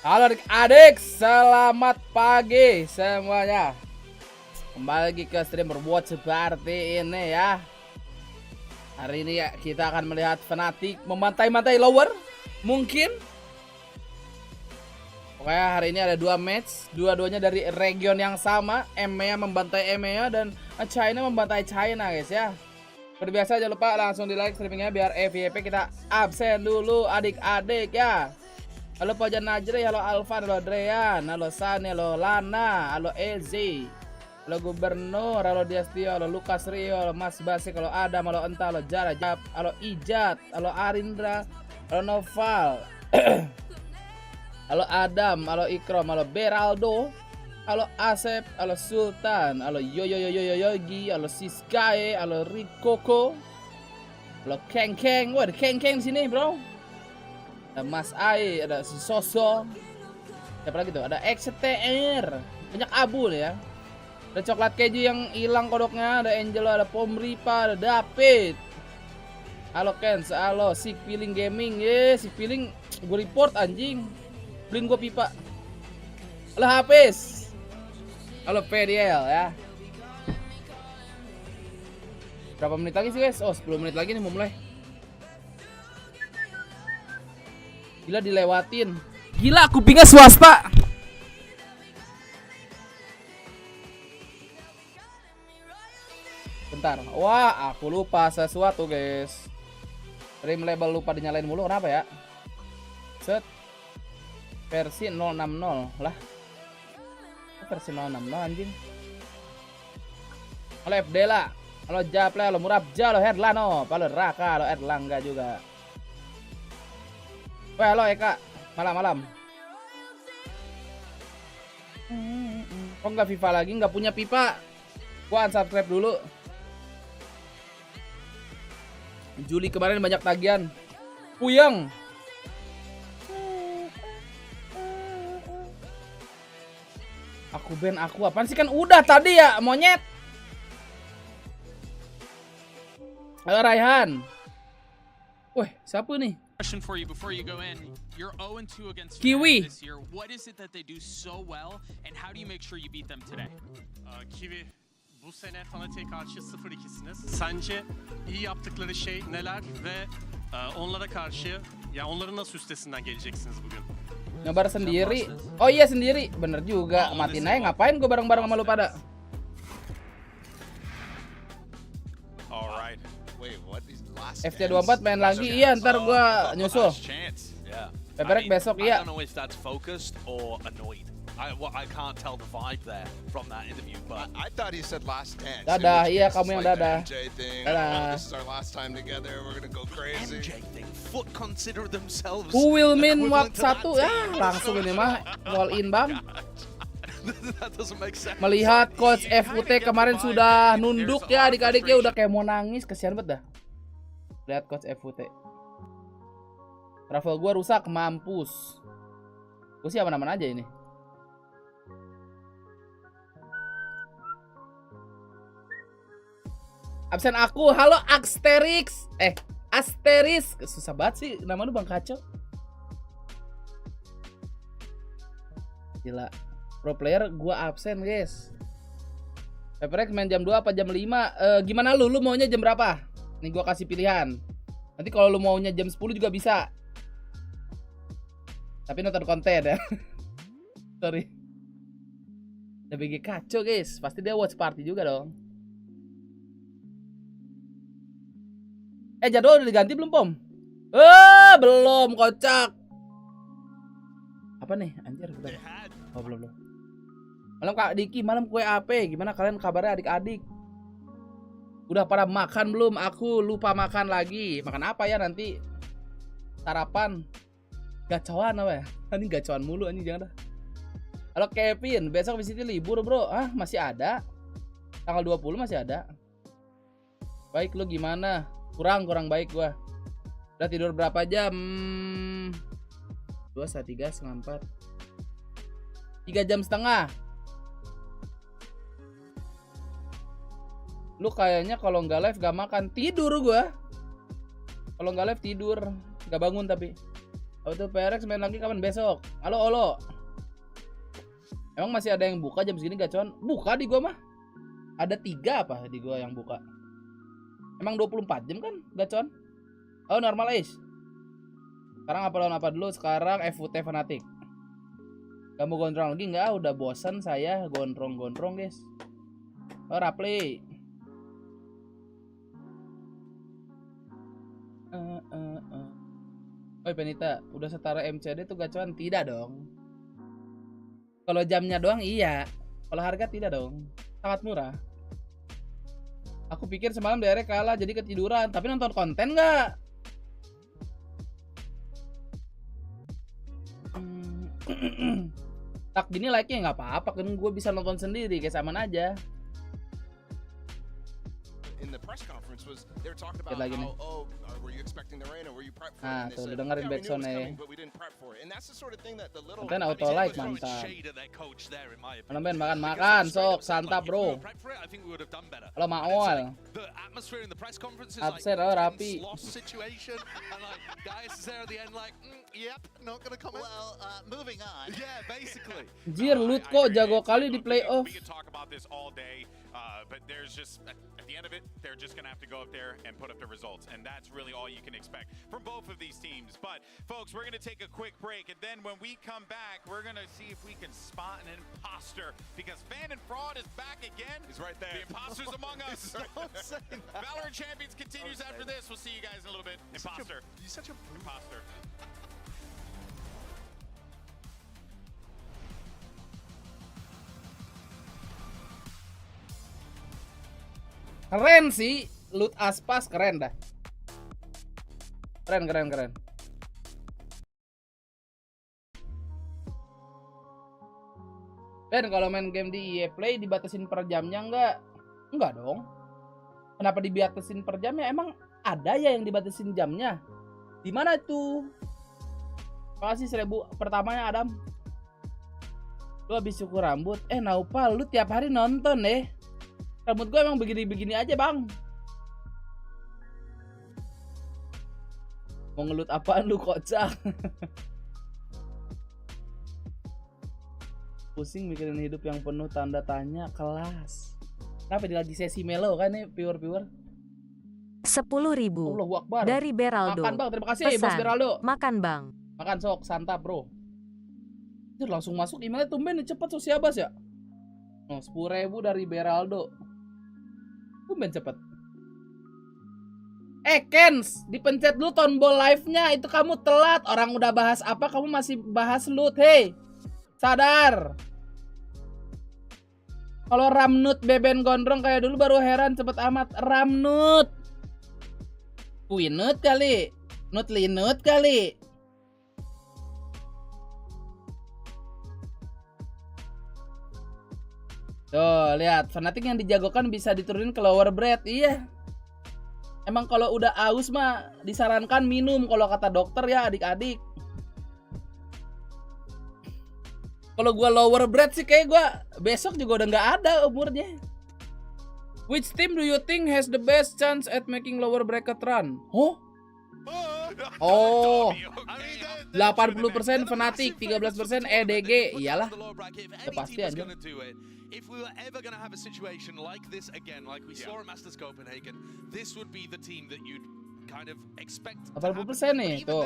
Halo adik-adik, selamat pagi semuanya. Kembali lagi ke stream berbuat seperti ini ya. Hari ini ya kita akan melihat Fnatic memantai-mantai lower. Mungkin. Pokoknya hari ini ada dua match, dua-duanya dari region yang sama. EMEA membantai EMEA dan China membantai China guys ya. Seperti biasa jangan lupa langsung di like streamingnya biar FYP kita absen dulu adik-adik ya. Halo Pajan Najri, halo Alvan, halo Drean, halo Sani, halo Lana, halo Ezi, halo Gubernur, halo Diastio, halo Lukas Rio, halo Mas Basik, halo Adam, halo Enta, halo Jara, halo Ijat, halo Arindra, halo Noval, halo Adam, halo Ikrom, halo Beraldo, halo Asep, halo Sultan, halo Yogi, halo Siskae, halo Rikoko, halo Keng, wah ada Keng di sini bro. Ada Mas Ai, ada si Soso. Siapa lagi tuh? Ada XTR. Banyak abu nih ya. Ada coklat keju yang hilang kodoknya, ada Angelo, ada Pomripa, ada David. Halo Kens, halo Sick Feeling Gaming. Sick Feeling gue report anjing. Beliin gue pipa. Halo Hafiz. Halo PDL ya. Berapa menit lagi sih guys? Oh 10 menit lagi nih mau mulai. Gila dilewatin. Gila kupingnya swasta. Bentar. Wah, aku lupa sesuatu, guys. Stream label lupa dinyalain mulu kenapa ya? Set. Versi 060 lah. Versi 060 anjing. Halo FDela. Halo Japle, halo Murabja, halo Herlano, halo Raka, halo Erlangga juga. Wah, halo Eka, malam-malam. Kok nggak FIFA lagi? Nggak punya pipa? Gua unsubscribe dulu. Juli kemarin banyak tagihan. Puyeng. Aku ban aku apaan sih kan udah tadi ya monyet. Halo Raihan. Wih, siapa nih? Question for you before you go in. You're 0-2 against Kiwi this year. What is it that they do so well and how do you make sure you beat them today? Kiwi bu sene Fnatic'e karşı 0-2'siniz. Sence iyi yaptıkları şey neler ve onlara karşı ya onların nasıl üstesinden geleceksiniz bugün? Nyobar sendiri. Oh iya sendiri. Bener juga. Matiin aja ngapain gue bareng-bareng sama lu pada. Alright. FT24 main lagi. Iya ntar gue nyusul. Peperek besok iya. I can't tell the vibe there from that interview, but I thought he said last dance. Dadah, iya kamu yang dadah. Dadah. This is our last time together. We're gonna go crazy. MJ thing, Foot consider themselves. Who will win Watt 1 ya? Langsung ini mah all in bang. That doesn't make sense. Melihat coach FUT kemarin sudah nunduk ya adik-adiknya udah kayak mau nangis, kesian banget dah. Lihat coach FUT. Travel gua rusak mampus. Gue sih aman-aman aja ini. Absen aku, halo Asterix. Asterix, susah banget sih nama lu Bang Kacau. Gila. Pro player gua absen, guys. Peperek main jam 2 apa jam 5? Gimana lu maunya jam berapa? Nih gua kasih pilihan. Nanti kalau lu maunya jam 10 juga bisa. Tapi nonton konten ya. Sorry. DBG kacau, guys. Pasti dia watch party juga dong. Jadwal udah diganti belum, Pom? Belum, kocak. Apa nih? Anjir, belum. Oh, belum. Malam Kak Diki, malam kue AP. Gimana kalian kabarnya adik-adik? Udah pada makan belum? Aku lupa makan lagi. Makan apa ya nanti? Sarapan. Gacoan apa ya? Ini gacoan mulu anjing, jangan dah. Halo Kevin, besok VCT libur, Bro. Masih ada. Tanggal 20 masih ada. Baik, lu gimana? Kurang baik gua. Udah tidur berapa jam? 2, 1, 3, 4. 3 jam setengah. Lu kayaknya kalau nggak live gak makan. Tidur gua. Kalau nggak live tidur, nggak bangun tapi. Oh tuh PRX main lagi kapan besok? Halo. Emang masih ada yang buka jam segini gacon? Buka di gua mah. Ada 3 apa di gua yang buka. Emang 24 jam kan gacon? Oh normal Ace. Sekarang apa dulu? Sekarang FUT Fanatic. Kamu gondrong lagi nggak? Udah bosan saya gondrong guys. Oh Rapli. Oh Penita, udah setara MCD tuh gacon? Tidak dong. Kalau jamnya doang iya. Kalau harga tidak dong. Sangat murah. Aku pikir semalam DRX kalah jadi ketiduran. Tapi nonton konten nggak? Tak gini like-nya nggak apa-apa kan gue bisa nonton sendiri kayak aman aja. In the press conference was they were talking about Lagi nih. how were you expecting the rain or were you prepped for Nah, it? And they tuh said, dengerin yeah, we knew it was backsound-nya. coming, but we didn't prep for it. And that's the sort of thing that the little Konten I mean, auto they like were throwing mantap. Shade at their coach there, in my opinion. Halo Ben, makan Because sok straight up said, santap like, if we bro. were prepped for it, I think we would have done better. Halo And it's Maol. like, the atmosphere in the press conference is Absen, like oh, a rapi. tense loss situation, and like guys is there at the end like, yep, not gonna comment. Well, moving on. Yeah, basically. Jir, Lut kok jago kali di playoff. We could talk about this all day, but there's just at the end of it, they're just gonna have to go up there and put up the results, and that's really all you can expect from both of these teams. But folks, we're gonna take a quick break, and then when we come back, we're gonna see if we can spot an imposter because Fan and Fraud is back again. He's right there. The imposter's among us. Valorant Champions continues after this. We'll see you guys in a little bit. Imposter. You're such a Imposter. Keren sih, Lut Aspas keren dah. Keren. Ben, kalau main game di EA Play dibatasin per jamnya enggak? Enggak dong. Kenapa dibatasin per jamnya? Emang ada ya yang dibatasin jamnya? Di mana itu? Makasih 1000 pertamanya Adam. Lu habis cukur rambut. Naupal, lu tiap hari nonton deh. Rambut gue emang begini-begini aja bang. Mau ngelut apaan lu kocak? Pusing mikirin hidup yang penuh tanda tanya kelas. Kenapa dia lagi sesi melo kan nih pure. 10.000 Allahu Akbar. dari Beraldo. Makan bang, terima kasih Pesan, Bos Beraldo. Makan bang. Makan sok, santap bro. Ini langsung masuk emailnya tumben nih cepet Sosiabas ya. 10.000 dari Beraldo. Tumben cepet. Kens, dipencet dulu tombol live-nya. Itu kamu telat. Orang udah bahas apa, kamu masih bahas loot. Hei, sadar. Kalau Ramnut beben gondrong kayak dulu baru heran cepet amat. Ramnut Winut kali. Nut kali. Tuh, lihat. Fanatik yang dijagokan bisa diturunin ke lower breath. Iya. Emang kalau udah aus mah disarankan minum kalau kata dokter ya adik-adik. Kalau gua lower breath sih kayak gua besok juga udah nggak ada umurnya. Which team do you think has the best chance at making lower bracket run? Oh, 80% Fnatic, 13% EDG. Iyalah, udah pasti aja. If we were ever going to have a situation like this again, like we saw at Masters Copenhagen, this would be the team that you'd kind of expect. 80% nih, tuh.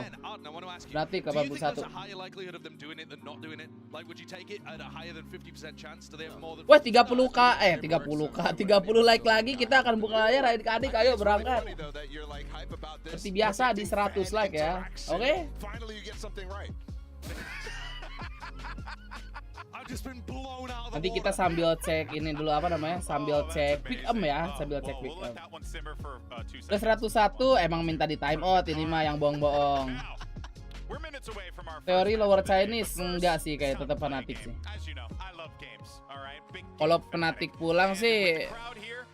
Fnatic 81. Do you think there's a higher likelihood of them doing it than not doing it? Like, would you take it at a higher than 50% chance? Do they have more than? Wah, 30k, 30 like lagi kita akan buka layar adik-adik, ayo berangkat. Seperti biasa di 100 like ya. Oke? Nanti kita sambil cek ini dulu apa namanya? Sambil cek pick up ya, sambil cek pick up. Udah 101 emang minta di time out ini mah yang bohong-bohong. Teori lower Chinese enggak sih, kayak tetap Fnatic sih. Kalau Fnatic pulang sih,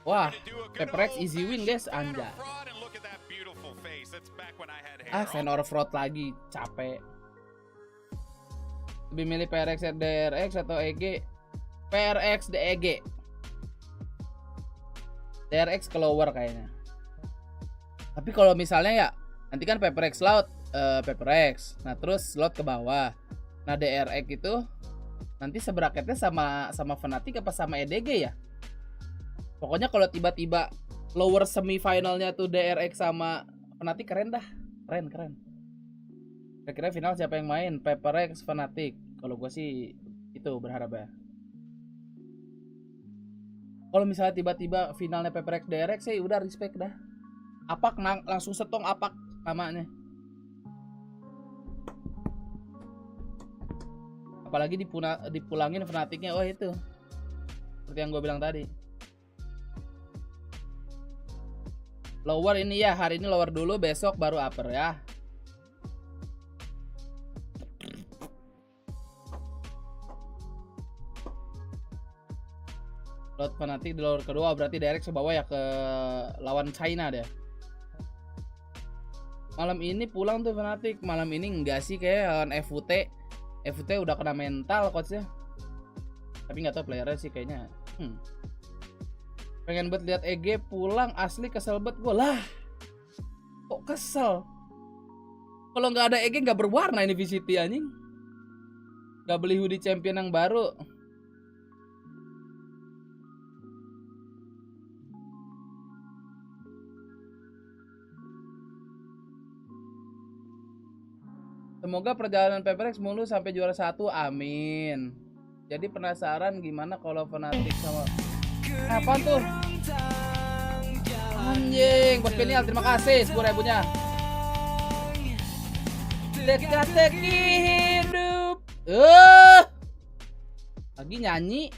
wah, PPRX easy win guys, anja. Fan or fraud lagi, capek. Lebih milih PRX DRX atau EG? PRX DEG. DRX ke lower kayaknya. Tapi kalau misalnya ya, nanti kan PPRX Loud PaperX. Nah terus slot ke bawah. Nah DRX itu nanti sebraketnya sama Fnatic apa sama EDG ya? Pokoknya kalau tiba-tiba lower semifinalnya tuh DRX sama Fnatic keren dah. Keren. Kira-kira final siapa yang main? PaperX, Fnatic. Kalau gue sih itu berharap ya. Kalau misalnya tiba-tiba finalnya PaperX DRX sih udah respect dah. Apak langsung setong Apak namanya. Apalagi dipulangin Fnaticnya. Oh itu. Seperti yang gue bilang tadi. Lower ini ya, hari ini lower dulu, besok baru upper ya. Load Fnatic di lower kedua, berarti direct ke bawah ya ke lawan China deh. Malam ini pulang tuh Fnatic, malam ini enggak sih kayak lawan FUT. FUT udah kena mental coachnya. Tapi nggak tahu playernya sih kayaknya. Pengen buat lihat EG pulang, asli kesel banget gue lah. Kok kesel? Kalau nggak ada EG nggak berwarna ini VCT anjing. Nggak beli hoodie champion yang baru. Semoga perjalanan PaperX mulus sampai juara 1, amin. Jadi penasaran gimana kalau Fnatic sama apa tuh? Anjing, Bos Penial, terima kasih 10.000-nya. Teka-teki hidup. Lagi nyanyi.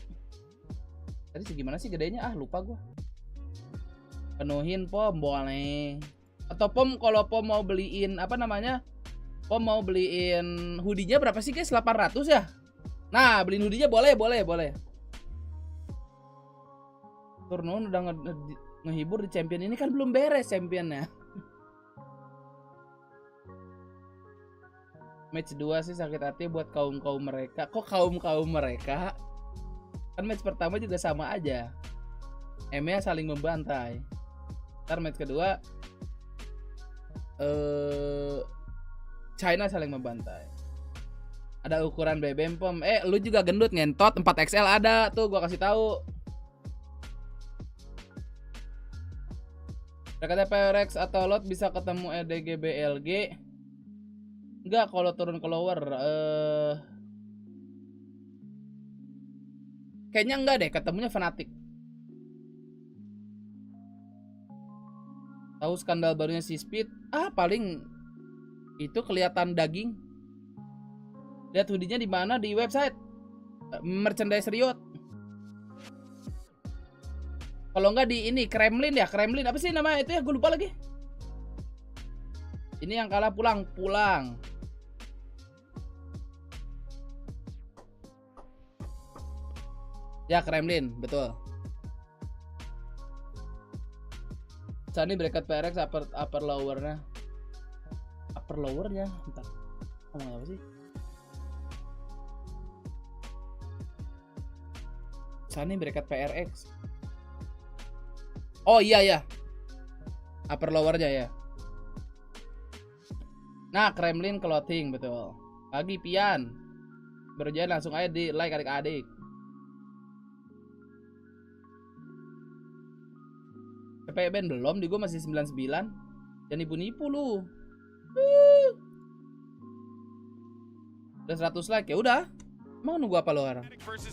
Tadi segimana sih gedenya? Lupa gua. Penuhin pom boleh. Atau pom kalau pom mau beliin apa namanya? Pom mau beliin hoodie-nya berapa sih guys? 800 ya? Nah, beliin hoodie-nya boleh. Turun udah ngehibur di champion ini kan belum beres championnya. Match 2 sih sakit hati buat kaum mereka. Kok kaum mereka? Kan match pertama juga sama aja. EMEA saling membantai. Ntar match kedua China saling membantai. Ada ukuran BBM pom. Lu juga gendut ngentot, 4XL ada tuh gua kasih tahu. Dekatnya PRX atau lot bisa ketemu EDG BLG. Enggak kalau turun ke lower. Kayaknya enggak deh, ketemunya Fnatic. Tahu skandal barunya si Speed? Paling itu kelihatan daging. Lihat hoodie-nya di mana? Di website merchandise Riot. Kalau enggak di ini Kremlin ya, Kremlin apa sih namanya itu ya? Gue lupa lagi. Ini yang kalah pulang. Ya Kremlin, betul. Sani bracket PRX upper lowernya. Upper lowernya, bentar. Ngomong apa sih? Sani bracket PRX. Oh iya. Upper lowernya ya. Nah, Kremlin clothing betul. Pagi Pian. Berjalan langsung aja di like adik-adik. PPE band belum, di gue masih 99. Jangan nipu-nipu lu. Udah 100 like ya udah. Mau nunggu apa lo orang?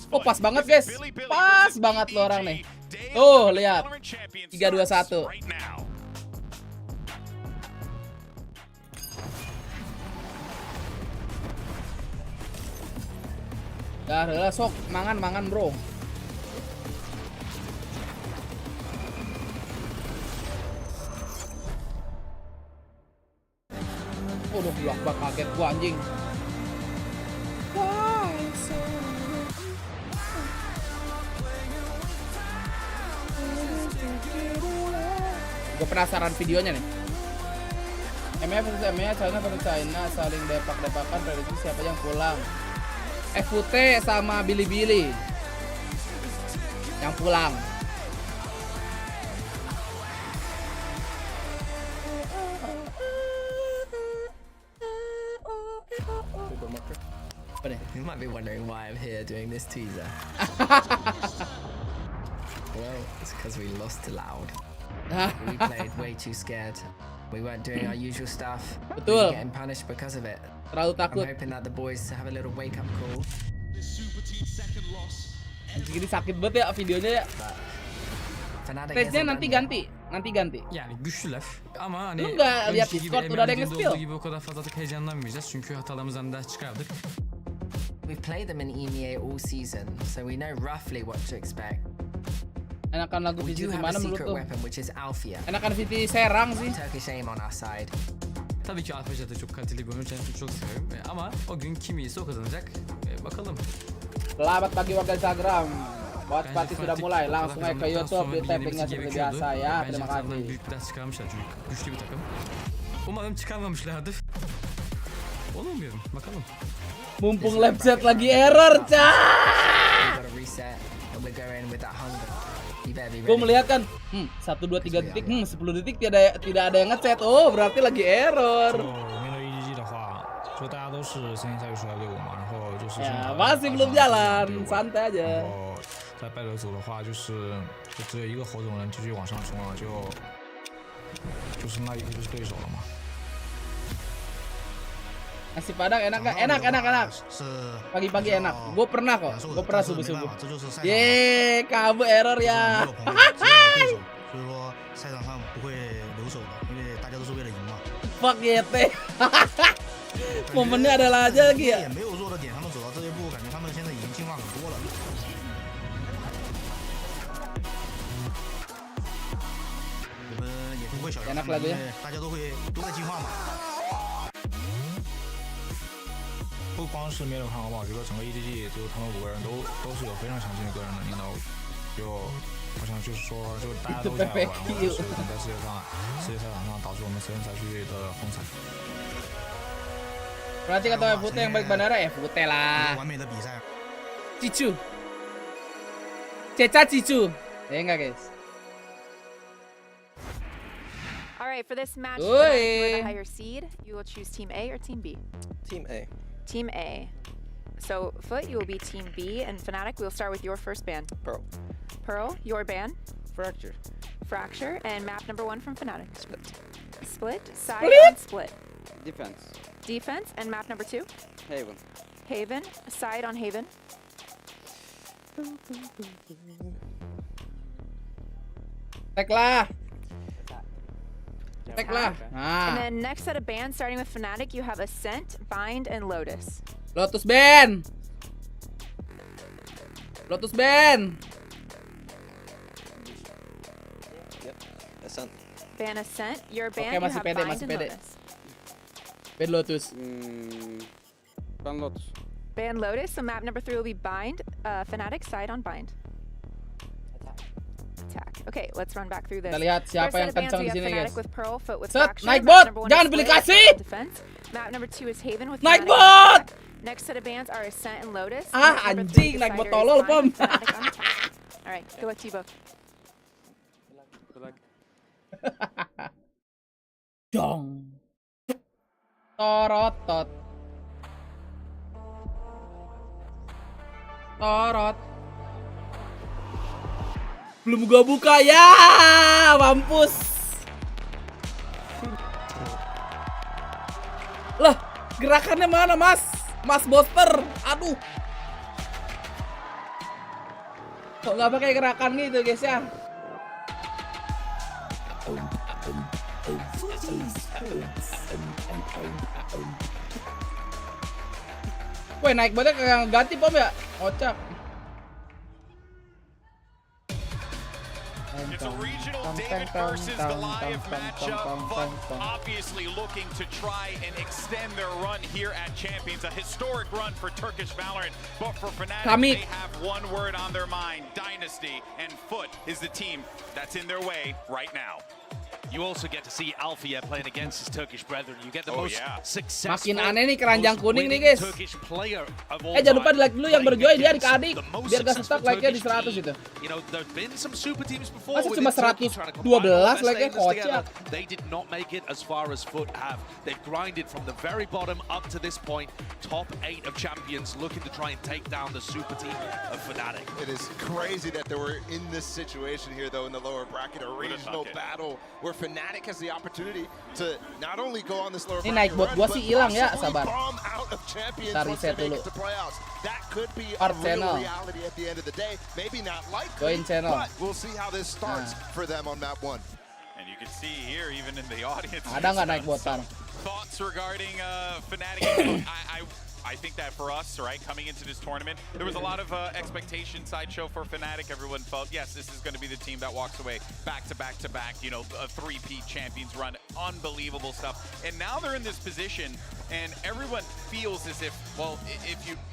Oh pas banget guys. Pas banget lo orang nih. Tuh lihat. 3-2-1. Dah sok mangan bro. Udah belak kaget gua anjing. Gue penasaran videonya nih. EMEA versus EMEA, China versus China, saling depak-depakan, prediksi siapa yang pulang. FUT sama BiliBili yang pulang. Apa nih? You might be wondering why I'm here doing this teaser. Well, it's because we lost to Loud. We played way too scared. We weren't doing our usual stuff. We Betul. were getting punished because of it. Terlalu I'm takut. hoping that the boys have a little wake-up call. Jadi sakit banget ya videonya ya. Fnatic Stage-nya isn't nanti done ganti. Nanti ganti. Yani güçlüler ama hani Lu nggak lihat önceki gibi Discord, udah ada yang eğlenceli nge-spill. olduğu gibi o kadar fazla heyecanlanmayacağız çünkü hatalarımızdan ders çıkardık. We've played them in EMEA all season, so we know roughly what to expect. Enakan lagu We Visi do di have a mana menurut secret tuh? weapon, which is Althea. Enakan Visi Serang sih. Turkish aim on our side. Tabii ki Alfaca da çok kaliteli bir oyuncu, kendisini çok severim. Ama o gün kim iyiyse o kazanacak. Bakalım. Selamat pagi warga Instagram. Watch party sudah mulai. Langsung aja ke YouTube di tappingnya seperti biasa ya. Bence Terima hatalarından kasih. büyük bir ders çıkarmışlar çünkü güçlü bir takım. Umarım çıkarmamışlardır. Olmuyorum. Bakalım. Mumpung labset lagi error, We cah. gotta reset, and we're going with that hunger. You better be Gue ready. melihat kan, 1, 2, 3 detik, 10 detik tidak ada yang ngechat. Oh, berarti lagi error. 面对 EDG 的话，就大家都是先前赛季出来队伍嘛，然后就是 Ya, masih belum jalan, santai aja. 然后在败者组的话，就只有一个火种人继续往上冲了，就是那一个就是对手了嘛。 Nasi Padang enak gak? Enak. Pagi-pagi enak. Gue pernah kok. Gue pernah subuh-subuh. Yeay, kabel error ya. 所以说赛场上不会留手的，因为大家都是为了赢嘛。 Fuck YT. Momennya adalah aja lagi ya. 也没有弱的点，他们走到这一步，感觉他们现在已经进化很多了。我们也不会小看他们，因为大家都在进化嘛。 不光是面对看好吧，我觉得整个 EDG 就他们5个人都是有非常强劲的个人能力的。就我想就是说，就大家都在玩，或者是在世界赛场上导致我们CN赛区的风采。 Berarti kata FUT yang balik bandara FUT lah. 完美的比赛。 Cicu. Ceca Cicu. Ya enggak guys? All right, for this match, Oi. if you are the higher seed, you will choose Team A or Team B. Team A. Team A. So, Foot, you will be Team B, and Fnatic, we'll start with your first ban. Pearl. Pearl, your ban. Fracture. Fracture, and map number 1 from Fnatic. Split. Side on split. Defense. Defense, and map number 2. Haven. Haven, side on Haven. Tek lah. And Nah. then next set of bans, starting with Fnatic, you have Ascent, Bind, and Lotus. Lotus Band. Lotus Band. Yep. Ascent. Ban Ascent, your ban, Oke, you masih have pede, Bind masih and pede. Lotus. Band Lotus. Ban Lotus. Ban Lotus, so map number 3 will be Bind. Fnatic, side on Bind. Attack. Okay, let's run back through this. Kita lihat siapa First yang set of bans, kencang we di have sini, Fnatic guys. with Pearl, Foot with Set, Fracture. naik Map bot, number 1 jangan is pilih Split, kasih. on defense. Map number 2 is Haven with Naik Fnatic. bot. Next set of bans are Ascent and Lotus. Ah, Map number anjing, 3, naik bot Decider is tolol, Bind Pom. with Fnatic on attack. All right, good luck to you both. Dong. Torotot. Torot. Belum gua buka ya, mampus. Lah, gerakannya mana, Mas? Mas Boster. Aduh. Kok nggak pakai gerakan gitu, guys ya? Weh, naik banget kayak ganti Pom ya? Kocak. It's a regional David versus Goliath matchup, but obviously looking to try and extend their run here at Champions. A historic run for Turkish Valorant, but for Fnatic, they have one word on their mind, Dynasty, and Foot is the team that's in their way right now. you also get to see Alfie playing against his Turkish brethren. You get the most successful. Makin aneh nih keranjang kuning nih guys. Jangan lupa di like dulu yang berjoy dia adik-adik. Biar gak stuck like-nya di 100 itu. You know, there've been some super teams before. Masa cuma 112 like-nya kocak. They did not make it as far as Foot have. They've grinded from the very bottom up to this point. Top 8 of champions looking to try and take down the super team of Fnatic. It is crazy that they were in this situation here, though, in the lower bracket, a regional battle where Fnatic has the opportunity to not only go on this lower bracket naik bot gua sih hilang ya, sabar. Kita reset dulu. That could be a real reality at the end of the day. Maybe not likely, but we'll see how this starts for them on map 1. And you can see here, even in the audience, ada nggak naik botan? Thoughts regarding Fnatic? I think that for us, right, coming into this tournament, there was a lot of expectation sideshow for Fnatic. Everyone felt, yes, this is going to be the team that walks away back to back to back, you know, a 3-peat champions run, unbelievable stuff. And now they're in this position, and everyone feels as if, well,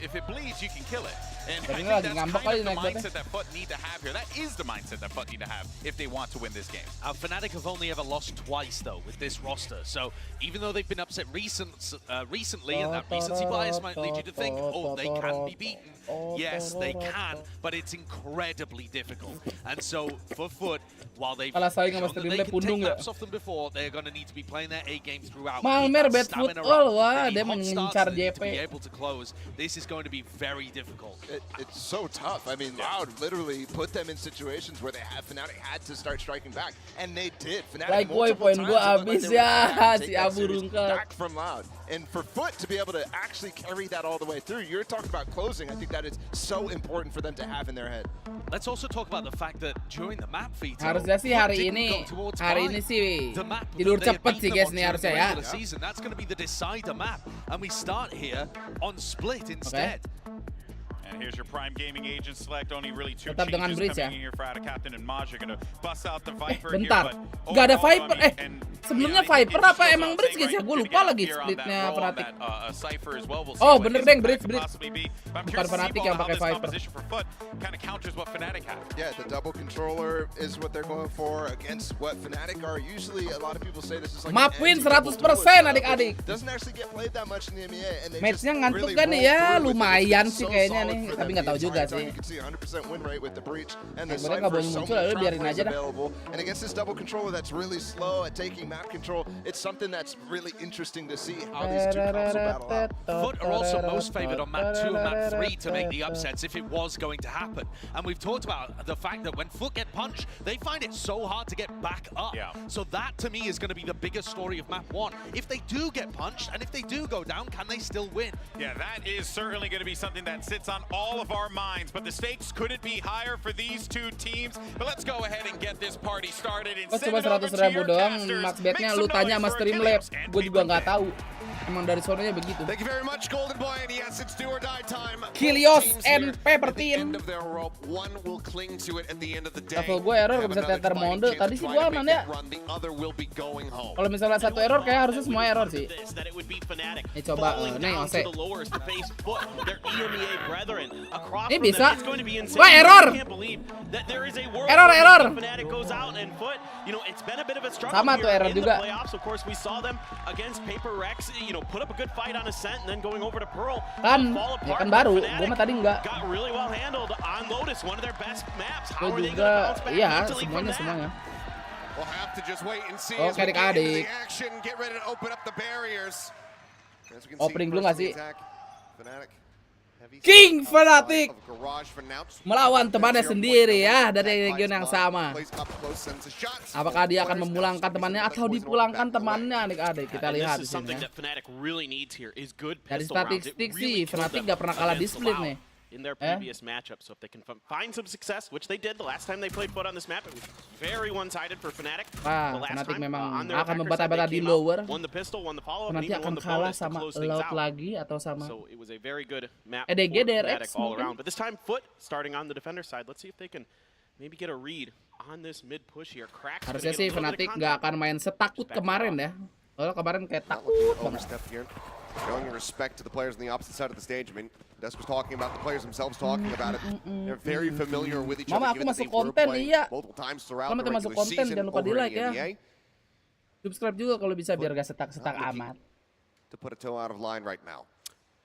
if it bleeds, you can kill it. And I think that's kind of the mindset that Foot need to have here. That is the mindset that Foot need to have if they want to win this game. Fnatic have only ever lost twice, though, with this roster. So even though they've been upset recently, and that recency bias might lead you to think, oh, they can be beaten. Yes, they can, but it's incredibly difficult. And so for Foot, while they've shown that they can take maps off them before, they're going to need to be playing their A games throughout. Malmer bad foot all, wah, dia mengincar JP. To be able to close, this is going to be very difficult. It's so tough. I mean, Loud literally put them in situations where Fnatic had to start striking back, and they did. Fnatic multiple times habis ya, si Abu Rungkat. Back from Loud. And for Foot to be able to actually carry that all the way through, you're talking about closing. I think that is so important for them to have in their head. Let's also talk about the fact that during the map veto, harusnya sih hari ini sih tidur cepet sih guys nih harusnya ya. That's going to be the decider map, and we start here on Split instead. And here's your Prime Gaming agent select. Only really two tetap dengan changes bridge coming ya. in here for Ada Captain and Maj are gonna bust out the Viper bentar. here. Gak ada Viper. Sebelumnya Viper apa emang bridge guys ya? Gue lupa lagi splitnya Fnatic. Oh bener deng bridge. Bukan Fnatic yang pakai Viper. Kind of counters what Fnatic have. Yeah, the double controller is what they're going for against what Fnatic are. Usually a lot of people say this is like map win 100% adik-adik. Doesn't actually get played that much in the MEA, and they matchnya ngantuk kan ya, lumayan sih kayaknya nih. Tapi nggak tahu juga sih. Mereka nggak boleh muncul, lalu biarin aja dah. And against this double controller that's really slow at taking map control, it's something that's really interesting to see how these two comps will battle out. Foot are also most favored on map 2 and map 3 to make the upsets if it was going to happen. And we've talked about the fact that when Foot get punched, they find it so hard to get back up. So that to me is going to be the biggest story of map 1. If they do get punched and if they do go down, can they still win? Yeah, that is certainly going to be something that sits on all of our minds, but the stakes couldn't be higher for these two teams. But let's go ahead and get this party started. Cuma 100.000 doang max betnya, lu tanya sama Streamlab, gue juga nggak tahu. Emang dari sononya begitu. Thank you very much, Golden Boy, and yes, it's do or die time. Kilios and Pepper Team. Level gue error, gak bisa tether mode. Tadi sih gue aman ya. Kalau misalnya satu error kayak harusnya semua error sih. Nih coba, nih Ose. Ini bisa. Wah error. Error. Sama tuh error juga. Kan, ya kan baru. Gue mah tadi enggak. Gue juga, iya semuanya. Oke adik-adik. Opening dulu gak sih? King Fnatic melawan temannya sendiri ya dari region yang sama. Apakah dia akan memulangkan temannya atau dipulangkan temannya adik-adik? Kita lihat di sini. Dari statistik sih Fnatic gak pernah kalah di split nih. In their previous matchup, so if they can find some success, which they did the last time they played Foot on this map, it was very one-sided for Fnatic. Fnatic memang akan membata-bata di lower. Nanti akan kalah sama Loud lagi atau sama EDG DRX mungkin. But this time Foot starting on the defender side. Let's see if they can maybe get a read on this mid push here. Harusnya sih Fnatic nggak akan main setakut kemarin ya. Kalau kemarin kayak takut banget. Showing respect to the players on the opposite side of the stage. I mean, Des was talking about the players themselves talking about it. They're very familiar with each other. Mama aku masuk konten iya. Kamu masuk konten, jangan lupa di like ya. Subscribe juga kalau bisa biar gak setak-setak amat. To put a toe out of line right now.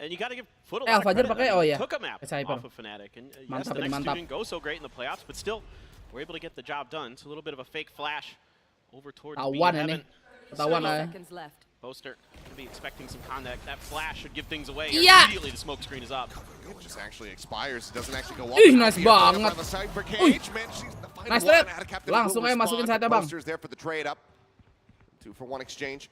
And you got to give Foot a lot of Fajar credit. pakai, oh ya. Took a map Cypher. off of Fnatic, and yes, Mantap the ini, next mantap. didn't go so great in the playoffs, but still, we're able to get the job done. It's a little bit of a fake flash over towards B Tawan ini. Heaven. Ketahuan lah. Boaster could be expecting some contact. That flash should give things away. Iya. Immediately the smoke screen is up. It just actually expires. It doesn't actually go up. Ih, nice banget. Wih. Nice trade. Captain Langsung aja masukin saatnya, Bang. Boaster's there for the trade up. 2-for-1 exchange.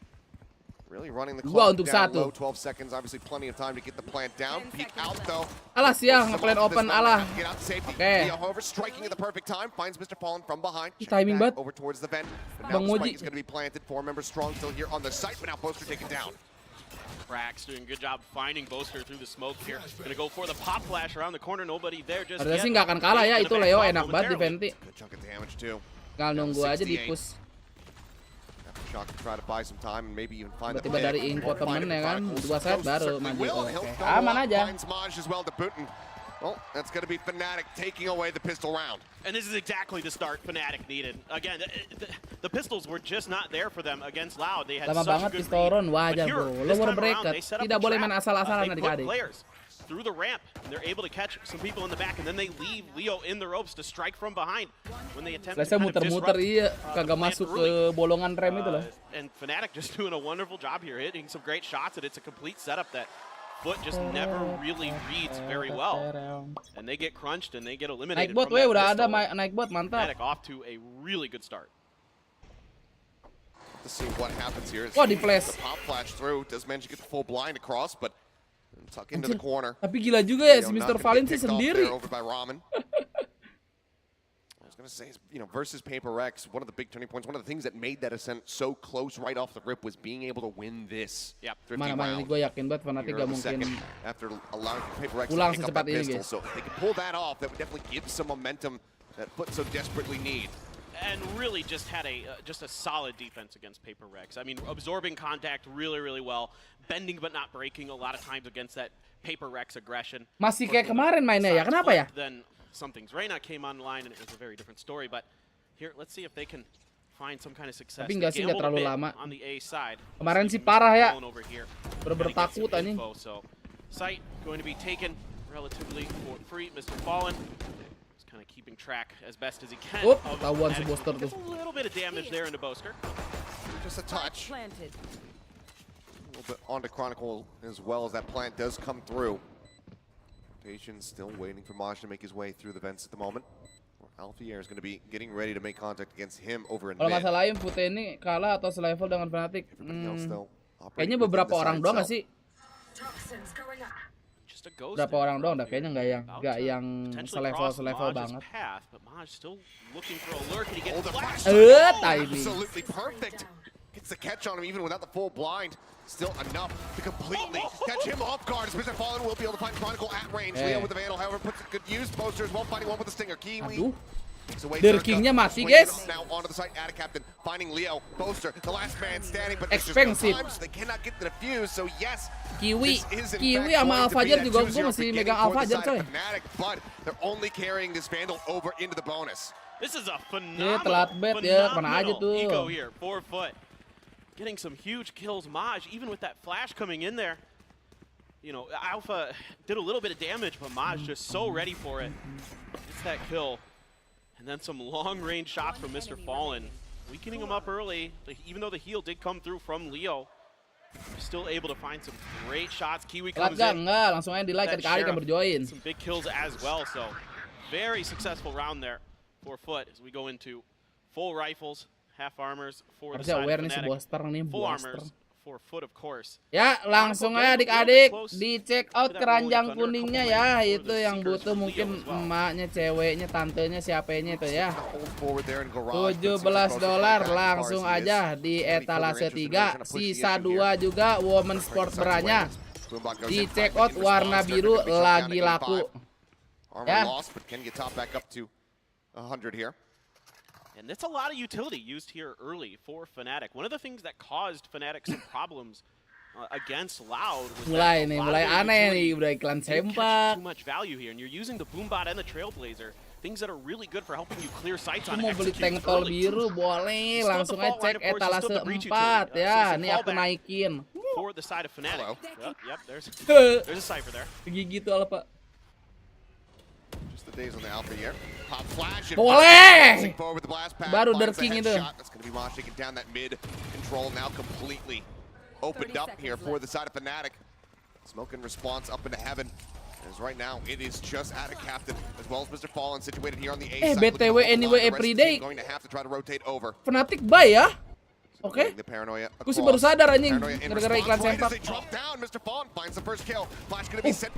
Really running the Dua clock untuk down satu. low. 12 seconds. Obviously plenty of time to get the plant down. Peek out though. Alah siang, nge-plan open alah. Get out to safety. Oke. However, striking at the perfect time. Finds Mr. Fallen from behind. Timing Back banget. over towards the vent. But Bang now the Moji. spike is going to be planted. 4 members strong still here on the site. But now Boaster taken down. Brax doing a good job finding Boaster through the smoke here. Gonna go for the pop flash around the corner. Nobody there just Harusnya yet. sih nggak akan kalah ya, Gonna itu back Leo off enak banget di momentarily. Venti. Good chunk of damage too. Tinggal nunggu aja di 68. push. Shock to try to buy some time and maybe even find the Tiba-tiba dari pick. info Or find temen it ya kan, Chronicles. 2 set Ghost baru certainly maju. will. Oke, He'll go aman up, aja. finds Maj as well to Putin. Well, that's going to be Fnatic taking away the pistol round. And this is exactly the start Fnatic needed. Again, the pistols were just not there for them against Loud. They had Lama such a banget good pistol read. run, wajar But here, bro. Lo this war time around, bracket, they set up tidak a boleh trap. main asal-asalan They adik-adik. put players through the ramp, and they're able to catch some people in the back, and then they leave Leo in the ropes to strike from behind when they attempt to Saya kind of muter-muter disrupt, iya, kagak the plant masuk early. ke bolongan rem itu loh. And Fnatic just doing a wonderful job here, hitting some great shots, and it's a complete setup that Foot just never really reads very well. And they get crunched and they get eliminated. Naik bot from weh, that udah ada pistol. naik bot, mantap. Fnatic off to a really good start. To see what happens here. Wah, di flash. The pop flash through. Does manage to get the full blind across, but tuck into the corner. Tapi gila juga ya si Leo Mr. not gonna Valen get sih picked off sendiri. there over by Ramen. I was going to say, versus Paper Rex, one of the big turning points, one of the things that made that ascent so close right off the rip was being able to win this. Yep. Mana-mana ini gue yakin banget Fnatic gak mungkin After allowing Paper Rex pulang to pick up secepat that ini, pistol. guys. So if they can pull that off, that would definitely give some momentum that Foot so desperately need. And really just had just a solid defense against Paper Rex. I mean, absorbing contact really, really well. Bending but not breaking a lot of times against that Paper Rex aggression. Masih kayak kemarin mainnya ya, kenapa ya? Then something's Reyna came online and it was a very different story. But here, let's see if they can find some kind of success. Tapi nggak sih, nggak terlalu lama. On the A side. Kemarin sih parah ya. Bener-bener takut anjing. So, site going to be taken relatively for free. Mr. Fallen is kind of keeping track as best as he can. Tahuan si Boaster tuh. Gets a little bit of damage there into Boaster. Just a touch. A little bit onto Chronicle as well as that plant does come through. Patience still waiting for Maj to make his way through the vents at the moment. Alfier is going to be getting ready to make contact against him over in Kalau mid. masalahin Putih ini kalah atau selevel dengan Fnatic. Kayaknya beberapa orang doang gak sih? Berapa orang doang dah, kayaknya nggak yang selevel banget. Timing. Absolutely perfect. Gets the catch on him even without the full blind. Still enough to completely catch him off guard. As Mr. Fallen will be able to find Chronicle at range. Leo with the Vandal, however, puts a good use. Boaster as well, finding one with the Stinger. Kiwi. Dirkingnya mati, guys. Now onto the site, Attic Captain, finding Leo. Boaster, the last man standing, but Expensive. no time, so they cannot get the defuse. So yes, Kiwi sama Alfajar juga gue masih megang Alfajar coy. But they're only carrying this Vandal over into the bonus. This is a phenomenal, telat bet ya, kemana aja tuh. Eco here, 4 foot. Getting some huge kills. Maj, even with that flash coming in there, Alpha did a little bit of damage, but Maj just so ready for it. Gets that kill. And then some long-range shots from Mr. Fallen, weakening him up early. Even though the heal did come through from Leo, still able to find some great shots. Kiwi comes in. Enggak, langsung aja di like adik-adik yang berjoin. Some big kills as well, so very successful round there for Foot as we go into full rifles, half armors for the side of Fnatic. Full armors for Foot, of course. Ya, langsung aja adik-adik di check out keranjang kuningnya ya. Itu yang butuh mungkin emaknya, ceweknya, tantenya, siapanya itu ya. $17 langsung aja di etalase 3. Sisa 2 juga Women Sport Bra-nya. Di check out warna biru lagi laku. Ya. And it's a lot of utility used here early for Fnatic. One of the things that caused Fnatic some problems against Loud was mulai aneh nih, udah iklan sempak. Too much value here, and you're using the Boombot and the Trailblazer things that are really good for helping you clear sights on Mau beli tank executes tol early. biru boleh, langsung aja cek etalase 4 ya. Nih aku naikin. For the side of Fnatic. Yep, there's a Cypher there. Gigi tuh apa? Just the days on the Alpha here. Pop flash. Boleh. Baru Derking itu. That's going to be Mosh taking down that mid control now completely opened up here for the side of Fnatic. Smoke in response up into heaven. As right now, it is just out of captain, as well as Mr. Fallen situated here on the A side. BTW anyway everyday. Going to have to try to rotate over. Fnatic buy ya. Oke. Gue sih baru sadar anjing gara-gara iklan sempak.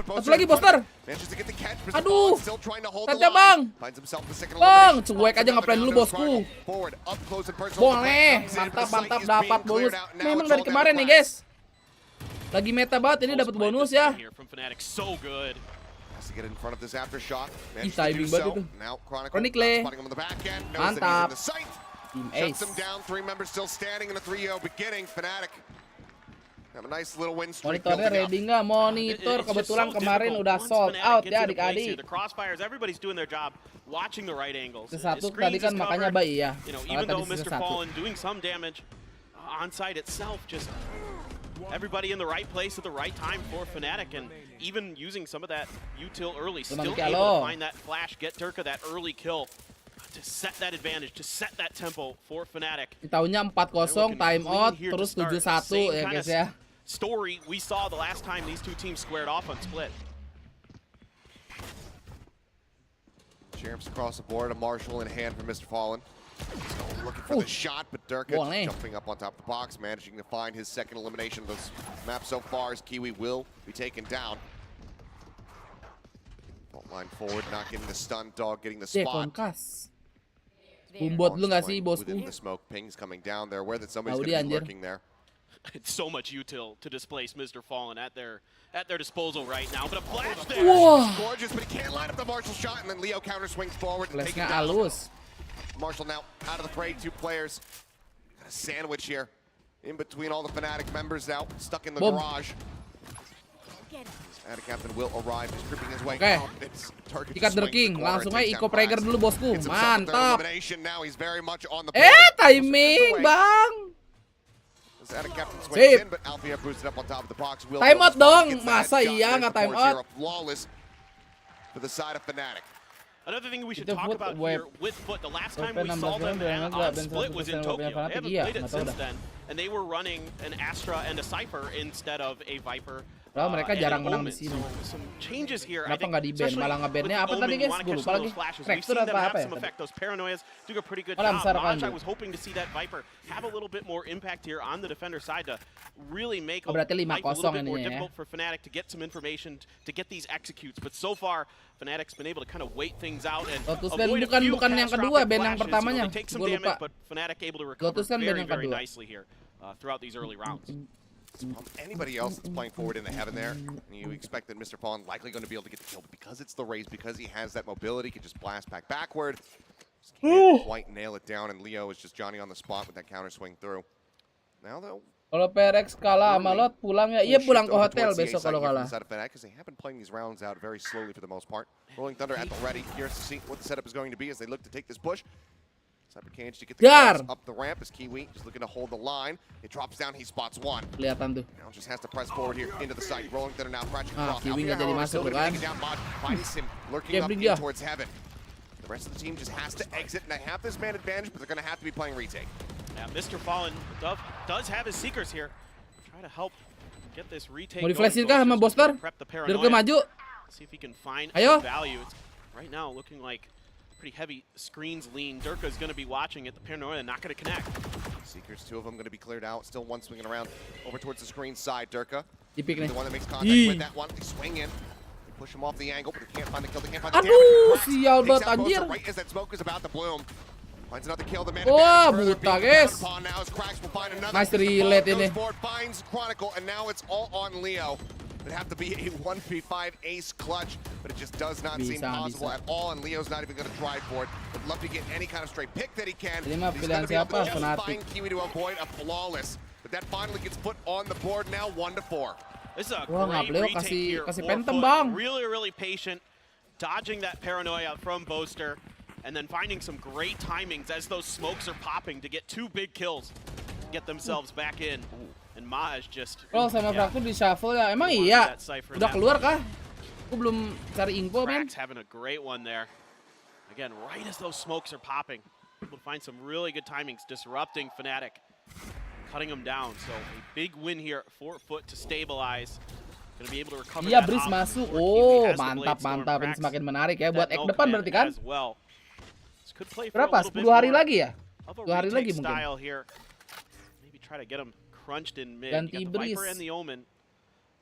Satu lagi poster. Aduh. Tante bang. Bang, cuek aja ngapain dulu bosku. Boleh. Mantap dapat bonus. Memang dari kemarin nih guys. Lagi meta banget ini dapat bonus ya. Ih, timing banget itu. Chronicle. Mantap. Team Ace. Monitornya ready nggak? Monitor kebetulan kemarin udah sold out ya adik-adik. Sesatu tadi kan makanya bayi ya. Karena tadi sesatu. Everybody in the right place at the right time for Fnatic, and even using some of that util early, still able to find that flash, get Durka that early kill to set that advantage, to set that tempo for Fnatic. Tahunnya 4-0 time out terus 7-1 ya guys ya. Story we saw the last time these two teams squared off on Split. Champs across the board, a Marshall in hand for Mr. Fallen. Looking for the shot, but Durka jumping up on top of the box, managing to find his second elimination of this map so far as Kiwi will be taken down. Fault line forward, not getting the stun, dog getting the spot. Bumbot lu nggak sih bosku? The smoke pings coming down there, where that somebody's going to be lurking there. It's so much util to displace Mr. Fallen at their disposal right now, but a flash there. It's gorgeous, but he can't line up the Marshall shot, and then Leo counter swings forward and takes it down. Marshall now out of the fray, 2 players. Got a sandwich here in between all the Fnatic members now, stuck in the garage. Fnatic captain will arrive, he's creeping his way. Ikat Derking, langsung aja Iko Prager dulu bosku. Mantap. Timing bang. Sip. Time out dong, masa iya nggak time out? Another thing we should talk about here with Foot, the last time we saw them on Split was in Tokyo. They haven't played it since then, and they were running an Astra and a Cypher instead of a Viper. Mereka jarang menang di sini. Kenapa nggak di ban? Malah nge-bannya apa tadi guys? Gue lupa lagi. Fracture atau apa ya? Malah besar kan. Berarti 5-0 ininya ya. Lotus ban bukan yang kedua, ban yang pertamanya. Gue lupa. Lotus kan ban yang kedua. Anybody else that's playing forward in the heaven there, you expect that Mr. Fallen likely going to be able to get the kill, but because it's the Raze, because he has that mobility, can just blast back backward. Just can't quite nail it down, and Leo is just Johnny on the spot with that counter swing through. Now though, kalau PRX kalah sama Lot pulang ya, iya pulang ke hotel besok kalau kalah. Because they have been playing these rounds out very slowly for the most part. Rolling Thunder at the ready, curious to see what the setup is going to be as they look to take this push. Cyber Cage to get the cross up the ramp as Kiwi just looking to hold the line. It drops down, he spots one. Kelihatan tuh. Now just has to press forward here into the site. Rolling Thunder now crashing across. Kiwi nggak jadi masuk kan? Finds him lurking up in towards heaven. The rest of the team just has to exit, and they have this man advantage, but they're going to have to be playing retake. Yeah, Mr. Fallen does have his Seekers here. Try to help get this retake. Mau di-flashin kah sama Boster? Durka maju. See if he can find Ayo. some value. It's right now looking like pretty heavy screens lean. Durka is going to be watching it. The Paranoia not going to connect. Seekers, 2 of them going to be cleared out. Still one swinging around over towards the screen side. Durka, the one that makes contact with that one. They swing in. They push him off the angle, but they can't find the kill. They can't find the damage. Sial banget anjir. Right as that smoke is about to bloom. Finds another kill. The man wah, buta guys. Nice relate ini. Finds Chronicle, and now it's all on Leo. It'd have to be a 1v5 ace clutch, but it just does not seem possible at all, and Leo's not even going to try for it. Would love to get any kind of straight pick that he can. He's going to be able to find Kiwi to avoid a flawless, but that finally gets put on the board now 1-4. This is a great retake here. Kasih Phantom bang. Really patient. dodging that paranoia from Boaster, and then finding some great timings as those smokes are popping to get 2 big kills, get themselves back in. And Maj just... Oh, sama Fracture di shuffle ya. Emang iya? Udah keluar kah? Aku belum cari info, men. Frax having a great one there. Again, right as those smokes are popping, able to find some really good timings, disrupting Fnatic, cutting them down. So a big win here for Foot to stabilize. Gonna be able to recover. Iya, Breeze masuk. Oh, mantap. Ini semakin menarik ya buat egg depan berarti kan? Berapa? 10 hari lagi ya? 2 hari lagi mungkin. Maybe try to get them crunched in mid. Ganti Breeze.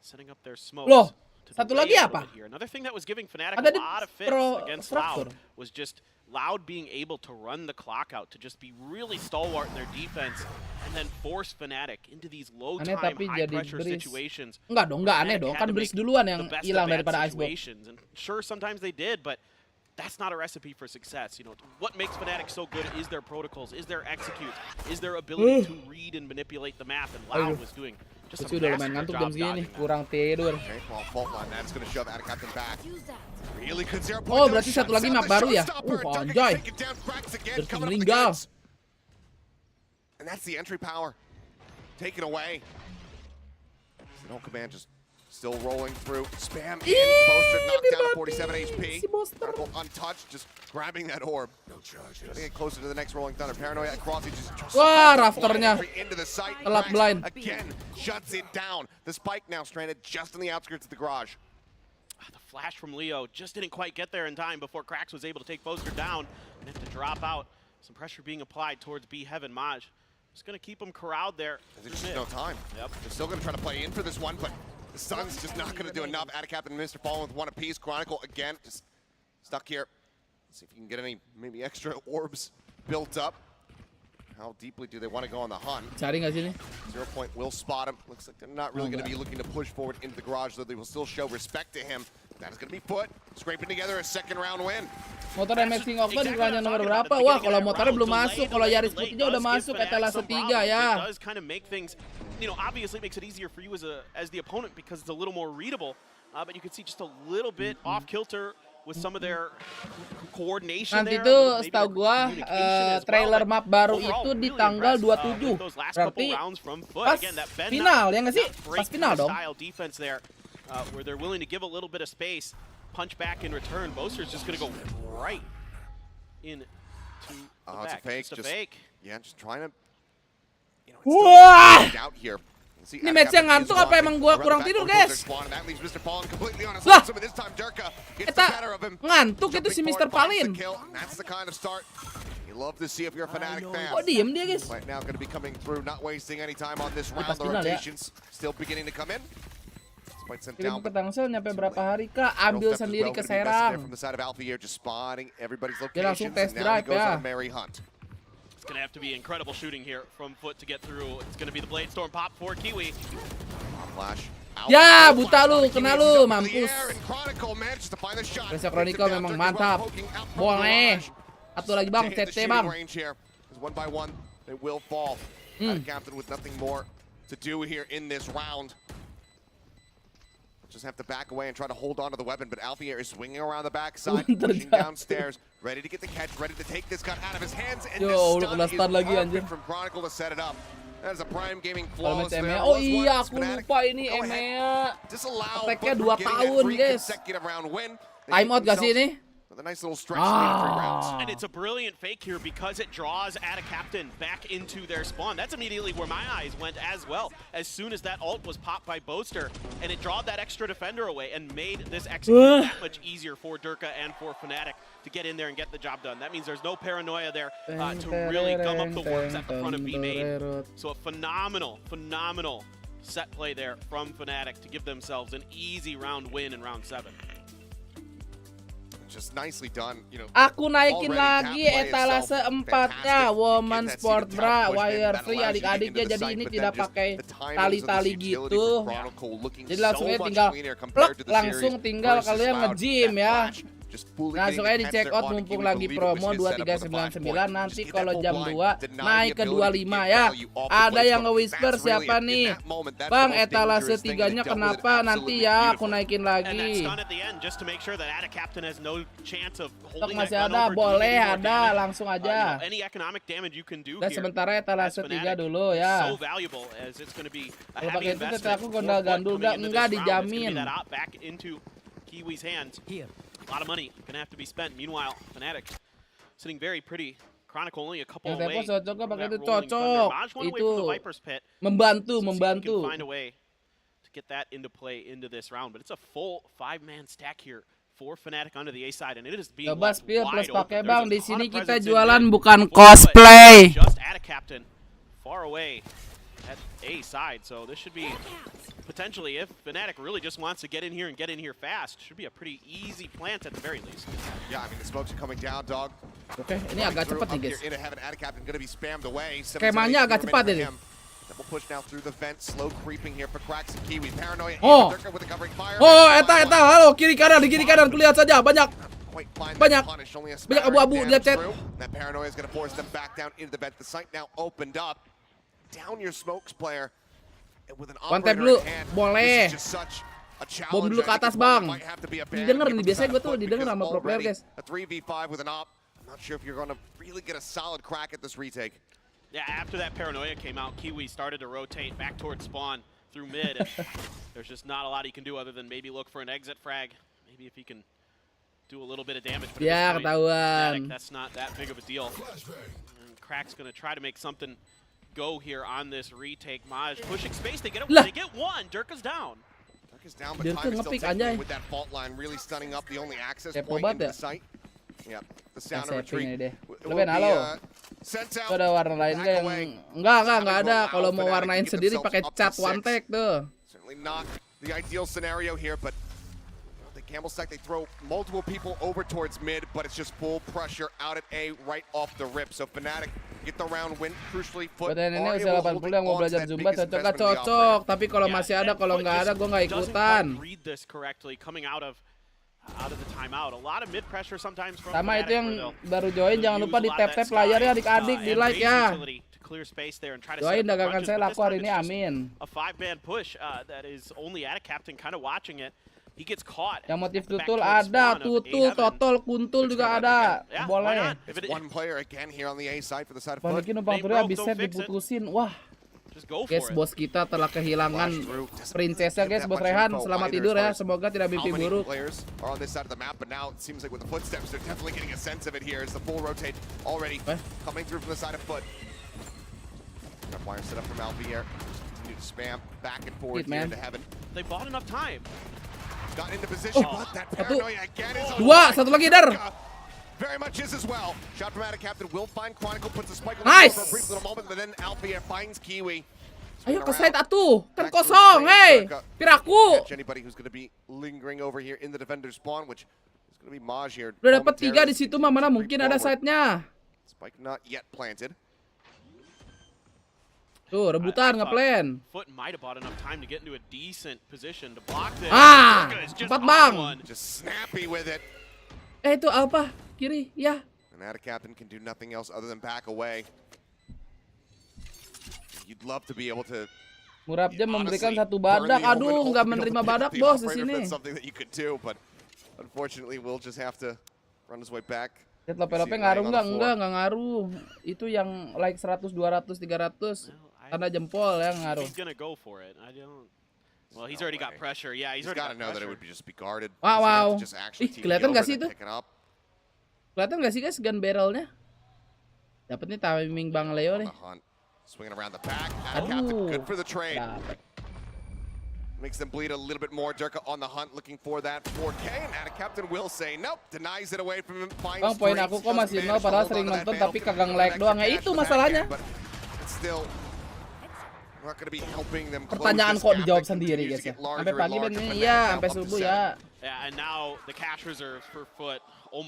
Setting up their smoke. Loh, satu lagi apa? Another thing that was giving Fnatic Ada a lot of fits against Loud was just Loud being able to run the clock out, to just be really stalwart in their defense, and then force Fnatic into these low-time, high-pressure situations. Enggak aneh dong. Kan Breeze duluan yang hilang daripada Icebox. And sure, sometimes they did, but that's not a recipe for success. You know, what makes Fnatic so good is their protocols, is their execute, is their ability to read and manipulate the map, and Loud was doing just a udah lumayan ngantuk jam segini, kurang tidur. Oh, berarti satu lagi map baru ya? Anjay. Terus meninggal. And that's the entry power taken away. No command just still rolling through. Spam in. Boaster knocked down to 47 HP. Critical untouched, just grabbing that orb. No charges. Getting it closer to the next rolling thunder. Paranoia at Crossy just wah, rafternya into the site. Telat blind. Again, shuts it down. The spike now stranded just on the outskirts of the garage. The flash from Leo just didn't quite get there in time before Krax was able to take Boaster down and have to drop out. Some pressure being applied towards B Heaven. Maj just going to keep him corralled there. There's just no time. Yep. They're still going to try to play in for this one, but the Sun's just not going to do enough. Adicap and Mr. Fallen with 1 apiece. Chronicle, again, just stuck here. Let's see if you can get any maybe extra orbs built up. How deeply do they want to go on the hunt? Cari nggak sih nih? 0 point will spot him. Looks like they're not really going to be looking to push forward into the garage, though they will still show respect to him. That is going to be Foot, scraping together a second round win. Motor MXing Okta di ranjang nomor berapa? Wah, kalau motornya belum masuk, kalau Yaris putihnya udah masuk etalase 3 ya. It does kind of make things, you know, obviously it makes it easier for you as the opponent because it's a little more readable. But you can see just a little bit off kilter with some of their coordination. Nanti tuh setahu gua trailer map baru itu di tanggal 27. Berarti pas final ya nggak sih? Pas final dong. Where they're willing to give a little bit of space, punch back in return. Boaster's just going to go right into the back. It's a fake. Yeah, just trying to, you know, wah! Out here. Ini match-nya ngantuk apa emang gua kurang tidur, guys? Lah, eta ngantuk itu si Mr. Palin. That's the kind of start you love to see if you're a Fnatic fan. Kok diem dia, guys? Right now going to be coming through, not wasting any time on this round. The rotations still beginning to come in. Kirim ke Tangsel nyampe berapa hari kah? Ambil sendiri ke Serang. Dia langsung test drive ya. It's going to have to be incredible shooting here from Foot to get through. It's going to be the Blade Storm pop for Kiwi. Ya, buta lu, kena lu, mampus. Pressure Chronicle memang mantap. Boleh. Satu lagi bang, CT bang. One by one, they will fall. Captain with nothing more to do here in this round. Just have to back away and try to hold on to the weapon, but Alfier is swinging around the backside, pushing downstairs, ready to get the catch, ready to take this gun out of his hands, and this stun is perfect from Chronicle to set it up. That is a Prime Gaming flawless there. Oh iya, aku lupa ini EMEA. Attack-nya 2 tahun, guys. Time out gak sih ini? With a nice little stretch in 3 rounds. And it's a brilliant fake here because it draws Captain back into their spawn. That's immediately where my eyes went as well. As soon as that ult was popped by Boaster, and it drawed that extra defender away and made this execute that much easier for Durka and for Fnatic to get in there and get the job done. That means there's no paranoia there to really gum up the works at the front of B main. So a phenomenal set play there from Fnatic to give themselves an easy round win in round 7. Just nicely done, you know. Aku naikin lagi etalase 4-nya Woman Sport Bra wire free adik-adiknya, jadi ini tidak pakai tali-tali gitu. Jadi langsung tinggal plug, langsung tinggal kalian nge-gym ya. just fully Langsung aja di check out mumpung lagi promo 2399, nanti kalau jam 2 naik ke 25 ya. Ada yang nge-whisper siapa nih? Bang, etalase 3-nya kenapa? Nanti ya aku naikin lagi. Stok masih ada, boleh ada, langsung aja. Dan sementara etalase 3 dulu ya. Kalau pakai itu tetap aku gondal gandul enggak dijamin. Kiwi's hands. Here. A lot of money gonna have to be spent. Meanwhile, Fnatic sitting very pretty. Chronicle only a couple away. Yang cocok pakai itu cocok. Itu membantu. Find a way to get that into play into this round, but it's a full 5-man stack here for Fnatic under the A side, and it is being coba spill plus pakai bang. Di sini kita jualan bukan cosplay. Just at a captain far away at A side, so this should be potentially, if Fnatic really just wants to get in here and get in here fast, should be a pretty easy plant at the very least. Yeah, I mean the smokes are coming down, dog. Oke, ini agak cepat nih guys. Skemanya agak cepat ini. Double push now through the vent, slow creeping here for Cracks and Kiwi. Paranoia with the covering fire. Eta, halo, kiri kanan kulihat saja, banyak abu-abu, lihat chat. That Paranoia is going to force them back down into the vent. The site now opened up. Down your smokes player. One tap dulu, boleh. Bom dulu ke atas bang. Didengar nih, biasanya gue tuh didengar sama pro player guys. A 3v5 with an op. I'm not sure if you're gonna really get a solid crack at this retake. Yeah, after that Paranoia came out, Kiwi started to rotate back towards spawn through mid. And there's just not a lot he can do other than maybe look for an exit frag. Maybe if he can do a little bit of damage. But ya, ketahuan. That's not that big of a deal. And Crack's gonna try to make something go here on this retake. Maj pushing space, they get one. Dirka's down. Dirka's down, but time is still ticking with that fault line, really stunning up the only access point into the site. Yeah, the sound of retreat. Itu ada warna lain nggak yang enggak ada. Kalau mau warnain sendiri pakai cat one tag tuh. Certainly not the ideal scenario here, but the Camel stack, they throw multiple people over towards mid, but it's just full pressure out at A right off the rip. So Fnatic get the round win, crucially Foot. Buat ini usia 80 yang mau belajar Zumba cocok, tapi kalau masih ada, kalau nggak ada gue nggak ikutan. Sama itu yang baru join, jangan lupa di tap-tap layarnya adik-adik, di like ya. Doain dagangan saya laku hari ini, amin. Yang motif tutul ada, tutul, totol, kuntul juga ada. Boleh. Balikin numpang turun habis set diputusin. Wah. Guys, bos kita telah kehilangan princessnya guys, bos Rehan. Selamat tidur ya, semoga tidak mimpi buruk. They bought enough time. Got into position, but that Paranoia again is dua, satu lagi dar. Very much is as well. Shot from out of Captain will find Chronicle, puts a spike on the for a brief little moment, but then Alfia finds Kiwi. Ayo ke side atuh, kan kosong, hey, piraku. Anybody who's going to be lingering over here in the defender spawn, which is going to be Maj here. Udah dapat 3 di situ mah, mana mungkin ada side-nya. Spike not yet planted. Tuh, rebutan ngeplan. Cepat bang. Itu apa? Kiri, ya. Fnatic captain can do nothing else other than back away. You'd love to be able to. Murabja memberikan satu badak. Aduh, nggak menerima badak bos di sini. Unfortunately, we'll just have to run his way back. Lope-lope ngaruh nggak ngaruh. Itu yang like 100, 200, 300. Tanda jempol yang ngaruh. Well, he's already got pressure. Yeah, he's already got know that it would just be guarded. Wow. Ih, kelihatan nggak sih itu? Kelihatan nggak sih guys gun barrelnya? Dapat nih timing Bang Leo nih. Aduh. Good for the trade. Makes them bleed a little bit more. Dirka on the hunt looking for that 4K, and Captain will say nope, denies it away from him. Bang, poin aku kok masih 0 padahal sering nonton tapi kagak like doang. Ya itu masalahnya. Pertanyaan kok dijawab sendiri guys ya. Sampai pagi dan ini ya, sampai subuh ya. Oh,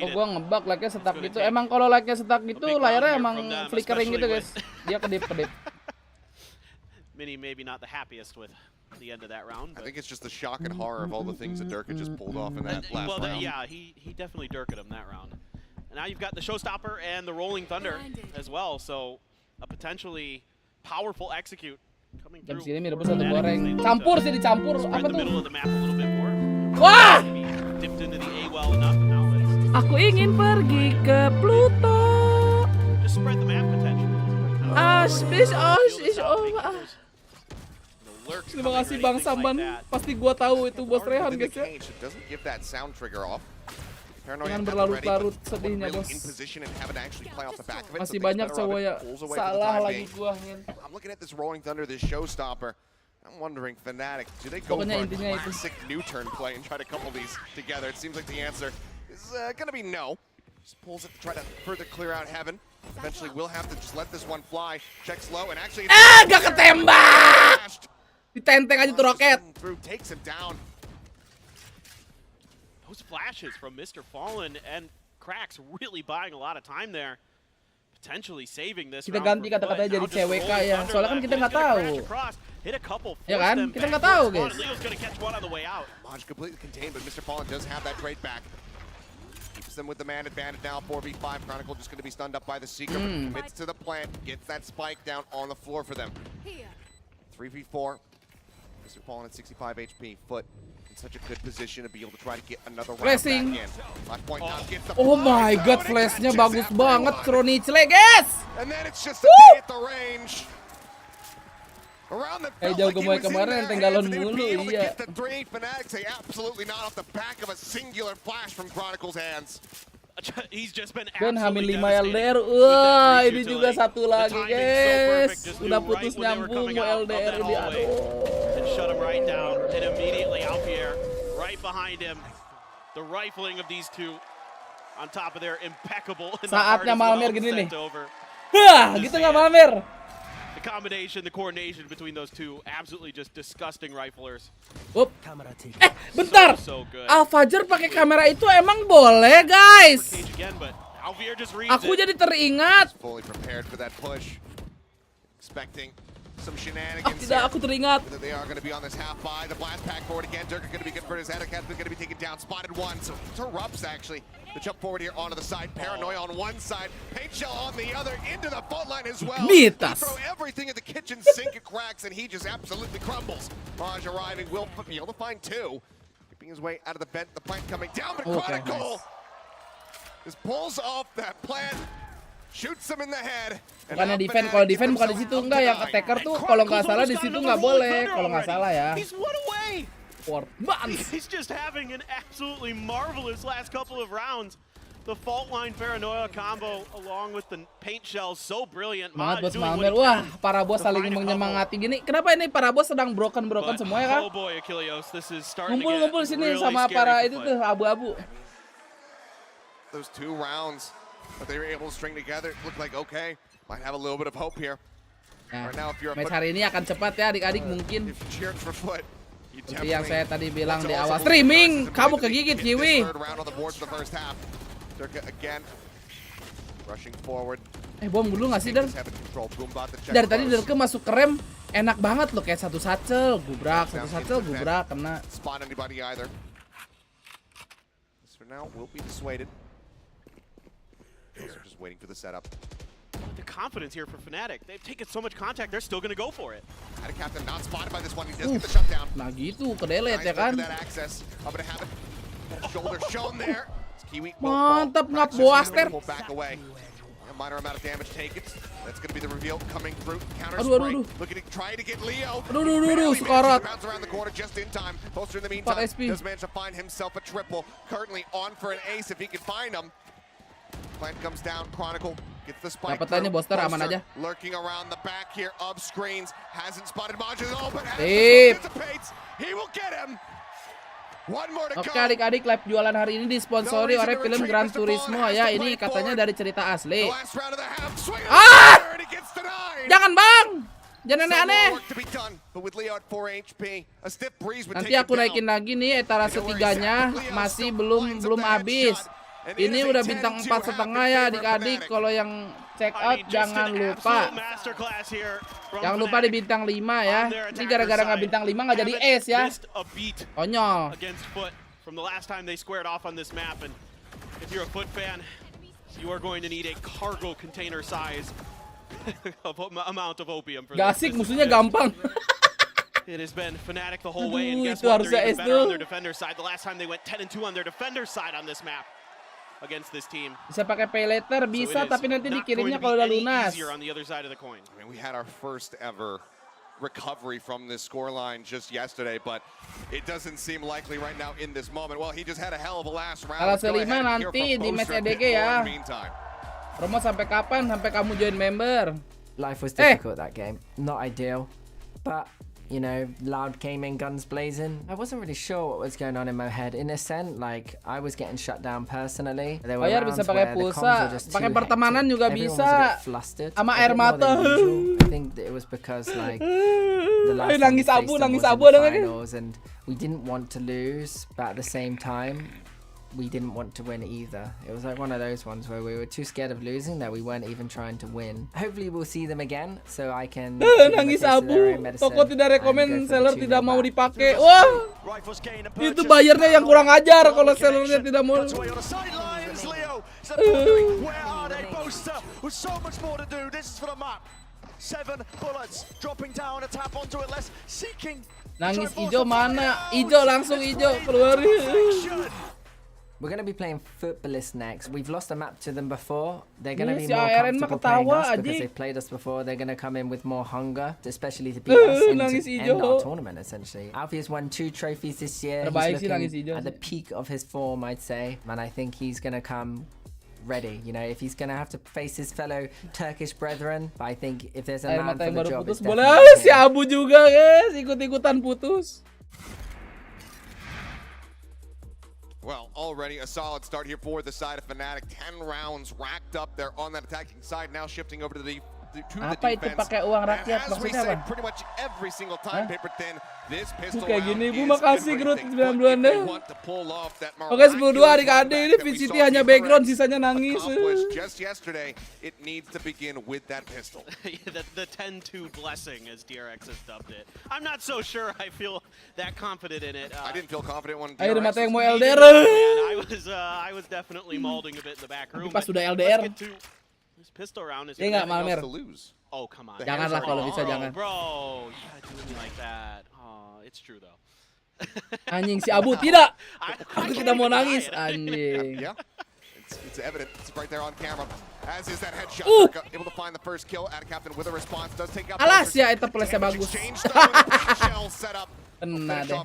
gua ngebug like-nya stuck gitu. Emang kalau like-nya stuck gitu layarnya emang flickering gitu guys. Dia kedip-kedip. Mini maybe not the happiest with the end of that round. I think it's just the shock and horror of all the things that Durka just pulled off in that last round. Yeah, he definitely Durka'd him that round. And now you've got the Showstopper and the Rolling Thunder as well, so a potentially powerful execute coming through. Jam sini mie rebus satu goreng. Campur sih dicampur apa The middle tuh? of the map a little bit more. Wah! Dipped into the A well enough, and now it's Aku ingin pergi ke Pluto. just spread the map potentially. Terima kasih Bang Samban. Pasti gua tahu itu bos Rehan guys ya. Jangan berlarut-larut sedihnya bos. Masih banyak cowok ya. Salah lagi gua. I'm looking at this Rolling Thunder, this Showstopper. I'm wondering, Fnatic, do they go for a classic new turn play and try to couple these together? It seems like the answer is gonna be no. Just pulls it to try to further clear out Heaven. Eventually, we'll have to just let this one fly. Checks low, and actually, gak ketembak! Ditenteng aja tuh roket. Takes him down. Those flashes from Mr. Fallen and Cracks really buying a lot of time there. Potentially saving this. Kita ganti kata-katanya jadi CWK ya. Soalnya kan kita nggak tahu. Ya kan? Kita nggak tahu guys. Maj completely contained, but Mr. Fallen does have that trade back. Keeps them with the man advantage now. 4v5. Chronicle just going to be stunned up by the Seeker. Commits to the plant. Gets that spike down on the floor for them. 3v4. Mr. Fallen at 65 HP. Foot in such a good position to be able to try to get another round back in. Last point now gets the Oh my god, flashnya bagus banget Chronicle guys. And then it's just a day at the range. Around the jauh gemoy kemarin tenggalon mulu iya. Fnatic say absolutely not off the back of a singular flash from Chronicle's hands. He's just been Dan hamil 5 LDR. Wah, ini juga satu lagi guys. Udah putus nyambung LDR ini. Aduh. And shut him right down. And immediately Alpier right behind him. The rifling of these two on top of their impeccable. Saatnya Malmer gini nih. Wah, gitu nggak Malmer? The combination, the coordination between those two, absolutely just disgusting riflers. Up. Bentar. Alfajar pakai kamera itu emang boleh, guys? Aku jadi teringat. Fully prepared for that push. Expecting some shenanigans. Tidak, aku teringat. They are going to be on this half by the blast pack forward again. Durka going to be good for his head. Cat's going to be taken down. Spotted one. So interrupts actually the jump forward here onto the side. Paranoia on one side. Paint shell on the other. Into the fault line as well. Mitas. Throw everything at the kitchen sink. It cracks and he just absolutely crumbles. Raj arriving. Will be able to find two. Keeping his way out of the vent. The plant coming down. But Chronicle just pulls off that plant. Shoots him in the head. Bukannya defend, kalau defend bukan di situ enggak, yang attacker tuh kalau nggak salah di situ nggak boleh, kalau nggak salah ya. He's just having an absolutely marvelous last couple of rounds. The fault line paranoia combo along with the paint shells so brilliant. Semangat bos Malmer. Wah, para bos saling menyemangati gini. Kenapa ini para bos sedang broken semua ya kan? Ngumpul-ngumpul sini sama para itu tuh abu-abu. Those 2 rounds that they were able to string together look like okay, might have a little bit of hope here. Nah, match hari ini akan cepat ya adik-adik mungkin. Seperti yang saya tadi bilang di awal streaming, kamu kegigit Kiwi. Bom dulu nggak sih Dan? Dari tadi Durka masuk ke rem, enak banget loh kayak satu satchel, gubrak, kena. Just waiting for the setup. The confidence here for Fnatic. They've taken so much contact, they're still going to go for it. Had a captain not spotted by this one. He does get the shutdown. Nah gitu, kedelete ya kan. Shoulder shown there. Mantap ngap boaster. Minor amount of damage taken. That's going to be the reveal coming through. Counter aduh. Looking to try to get Leo. Aduh, sekarat. Bounce around the corner just in time. Poster in the meantime does manage to find himself a triple. Currently on for an ace if he can find him. Plant comes down. Chronicle gets the spike. Dapatannya Boster aman aja. Lurking around the back here of screens. Hasn't spotted Maj at all, but anticipates. He will get him. One more to go. Oke adik-adik, live jualan hari ini disponsori oleh film Gran Turismo ya. Ini katanya dari cerita asli. Jangan bang, jangan aneh-aneh. Nanti aku naikin lagi nih etalase 3-nya, masih belum habis. Ini udah bintang 4,5 ya adik-adik. Kalau yang check out, jangan lupa. Jangan lupa di bintang 5 ya. Ini gara-gara nggak bintang 5 nggak jadi ace ya. Konyol. From the last time they squared off on this map, and if you're a Foot fan, you are going to need a cargo container size amount of opium for Gak asik, musuhnya gampang. It has been Fnatic the whole way, and guess itu what? harusnya They're ace even better on tuh. their defender side. The last time they went 10-2 on their defender side on this map against this team. Bisa pakai pay later, bisa, tapi nanti dikirimnya kalau udah lunas. On the other side of the coin. I mean, we had our first ever recovery from this scoreline just yesterday, but it doesn't seem likely right now in this moment. Well, he just had a hell of a last round. Tanggal 5 nanti di match EDG ya. Romo sampai kapan? Sampai kamu join member. Life was difficult that game. Not ideal, but you know, Loud came in guns blazing. I wasn't really sure what was going on in my head. In a sense, like I was getting shut down personally. There were Bayar bisa pakai pulsa, pakai pertemanan juga bisa. Sama air air mata. I think that it was because like the last time we nangis faced abu, them nangis was in abu the ada kan? finals, and we didn't want to lose, but at the same time, we didn't want to win either. It was like one of those ones where we were too scared of losing that we weren't even trying to win. Hopefully we'll see them again so I can nangis abu. Toko tidak rekomen, seller tidak mau dipakai. Wah, itu bayarnya yang kurang ajar kalau sellernya tidak mau. Nangis ijo mana? Ijo langsung ijo keluar. We're going to be playing Footballist next. We've lost a map to them before. They're going to be Si more ARN mah comfortable playing ketawa us because aja. they've played us before. They're going to come in with more hunger, especially to beat us and Nangis to ijo. end our tournament, essentially. Alfie has won 2 trophies this year. Terbaik He's sih nangis looking ijo at the sih. peak of his form, I'd say. And I think he's going to come ready. You know, if he's going to have to face his fellow Turkish brethren, but I think if there's a Air man mata for yang the baru job, putus it's boleh. definitely Si him. Abu juga guys, ikut-ikutan putus. Well, already a solid start here for the side of Fnatic. 10 rounds racked up there on that attacking side. Now shifting over to the Apa itu pakai uang rakyat as we maksudnya say, apa? pretty much every single time, Paper Thin, this pistol Kayak round gini, Bu, is makasih everything. Grut, But 90-an if they deh. want to pull off that Oke, 10-2 adik-adik ini VCT hanya background, sisanya nangis. accomplished just yesterday, it needs to begin with that pistol. the 10-2 blessing, as DRX has dubbed it. I'm not so sure I feel that confident in it. I didn't feel confident when Air DRX mata yang mau was LDR. I was definitely molding a bit in the back room. Tapi pas but sudah let's LDR. get to this pistol round. Is Dia nggak Malmer. Oh, come on. Janganlah kalau bisa jangan. Bro, you gotta do me like that. Oh, it's true though. Anjing si Abu tidak. Aku tidak mau nangis anjing. Yeah. It's evident. It's right there on camera. As is that headshot. Turka able to find the first kill at Captain with a response. Does take out. Alas ya, itu flashnya bagus. Kena deh.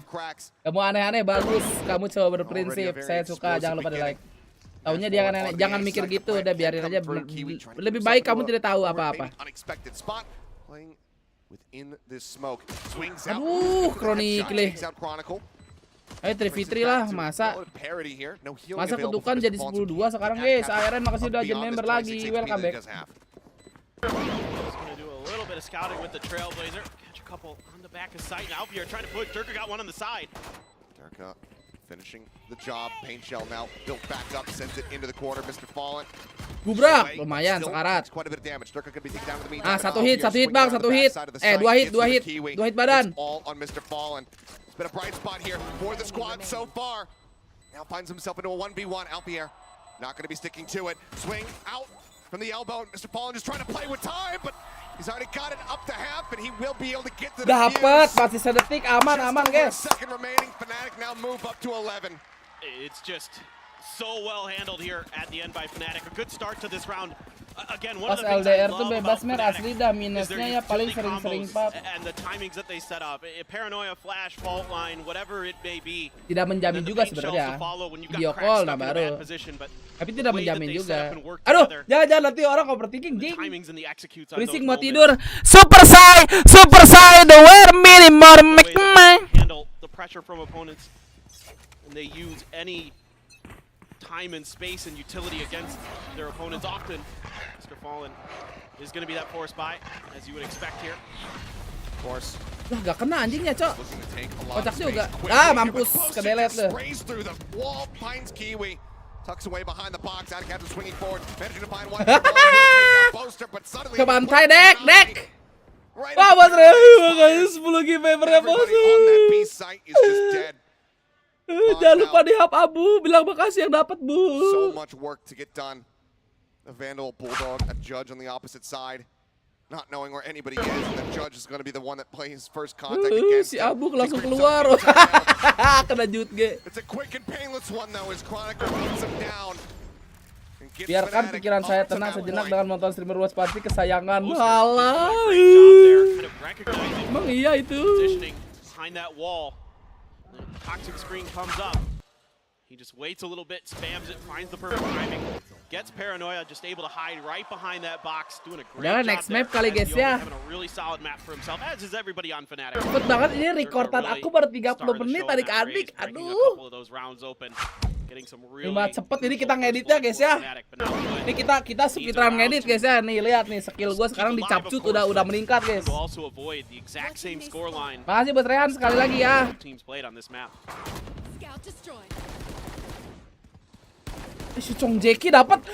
Kamu aneh-aneh bagus. Kamu coba berprinsip. Saya suka. Jangan lupa di like. Taunya dia kan aneh. Jangan mikir gitu. Udah biarin aja. Lebih baik kamu tidak tahu apa-apa. Aduh, Chronicle. Ayo 3v3 lah, masa kutukan jadi 10-2 sekarang guys. ARN makasih udah jadi member lagi. Welcome back. Little bit of scouting with the Trailblazer. Catch a couple on the back of sight. Now Alpier trying to put Durka got one on the side. Durka finishing the job. Paint shell now built back up, sends it into the corner. Mr. Fallen. Gubrak, lumayan sekarat. Ah, satu hit bang, satu hit. Dua hit badan. All on Mr. Fallen. It's been a bright spot here for the squad so far. Now finds himself into a 1v1. Alpier not going to be sticking to it. Swing out from the elbow. Mr. Fallen just trying to play with time, but he's already got it up to half, and he will be able to get to the Dapat, masih sedetik, aman guys. Second remaining. Fnatic now move up to 11. It's just so well handled here at the end by Fnatic. A good start to this round. Again, one of the things I LDR tuh love bebas about mer Fnatic asli dah, is minusnya their ya paling utility sering-sering combos pap. and the timings that they set up. Paranoia, flash, fault line, whatever it may be. Tidak menjamin juga sebenarnya. Video call nah baru. Tapi tidak menjamin juga. Aduh, jangan nanti orang overthinking ding. Berisik mau tidur. Super Sai, the wear minimum make handle the pressure from opponents, and they use any time and space and utility against their opponents often. Mr. Fallen is going to be that force buy, as you would expect here. Of course. Wah, gak kena anjingnya, Cok. Kocak juga. Ah, mampus, kedelet deh. Tucks away behind the box. Out of captain swinging forward. Managing to find one. Boaster, but suddenly Kebantai dek. right Wah, as Bos the Red, round expires, 10 giveaway Bos. everybody on that B site is just dead. Jangan lupa di hap Abu, bilang makasih yang dapat Bu. So much work to get done. The Vandal Bulldog, a judge on the opposite side, not knowing where anybody is, and the judge is going to be the one that plays first contact against Si him. Abu langsung keluar. Kena jutge. It's a quick and painless one though, as Chronicle puts him down. Biarkan pikiran saya tenang sejenak dengan menonton streamer Watch Party kesayangan. Halah. Emang iya itu. Behind that wall. The toxic screen comes up. He just waits a little bit, spams it, finds the perfect timing, gets paranoia, just able to hide right behind that box, doing a great job next there. map kali guys ya. Having a really solid map for himself, as is everybody on Fnatic. Cepet banget ini rekordan aku baru 30 menit adik-adik. Aduh. Cuma cepet ini kita ngeditnya guys ya. Ini kita sekitaran ngedit guys ya. Nih lihat nih skill gue sekarang dicapcut udah meningkat guys. Makasih buat Rehan sekali lagi ya. Si Chong Jeki dapat.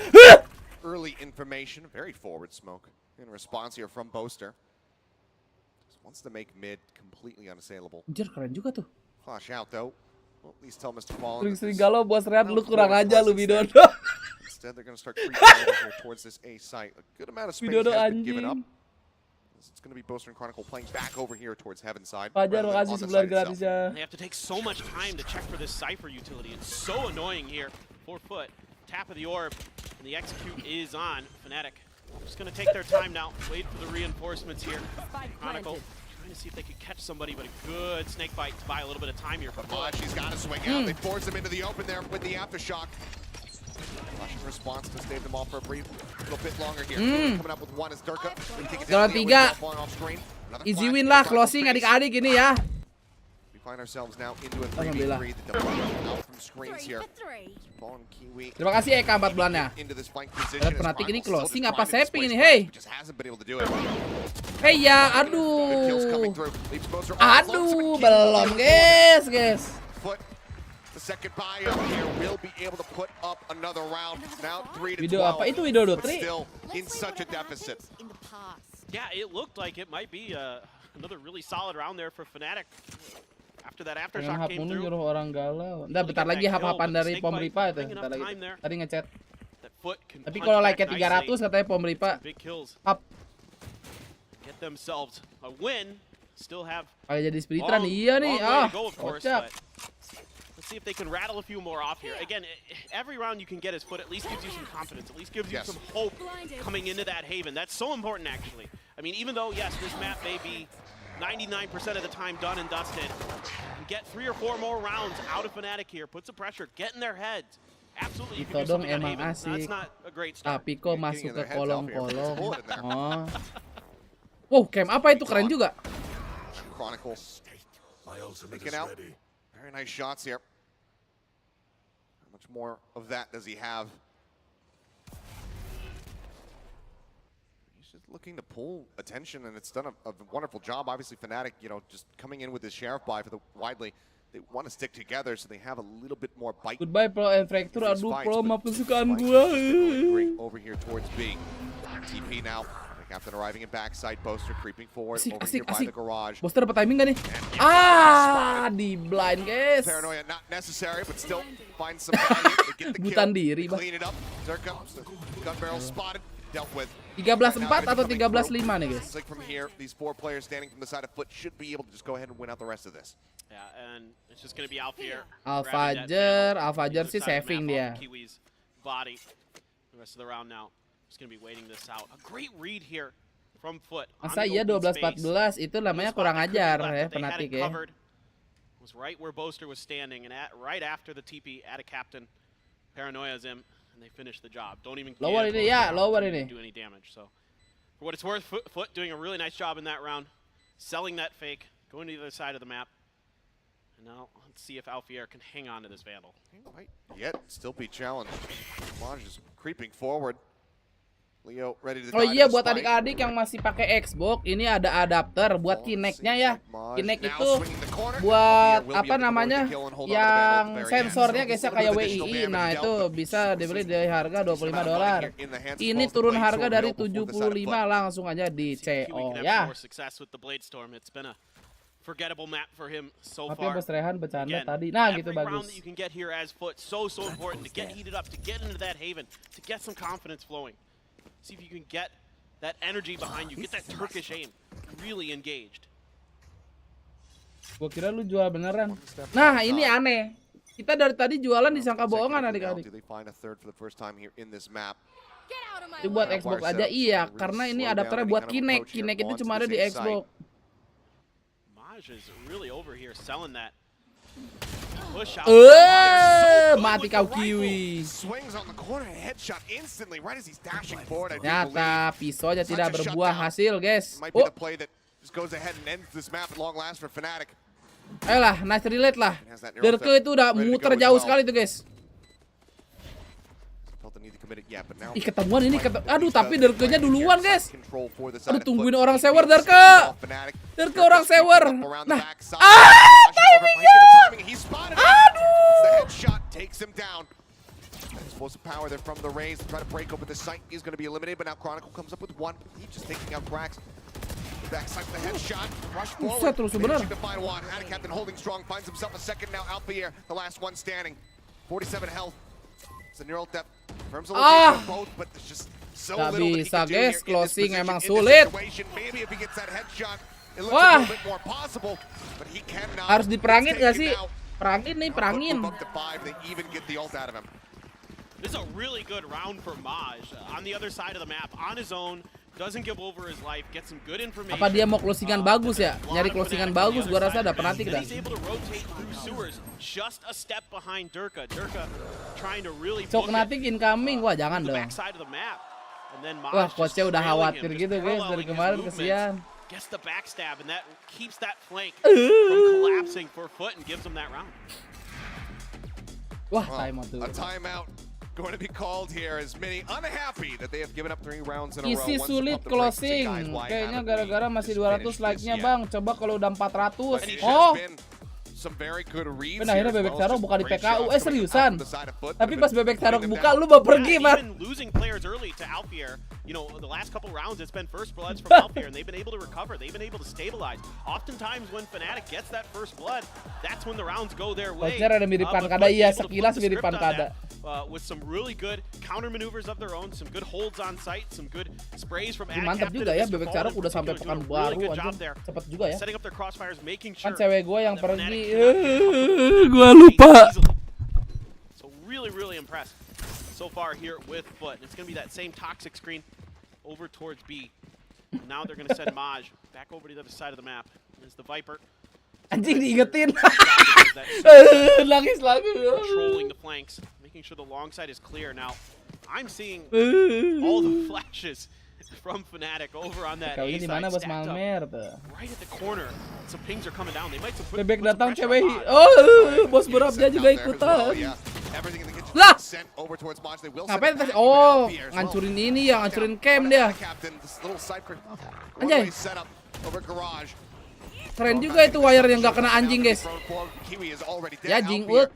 Early information, very forward smoke in response here from Boaster. Just wants to make mid completely unassailable. Anjir keren juga tuh. Flash out though. Well, please tell Mr. Fallen. Sering galau bos Rehan, lu kurang aja lu Widodo. Instead they're going to start creeping over here towards this A site. A good amount of space Widodo has been given up. anjing. It's going to be Boaster and Chronicle playing back over here towards Heaven side. Fajar makasih sebulan gratis ya. They have to take so much time to check for this Cypher utility. It's so annoying here. 4 foot, tap of the orb, and the execute is on Fnatic. Just going to take their time now, wait for the reinforcements here. Chronicle trying to see if they could catch somebody, but a good snake bite to buy a little bit of time here. But She's got to swing out. They force him into the open there with the aftershock. Russian response to stave them off for a brief little bit longer here. Coming up with one is Durka. Jalan 3. Easy win lah, closing adik-adik ini ya. We find ourselves now into a 3v3. The double out from screens here. Terima kasih Eka 4 bulannya. Lihat Fnatic ini closing apa saving ini, hey. Hey ya, aduh. Aduh, belum guys. Second buy up here will be able to put up another round. Now 3-12. Video apa itu Widodo? Still in such a deficit. Yeah, it looked like it might be another really solid round there for Fnatic. After that aftershock came through. Nyuruh orang galau. Ntar bentar lagi hap-hapan dari Pom Ripa itu. Bentar lagi. Tadi ngechat. Tapi kalau like-nya 300 katanya Pom Ripa. Hap. Get themselves a win. Still have. Kayak jadi splitran iya nih. Kocak. Let's see if they can rattle a few more off here. Again, every round you can get his foot at least gives you some confidence, at least gives you some hope coming into that haven. That's so important, actually. I mean, even though, yes, this map may be 99% of the time done and dusted, get 3 or 4 more rounds out of Fnatic here, put some pressure, get in their heads. Absolutely, you can do something on haven. That's not a great start. Tapi kok masuk ke kolong-kolong. Oh. Wow, camp apa itu keren juga. Chronicle making out. Very nice shots here. How much more of that does he have? He's just looking to pull attention, and it's done a wonderful job. Obviously, Fnatic, you know, just coming in with this sheriff buy for the widely. They want to stick together, so they have a little bit more bite. Goodbye Pro and Fracture. Aduh, Pro mah kesukaan gua. Over here towards B. TP now. Captain arriving in backside, Boaster creeping forward over here by the garage. Boaster dapat timing gak nih? Di blind guys. Paranoia not necessary, but still find some value to get the kill. Diri, clean it up. There comes the gun barrel spotted, dealt with. 13-4 atau 13-5 nih guys. Like from here, these 4 players standing from the side of foot should be able to just go ahead and win out the rest of this. Yeah, and it's just going to be Alfajer. Alfajer sih saving dia. Kiwi's body. The rest of the round now. Just gonna be waiting this out. A great read here from Foot. Masa iya 12-14 itu namanya kurang ajar ya Fnatic ya. Was right where Boaster was standing, and right after the TP at a captain, Paranoia's him, and they finish the job. Don't even lower ini ya, lower ini. Do any damage. So for what it's worth, Foot doing a really nice job in that round, selling that fake, going to the other side of the map. And now let's see if Alfajer can hang on to this Vandal. He might yet still be challenged. Monge is creeping forward. Leo ready to Oh iya, buat adik-adik yang masih pakai Xbox, ini ada adapter buat Kinect-nya ya. Kinect itu buat apa namanya? Yang sensornya guys ya, kayak WII. Nah, itu bisa dibeli di harga $25. Ini turun harga dari 75 langsung aja di CO ya. Forgettable map for him so Tapi far. Bos Rehan bercanda Again, tadi. Nah, every gitu round bagus. that you can get here as Foot, so important to get heated up, to get into that haven, to get some confidence flowing. See if you can get that energy behind you, get that Turkish aim, really engaged. Gua kira lu jual beneran. Nah, ini aneh. Kita dari tadi jualan disangka bohongan adik-adik. Itu buat Xbox aja iya, karena ini adapternya buat Kinect. Kinect itu cuma ada di Xbox. Is really over here selling that. Mati kau Kiwi. Nyata pisau aja tidak berbuah hasil, guys. Ayolah, nice relate lah. Derke itu udah muter jauh sekali tuh, guys. Ih, ketemuan ini aduh, tapi Derke-nya duluan, guys. Aduh, tungguin orang sewer, Derke. Derke orang sewer. Nah, timingnya. Aduh. Explosive power there from the Rays to try to break open the site. He's going to be eliminated, but now Chronicle comes up with one. He's just taking out cracks. Backside the headshot. Rush forward. Managing to find one. Had a captain holding strong. Finds himself a second now. Alpha here, the last one standing. 47 health. It's a neural depth. Firms a location both, but there's just so little that he can do here in this closing position, emang in this sulit. situation. Maybe if he gets that headshot, it looks a little bit more possible, but he cannot. Harus diperangin gak sih? Perangin nih, perangin. They even get the ult out of him. This is a really good round for Maj on the other side of the map, on his own, doesn't give over his life, get some good information. Apa dia mau closingan bagus ya? Nyari closingan bagus, gua rasa ada penatik dah. He's able to rotate through sewers, just a step behind Durka. Durka trying to really Cok natik incoming, wah jangan dong. Wah, coachnya udah khawatir gitu guys dari kemarin, kesian. Gets the backstab and that keeps that flank from collapsing for Foot and gives him that round. Wah, timeout tuh. A timeout going to be called here as many unhappy that they have given up 3 rounds in a row. Isi sulit closing. Kayaknya gara-gara masih 200 like-nya, Bang. Coba kalau udah 400. Oh. Akhirnya Bebek Tarok buka di PKU. Seriusan? Tapi pas Bebek Tarok buka, lu mau pergi, man. Losing players early to Alfier. You know, the last couple rounds, it's been first bloods from Alfier, and they've been able to recover. They've been able to stabilize. Oftentimes, when Fnatic gets that first blood, that's when the rounds go their way. Ada mirip Pankada, iya, sekilas mirip Pankada. With some really good counter maneuvers of their own, some good holds on site, some good sprays from Mantap juga ya, Bebek Tarok udah sampai pekan baru, anjing. Cepet juga ya. Setting up their crossfires, making sure. Kan cewek gue yang pergi. Gua lupa. So really impressed so far here with Foot. It's going to be that same toxic screen over towards B. Now they're going to send Maj back over to the other side of the map. There's the Viper. Anjing diingetin. Nangis lagi. Controlling the flanks, making sure the long side is clear. Now, I'm seeing all the flashes from Fnatic over on that A side stacked up right at the corner. Some pings are coming down. They might put Bebek datang cewek. Oh, bos berapnya juga ikutan. Lah. Ngapain? Oh, ngancurin ini ya, ngancurin camp dia. Anjay. Keren juga itu wire yang gak kena anjing, guys. Ya, jingwood.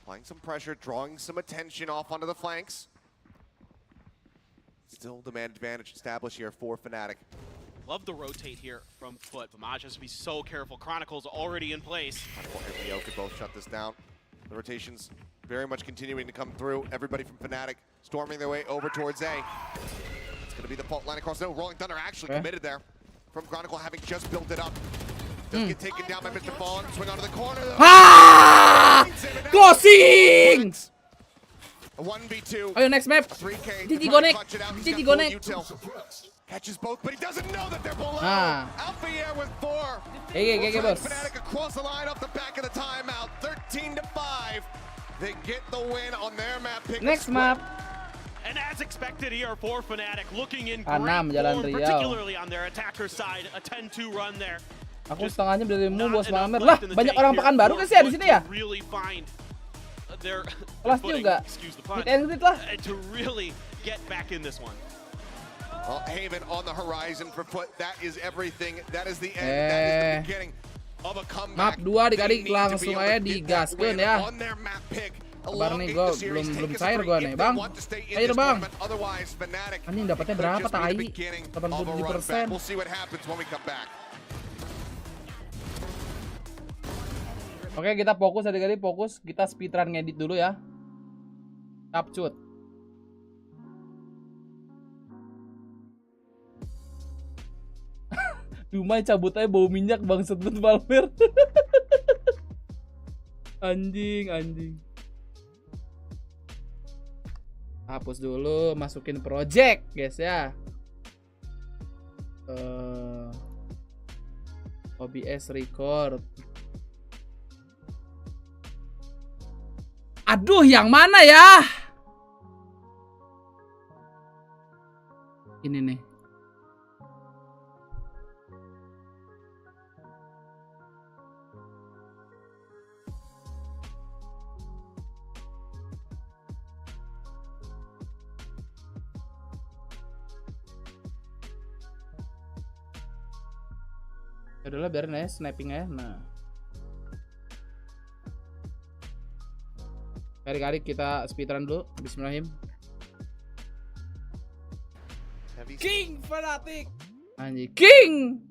Applying some pressure, drawing some attention off onto the flanks. Still demand advantage established here for Fnatic. Love the rotate here from Foot, but Maj has to be so careful. Chronicle's already in place. Chronicle and Leo could both shut this down. The rotation's very much continuing to come through. Everybody from Fnatic storming their way over towards A. It's going to be the fault line across. No, Rolling Thunder actually committed there. From Chronicle having just built it up. Doesn't get taken down by Mr. Fallen. Swing onto the corner. Closing! A 1v2. Ayo next map. GG Gonek. GG Gonek. Catches both, but he doesn't know that they're below. Alfier with 4. GG bos. Fnatic across the line off the back of the timeout. 13-5. They get the win on their map. Next map. And as expected here for Fnatic, looking in Jalan great form, Riau. particularly on their attacker side. A 10-2 run there. Aku setengahnya dari mu bos Mamer. Lah, banyak orang Pekanbaru kan sih ya di sini ya? their Kelas footing, juga. excuse the pun, Hit and greet lah. to really get back in this one. Well, Haven on the horizon for Foot. That is everything. That is the end. That is the beginning of a comeback. Map 2 dikali They need to langsung be able aja to get that digaskeun win ya. on their map pick. Kabar nih, Elongate gue the series, belum take us cair free gue if nih, they Bang. want to stay in Ayo this Bang. tournament. Otherwise, Fnatic Anjing dapatnya could berapa just be the tai? beginning of a run back. 87%. We'll see what happens when we come back. Oke, kita fokus adik-adik, fokus. Kita speedrun ngedit dulu ya. Capcut. Dumai cabut aja bau minyak bangsat banget Valmer. Anjing. Hapus dulu, masukin project, guys ya. OBS record. Aduh, yang mana ya? Ini nih. Udahlah biarin aja sniping aja. Nah, kali-kali kita speedrun dulu. Bismillahirrahmanirrahim. King fanatik. Anjing King.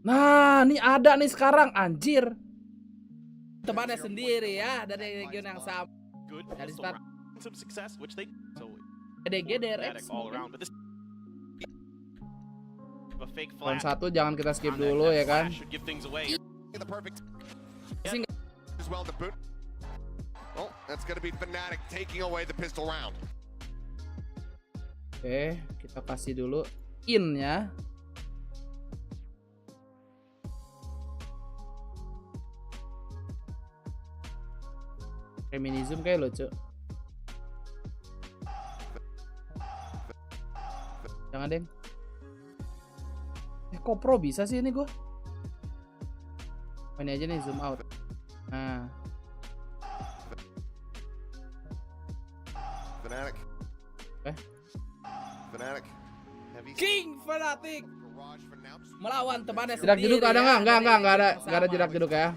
Nah, ini ada nih sekarang anjir. Temannya sendiri ya dari region yang sama. Dari start some success, which they so EDG DRX all around, but this a fake round flash 1 jangan kita skip dulu ya kan. should give things away. The perfect as well to boot. Well, that's going to be Fnatic taking away the pistol round. Oke, kita kasih dulu in ya. Feminism kayak lucu. Jangan deng. Kok pro bisa sih ini gua? Ini aja nih zoom out. Nah. Fnatic. Fnatic. King fanatik melawan temannya Jerak sendiri. jeduk ada nggak? Enggak ada jerak jeduk ya.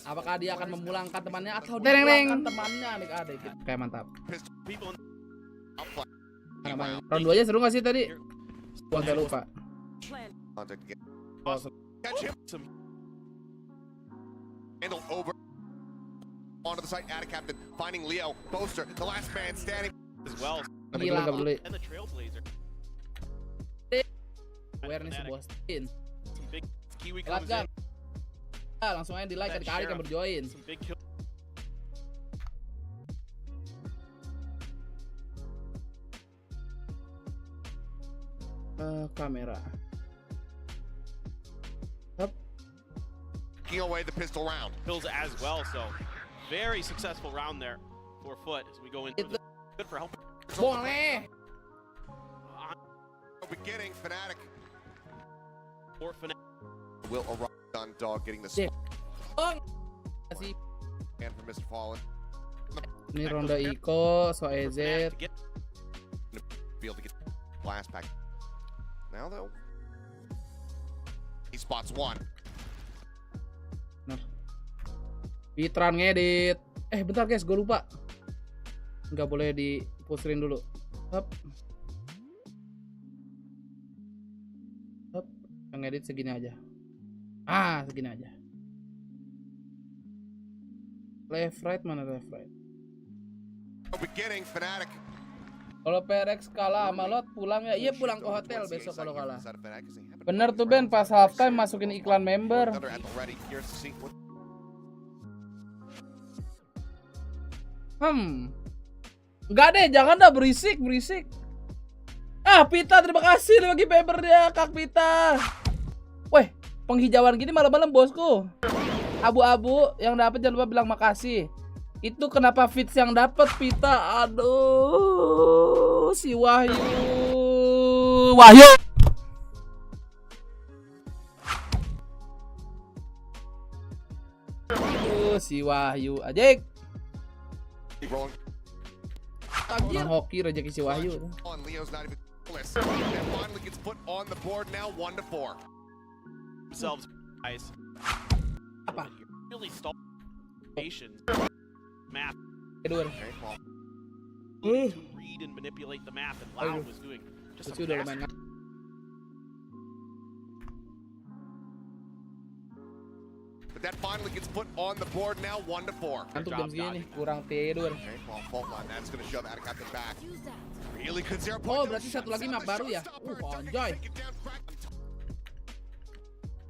Apakah dia akan memulangkan temannya atau dia memulangkan temannya adik-adik? Kayak mantap. Round 2 aja seru gak sih tadi? Gua agak lupa. Handle over onto the site. Attic Captain finding Leo. Boaster, the last man standing as well. Gila, gak boleh. And the Trailblazer. Awareness Boston. Some big Kiwi Telat comes kan? in. Langsung aja di like adik-adik yang berjoin. Some big kill. Kamera. taking away the pistol round. Kills as well, so very successful round there for Foot as we go into the good for help. Boleh. Beginning Fnatic For Fnatic. will arrive on Dog getting the Yeah. and for Mr. Fallen. Ini ronde Iko, so EZ. Be able to get blast back. Now though, he spots one. Nah, Pitran ngedit. Bentar guys, gue lupa. Nggak boleh diputerin dulu. Hop. Hop. Yang ngedit segini aja. Segini aja. Left right mana left right? Beginning Fnatic. Kalau PRX kalah sama Lot pulang ya? Iya pulang ke hotel besok kalau kalah. Bener tuh Ben, pas halftime masukin iklan member. Enggak deh, jangan dah berisik. Pita terima kasih udah bagi papernya Kak Pita. Weh, penghijauan gini malam-malam bosku. Abu-abu yang dapat jangan lupa bilang makasih. Itu kenapa fits yang dapat Pita? Aduh, si Wahyu. si Wahyu Ajik. Rolling. Main hoki rezeki si Wahyu. On Leo's not even close. And finally gets put on the board now 1-4. Themselves, guys. Apa? Really stall patience. Map. Kedua. Okay, well, To read and manipulate the map, and Loud was doing just a Udah lumayan. but that finally gets put on the board now 1-4. Antuk jam segini kurang tidur. Okay, well, fault line. That's going to shove out of captain back. Really good 0 Oh, point. berarti satu lagi map baru ya? Anjay.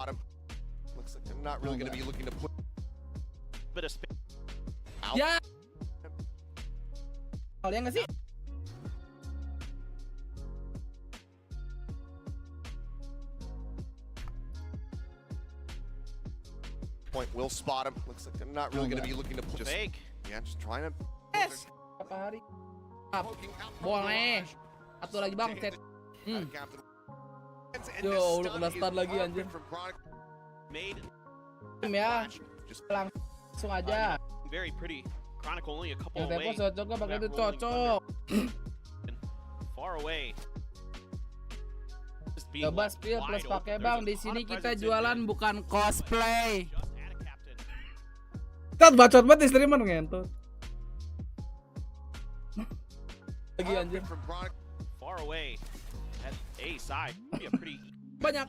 Bottom. Looks like they're not really going to be looking to put bit of space. out. Ya. Kalian nggak sih? Point will spot him. Looks like they're not really going to be looking to just Fake. yeah, just trying to. Yes. Berapa hari? Up. Boleh. Satu lagi bang, set. Yo, lu kena stun lagi anjir. Made Ya. Langsung aja. very pretty. Chronicle only a couple Yang away. tempo cocok gak pakai itu cocok. Far away. Just being Coba left spill plus wide pakai open. bang. There's Di a sini ton of kita presence in jualan mid. bukan cosplay. Just add a captain. Tat bacot banget di streamer ngentot. Lagi anjir. Far away. At A side. Be a pretty Banyak.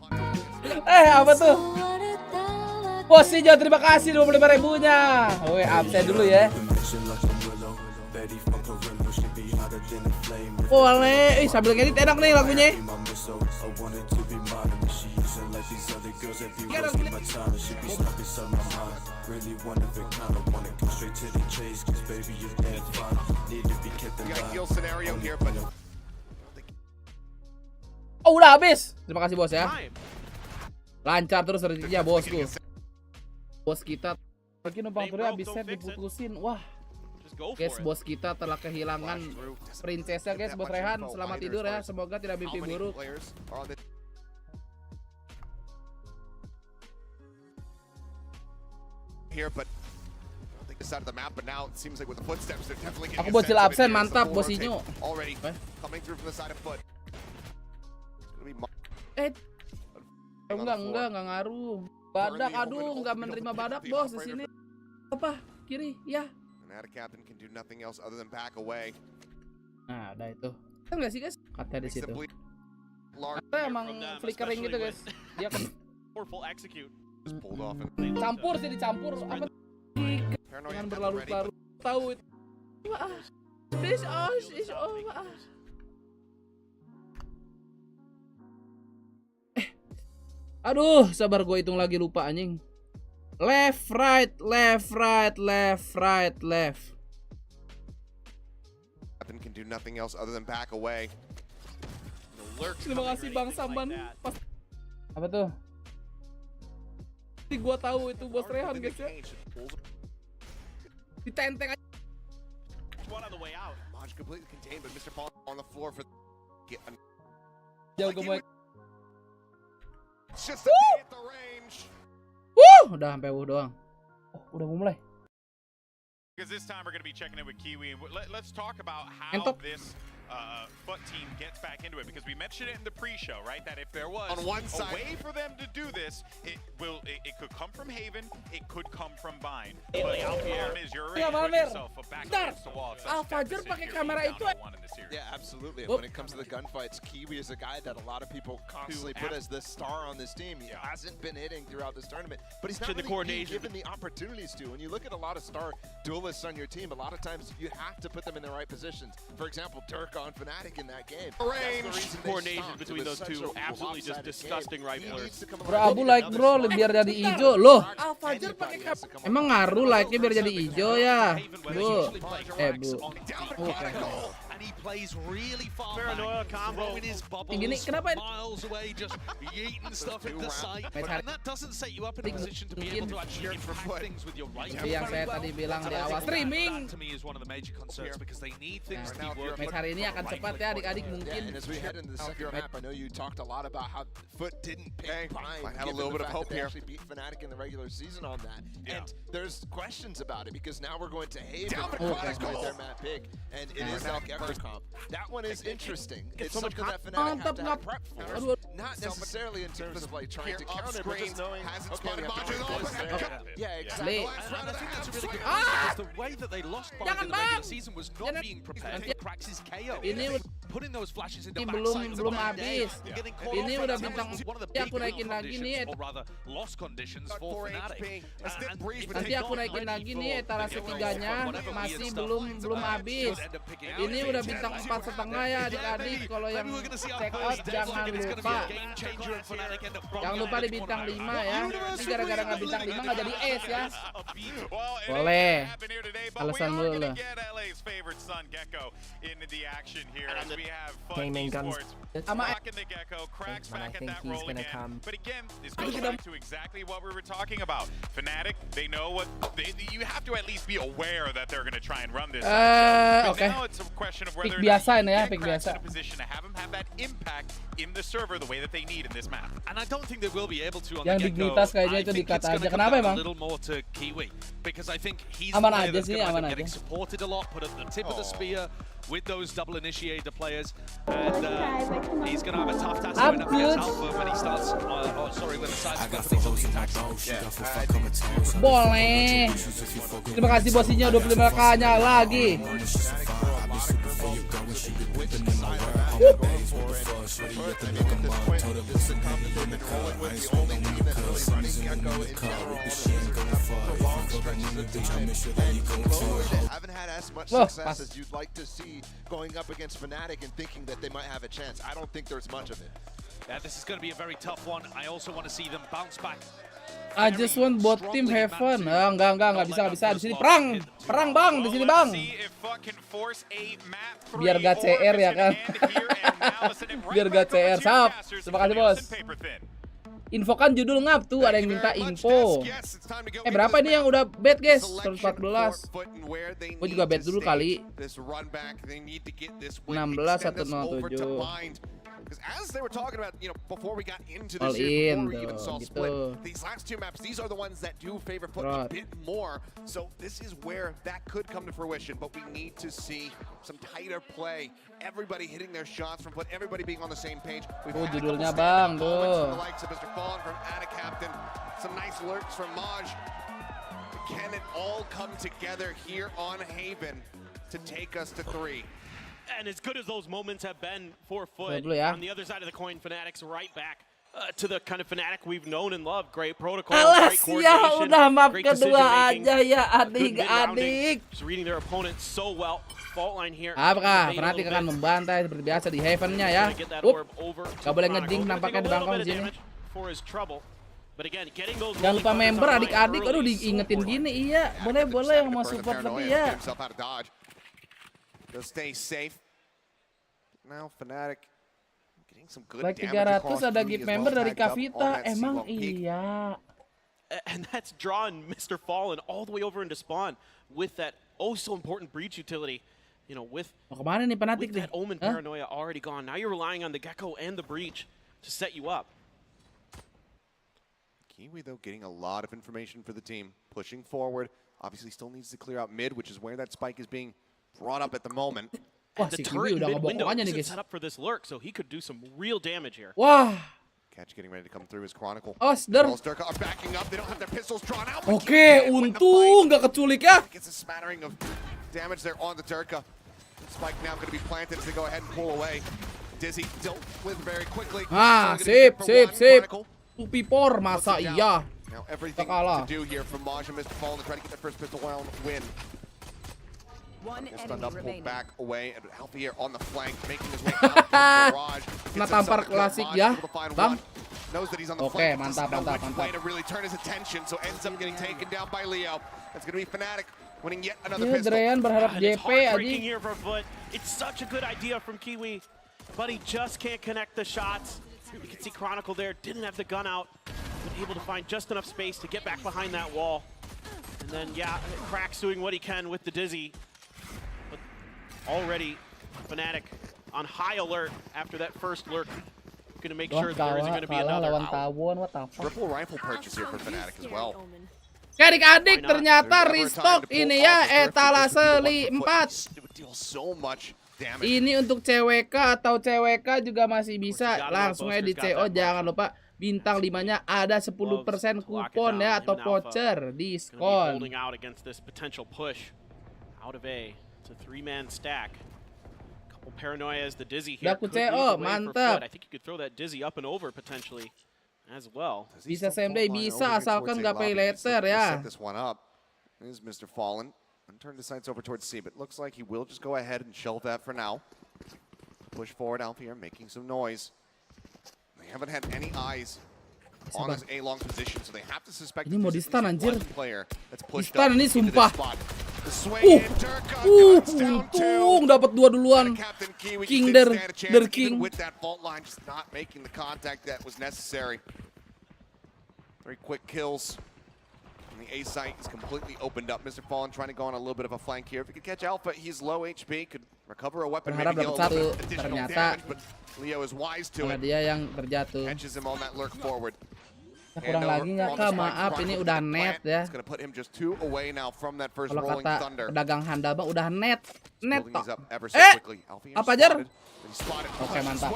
Apa tuh? Bos hijau terima kasih 25.000-nya. Woi, absen dulu ya. Boleh. Sambil ngedit enak nih lagunya. Oh, udah habis. Terima kasih bos ya. Lancar terus rezekinya bosku. Bos kita lagi numpang turun habis set diputusin. Wah. Guys, bos kita telah kehilangan princessnya guys. Bos Rehan, selamat tidur ya. Semoga tidak mimpi buruk. Aku bocil absen, mantap bos Inyo. Enggak ngaruh. Badak, aduh, enggak menerima badak bos di sini. Apa? Kiri, ya. Nah, ada itu. Kan enggak sih guys? Kata di situ. Kata emang flickering gitu guys. Dia kan campur sih, dicampur apa? Dengan berlarut-larut. Tahu itu. Is over. Aduh, sabar gue hitung lagi lupa anjing. Left, right. Terima kasih Bang Samban. Apa tuh? Gua tahu itu bos Rehan guys ya. Ditenteng aja. Jauh gemoy. Udah sampai doang. Oh, udah mau mulai. Because this time we're going to be checking in with Kiwi. Let's talk about how this FUT team gets back into it, because we mentioned it in the pre-show, right? That if there was on one side, a way for them to do this, it could come from Haven, it could come from Vine. But the problem is you're already putting yourself back against the wall. Fajar pakai kamera itu. Yeah, absolutely. And when it comes to the gunfights, Kiwi is a guy that a lot of people constantly put as the star on this team. He hasn't been hitting throughout this tournament, but he's not really being given the opportunities to. When you look at a lot of star duelists on your team, a lot of times you have to put them in the right positions. For example, Dirk on Fnatic in that game. Coordination between those two, absolutely just disgusting riflers. Bro, Abu like bro biar jadi hijau loh. Fajar pakai kamera. Emang ngaruh like-nya biar jadi hijau ya? Bu. Bu. Oke. and he plays really far Paranoia back, combo. throwing his bubbles miles away, just yeeting stuff into sight, and that doesn't set you up in a position to be able to actually impact things with your right. Yang saya tadi bilang di awal streaming. To me is one of the major concerns because they need things to be Match working. hari ini akan cepat ya adik-adik mungkin. And as we head into the second map, I know you talked a lot about how Foot didn't pick Prime. Might have a little bit of hope here. Actually beat Fnatic in the regular season on that, and there's questions about it because now we're going to Haven. Right their map pick, and it is that Gecko comp. That one is interesting. It's something that Fnatic have to have prep for, not necessarily in terms of like trying to counter, but just knowing. Yeah, exactly. And I think that's a really good point because the way that they lost by the regular season was not being prepared for Praxis KO. Putting those flashes into belum habis. Ini udah bintang ya, aku naikin lagi nih. Or rather, lost conditions for Fnatic. Nanti aku naikin lagi nih etalase tiganya masih belum habis. Ini udah bintang 4,5 ya adik-adik. Kalau yang check out jangan lupa di bintang 5 ya. Ini gara-gara nggak bintang 5 nggak jadi S ya. Boleh. Alasan dulu lah. Gaming guns. Ama and I think he's gonna come. But again, this goes back to exactly what we were talking about. Fnatic, they know what you have to at least be aware that they're going to try and run this. Okay. Now it's a question of whether pick biasa ini ya, pick biasa. in a position to have them have that impact in the server the way that they need in this map. And I don't think they will be able to on Yang the get-go. dignitas kayaknya I itu think dikata it's aja. going to Kenapa come down emang? a little more to Kiwi because I think he's Aman the player aja that's sih, going to aman end up aja. getting supported a lot, put at the tip of the spear with those double initiator players, and he's going to have a tough task going up against Alpha when he starts. When the sides got Boleh. Terima kasih bosnya 25k-nya lagi. Haven't had as much success as you'd like to see going up against Fnatic and thinking that they might have a chance. I don't think there's much of it. Yeah, this is going to be a very tough one. I also want to see them bounce back. I just want both team have fun. Enggak bisa di sini perang bang di sini bang. Biar gak CR ya kan. Biar gak CR. Sap. Terima kasih bos. Infokan judul ngap tuh, ada yang minta info. Berapa ini yang udah bet guys? 114. Gue juga bet dulu kali. 16 107. Because as they were talking about, before we got into All this year, before we in, even saw gitu. Split, these last two maps, these are the ones that do favor Foot a bit more. So this is where that could come to fruition, but we need to see some tighter play. Everybody hitting their shots from Foot, everybody being on the same page. We've had a couple judulnya stand-up bang moments from tuh. the likes of Mr. Fallen, from Ada Captain, some nice lurks from Maj. Can it all come together here on Haven to take us to 3? And as good as those moments have been for Foot, on the other side of the coin, Fnatic's right back to the kind of Fnatic we've known and loved. Great protocol, great coordination, udah map great kedua decision-making, aja ya good mid-rounding, adik-adik. just reading their opponents so well. Fault line here. Apakah Fnatic akan membantai seperti biasa di Heaven-nya ya? Gak boleh ngeding nampaknya di Bangkong sini. Jangan lupa member adik-adik. Aduh diingetin gini, iya. Boleh yang mau support lebih ya. They'll stay safe. Now Fnatic getting some good Like damage 300 ada gift member dari Kavita. Emang iya. And that's drawn Mr. Fallen all the way over into spawn with that so important breach utility. With kemana nih Fnatic that Omen paranoia already gone. Now you're relying on the Gecko and the breach to set you up. Kiwi though getting a lot of information for the team, pushing forward. Obviously still needs to clear out mid, which is where that spike is being brought up at the moment. Wah, The si turret Kiwi udah mid window ngebokong aja nih isn't guys. set up for this lurk, so he could do some real damage here. Wah. Catch getting ready to come through his Chronicle. Der. Durka are backing up. They don't have their pistols drawn out. Oke, untung nggak keculik ya. Gets a smattering of damage there on the Durka. Spike now going to be planted as they go ahead and pull away. Dizzy dealt with very quickly. Sip. Tupipor masa iya. Now everything to do here from Maj and Mr. Fallen to try to get their first pistol round win. Stunned up, pulled back away, and Alpha here on the flank, making his way out of the garage. Kena tampar klasik ya, Bang. Knows that he's on the Oke, flank. mantap. Way to really turn his attention, so ends up getting taken down by Leo. That's going to be Fnatic winning yet another Ini pistol. Dreyan berharap And it's JP heartbreaking aja. here for Foot. It's such a good idea from Kiwi, but he just can't connect the shots. You can see Chronicle there, didn't have the gun out, but able to find just enough space to get back behind that wall. And then, yeah, Crack's doing what he can with the Dizzy. But already, Fnatic on high alert after that first lurk. Going to make sure that there isn't going to be another. Lawan Tawon, what the fuck? Triple rifle purchase here for Fnatic as well. Adik-adik ternyata restock ini ya etalase 4. Ini untuk CWK atau CWK juga masih bisa langsung aja di CO. Jangan lupa bintang 5-nya ada 10% kupon ya atau voucher diskon. Holding out against this potential push out of A. It's a 3-man stack. Couple paranoias, the Dizzy here. Daku CO, mantap. I think you could throw that Dizzy up and over potentially as well. Bisa same day, bisa asalkan nggak pay later ya. Set this one up. This is Mr. Fallen. And turn the sights over towards C, but looks like he will just go ahead and shelve that for now. Push forward, Alfier making some noise. They haven't had any eyes on this A-long position, so they have to suspect ini mau di stun anjir. Di stun ini sumpah. Untung dapat 2 duluan. King der King. With that fault line just not making the contact that was necessary. Very quick kills. And the A site is completely opened up. Mr. Fallen trying to go on a little bit of a flank here. If he could catch Alpha, he's low HP, could recover a weapon, maybe deal a little bit additional damage, but Leo is wise to it. Dia yang terjatuh. Catches him on that lurk forward. Kurang lagi nggak Kak? Maaf, ini udah net ya. Kalau kata pedagang handal bang udah net toh. Apa ajar? Oke, mantap.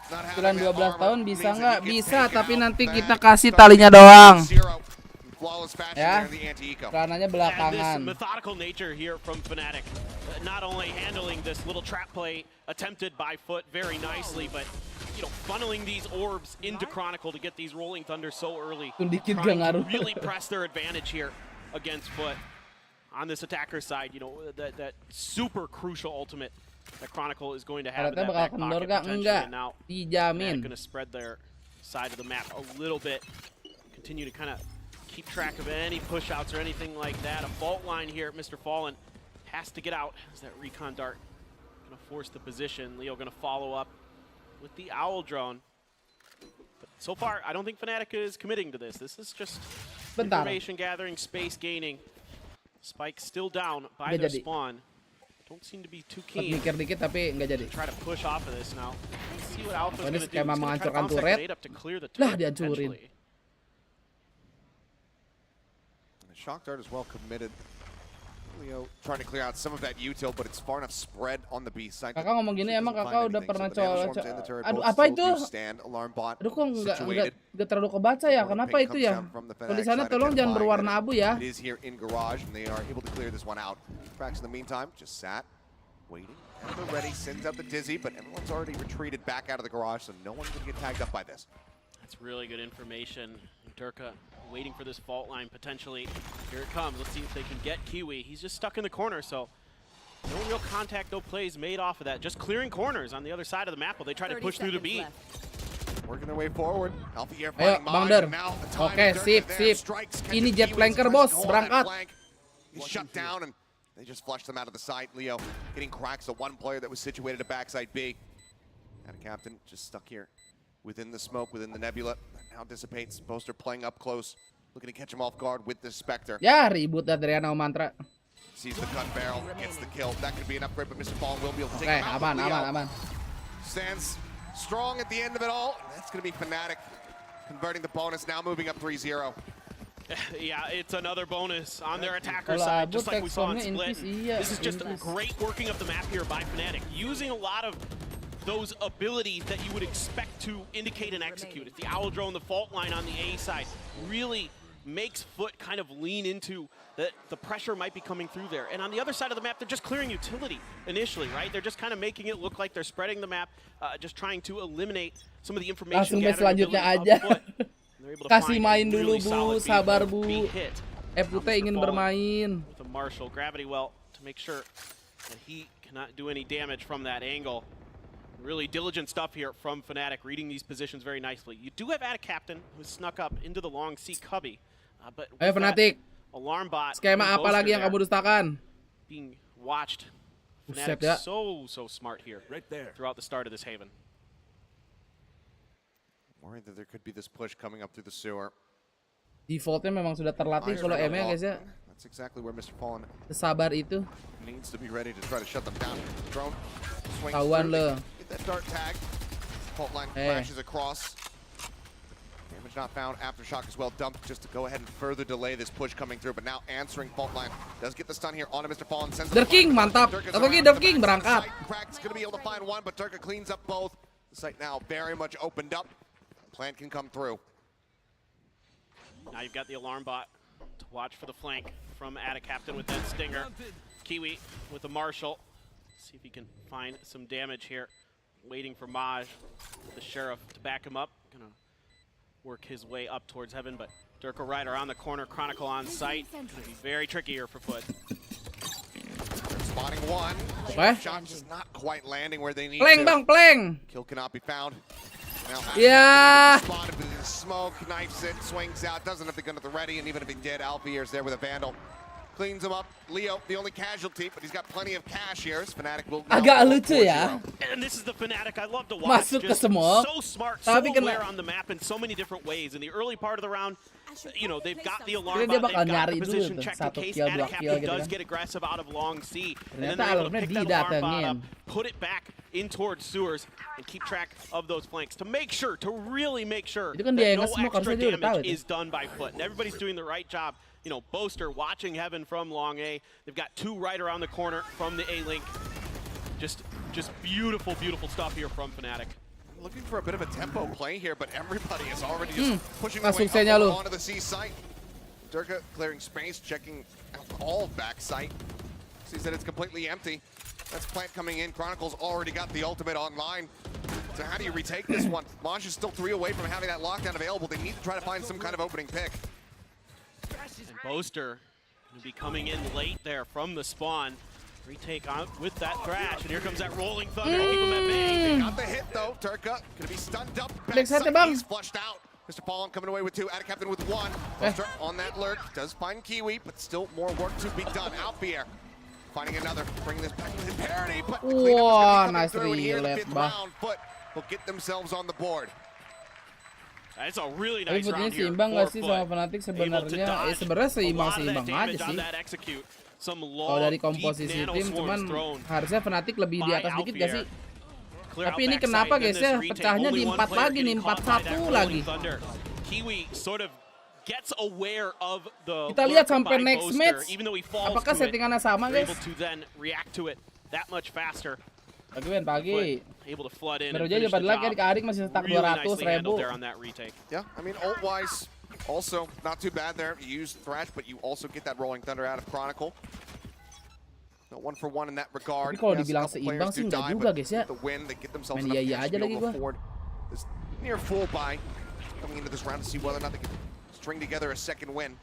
12 tahun bisa nggak? Bisa, tapi nanti kita kasih talinya doang. Ya, karenanya belakangan. Methodical nature here from Fnatic. Not only handling this little trap play attempted by Foot very nicely, but funneling these orbs into Chronicle to get these Rolling Thunder so early. Trying to really press their advantage here against Foot. On this attacker side, that super crucial ultimate that Chronicle is going to have in that back pocket potentially. And now dijamin. Going to spread their side of the map a little bit. Continue to kind of keep track of any push outs or anything like that. A fault line here, Mr. Fallen has to get out as that recon dart going to force the position. Leo going to follow up with the Owl drone. But so far, I don't think Fnatic is committing to this. This is just information gathering, space gaining. Spike still down by their spawn. Don't seem to be too keen. Mikir dikit tapi nggak jadi. Try to push off of this now. Let's see what Alpha's going to do. Skema menghancurkan turret. Lah dihancurin. The shock dart is well committed. Leo trying to clear out some of that util, but it's far enough spread on the B side. Kakak ngomong gini, emang kakak udah pernah coba. Aduh, apa itu? Aduh, kok nggak terlalu kebaca ya? Kenapa itu ya? Tulisannya tolong jangan berwarna abu ya. It is here in garage, and they are able to clear this one out. Cracks in the meantime just sat, waiting, and they're ready. Sends out the Dizzy, but everyone's already retreated back out of the garage, so no one's going to get tagged up by this. That's really good information. Durka waiting for this fault line potentially. Here it comes. Let's see if they can get Kiwi. He's just stuck in the corner, so no real contact, no plays made off of that. Just clearing corners on the other side of the map while they try to push through the B. Working their way forward. Ayo, Bang Der. Oke, sip. Ini jet flanker, bos. Berangkat. He's shut down, and they just flushed them out of the site. Leo getting cracks. The one player that was situated at backside B. And a captain just stuck here within the smoke, within the nebula. Now dissipates. Boaster playing up close, looking to catch him off guard with this Spectre. Ya, ribut Adriano Mantra. Sees the gun barrel, gets the kill. That could be an upgrade, but Mr. Fallen will be able to take him out. Aman. Stands strong at the end of it all. That's going to be Fnatic converting the bonus, now moving up 3-0. Yeah, it's another bonus on their attacker side, just like we saw in Split. This is just a great working of the map here by Fnatic, using a lot of those abilities that you would expect to indicate and execute. If the Owl drone, the fault line on the A side really makes Foot kind of lean into that the pressure might be coming through there. And on the other side of the map, they're just clearing utility initially, right? They're just kind of making it look like they're spreading the map, just trying to eliminate some of the information gathering ability of Foot. Kasih main dulu, Bu. Sabar, Bu. FUT ingin bermain. With a Marshall gravity well to make sure that he cannot do any damage from that angle. Really diligent stuff here from Fnatic, reading these positions very nicely. You do have a captain who snuck up into the long C cubby. But Ayo Fnatic. Alarm bot. Skema apa lagi yang kamu dustakan? Being watched. Buset Fnatic ya. so smart here. Right there. Throughout the start of this Haven. Worried that there could be this push coming up through the sewer. Defaultnya memang sudah terlatih kalau M ya guys ya. That's exactly where Mr. Fallen Sabar itu. needs to be ready to try to shut them down. Drone swings Tawan through. lo. Get that dart tag. Fault line flashes across. Damage not found. Aftershock as well dumped just to go ahead and further delay this push coming through. But now answering fault line does get the stun here onto Mr. Fallen. The King mantap. The King berangkat. Crack's gonna be able to find one, but Turka cleans up both. The site now very much opened up. Plant can come through. Now you've got the alarm bot to watch for the flank from Captain with that stinger. Kiwi with the Marshal. See if he can find some damage here. Waiting for Maj, the Sheriff, to back him up. Gonna work his way up towards Heaven, but Durka right around the corner. Chronicle on site. Gonna be very tricky here for Foot. Spotting one. Okay. Shot just not quite landing where they need Pleng to. bang, pleng. Kill cannot be found. Now, Yeah. Spotted with the smoke, knifes it, swings out, doesn't have the gun at the ready, and even if he did, Alfier's there with a Vandal. Cleans him up. Leo, the only casualty, but he's got plenty of cash here. Fnatic will now Agak go lucu 4-0. ya. And this is the Fnatic I love to watch. Masuk ke Just smoke. so smart, so Tapi aware kena- on the map in so many different ways. In the early part of the round, you know, they've got the alarm Kira dia bot, bakal they've got nyari the dulu position tuh, check in satu case kill, dua kill Captain gitu does kan. get aggressive out of long C. And then Ternyata they're able to alarmnya pick that alarm bot didatengin. up, put it back in towards sewers, and keep track of those flanks to make sure, to really make sure Itu kan dia that yang no nge-smoke, extra harusnya dia udah tahu damage itu. is done by Foot. And everybody's doing the right job. You know, Boaster watching Heaven from long A. They've got two right around the corner from the A-Link. Just beautiful, beautiful stuff here from Fnatic. Looking for a bit of a tempo play here, but everybody is already just pushing their Masuk way saya lu. up onto the C site. Durka clearing space, checking out all back site. Sees that it's completely empty. That's Plant coming in. Chronicle's already got the ultimate online. So how do you retake this one? Maj is still 3 away from having that lockdown available. They need to try to find some kind of opening pick. And Boaster going to be coming in late there from the spawn. Retake out with that thrash, and here comes that rolling thunder to keep him at bay. Got the hit though. Turka gonna be stunned up. Next hit, Backside, bang. he's flushed out. Mr. Fallen coming away with 2. Captain with 1. Buster on that lurk. Does find Kiwi, but still more work to be done. Alfier finding another. Bring this back to parity, but the cleanup is Wah, gonna be coming nice through, and here in the relap, 5th bah. round, Foot will get themselves on the board. That's a really Tapi nice Footnya round here seimbang for nggak sih sama Foot. Fnatic Able to sebenarnya? dodge Sebenarnya a lot of that seimbang-seimbang damage aja on sih. that execute. Some Kalau dari long, komposisi deep tim, cuman nanoswarms thrown harusnya Fnatic lebih di by atas dikit gak sih? Clear Tapi out ini backside, kenapa then guys this ya? retake. Pecahnya Only di one 4 player lagi nih, getting caught by that 4-1 rolling lagi. thunder. Kiwi sort of gets aware of the Kita lihat lurk sampai by next Boaster, match. even though he falls Apakah to it, settingannya sama they're guys? able to then react to it that much faster. Pagi Ben, pagi. Able to flood in Baru and aja finish dapat the lagi job. adik-adik masih stuck Really 200 nicely handled ribu. there on that retake. Yeah, I mean, ult-wise, also not too bad there. You use Thrash, but you also get that rolling thunder out of Chronicle. No 1 for 1 in that regard. Tapi kalau Yes, dibilang a couple seimbang players sih do nggak die, juga but guys ya. with the win, they get themselves Main enough iya-iya cash aja to be lagi able to gua. afford this near full buy coming into this round to see whether or not they can string together a second win.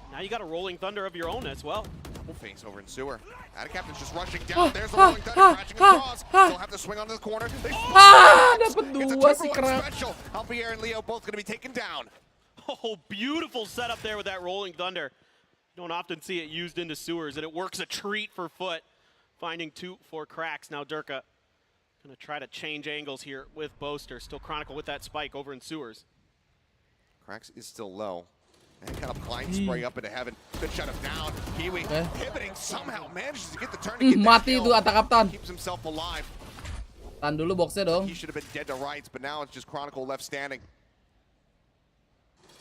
Now you got a rolling thunder of your own as well. Double face over in sewer. Captain's just rushing down. There's the rolling thunder crashing across. They'll have to swing onto the corner. They dapat it's a 2 2-for-1 si Krak. special. Alfier and Leo both going to be taken down. Oh, beautiful setup there with that rolling thunder. You don't often see it used into sewers, and it works a treat for Foot. Finding 2 for Cracks. Now Durka gonna try to change angles here with Boaster. Still Chronicle with that spike over in sewers. Cracks is still low. And kind of blind spray up into heaven. Good shot of down. Kiwi pivoting somehow manages to get the turn to get that Mati kill. itu Atta Kaptan. Keeps himself alive. Tahan dulu boxnya dong. He should have been dead to rights, but now it's just Chronicle left standing.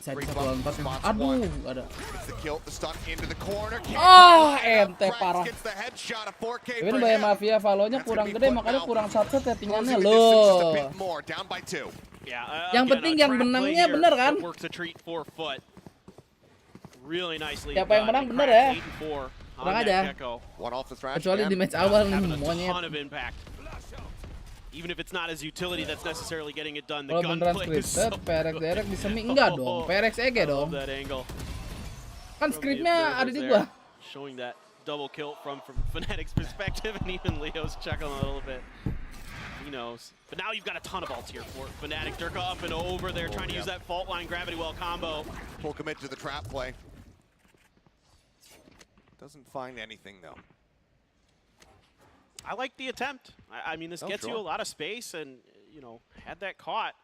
Saya bisa lompat. Aduh, ada. The kill, the stun into the corner. Ente parah. Gets the headshot, a 4K Ini for bayar him. mafia Valonya kurang gonna be gede Foot makanya now. kurang satu settingannya Closing the distance just a loh. bit more, down by 2. Yeah, Yang again, penting a yang trap menangnya play bener here kan? that works a treat for Foot. Really nicely Siapa yang done. menang bener Cracks ya? 8 and 4 on Tenang that aja. Gecko. One off the thrash. Kecuali di match awal nih Having a monyet. ton of impact. Even if it's not as utility that's necessarily getting it done. The Kalau beneran gunplay is so scripted, Perex Derek bisa enggak dong. Perex Ege dong. that angle. Kan skripnya ada di gua. Showing that double kill from Fnatic's perspective, and even Leo's chuckling a little bit. He knows. But now you've got a ton of ults here for Fnatic. Durka up and over there, trying to use that fault line gravity well combo. Full commit to the trap play. Doesn't find anything though. I like the attempt. I mean, this gets you a lot of space, and you know, had that caught.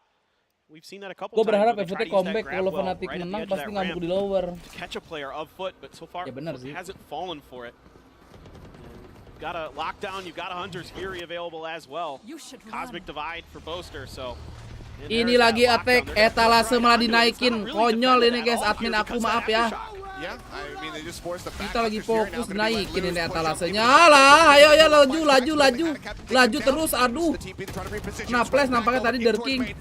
We've seen that a couple Gue times. berharap FVT comeback kalau Fnatic menang pasti ngamuk di lower. To catch a player of foot, but so far hasn't fallen for it. You've got a lockdown, you've got a Hunter's Fury available as well. Cosmic Divide for Boaster, so. Ini lagi attack, etalase malah dinaikin. Konyol ini guys, admin aku maaf ya. Kita lagi fokus naikin ini etalasenya. Alah, ayo ya laju terus, aduh. Nah, flash nampaknya tadi Derking.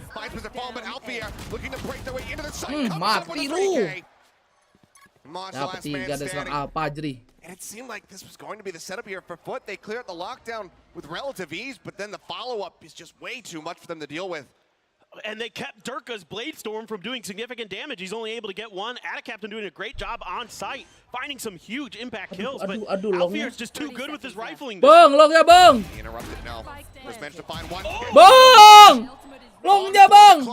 Mati lu. Dapat 3 dari serang Alpha jadi. And it seemed like this was going to be the setup here for Foot. They cleared the lockdown with relative ease, but then the follow-up is just way too much for them to deal with. And they kept Durka's Blade Storm from doing significant damage. He's only able to get one. Captain doing a great job on site, finding some huge impact kills. But Alfier's just too good with his rifling. Bang, longnya bang. Interrupted now. First managed to find one. Bang, longnya bang.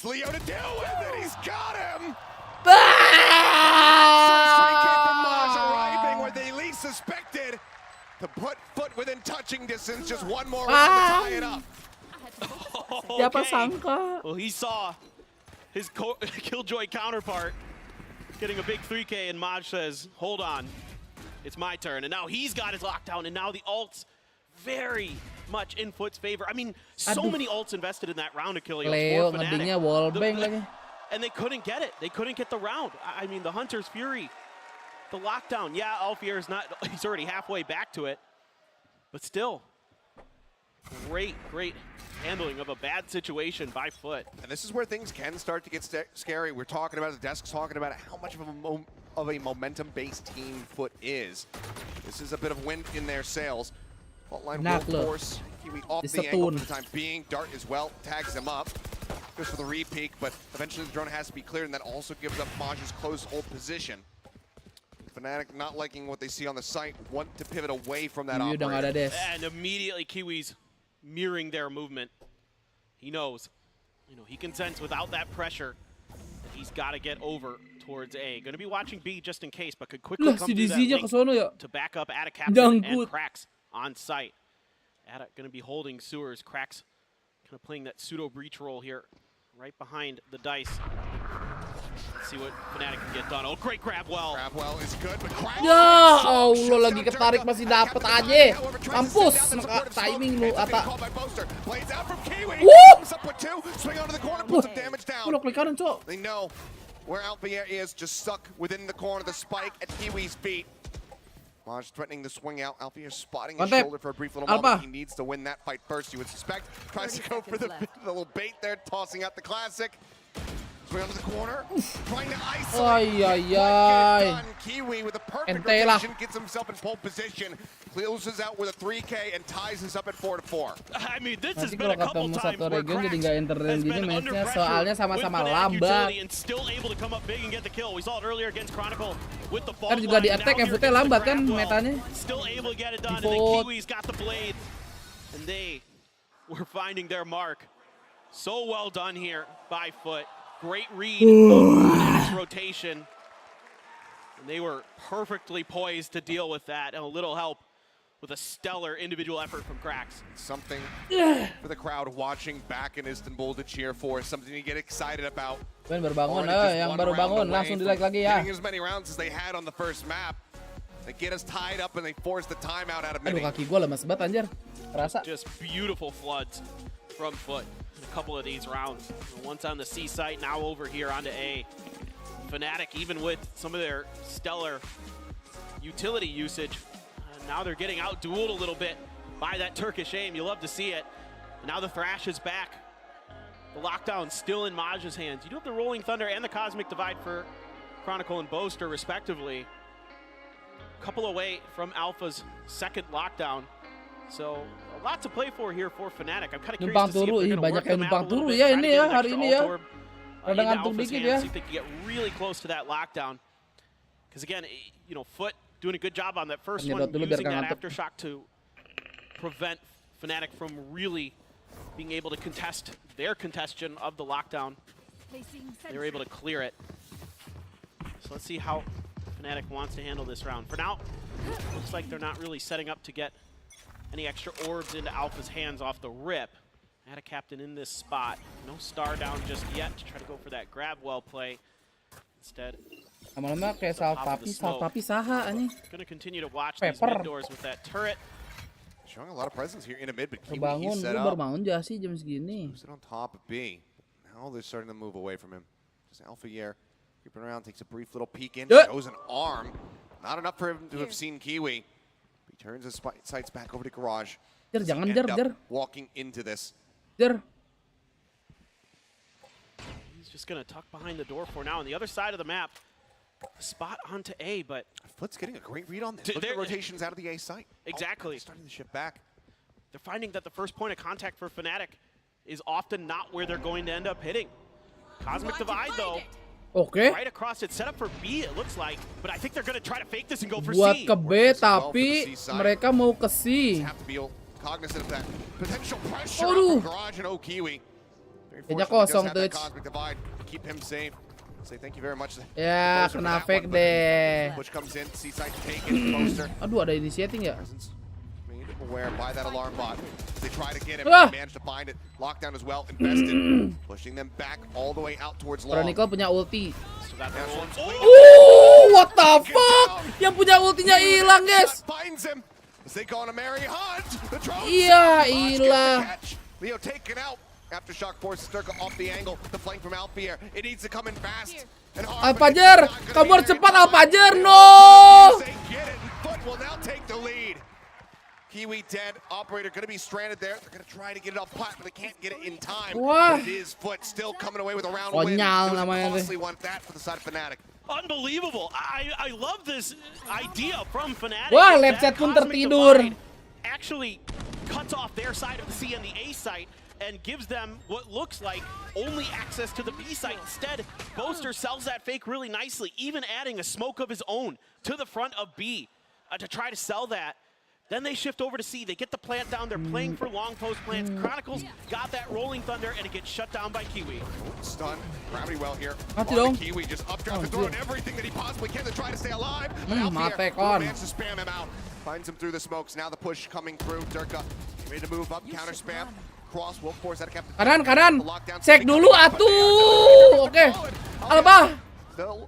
Leo to deal with it. He's got him. Arriving where they least suspected to put Foot within touching distance. Just one more round to tie it up. Siapa sangka? Well, he saw his Killjoy counterpart getting a big 3K, and Maj says, hold on, it's my turn. And now he's got his lockdown, and now the ult's very much in Foot's favor. I mean, so many ults invested in that round of Achilles. Leo ngedingnya wallbang lagi. And they couldn't get it. They couldn't get the round. I mean, the Hunter's Fury, the lockdown. Yeah, Alfier's not, he's already halfway back to it. But still, great handling of a bad situation by Foot. And this is where things can start to get scary. We're talking about, the desk's talking about how much of a momentum-based team Foot is. This is a bit of wind in their sails. Faultline will force Kiwi off the angle for the time being. Dart as well tags him up. Goes for the re-peek, but eventually the drone has to be cleared, and that also gives up Maj's close hold position. Fnatic not liking what they see on the site, want to pivot away from that operator. And immediately Kiwi's mirroring their movement. He knows, you know, he can sense without that pressure that he's got to get over towards A. Going to be watching B just in case, but could quickly come through that link to back up Captain and Cracks on site. Going to be holding Sewers. Cracks kind of playing that pseudo breach role here, right behind the dice. Let's see what Fnatic can get done. Oh, great grab well. Grab well is good, but Cracks. Ya Allah, lagi ketarik masih dapet aja. Mampus, timing lu Ata. Blades out from Kiwi. Comes up with 2. Swing onto the corner, puts some damage down. Lo klik kanan, Cok. They know where Alpha is, just stuck within the corner. The spike at Kiwi's feet. Maj threatening the swing out. Alfia spotting his shoulder for a brief little moment. He needs to win that fight first, you would suspect. Tries to go for the little bait there, tossing out the classic. Swing onto the corner, trying to isolate. Kiwi with a perfect rotation gets himself in pole position, closes out with a 3K and ties us up at 4-4. I mean, this has been a couple times where Cracks has been under pressure soalnya sama-sama lambat. And still able to come up big and get the kill. We saw it earlier against Chronicle with the fall. Kan juga di attack FVT lambat kan metanya. Still able to get it done, and then Kiwi's got the blades, and they were finding their mark. So well done here by Foot. Great read of rotation. And they were perfectly poised to deal with that, and a little help with a stellar individual effort from Cracks. Something for the crowd watching back in Istanbul to cheer for, something to get excited about. Ben baru bangun, yang baru bangun langsung di-like lagi ya. Getting as many rounds as they had on the first map. They get us tied up and they force the timeout out of mid. Aduh, kaki gua lemas banget anjir. Terasa. Just beautiful floods from Foot. A couple of these rounds. Once on the C site, now over here onto A. Fnatic, even with some of their stellar utility usage, now they're getting out-dueled a little bit by that Turkish aim. You love to see it. Now the Thrash is back. The lockdown still in Maj's hands. You do have the Rolling Thunder and the Cosmic Divide for Chronicle and Boaster, respectively. A couple away from Alpha's second lockdown. So, a lot to play for here for Fnatic. I'm kind of curious to see if they're going to work the map a little bit, try to get an extra Altorb into Alpha's hands, see if they can get really close to that lockdown. Because again, you know, Foot doing a good job on that first one, using that Aftershock to prevent Fnatic from really being able to contest their contestation of the lockdown. They were able to clear it. So let's see how Fnatic wants to handle this round. For now, looks like they're not really setting up to get any extra orbs into Alpha's hands off the rip. Had a captain in this spot. No star down just yet to try to go for that grab well play. Instead, lama-lama kayak sal papi saha anjing. Gonna continue to watch these mid doors with that turret. Showing a lot of presence here in a mid, but Kiwi Bangun, set gue up. baru bangun Jasi jam segini. Sit on top of B. Now they're starting to move away from him. Just Alpha Year creeping around, takes a brief little peek in, shows an arm. Not enough for him to have seen Kiwi. He turns his sights back over to Garage. Jangan walking into this. He's just gonna tuck behind the door for now. On the other side of the map, spot onto A, but Foot's getting a great read on this. Look at the rotations out of the A site. Exactly. Starting to shift back. They're finding that the first point of contact for Fnatic is often not where they're going to end up hitting. Cosmic Divide, though. Okay. Right across it, set up for B, it looks like. But I think they're going to try to fake this and go for Buat C. ke B, tapi mereka mau ke C. Have to be cognizant of that potential pressure from Garage and Kiwi. Kayaknya kosong tuh. Cosmic Divide, keep him safe. Say thank you very much. Ya, kena fake deh. Push comes in, C-side taken, Poster. Aduh, ada initiating ya? Made aware by that alarm bot. They try to get him, they managed to find it. Lockdown as well, invested. Pushing them back all the way out towards long. Chronicle punya ulti. Oh, what the fuck? Yang punya ultinya hilang, guys. Finds him. As they go on a merry hunt. The drone. Iya, hilang. Leo taken out. Aftershock forces Sturka off the angle. The flank from Alpier. It needs to come in fast. Alpajer, kamu harus cepat Alpajer, no! Foot will now take the lead. Kiwi dead. Operator going to be stranded there. They're going to try to get it off plat, but they can't get it in time. Wah. But it is Foot still coming away with a round win. Konyal It was a namanya costly one that for the side of Fnatic. Unbelievable. I love this idea from Fnatic. Wah, Lepset pun tertidur. Actually cuts off their side of the C and the A site and gives them what looks like only access to the B site. Instead, Boaster sells that fake really nicely, even adding a smoke of his own to the front of B to try to sell that. Then they shift over to C. They get the plant down. They're playing for long post plants. Chronicles got that rolling thunder, and it gets shut down by Kiwi. Stun. Gravity well here. Kiwi just updraft and throwing everything that he possibly can to try to stay alive. Matek on. Managed to spam him out. Finds him through the smokes. Now the push coming through. Durka ready to move up. Counter spam. Cross will force that captain. Kanan. Cek dulu atuh. Oke. Alba.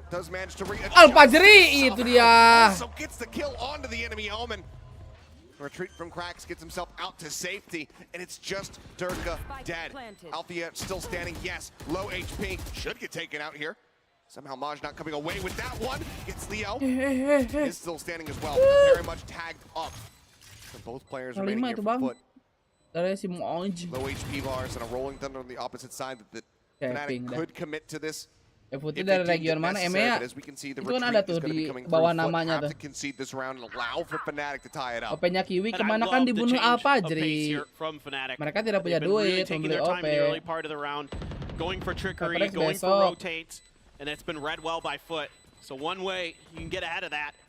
Does manage to Alpajeri itu dia. So gets the kill onto the enemy Omen. Retreat from Cracks, gets himself out to safety, and it's just Durka dead. Althea still standing, yes, low HP, should get taken out here. Somehow Maj not coming away with that one. Gets Leo, is still standing as well, very much tagged up. So both players remaining here from Foot. Low HP bars and a rolling thunder on the opposite side that Fnatic could commit to this. Putih dari region mana? EMEA. Itu kan ada tuh di bawah namanya tuh. OP-nya Kiwi kemana kan dibunuh Alpajeri. Mereka tidak punya duit membeli OP. Going for trickery, going for rotates, and it's been read well by Foot. So one way you can get ahead of that.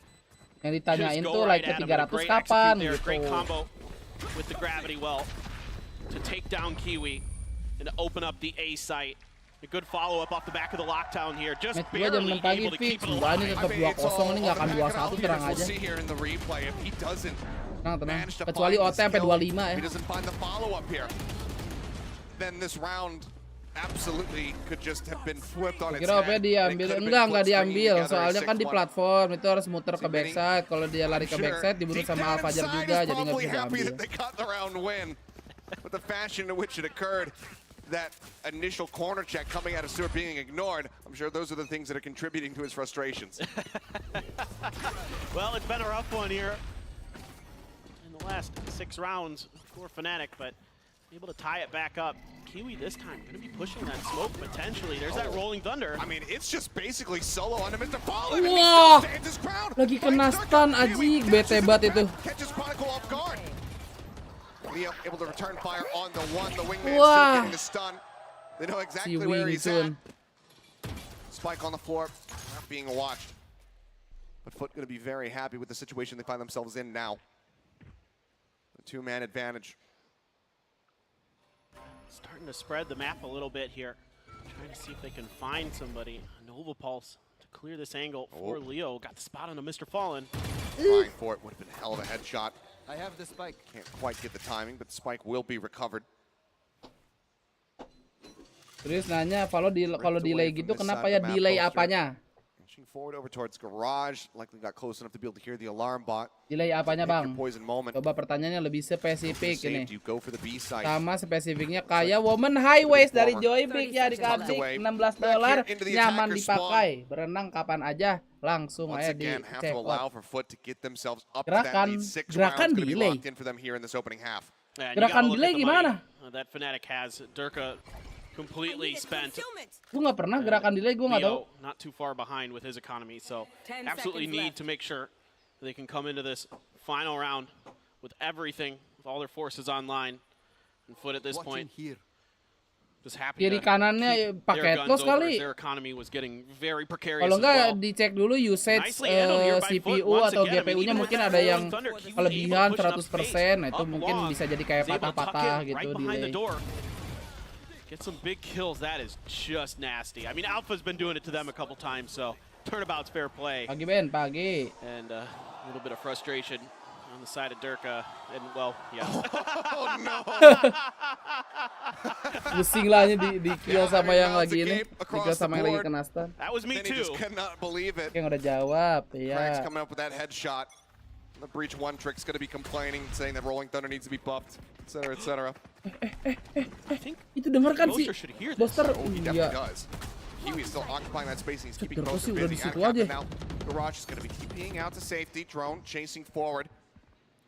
Yang ditanyain tuh like ke 300 kapan gitu. Great combo with the gravity well to take down Kiwi and to open up the A site. A good follow-up off the back of the lockdown here. Just barely able to keep it alive. Ini tetap 2-0, ini nggak akan 2-1, terang aja. Tenang. Kecuali OT sampai 25 ya. Then this round absolutely could just have been flipped on its Kira head. diambil, enggak diambil. Soalnya kan di platform itu harus muter ke backside. Kalau dia lari ke backside dibunuh sama Alphajer juga, jadi nggak bisa diambil. But the fashion in which it occurred, that initial corner check coming out of Stewart being ignored, I'm sure those are the things that are contributing to his frustrations. Well, it's been a rough one here in the last 6 rounds for Fnatic, but able to tie it back up. Kiwi this time going to be pushing that smoke potentially. There's that rolling thunder. I mean, it's just basically solo on him. Mr. Fallen. Wah, lagi kena stun aji, bete banget itu. Catches Chronicle off guard. Leo able to return fire on the one. The wingman still getting the stun. They know exactly where he's at. Spike on the floor, not being watched. But Foot going to be very happy with the situation they find themselves in now. The 2-man advantage. Starting to spread the map a little bit here. Trying to see if they can find somebody. Nova Pulse to clear this angle for Leo. Got the spot on a Mr. Fallen. Trying for it would have been a hell of a headshot. I have the spike. Can't quite get the timing, but the spike will be recovered. Terus nanya, kalau delay gitu kenapa ya delay apanya? Inching forward over towards garage, likely got close enough to be able to hear the alarm bot. Delay apanya bang? Poison moment. Coba pertanyaannya lebih spesifik ini. You go for the B side. Sama spesifiknya kayak woman high waist dari Joypick ya adik-adik, $16 nyaman dipakai, berenang kapan aja, langsung aja di check out. Gerakan delay. Gerakan delay gimana? That Fnatic has Durka completely spent. Gue nggak pernah gerakan delay, gue nggak tahu. Not too far behind with his economy, so absolutely need to make sure they can come into this final round with everything, with all their forces online, and Foot at this point just happy kiri kanannya pakai close kali. Their economy was getting very precarious. Kalau nggak dicek dulu usage CPU atau GPU-nya mungkin ada yang kelebihan 100%, itu mungkin bisa jadi kayak patah-patah gitu delay. Get some big kills. That is just nasty. I mean, Alpha's been doing it to them a couple times, so turnabout's fair play. Pagi Ben, pagi. And a little bit of frustration on the side of Durka, and well, yeah. Oh no! Pusing lah di kill sama yang lagi ini, di kill sama yang lagi kena stun. That was me too. Cannot believe it. Yang udah jawab, ya. Coming up with that headshot. The Breach 1 trick's going to be complaining, saying that Rolling Thunder needs to be buffed, etc., etc. Itu denger kan sih, Buster? He definitely does. Kiwi still occupying that space and he's keeping close to busy. Now, Garage is going to be TPing out to safety. Drone chasing forward.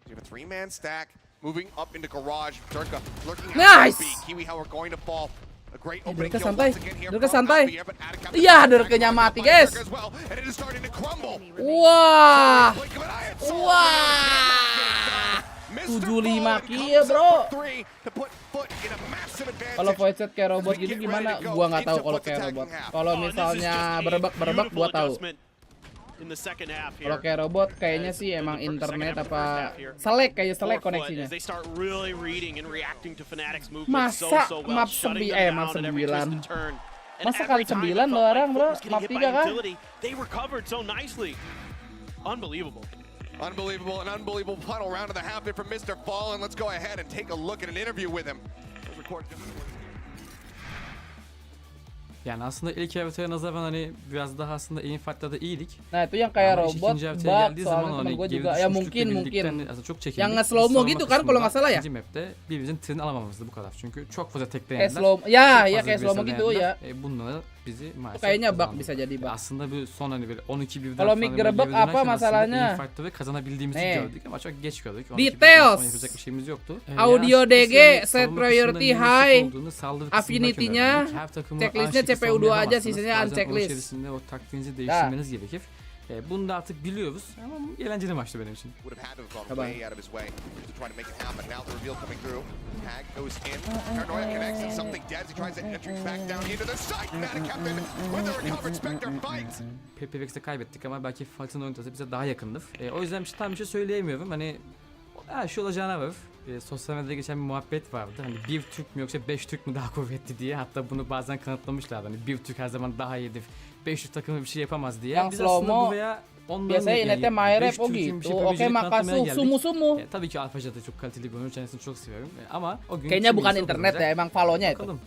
You have a 3-man stack moving up into Garage. Durka lurking out to B. Kiwi, how we're going to fall. A great opening kill once again here. Durka santai. Iya, Durkanya mati, guys. Wah. Wah. 75 kill, bro. Kalau voice set kayak robot gitu gimana? Gua nggak tahu kalau kayak robot. Kalau misalnya berebak gua tahu. Kalau kayak robot kayaknya sih emang internet apa selek koneksinya. Masa map 9? Masa kali 9 lo orang bro? Map 3 kan? Unbelievable. Unbelievable, an unbelievable final round of the half from Mr. Fallen. Let's go ahead and take a look at an interview with him. Yani aslında ilk haritaya nazaran hani biraz daha aslında aim fight'ta da iyiydik. Nah itu yang kayak robot, bug, soalnya temen gue juga, ya mungkin. Yang nge-slow mo gitu kan kalau nggak salah ya? İkinci map'te birbirimizin tırını alamamızdı bu kadar. Çünkü çok fazla tekleyenler. Kayak slow, ya kayak slow mo gitu ya. Bunları bizi maalesef. Kayaknya bug bisa jadi bug. Aslında bu son hani böyle 12-1'den kalau mid gerebek apa masalahnya? Aim fight'ta ve kazanabildiğimizi gördük ama çok geç gördük. Details. Yapacak bir şeyimiz yoktu. Audio DG set priority high. Affinity-nya checklistnya CPU 2 aja, sisanya unchecklist. O taktiğinizi değiştirmeniz gerekir. Bunu da artık biliyoruz ama eğlenceli maçtı benim için. PPVX'te kaybettik ama belki Fight'ın oyun tarzı bize daha yakındır. O yüzden tam bir şey söyleyemiyorum. Hani şu olacağına var. Sosyal medyada geçen bir muhabbet vardı. Hani bir Türk mü yoksa 5 Türk mü daha kuvvetli diye. Hatta bunu bazen kanıtlamışlardı. Hani bir Türk her zaman daha iyidir. 500 takımı bir şey yapamaz diye. Yang slow-mo biasanya inetnya Mayrep o gitu. Oke, makasu sumu-sumu. Tabii ki Alpha'da da çok kaliteli bir oyun. Kendisini çok seviyorum. Ama o gün kayaknya bukan internet ya, emang follow-nya itu.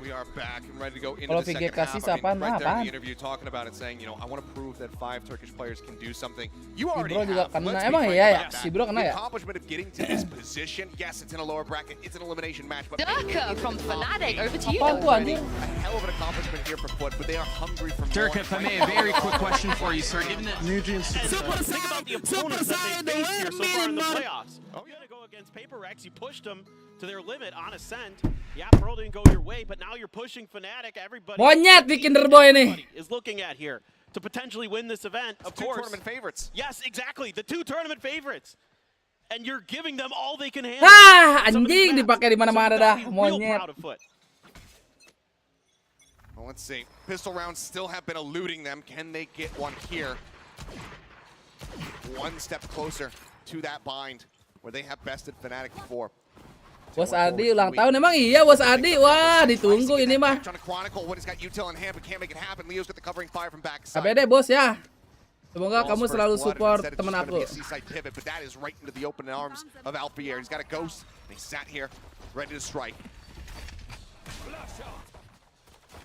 We are back and ready to go into the second half. I mean, right there in the interview talking about it, saying, you know, I want to prove that 5 Turkish players can do something. You already have. Let's be frank about that. The accomplishment of getting to this position, yes, it's in a lower bracket, it's an elimination match, but Durka from Fnatic, over to you. A hell of an accomplishment here for Foot, but they are hungry for more. Durka, if I may, a very quick question for you, sir. Given that think about the opponents that they faced here so far in the playoffs. Oh, you're gonna go against Paper Rex. You pushed them to their limit on Ascent. Yeah, Pearl didn't go your way, but now you're pushing Fnatic. Everybody Monyet di Kinderboy nih is looking at here to potentially win this event. Of course, 2 tournament favorites. Yes, exactly. The 2 tournament favorites. And you're giving them all they can handle. Anjing dipakai di mana-mana dah, monyet. Well, let's see. Pistol rounds still have been eluding them. Can they get one here? One step closer to that bind where they have bested Fnatic before. Bos Adi ulang tahun emang iya Bos Adi. Wah, ditunggu ini mah. Tapi deh Bos ya. Semoga kamu selalu support teman aku.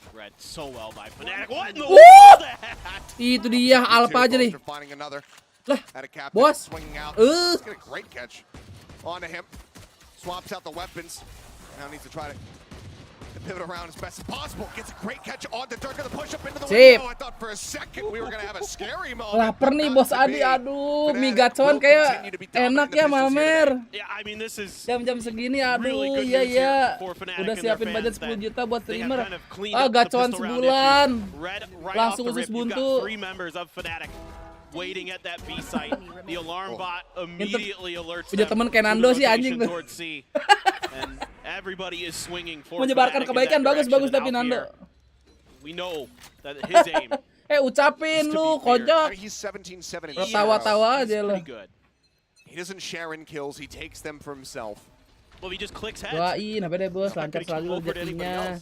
Read so well by Fnatic. What in the world? Itu dia Alpha aja nih. Lah, Bos. Great catch onto him. Swaps out the weapons. Now needs to try to pivot around as best as possible. Gets a great catch onto Durka. The push up into the window. I thought for a second we were gonna have a scary moment. Lapar nih Bos Adi. Aduh, mie gacon kayak enak ya Malmer. Jam-jam segini aduh, iya. Udah siapin budget 10 juta buat streamer. Ah, gacon sebulan. Langsung usus buntu. Waiting at that B site, the alarm bot immediately alerts punya teman kayak Nando sih anjing tuh. And everybody is swinging for menyebarkan kebaikan bagus tapi Nando. We know that his aim. Ucapin lu kocok. Tawa-tawa aja lu. He doesn't share in kills, he takes them for himself. Well, he just clicks heads. Doain apa deh Bos, lancar selalu rezekinya.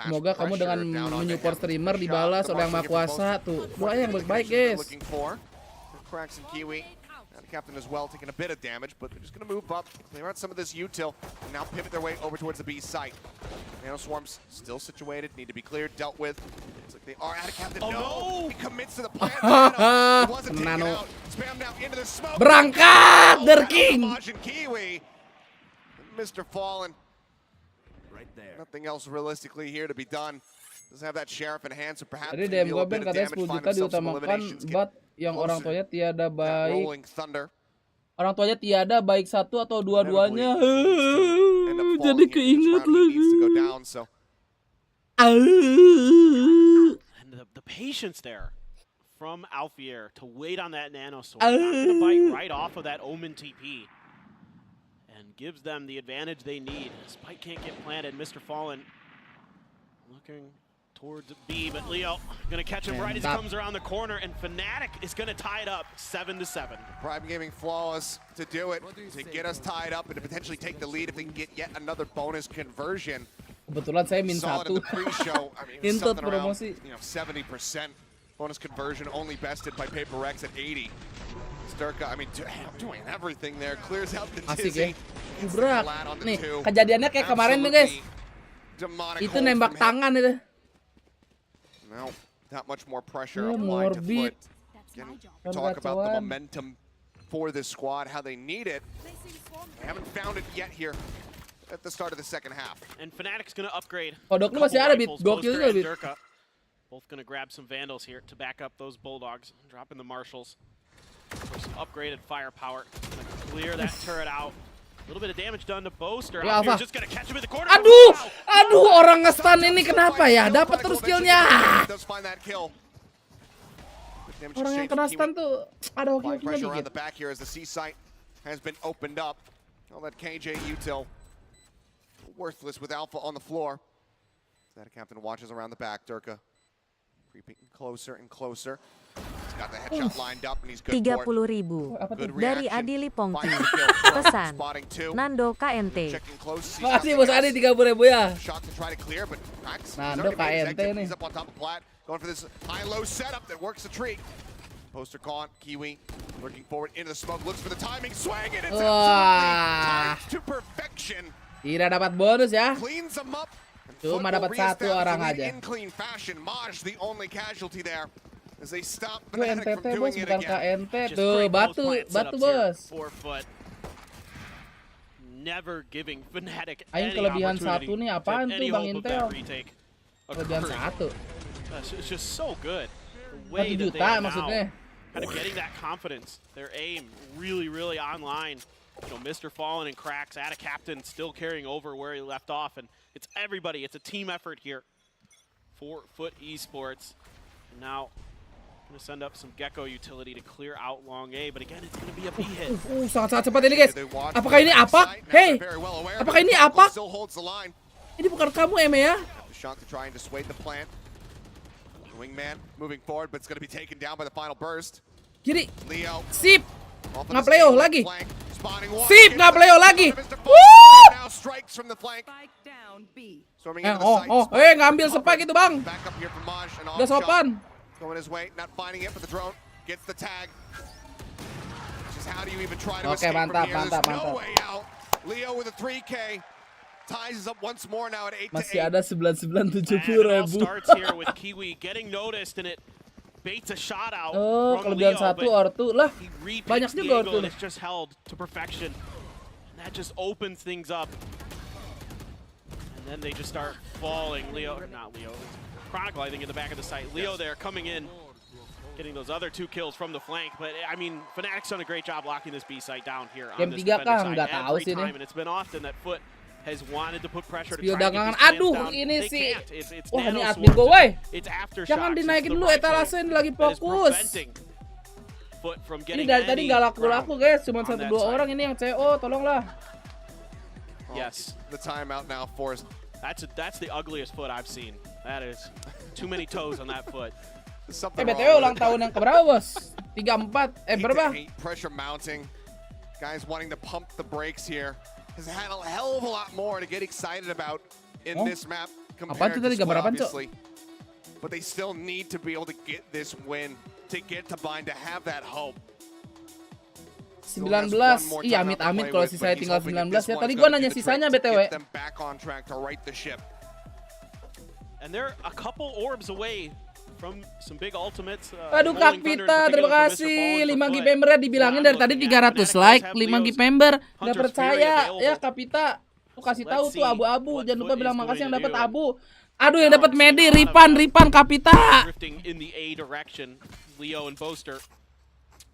Semoga kamu dengan menyupport streamer dibalas oleh Yang Maha Kuasa. Tuh, doa yang baik-baik, guys. Cracks and Kiwi. And the captain as well taking a bit of damage, but they're just going to move up, clear out some of this util, and now pivot their way over towards the B site. Nano Swarms still situated, need to be cleared, dealt with. Looks like they are at a captain. Oh, no! He commits to the plan. He wasn't taken out. Spam now into the smoke. Berangkat, Der King. Kiwi. Mr. Fallen. Nothing else realistically here to be done. Doesn't have that sheriff in hand, so perhaps jadi DM Goben katanya 10 juta diutamakan buat yang orang tuanya tiada baik. Orang tuanya tiada baik satu atau dua-duanya. Jadi keinget lagi. And the patience there from Alfier to wait on that nano sword. Not gonna bite right off of that Omen TP. And gives them the advantage they need. Spike can't get planted. Mr. Fallen looking towards B, but Leo gonna catch him right as he comes around the corner, and Fnatic is gonna tie it up 7-7. Prime Gaming flawless to do it, to get us tied up and to potentially take the lead if they can get yet another bonus conversion. Kebetulan saya min 1. Intut promosi. 70% bonus conversion, only bested by Paper Rex at 80. Durka, I mean, doing everything there, clears out the dizzy. Brak. Nih, kejadiannya kayak kemarin nih guys. Itu nembak tangan itu. Now, that much more pressure applied to Foot. Talk about the momentum for this squad, how they need it. They haven't found it yet here at the start of the second half. And Fnatic's gonna upgrade. Kodok lu masih ada, Bit. Gokil juga, Bit. Both gonna grab some Vandals here to back up those Bulldogs, dropping the Marshals. For some upgraded firepower. Gonna clear that turret out. A little bit of damage done to Boaster. Just gonna catch him in the corner. Aduh, orang nge-stun ini kenapa ya? Dapat terus killnya. Orang yang kena stun tuh ada hoki-hokinya dikit. The back here as the C site has been opened up. All that KJ util worthless with Alpha on the floor. That captain watches around the back. Durka creeping closer and closer. He's got the headshot lined up and he's good for it. 30.000 dari Adili Pongki. Pesan Nando KNT. Makasih Bos Adi 30.000 ya. Shot to try to clear, but Nando KNT nih. He's up on top of Plat, going for this high-low setup that works the treat. Poster gone, Kiwi looking forward into the smoke, looks for the timing, swing it, it's absolutely timed to perfection. Tidak dapat bonus ya. Cleans them up. Cuma dapat satu orang aja. In clean fashion, Maj the only casualty there. As they stop Gue NTT bos, bukan KNT. Tuh, batu bos. Never giving Fnatic Aing kelebihan satu nih, apaan tuh Bang Intel? Kelebihan satu. It's just so good. 1 juta maksudnya. Kind of getting that confidence. Their aim really online. You know, Mr. Fallen and Cracks at a captain still carrying over where he left off, and it's everybody. It's a team effort here for Foot Esports. And now gonna send up some Gecko utility to clear out long A, but again, it's gonna be a B hit. Sangat cepat ini guys. Apakah ini apa? Hey, apakah ini apa? Ini bukan kamu Eme ya? Wingman moving forward, but it's gonna be taken down by the final burst. Kiri, sip, Macleod lagi. Sip, Macleod lagi. Woo! now strikes from the flank. Storming Eh, into the oh, site. ngambil spike itu bang. Back up here from Maj, an Udah off shot. sopan. Going his way, not finding it, but the drone gets the tag. Just how do you even try to Oke, escape mantap, from here? mantap, There's no mantap. way out. Leo with a 3K. Ties us up once more now at 8 Masih to 8. ada 9970.000. Starts here with Kiwi getting noticed and it baits a shot out Oh, from kelebihan Leo, satu but ortu lah. he repicks Banyak the juga angle ortu. and it's just held to perfection. And that just opens things up. And then they just start falling. Leo, or not Leo, Chronicle I think in the back of the site. Leo there coming in, getting those other 2 kills from the flank. But I mean, Fnatic's done a great job locking this B site down here on Game this 3 defender kah? side Nggak tahu every sih time. deh. And it's been often that Foot has wanted to put pressure to Spill try and get dagangan. these plants Aduh, down. ini They sih. can't. It's Wah, ini nano admin gue, swarms. woi. It's aftershocks. Jangan It's dinaikin the dulu, rifling etalase ini lagi that is fokus. preventing Foot from Ini getting dari tadi any nggak laku-laku ground guys, cuma on that 1-2 side. orang ini yang CO, tolonglah. Yes. The timeout now forced. That's the ugliest foot I've seen. That is too many toes on that foot. BTW ulang tahun yang keberapa bos? 34, berapa? Pressure mounting. Guys wanting to pump the brakes here. Has had a hell of a lot more to get excited about in this map compared to Squid, obviously. But they still need to be able to get this win, to get to bind, to have that hope. 19, iya amit-amit kalau sisanya tinggal 19 ya. Tadi gua nanya sisanya BTW. And they're a couple orbs away from some big ultimates. Aduh Kak Vita, terima kasih. 5 GB member dibilangin dari tadi 300 like, 5 GB member. Nggak percaya ya Kak Vita. Tuh kasih tahu tuh abu-abu. Jangan lupa bilang makasih yang dapat abu. Aduh yang dapat Medi, Ripan Kak Vita. Drifting in the A direction. Leo and Boaster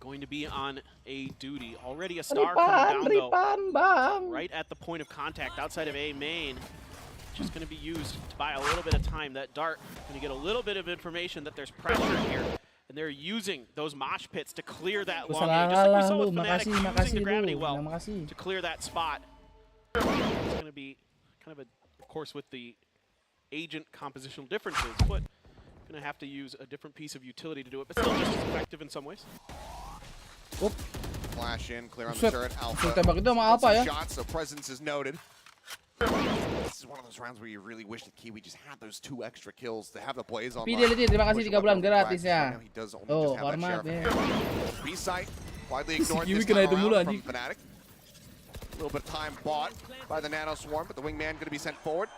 going to be on A duty. Already a star coming down though. Bang. Right at the point of contact outside of A main. Just going to be used to buy a little bit of time. That dart going to get a little bit of information that there's pressure here. And they're using those mosh pits to clear that long A. Just like we saw with Fnatic using the gravity well to clear that spot. It's going to be kind of of course, with the agent compositional differences, but going to have to use a different piece of utility to do it, but still just as effective in some ways. Flash in, clear on the turret. Alpha. Tembak itu sama Alpha ya. Shots, so presence is noted. This is one of those rounds where you really wish that Kiwi just had those 2 extra kills to have the Blaze on. Fidelity, terima kasih 3 bulan gratisnya. Oh, hormat ya. B-site, widely ignored this kena itu time mulu around anjing. from Fnatic. A little bit of time bought by the Nano Swarm, but the Wingman going to be sent forward.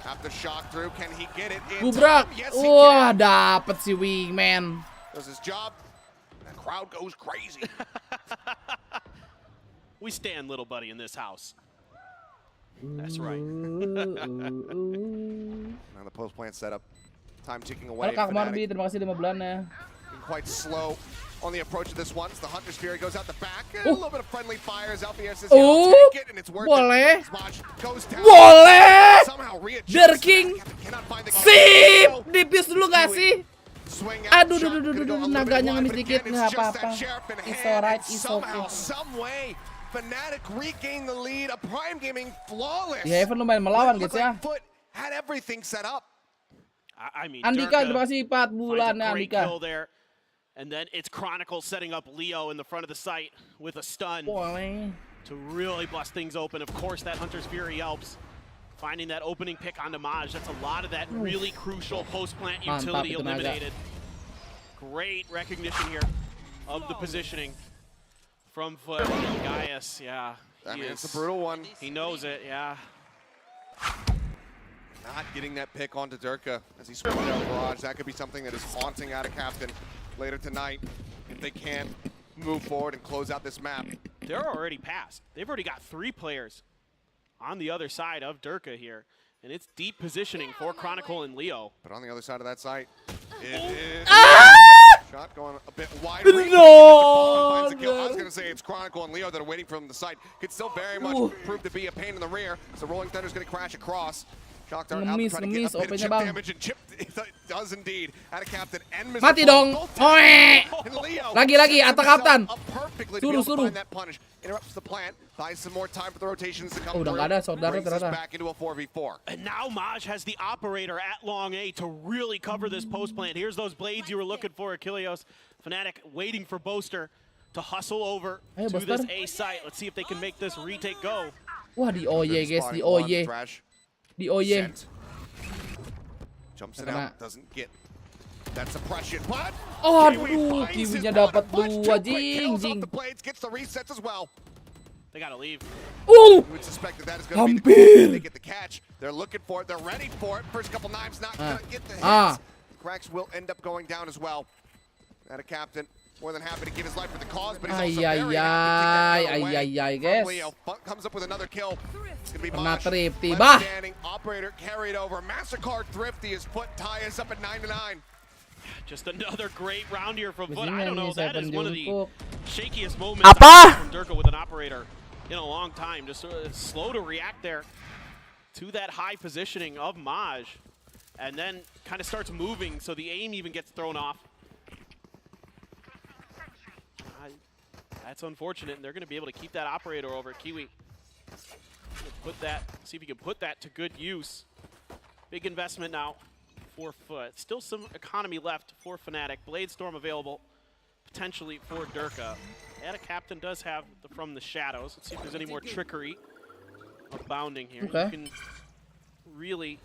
After shock through, can he get it in Gubrak. time? Yes, he Wah, can. dapet si Wingman. Does his job. The crowd goes crazy. We stand little buddy in this house. That's right. Now the post plant setup. Time ticking away. Halo Kak Marbi, terima kasih 5 bulan ya. Quite slow on the approach of this one. The Hunter's Fury goes out the back. A little bit of friendly fires. Alfier says he'll take it, and it's worth boleh. it. Smash goes down. Boleh. Somehow readjusts. Der King. Sip. Dipis dulu gak sih? Aduh, naganya ngemis dikit. Nggak apa-apa. It's alright, it's okay. Some way. Fnatic regain the lead. A Prime Gaming flawless. Ya, Evan lumayan melawan guys ya. Foot had everything set up. I mean, Andika, terima kasih 4 bulan ya Andika. And then it's Chronicle setting up Leo in the front of the site with a stun to really bust things open. Of course, that Hunter's Fury helps. Finding that opening pick on Damage. That's a lot of that really crucial post-plant utility eliminated. Great recognition here of the positioning from Foot and Gaius. Yeah, I mean, it's a brutal one. He knows it, yeah. Not getting that pick onto Durka as he swings down the garage. That could be something that is haunting out of Captain later tonight if they can't move forward and close out this map. They're already past. They've already got 3 players on the other side of Durka here. And it's deep positioning for Chronicle and Leo. But on the other side of that site, it is shot going a bit wide. No! Finds the kill. I was going to say it's Chronicle and Leo that are waiting from the site. Could still very much prove to be a pain in the rear. So Rolling Thunder is going to crash across. Shock Dart out to try to get a bit of chip damage, and Chip does indeed. Out of Captain and Mr. Mati dong. Lagi, attack Captain. Suruh. Interrupts the plant. Buys some more time for the rotations to come Udah nggak ada saudara ternyata. back into a 4v4. And now Maj has the operator at long A to really cover this post plant. Here's those blades you were looking for, Achilleos. Fnatic waiting for Boaster to hustle over to this A site. Let's see if they can make this retake go. Wah, di OY guys, di OY. Di OY. Jumps it out, doesn't get that suppression. What? Aduh, Kiwinya dapat 2 jing. Gets the resets as well. They gotta leave. You would suspect that is going to be the case. They get the catch. They're looking for it. They're ready for it. First couple knives not gonna get the hits. Cracks will end up going down as well. And a captain more than happy to give his life for the cause, but he's also very happy guys. Leo comes up with another kill. It's gonna be Kena Mosh. trip tiba. Standing operator carried over. MasterCard Thrifty, his foot tie is up at 9-9. Just another great round here from Foot. I don't know, that is one of the shakiest moments from Durka with an operator in a long time. Just slow to react there to that high positioning of Maj, and then kind of starts moving, so the aim even gets thrown off. That's unfortunate, and they're going to be able to keep that operator over. Kiwi, put that, see if he can put that to good use. Big investment now for Foot. Still some economy left for Fnatic. Bladestorm available potentially for Durka. And a captain does have from the shadows. Let's see if there's any more trickery abounding here. Okay. You can really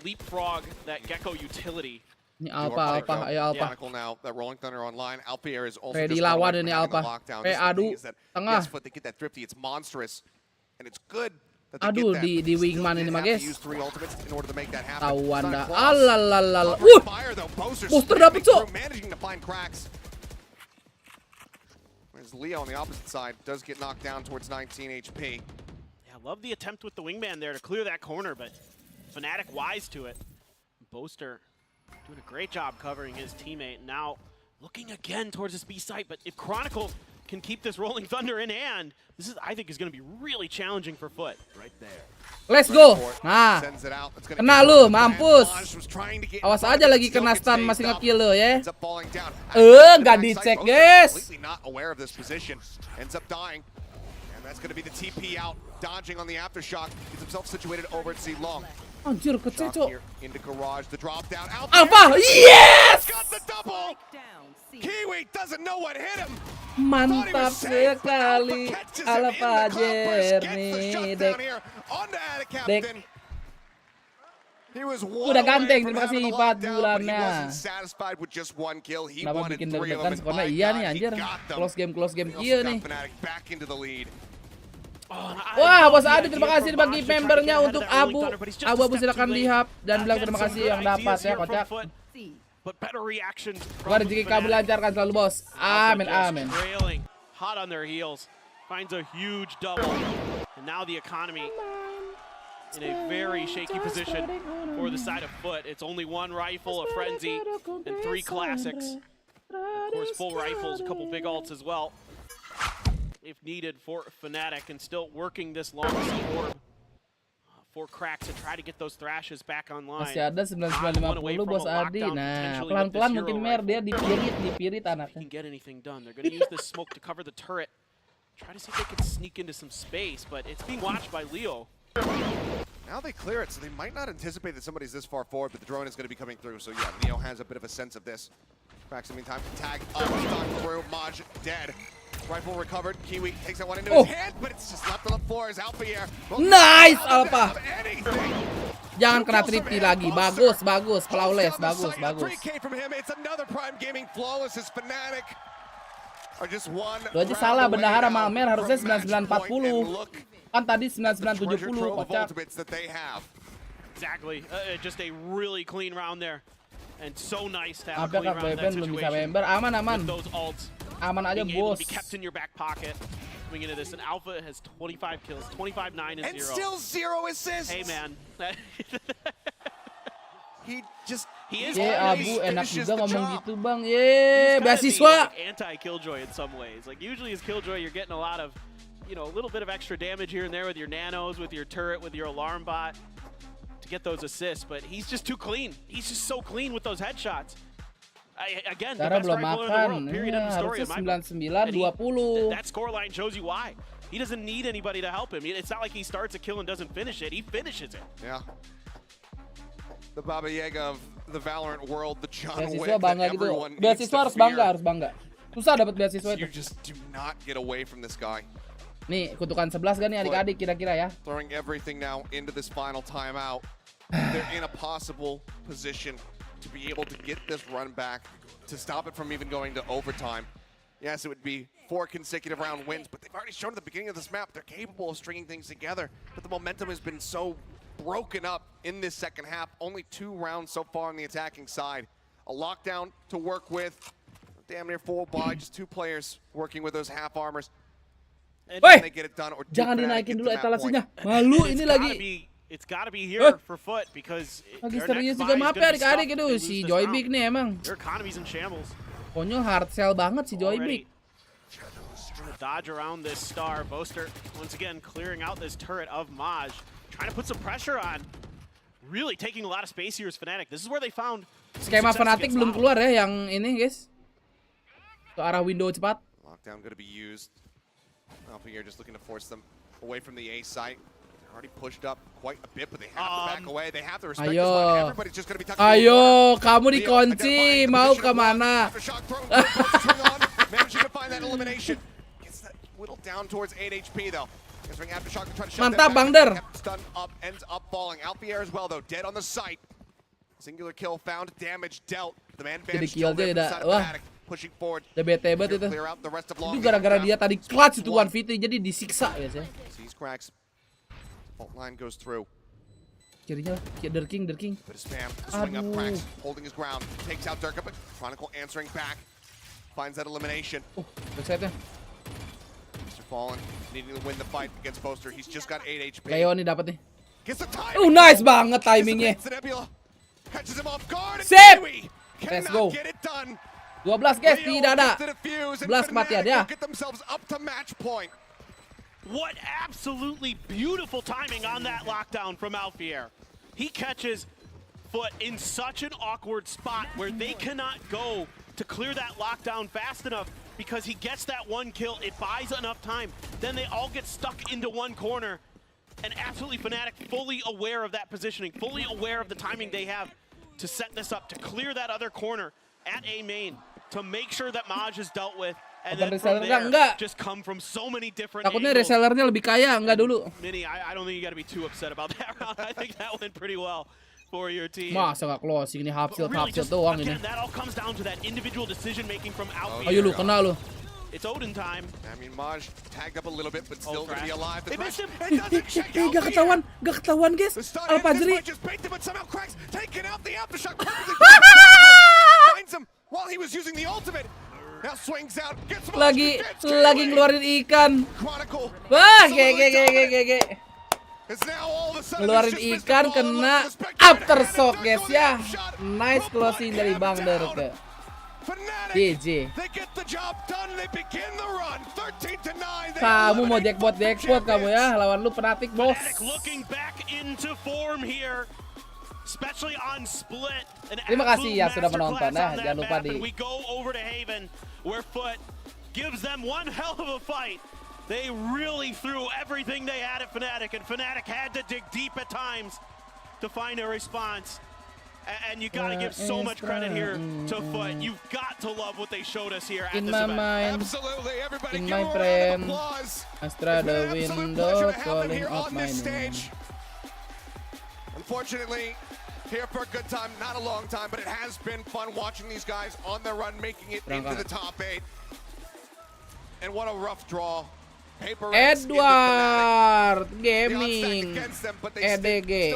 leapfrog that Gecko utility. Ini Alpha, ayo Alpha. Now that Rolling Thunder online, Alpier is also Ready just lawan ini lockdown. Alpha. Adu, tengah. Yes, but they get that Thrifty, it's monstrous. And it's good that they Aduh, get that. di wingman ini mah guys. Use 3 ultimates in order to make that happen. Tawan dah. Fire, Alalala. though. Booster dapet cok. Managing to find cracks. Whereas Leo on the opposite side does get knocked down towards 19 HP. Yeah, love the attempt with the wingman there to clear that corner, but Fnatic wise to it. Boaster doing a great job covering his teammate. Now looking again towards this B site, but if Chronicle can keep this Rolling Thunder in hand, this is, I think, is going to be really challenging for Foot. Right there. Let's go. Nah, kena lu, mampus. Awas aja lagi kena stun masih nge-kill lu ya. Nggak dicek guys. Not aware of this position. Ends up dying. And that's going to be the TP out. Dodging on the aftershock. Gets himself situated over at C Long. Anjir, kececok. Into garage, the drop down. Alpha, yes! Got the double. Kiwi doesn't know what hit him. Mantap sekali. Alpha Jernih. Dek. Udah ganteng, terima kasih 4 bulannya. Kenapa bikin deg-degan skornya? Iya nih anjir. Close game iya nih. Wah, Bos Adi terima kasih bagi membernya untuk Abu. Abu silakan lihap dan bilang terima kasih yang dapat ya kocak. Gua rezeki kabel lancarkan selalu bos. Amin amin. Hot on their heels, finds a huge double, and now the economy in a very shaky position for the side of Foot. It's only 1 rifle, a frenzy, and 3 classics. Of course, full rifles, a couple big ults as well, if needed for Fnatic, and still working this long orb for Cracks to try to get those thrashes back online. Masih ada 9950 Bos Adi. Nah, pelan-pelan mungkin mer dia dipirit anaknya. Can get anything done. They're going to use this smoke to cover the turret. Try to see if they can sneak into some space, but it's being watched by Leo. Now they clear it, so they might not anticipate that somebody's this far forward, but the drone is going to be coming through. So yeah, Leo has a bit of a sense of this. Cracks in the meantime, tag up, stuck through, Maj dead. Rifle recovered, Kiwi takes that one into his hand, but it's just left on the floor as Alpier. Nice, Alpha. Jangan kena tripti lagi. Bagus, flawless, bagus. 3K from him. It's another Prime Gaming flawless as Fnatic are just one. Lu aja salah bendahara sama Amer harusnya 9940. Kan tadi 9970 kocak. Exactly. Just a really clean round there. And so nice to have a clean round in that belum bisa situation. member. Aman. With those ults. Aman aja bos. Be kept in your back pocket. Coming into this, and Alpha has 25 kills, 25-9 and 0. And still 0 assists. Hey man. He is. Abu enak juga ngomong gitu bang. Beasiswa. Anti-Killjoy in some ways. Like usually as Killjoy, you're getting a lot of, you know, a little bit of extra damage here and there with your nanos, with your turret, with your alarm bot to get those assists. But he's just too clean. He's just so clean with those headshots. Again, the best rifler in the world. Period. End of story. That scoreline shows you why. He doesn't need anybody to help him. It's not like he starts a kill and doesn't finish it. He finishes it. Yeah. The Baba Yaga of the Valorant world, the John Wick beasiswa bangga that gitu. everyone Beasiswa harus bangga. Susah dapat beasiswa itu. You just do not get away from this guy. Nih, kutukan 11 kan nih adik-adik kira-kira ya. Throwing everything now into this final timeout. They're in a possible position to be able to get this run back, to stop it from even going to overtime. Yes, it would be 4 consecutive round wins, but they've already shown at the beginning of this map they're capable of stringing things together. But the momentum has been so broken up in this second half. Only 2 rounds so far on the attacking side. A lockdown to work with. Damn near full buy, just 2 players working with those half armors. Woi, jangan dinaikin dulu etalasenya. Malu ini lagi. It's got to be here for Foot because lagi serius juga map ya adik-adik itu si Joybig nih emang. Their economy's in shambles. Konyol hard sell banget si Joybig. Dodge around this star. Boaster once again clearing out this turret of Maj, trying to put some pressure on. Really taking a lot of space here is Fnatic. This is where they found. Skema Fnatic belum keluar ya yang ini guys. Ke arah window cepat. Lockdown gonna be used. Alpha here just looking to force them away from the A site. They're already pushed up quite a bit, but they have to back away. They have to respect this one. Everybody's just gonna be tucking. Ayo, kamu dikunci. Mau kemana? Managing to find that elimination. Gets that whittled down towards 8 HP though. Aftershock to try to shut Mantap, them Bang Der. Stun up, ends up falling. Alpha as well though, dead on the site. Singular kill found, damage dealt. The man vanished still there inside of Fnatic. Pushing forward. Udah bete banget itu. Itu gara-gara dia tadi clutch itu 1v3 jadi disiksa guys ya. Sees cracks. Fault line goes through. Kirinya Derking. Bit of spam. Swing up cracks. Holding his ground. Takes out Durka, but Chronicle answering back. Finds that elimination. Backside-nya. Mr. Fallen needing to win the fight against Boaster. He's just got 8 HP. Leo nih dapat nih. Gets the time. Nice banget timingnya. Catches him off guard. Sip. Let's go. 12 guys, tidak ada. 11 kematian ya. What absolutely beautiful timing on that lockdown from Alfier. He catches Foot in such an awkward spot where they cannot go to clear that lockdown fast enough because he gets that 1 kill. It buys enough time. Then they all get stuck into one corner. And absolutely Fnatic fully aware of that positioning, fully aware of the timing they have to set this up, to clear that other corner at A main, to make sure that Maj is dealt with, and then from there just come from so many different angles. Takutnya resellernya lebih kaya, enggak dulu. Mini, I don't think you got to be too upset about that round. I think that went pretty well for your team. Masa nggak closing ini half shield doang ini. That all comes down to that individual decision making from Alfie. Ayo lu kena lu. It's Odin time. I mean, Maj tagged up a little bit, but still gonna be alive. They missed him. Gak ketahuan guys. Alpajri. Taking out the aftershock perfectly. Finds him while he was using the ultimate. Now swings out. Gets him. Lagi ngeluarin ikan. Wah, ge. Ngeluarin ikan kena aftershock guys ya. Nice closing dari Bang Der ke DG. Kamu mau jackpot kamu ya, lawan lu Fnatic bos. Terima kasih ya sudah menonton ya, jangan lupa di They really threw everything they had at Fnatic, and Fnatic had to dig deep at times to find a response. And you gotta give so much credit here to Foot. You've got to love what they showed us here at this event. Absolutely, everybody in my friend, Astra the window calling out my name. Unfortunately, here for a good time, not a long time, but it has been fun watching these guys on their run, making it into the top 8. And what a rough draw. Edward Gaming, EDG,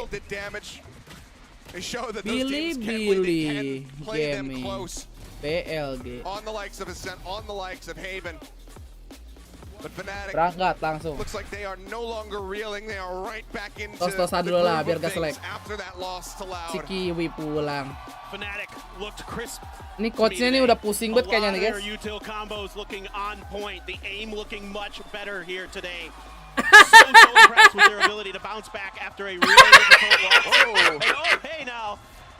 BiliBili Gaming, PLG. On the likes of Ascent, on the likes of Haven. But Fnatic berangkat langsung. Looks like they are no longer reeling. They are right back into tos-tosan dulu lah biar gak selek. After that loss to Loud. Si Kiwi pulang. Fnatic looked crisp. Ini coachnya nih udah pusing banget kayaknya nih guys. Util combos looking on point. The aim looking much better here today. so impressed with their ability to bounce back after a really difficult loss. Hey now,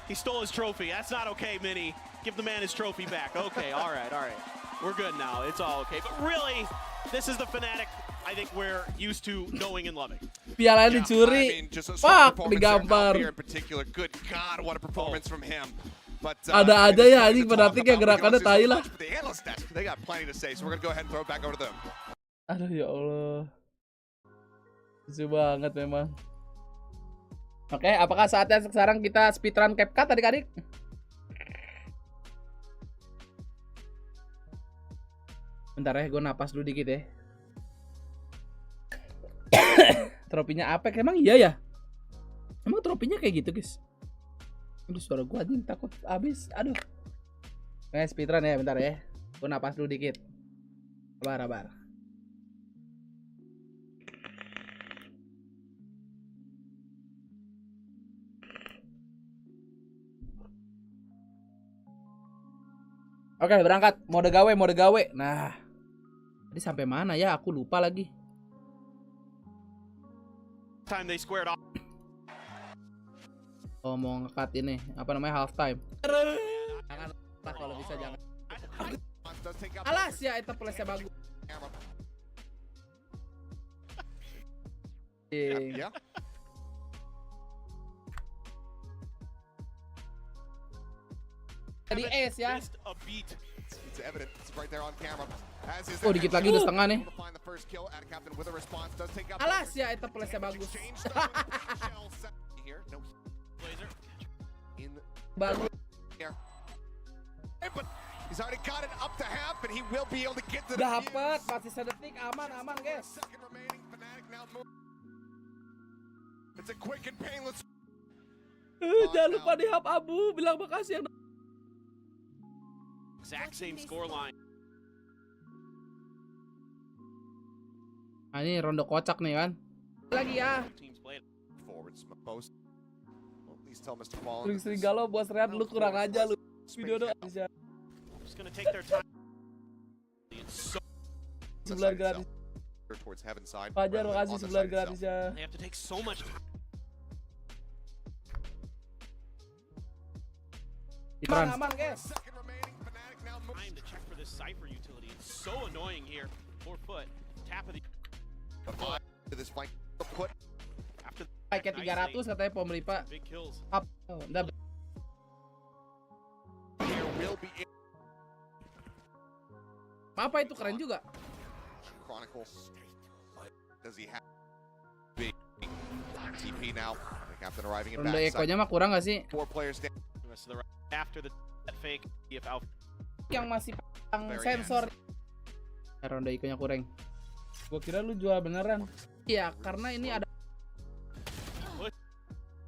he stole his trophy. That's not okay, Mini. Give the man his trophy back. Okay, all right. We're good now. It's all okay. But really, this is the Fnatic I think we're used to knowing and loving. Piala dicuri. Fuck, digampar. Good God, what a performance from him. But ada ya anjing Fnatic yang gerakannya tai lah. They got plenty to say, so we're gonna go ahead and throw it back over to them. Aduh ya Allah. Lucu banget memang. Oke, apakah saatnya sekarang kita speedrun CapCut adik-adik? Bentar ya, gue napas dulu dikit ya. Tropinya apa? Emang iya ya? Emang tropinya kayak gitu guys? Aduh, suara gue anjing takut habis. Aduh. Speedrun ya, bentar ya. Gue napas dulu dikit. Sabar. Oke, berangkat. Mode gawe. Nah, tadi sampai mana ya? Aku lupa lagi. Time they squared off. Oh, mau ngekat ini. Apa namanya? Half time. Jangan lah kalau bisa jangan. Alas ya, itu flashnya bagus. Yeah. Tadi ace ya. It's evident. It's right there on camera. Oh, dikit lagi udah setengah nih. Alas ya, itu flashnya bagus. Bagus. He's already got it up to half, and he will be able to get to the dapat, masih sedetik, aman guys. It's a quick and painless. Jangan lupa di hap Abu, bilang makasih yang Exact same scoreline. Nah, ini ronde kocak nih kan. Lagi ya. Forward post. Please tell Mr. Fallen. Sering galau bos Rehan, lu kurang aja lu. Video doang bisa. Just gonna take their time. Sebelah gratis. Towards heaven side. Fajar makasih sebelah gratis ya. They have to take so much time. Aman guys. Time to check for this Cypher utility. It's so annoying here. 4 foot. Tap of the this fight. Put after pakai 300 katanya pembeli Pak. Big kills. Up. Oh, udah. Apa itu keren juga? Chronicle. Does he have big TP now? The captain arriving in Ronde backside. ekonya mah kurang gak sih? 4 players down. The rest of the after the fake if Alpha Yang masih pasang sensor. Ronde ekonya kurang. Gua kira lu jual beneran. Iya, karena ini ada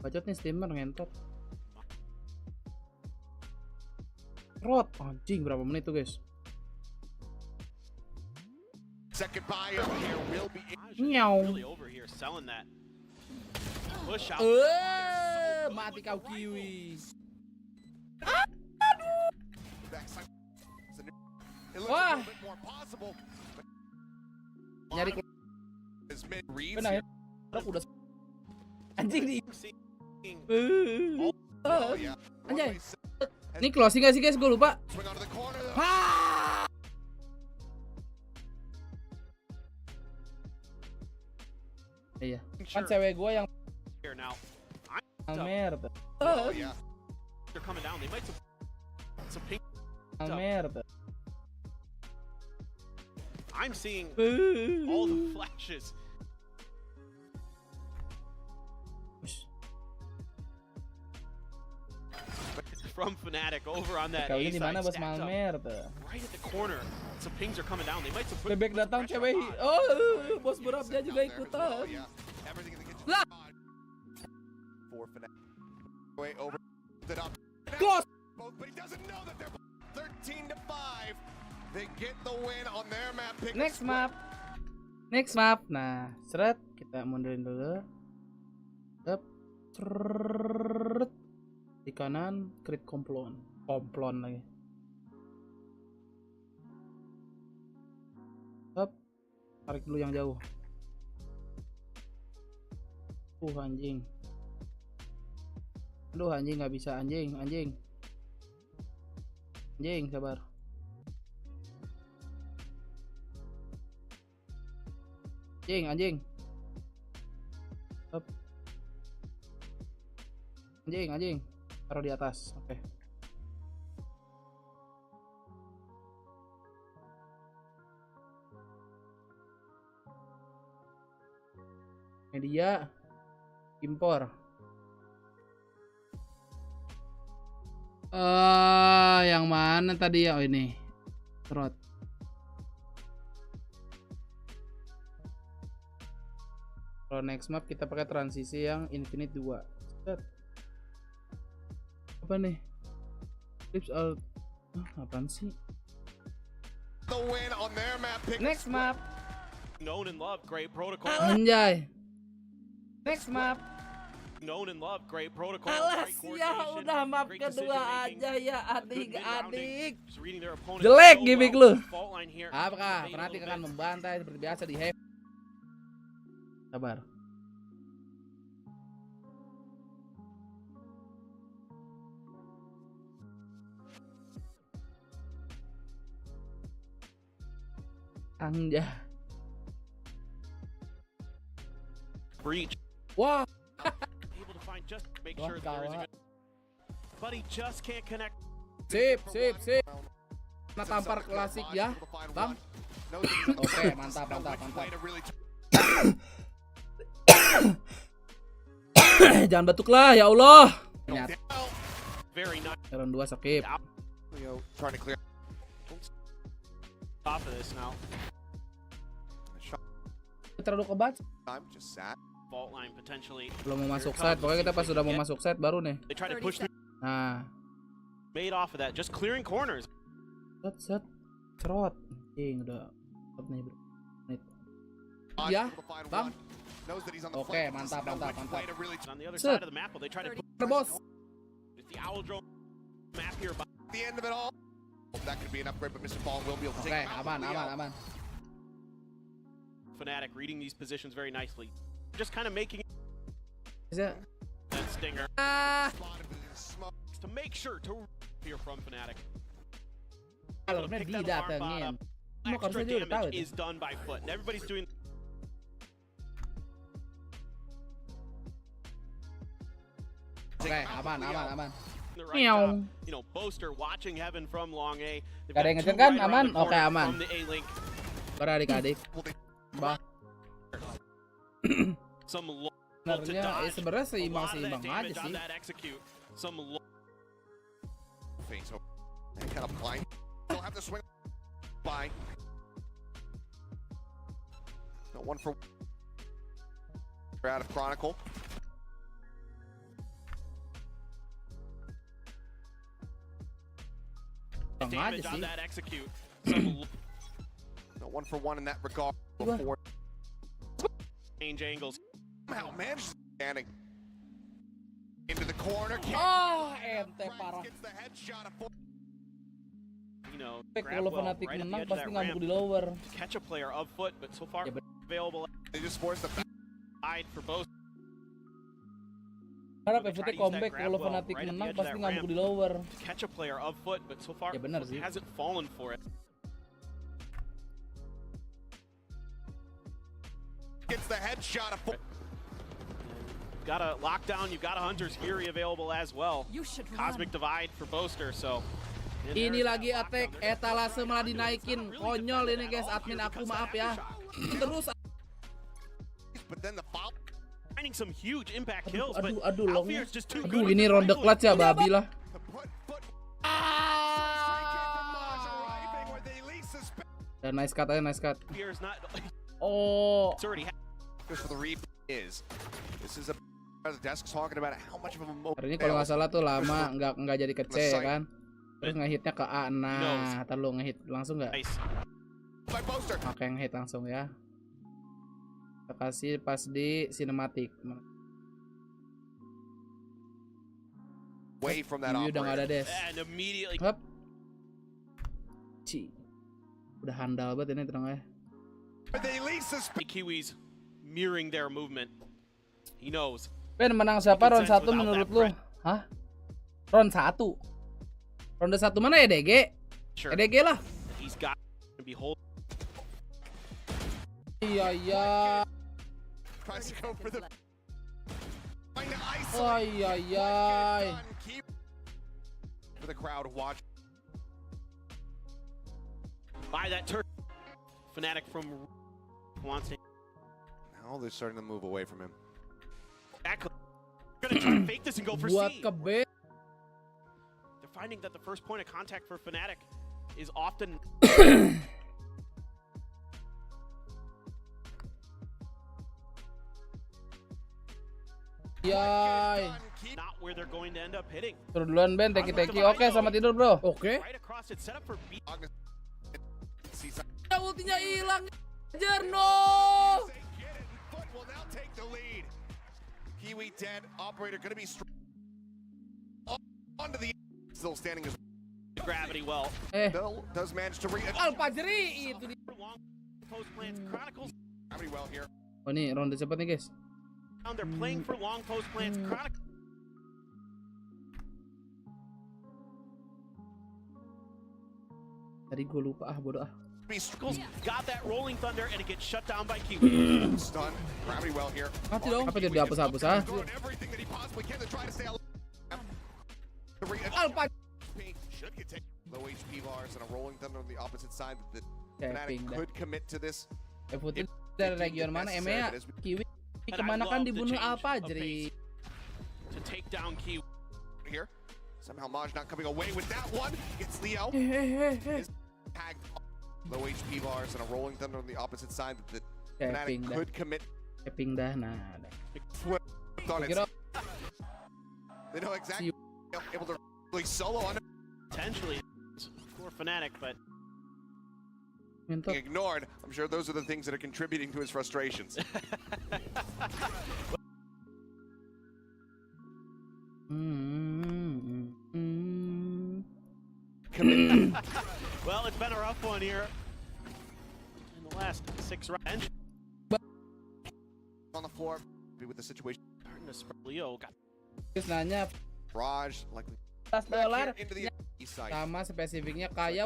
bacot nih steamer ngentot. Rot, anjing berapa menit tuh guys? Second buyer here will be really over here selling that. Push out. Mati kau kiwi. Wah. Nyari benar. Udah anjing di. Anjay. Ini closing gak sih guys? Gue lupa. Iya. Kan cewek gue yang Amer. They're coming down. They might some pink. Amer. I'm seeing all the flashes. From Fnatic over on that A side, stacked up right at the corner. Some pings are coming down. They might have put Bebek datang cewek. Oh, bos berapnya juga ikutan. Lah. Close. But he doesn't know that they're 13-5. They get the win on their map. Next map. Next map. Nah, seret kita mundurin dulu. Up. Di kanan crit komplon lagi. Up. Tarik dulu yang jauh. Anjing. Aduh anjing nggak bisa anjing. Anjing sabar. Anjing. Up. Anjing. Taruh di atas. Oke. Ini Media impor. Yang mana tadi ya? Oh ini. Trot. Kalau next map kita pakai transisi yang Infinite 2. Set. Apa nih? Clips out. Apaan sih? Next map. Known and loved, great protocol. Anjay. Next map. Known and loved, great protocol. Alas ya, udah map kedua aja ya adik-adik. Just reading their opponent Jelek so gimmick well. lu. Fault line here. Apakah Fnatic akan membantai seperti biasa di heavy? Sabar. Anjay. Breach. Wah. Able to find just make sure there is a good. But he just can't connect. Sip. Nah, tampar klasik ya, Bang. Oke, mantap. Jangan batuk lah, ya Allah. Round 2 skip. Off of this now. Terlalu kebat. Fault line potentially. Belum mau masuk set, pokoknya kita pas sudah mau masuk set baru nih. They try to push through. Nah. Made off of that, just clearing corners. Set. Cerot. Udah stop nih, bro. Ya, Bang. Oke, mantap. On the other side of the map, they try to Bos. It's the owl drone map here. The end of it all. That could be an upgrade, but Mr. Ball will be able to take him out. Aman. Fnatic reading these positions very nicely. Just kind of making Is it? that stinger to make sure to hear from Fnatic. Kalau didatengin. Extra damage is done by foot. And everybody's doing. Oke, aman. You know, Boaster watching heaven from long A. Gak ada yang ngejar kan? Aman? Oke, aman. Para adik-adik. Bah. Sebenarnya seimbang aja sih. No one for out of Chronicle. Damage on that execute. No one for one in that regard. Change angles. Somehow managed standing into the corner. Oh, ente parah. You know, Kalau Fnatic menang pasti ngamuk di lower. Catch a player of foot, but so far available. They just forced the side for both. Harap FT comeback kalau Fnatic menang pasti ngamuk di lower. Catch a player of foot, but so far hasn't fallen for it. Gets the headshot. Got a lockdown. You've got a Hunter's Fury available as well. Cosmic Divide for Boaster. So ini lagi attack etalase malah dinaikin. Konyol ini guys, admin aku maaf ya. Terus. But then the foul. Finding some huge impact kills, but Alfier's just too good. Ini ronde clutch ya, babi lah. Dan nice cut aja, nice cut. Oh. For the read is this is a the desk's talking about how much of a hari ini kalau nggak salah tuh lama nggak jadi ke C ya kan, terus ngehitnya ke A. Nah terlalu ngehit langsung nggak? Oke, ngehit langsung ya. Kita kasih pas di sinematik. Way from that udah nggak ada dash. Hop. Udah handal banget ini terang ya. Kiwis mirroring their movement. He knows. Ben, menang siapa round 1 menurut lu? Hah? Round 1? Ronde 1 mana EDG? Sure. EDG lah. He's got to be hold. Iya. Oh iya. For the crowd watch. By that turn. Fnatic from wants to. Now Oh, they're starting to move away from him. Macleod gonna try to fake this and go for Buat C. kebe. They're finding that the first point of contact for Fnatic is often Yay. not where they're going to end up hitting. Turun duluan Ben, teki-teki. Oke, selamat tidur bro. Oke. Right across it, set up for B. Ya, ultinya hilang. Anjir, no. Will now take the lead. Kiwi dead. Operator gonna be onto the still standing as Gravity well. Bill does manage to Alpajri itu dia. Post plants Chronicles. Gravity well here. Oh, ini ronde cepat nih, guys. They're playing for long post plants Chronicles. Tadi gue lupa bodoh ah. Got that rolling thunder and it gets shut down by Kiwi. Stun. Gravity well here. Mati dong. Apa dia dihapus-hapus ah? Everything that he possibly can to try to stay alive. Alpha. Should get low HP bars and a rolling thunder on the opposite side that Fnatic Fnatic could commit to this. Putih dari region mana? EMEA Kiwi kemana kan dibunuh Alpajri. To take down Kiwi here. Somehow Maj not coming away with that one. Gets Leo. Tagged low HP bars and a rolling thunder on the opposite side that Fnatic could commit. Keping dah, nah. They know exactly able to really solo on it. Potentially for Fnatic, but ignored. I'm sure those are the things that are contributing to his frustrations. Well, it's been a rough one here in the last 6 rounds. On the floor, be with the situation. Leo got nanya Raj likely $100 into the east side. sama spesifiknya kayak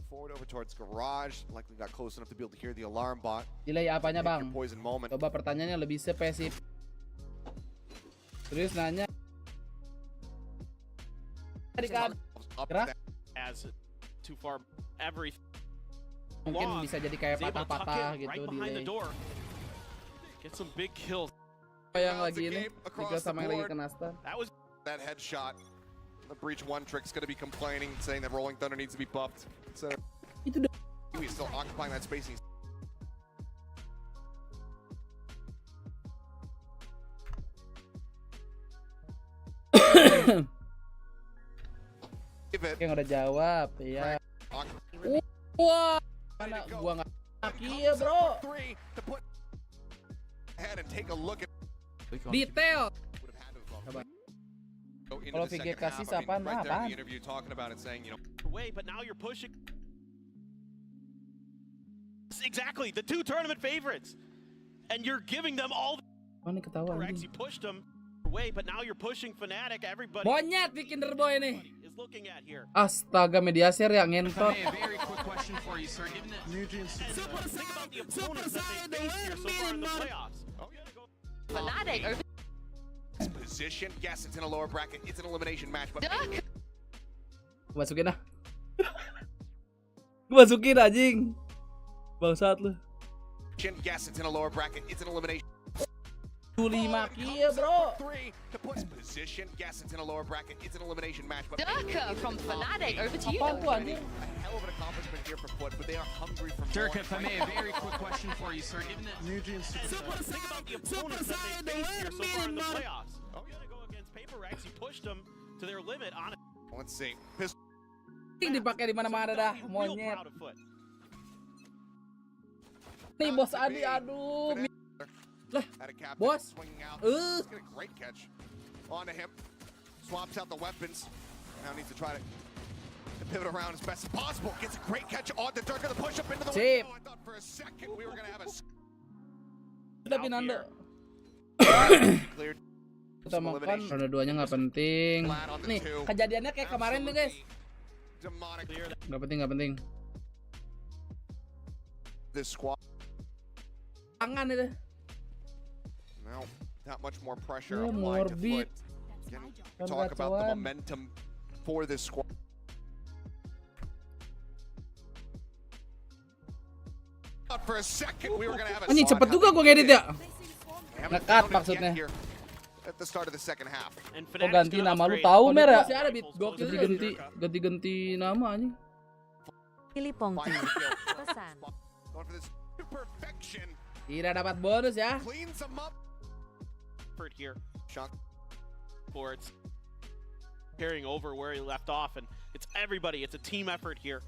Forward over towards garage, likely got close enough to be able to hear the alarm bot. delay apanya bang? Poison moment. Coba pertanyaannya lebih spesifik. Terus nanya gerak as too far every mungkin bisa jadi kayak patah-patah gitu delay. Get some big kills. Yang lagi ini Nico sama yang lagi kena stun. That headshot. The breach one trick's gonna be complaining, saying that rolling thunder needs to be buffed. So itu dah. He's still occupying that space. Oke, udah jawab ya. Wah, mana gua nggak ya bro. Detail. Kalau VG kasih apaan? Apaan? But now you're pushing. Exactly, the 2 tournament favorites, and you're giving them all. Oh, ini ketahuan. You pushed them away, but now you're pushing Fnatic. Everybody. Bonyet di Kinderboy nih. Is looking at here. Astaga, Mediaser yang ngentot. Very quick question for you, sir. Given that Think about the opponents that they faced here so far in the playoffs. Fnatic over. Position, yes, it's in a lower bracket. It's an elimination match, but Masukin ah. Masukin anjing. Bangsat lu. Yes, it's in a lower bracket. It's an elimination. 5 kill, bro. Position, yes, it's in a lower bracket. It's an elimination match, but Durka from Fnatic over to you. a hell of an accomplishment here for Foot, but they are hungry for more. Durka, if I may, a very quick question for you, sir. Given that Think about the opponents that they faced here so far in the playoffs. You're gonna go against Paper Rex. You pushed them to their limit on it. Let's see. Ini dipakai di mana-mana dah, monyet. Nih bos Adi, aduh. Lah, bos. Great catch onto him. Swaps out the weapons. Now needs to try to pivot around as best as possible. Gets a great catch on the Durka. The push up into the window. I thought for a second we were gonna have a. Udah Pinando. Cleared. Kita makan ronde 2-nya nggak penting. Nih kejadiannya kayak kemarin nih guys. Nggak penting. This squad. Tangan itu. Now, not much more pressure Yeah, applied to morbid. Foot. Again, talk about the momentum for this squad. Anjing cepet juga gue ngedit ya. Ngekat maksudnya. Oh ganti nama lu tahu Mer ya? Ganti nama anjing. BiliPongki. Pesan. Tidak dapat bonus ya. Here. Boards carrying over where he left off, and it's everybody. It's a team effort here.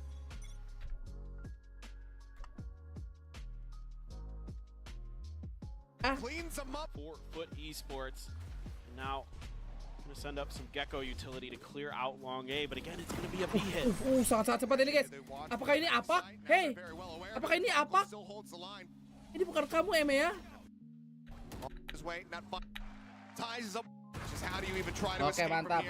Cleans them up. 4-foot esports. And now gonna send up some Gecko utility to clear out long A, but again, it's gonna be a B hit. Sangat cepat ini guys. Apakah ini apa? Hey, apakah ini apa? Ini bukan kamu Eme ya? Oke, mantap.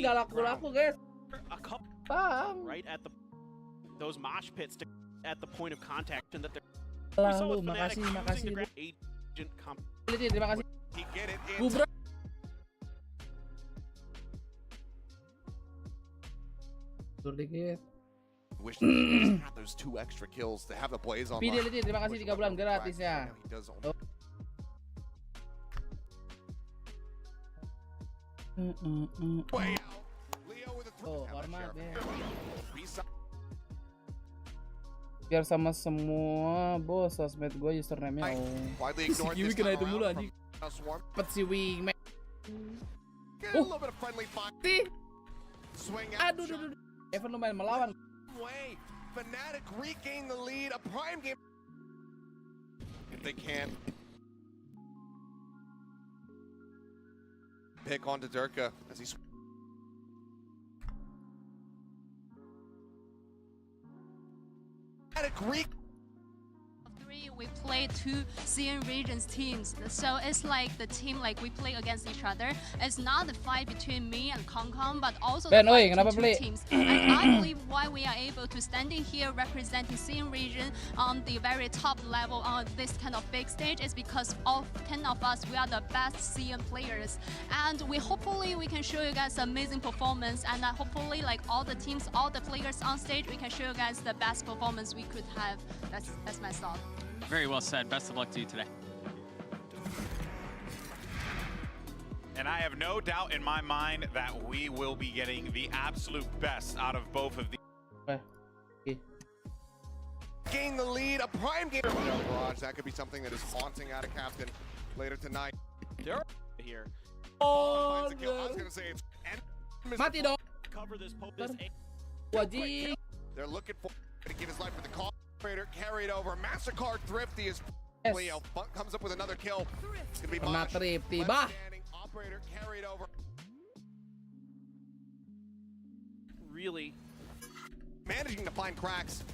Gak laku guys. Bang. Right at those mosh pits at the point of contact, and that they're. Lalu, makasih. Terima kasih. Gubra. Tur dikit. Wish they had those 2 extra kills to have the Blaze on. BiliBili, terima kasih 3 bulan gratisnya. Oh, hormat ya. Biar sama semua bos sosmed gue username-nya. Oh. Si Kiwi kena itu mulu anjing. Cepet si Wingman. Aduh. Evan lumayan melawan. Fnatic regain the lead. A prime game. If they can pick onto Durka as he's. We play 2 CN regions teams, so it's like the team like we play against each other. It's not the fight between me and KongKong, but also the fight between 2 teams. And I believe why we are able to standing here representing CN region on the very top level on this kind of big stage is because of 10 of us, we are the best CN players, and hopefully we can show you guys amazing performance, and hopefully like all the teams, all the players on stage, we can show you guys the best performance we could have. That's my thought. Very well said. Best of luck to you today. And I have no doubt in my mind that we will be getting the absolute best out of both of these. Gain the lead, a prime game. Barrage, that could be something that is haunting out of Captain later tonight. They're here. Oh, I was gonna say it's Mati dong. Cover this Wajib. They're looking for to give his life for the call. Operator carried over. MasterCard Thrifty is Leo comes up with another kill. It's gonna be Mosh. Operator carried over. Really managing to find cracks.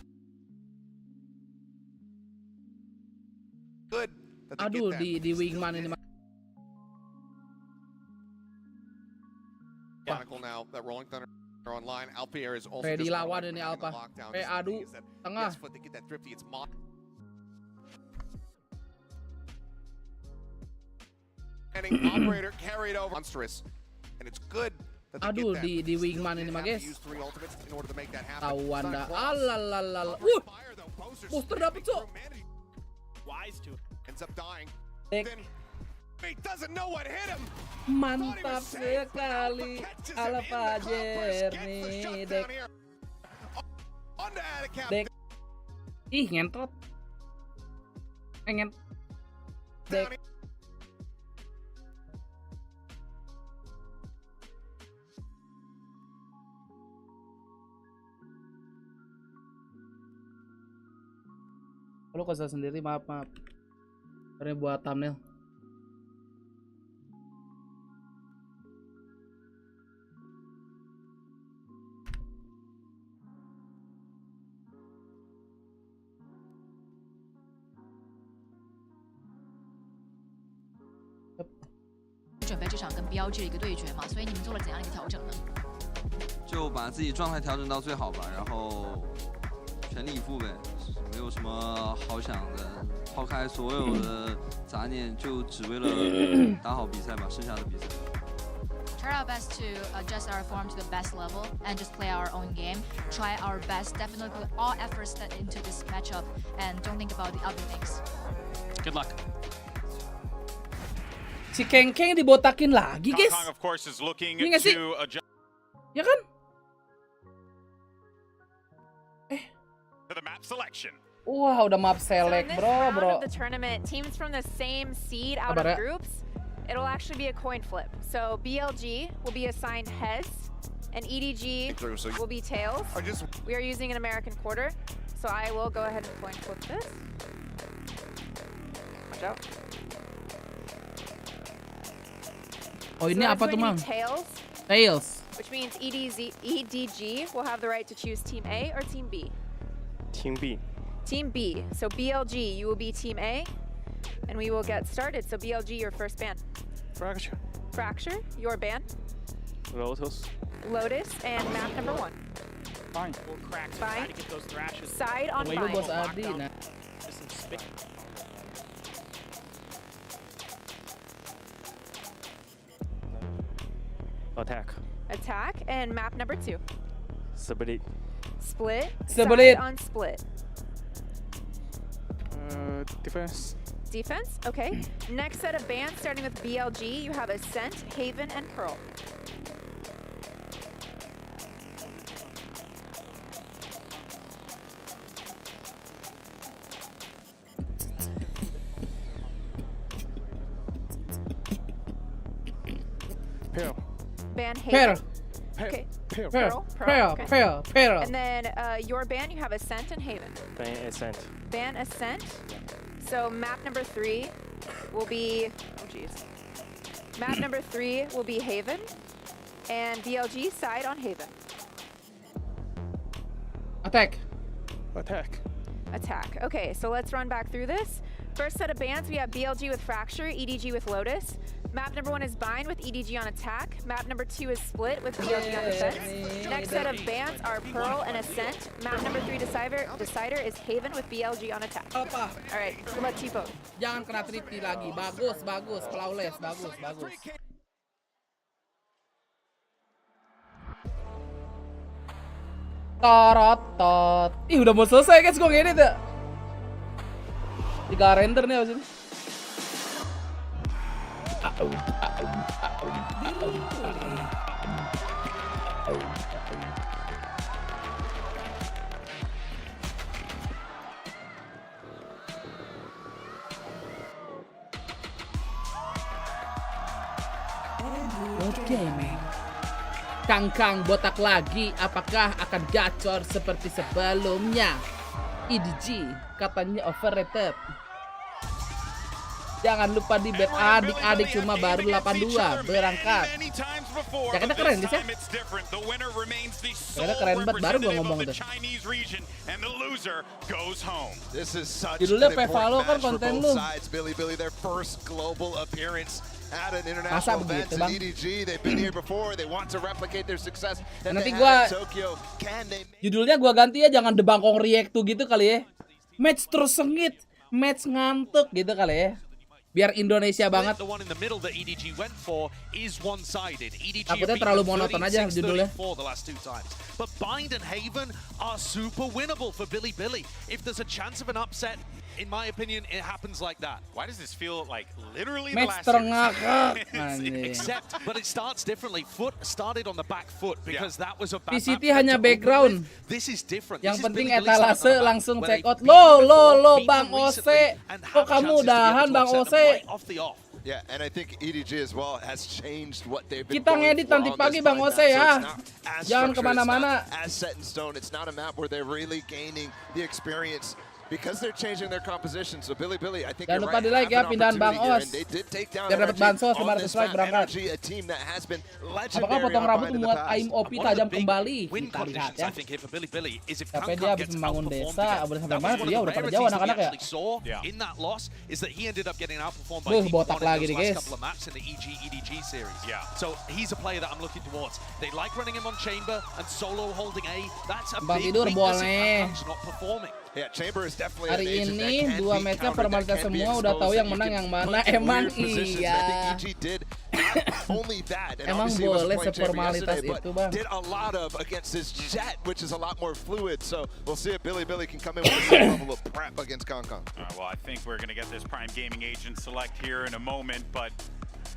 Good. Aduh, di Wingman ini. Chronicle now that Rolling Thunder are online. Alpier is also ready lawan ini Alpha. Adu tengah. Operator carried over. Monstrous. And it's good. Aduh di Wingman ini mah guys. Tawan dah. Alalala. Booster dapet cok. Wise to ends up dying. He doesn't know what hit him. Mantap sekali Alpha Jernih Dek. Dek. Ih ngentot. Pengen Dek. Lu kesel sendiri, maaf. Karena buat thumbnail.准备这场跟BLG 的一个对决嘛，所以你们做了怎样的一个调整呢？就把自己状态调整到最好吧，然后全力以赴呗。没有什么好想的，抛开所有的杂念，就只为了打好比赛吧，剩下的比赛。try our best to adjust our form to the best level and just play our own game. Try our best, definitely put all efforts into this matchup and don't think about the other things. Good luck. Si Kengkeng dibotakin lagi, guys. Kong, of course, is looking Ini nggak sih? to adjust Ya kan? to the map selection. Wah, udah map select, bro. Of the tournament, teams from the same seed out of groups, it'll actually be a coin flip. So BLG will be assigned heads, and EDG will be tails. We are using an American quarter, so I will go ahead and coin flip this. Watch out. Oh, ini apa tuh, Mang? Tails. Tails. Which means EDG will have the right to choose Team A or Team B. Team B. Team B. So BLG, you will be Team A, and we will get started. So BLG, your first ban. Fracture. Fracture, your ban. Lotus. Lotus, and map number 1. Fine. We'll crack to Fine. try to get those thrashes. Side on Itu fine. bos Adi, nah. Just some spit. Attack. Attack, and map number 2. Split. Split. Split. Side on split. Defense. Defense, okay. Next set of bans, starting with BLG, you have Ascent, Haven, and Pearl. Pearl. Ban Haven. Pearl. Okay. Pearl. Okay. Pearl. And then your ban, you have Ascent and Haven. Ban Ascent. Ban Ascent. So map number 3 will be, oh geez. Map number 3 will be Haven, and BLG side on Haven. Attack. Attack. Attack. Okay, so let's run back through this. First set of bans, we have BLG with Fracture, EDG with Lotus. Map number 1 is Bind with EDG on attack. Map number 2 is Split with BLG on defense. Next set of bans are Pearl and Ascent. Map number 3 Decider is Haven with BLG on attack. Apa? Alright, good luck, Tipo. Jangan kena tricky lagi. Bagus. Flawless. Bagus. Tot. Ih, udah mau selesai guys, kok gini tuh. 3 render nih abis ini. Kangkang botak lagi, apakah akan gacor seperti sebelumnya? EDG katanya overrated. Jangan lupa di bet adik-adik cuma baru 82 berangkat. Jaketnya keren guys ya. Jaketnya keren banget, baru gua ngomong tuh. Judulnya Valo kan konten lu. Masa begitu bang? Nanti gua judulnya gua ganti ya, jangan DBangkongS React tuh gitu kali ya. Match terus sengit, match ngantuk gitu kali ya. Biar Indonesia banget. Takutnya terlalu monoton aja judulnya. But Bind and Haven are super winnable for BiliBili. If there's a chance of an upset, in my opinion, it happens like that. Why does this feel like literally the last Except, but it starts differently. Foot started on the back foot because that was a bad PCT hanya background. This is different. Yang penting etalase langsung check out. Lo Bang Ose. Kok kamu udahan Bang Ose? Yeah, and I think EDG as well has changed what they've been. Kita ngedit nanti pagi Bang Ose ya. Jangan kemana-mana. As set in stone, it's not a map where they're really gaining the experience. Because they're changing their composition, so BiliBili, I think jangan lupa di like ya, pindahan Bang Os. Biar dapat bansos 500 like berangkat. Apakah potong rambut membuat aim OP tajam kembali? Kita lihat ya. Tapi dia habis membangun desa, boleh sampai mana? Dia udah pada jauh anak-anak ya. Botak lagi nih guys. Bang tidur boleh. Hari ini 2 matchnya formalitas semua, udah tahu yang menang yang mana. Emang iya. only that, and Emang obviously he wasn't boleh playing champion seformalitas yesterday, itu, but Bang? did a lot of against his Jet, which is a lot more fluid. So we'll see if BiliBili can come in with the same level of prep against KongKong. Well, I think we're going to get this Prime Gaming agent select here in a moment, but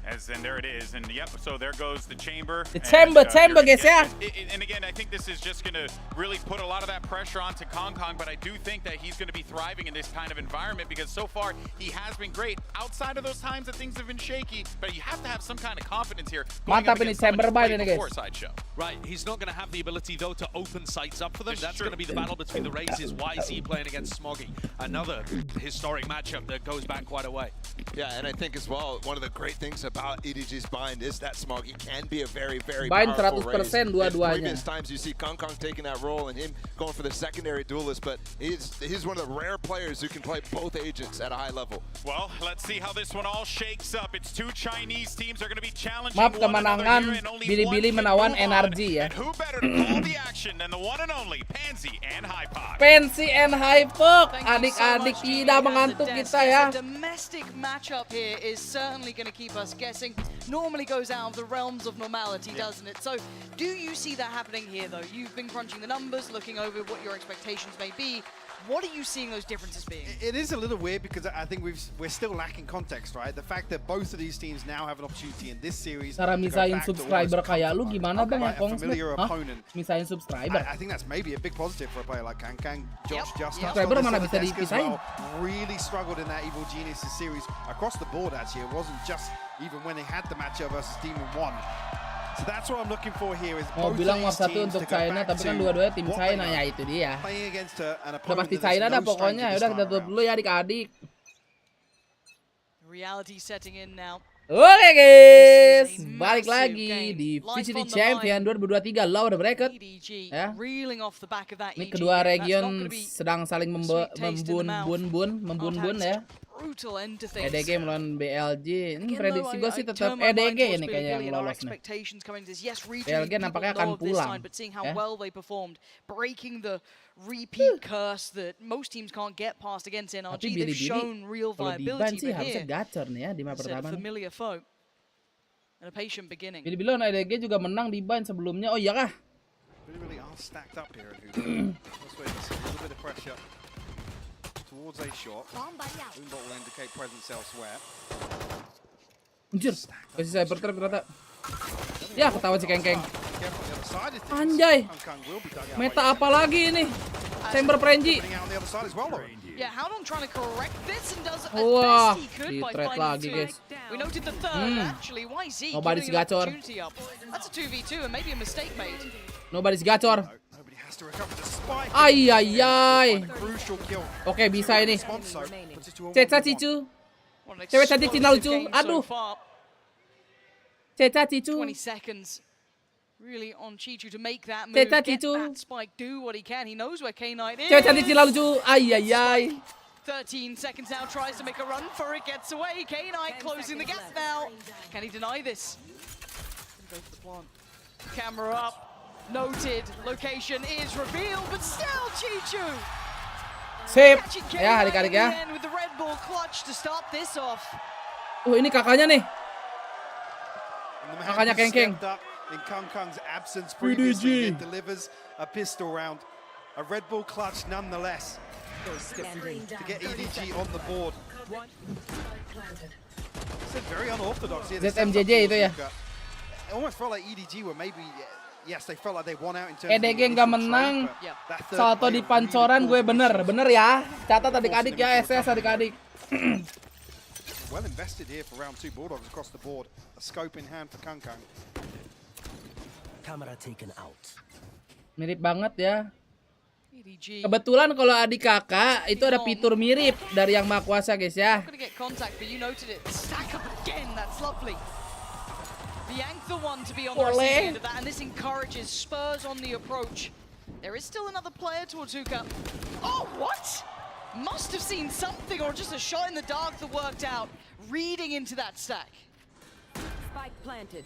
and there it is, and yep, so there goes the chamber. The chamber guys ya. And again, I think this is just going to really put a lot of that pressure onto KongKong, but I do think that he's going to be thriving in this kind of environment because so far he has been great outside of those times that things have been shaky, but you have to have some kind of confidence here. Mantap ini chamber bind ini guys. Right, he's not going to have the ability though to open sights up for them. That's going to be the battle between the Razes. YZ playing against Smoggy. Another historic matchup that goes back quite a way. Yeah, and I think as well, one of the great things about EDG's bind is that Smoggy can be a very bind powerful 100% Raze. dua-duanya. Previous times you see KongKong taking that role and him going for the secondary duelist, but he's one of the rare players who can play both agents at a high level. Well, let's see how this one all shakes up. It's two Chinese teams are going to be challenging Maaf one another kemenangan here, and only BiliBili one can menawan move on. NRG ya. And who better to call the action than the one and only Pansy and Hypok. Pansy and Hypok, adik-adik tidak mengantuk kita ya. The domestic matchup here is certainly going to keep us guessing. Normally goes out of the realms of normality, doesn't it? So, do you see that happening here, though? You've been crunching the numbers, looking over what your expectations may be. What are you seeing those differences being? It is a little weird because I think we're still lacking context, right? The fact that both of these teams now have an opportunity in this series. Cara misahin subscriber kayak lu gimana Bang ya Kongs? Misahin subscriber. I think that's maybe a big positive for a player like KongKong. Josh just subscriber mana bisa dipisahin? Really struggled in that Evil Geniuses series across the board. Actually, it wasn't just even when they had the matchup versus Demon 1. So that's what I'm looking for here is mau bilang war 1 untuk China, tapi kan dua-duanya tim China ya itu dia. Udah pasti China dah pokoknya. Udah kita tutup dulu ya adik-adik. Reality setting in now. Oke guys, balik lagi di VCD Champion 2023 Lower Bracket ya. Ini kedua region sedang saling membun-bun ya. EDG melawan BLG. Ini prediksi gue sih tetap EDG ini kayaknya yang lolos nih. BLG nampaknya akan pulang. Repeat curse that most teams can't get past against NRG. They've shown real viability sih harusnya gacor nih ya di map pertama. Familiar foe and a patient beginning. BiliBili lawan EDG juga menang di bind sebelumnya. Oh iya kah? BiliBili are stacked up here. Let's wait to see a little bit of pressure towards a shot. Boombot will indicate presence elsewhere. Anjir, kasih saya bertrap ternyata. Ya ketawa si Kengkeng. Anjay, meta apa lagi ini? Chamber Frenzy. Wah, di trade lagi guys. Nobody's gacor. Nobody's gacor. Ay. Oke, bisa ini. Ceca Cicu. Cewek tadi Cina lucu. Aduh. Ceca Cicu. 20 seconds. Really on Chichu to make that move, get that spike, do what he can. He knows where K-Knight is. Cewek cantik Cina lucu. Ay. 13 seconds now, tries to make a run for it, gets away. K-Knight closing the gap now. Can he deny this? Go for the plant. Camera up. Noted. Location is revealed, but still Chichu. Sip. Ya, adik-adik ya. With the Red Bull clutch to start this off. Ini kakaknya nih. Kakaknya Kengkeng. In KongKong's absence previously, it delivers a pistol round. A Red Bull clutch nonetheless to get EDG on the board. It's very unorthodox here. ZMJJ itu ya. It almost felt like EDG were maybe, yes, they felt like they won out in terms EDG nggak menang. Salto di pancoran gue bener ya. Catat adik-adik ya, SS adik-adik. Well invested here for round 2 Bulldogs across the board. A scope in hand for KongKong. Camera taken out. Mirip banget ya. Kebetulan kalau adik kakak itu ada fitur mirip dari yang Maha Kuasa guys ya. Boleh. There is still another player towards Hookah. Oh, what? Must have seen something or just a shot in the dark that worked out. Reading into that stack. Spike planted.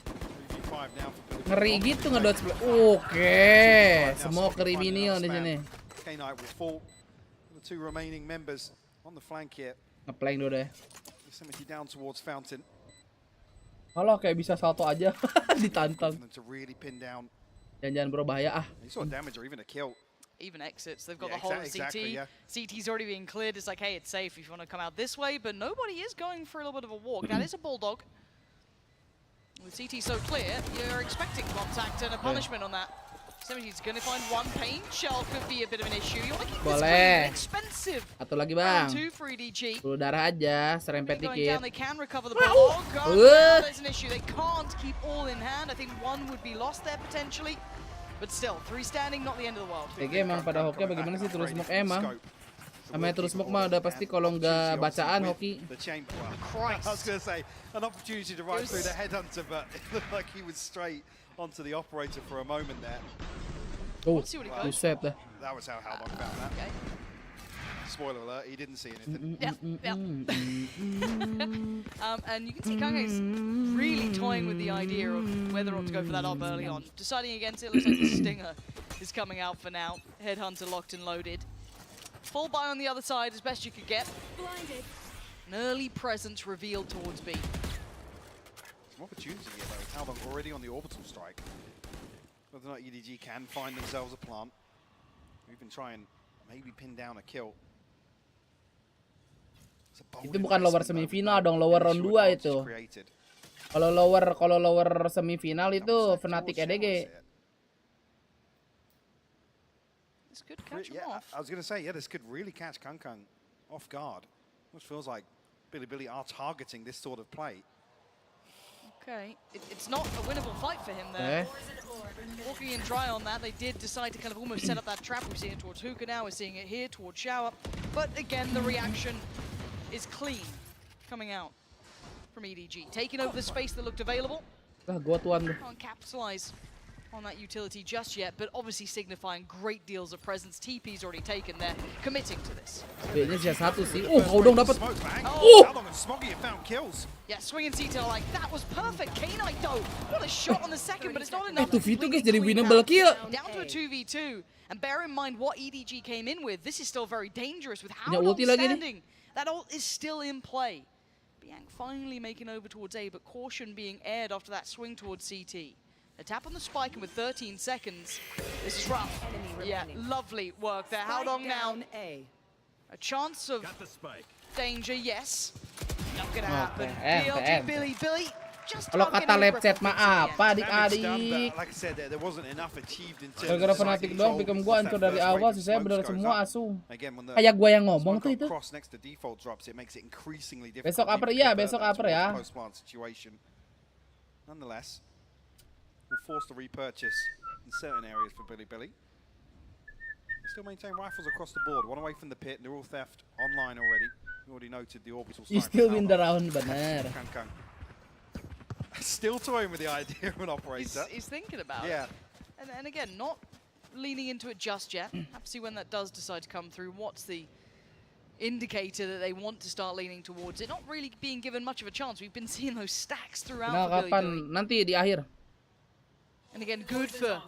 Ngeri gitu ngedodge. Oke, semua kriminal di sini. K-Knight will fall. The two remaining members on the flank here. Ngeplank dulu deh. Yosemite down towards Fountain. Kalau kayak bisa salto aja ditantang. To really pin down. Jangan berbahaya ah. You saw damage or even a kill. Even exits, they've got the whole of CT. CT's already being cleared. It's like, hey, it's safe if you want to come out this way, but nobody is going for a little bit of a walk. That is a bulldog. With CT so clear, you're expecting contact and a punishment on that. 70's going to find one pain. Shell could be a bit of an issue. You want to keep this clean, expensive. Satu lagi bang. Round 2 for EDG. 10 darah aja, serempet dikit. They can recover the ball. Oh, God, there's an issue. They can't keep all in hand. I think one would be lost there potentially. But still, 3 standing, not the end of the world. EDG emang pada hoki bagaimana sih terus smoke emang? Namanya terus smoke mah udah pasti kalau nggak bacaan hoki. I was going to say, an opportunity to ride through the headhunter, but it looked like he was straight onto the operator for a moment there. Oh, buset dah. That was how Halbong found that. Okay. Spoiler alert, he didn't see anything. Yep. And you can see KongKong's really toying with the idea of whether or not to go for that up early on. Deciding against it, looks like the Stinger is coming out for now. Headhunter locked and loaded. Full buy on the other side as best you could get. Blinded. An early presence revealed towards B. Some opportunity here though, with Halbong already on the orbital strike. Whether or not EDG can find themselves a plant. Even try and maybe pin down a kill. Itu bukan lower semifinal dong, lower round 2 itu. Kalau lower semifinal itu Fnatic EDG. This could catch him off. I was going to say, yeah, this could really catch KongKong off guard. Which feels like BiliBili are targeting this sort of play. Okay, it's not a winnable fight for him there. Walking in dry on that, they did decide to kind of almost set up that trap. We've seen it towards Hookah now, we're seeing it here towards Shower. But again, the reaction is clean coming out from EDG. Taking over the space that looked available. Can't capitalize on that utility just yet, but obviously signifying great deals of presence. TP's already taken there, committing to this. Kayaknya satu sih. Kau dong dapat. Yeah, swing and CT like that was perfect. K-Knight though, what a shot on the second, but it's not enough. 2v2 guys jadi winnable kill. Down to a 2v2, and bear in mind what EDG came in with. This is still very dangerous with how standing. That ult is still in play. Biang finally making over towards A, but caution being aired after that swing towards CT. A tap on the spike, and with 13 seconds, this is rough. Yeah, lovely work there. How long now? A chance of danger, yes. Not gonna happen. BLG, BiliBili. Kalau kata lapset mah apa adik-adik? Gara-gara Fnatic doang pikem gua hancur dari awal, sisanya bener semua asu. Kayak gua yang ngomong tuh itu. Besok upper ya, besok upper ya. Nonetheless, will force the repurchase in certain areas for BiliBili. They still maintain rifles across the board, one away from the pit, neural theft online already. We already noted the orbital strike. You still win the round, benar. Still toying with the idea of an operator. He's thinking about it. And again, not leaning into it just yet. Have to see when that does decide to come through. What's the indicator that they want to start leaning towards it? Not really being given much of a chance. We've been seeing those stacks throughout the BiliBili. Nanti di akhir. And again, good for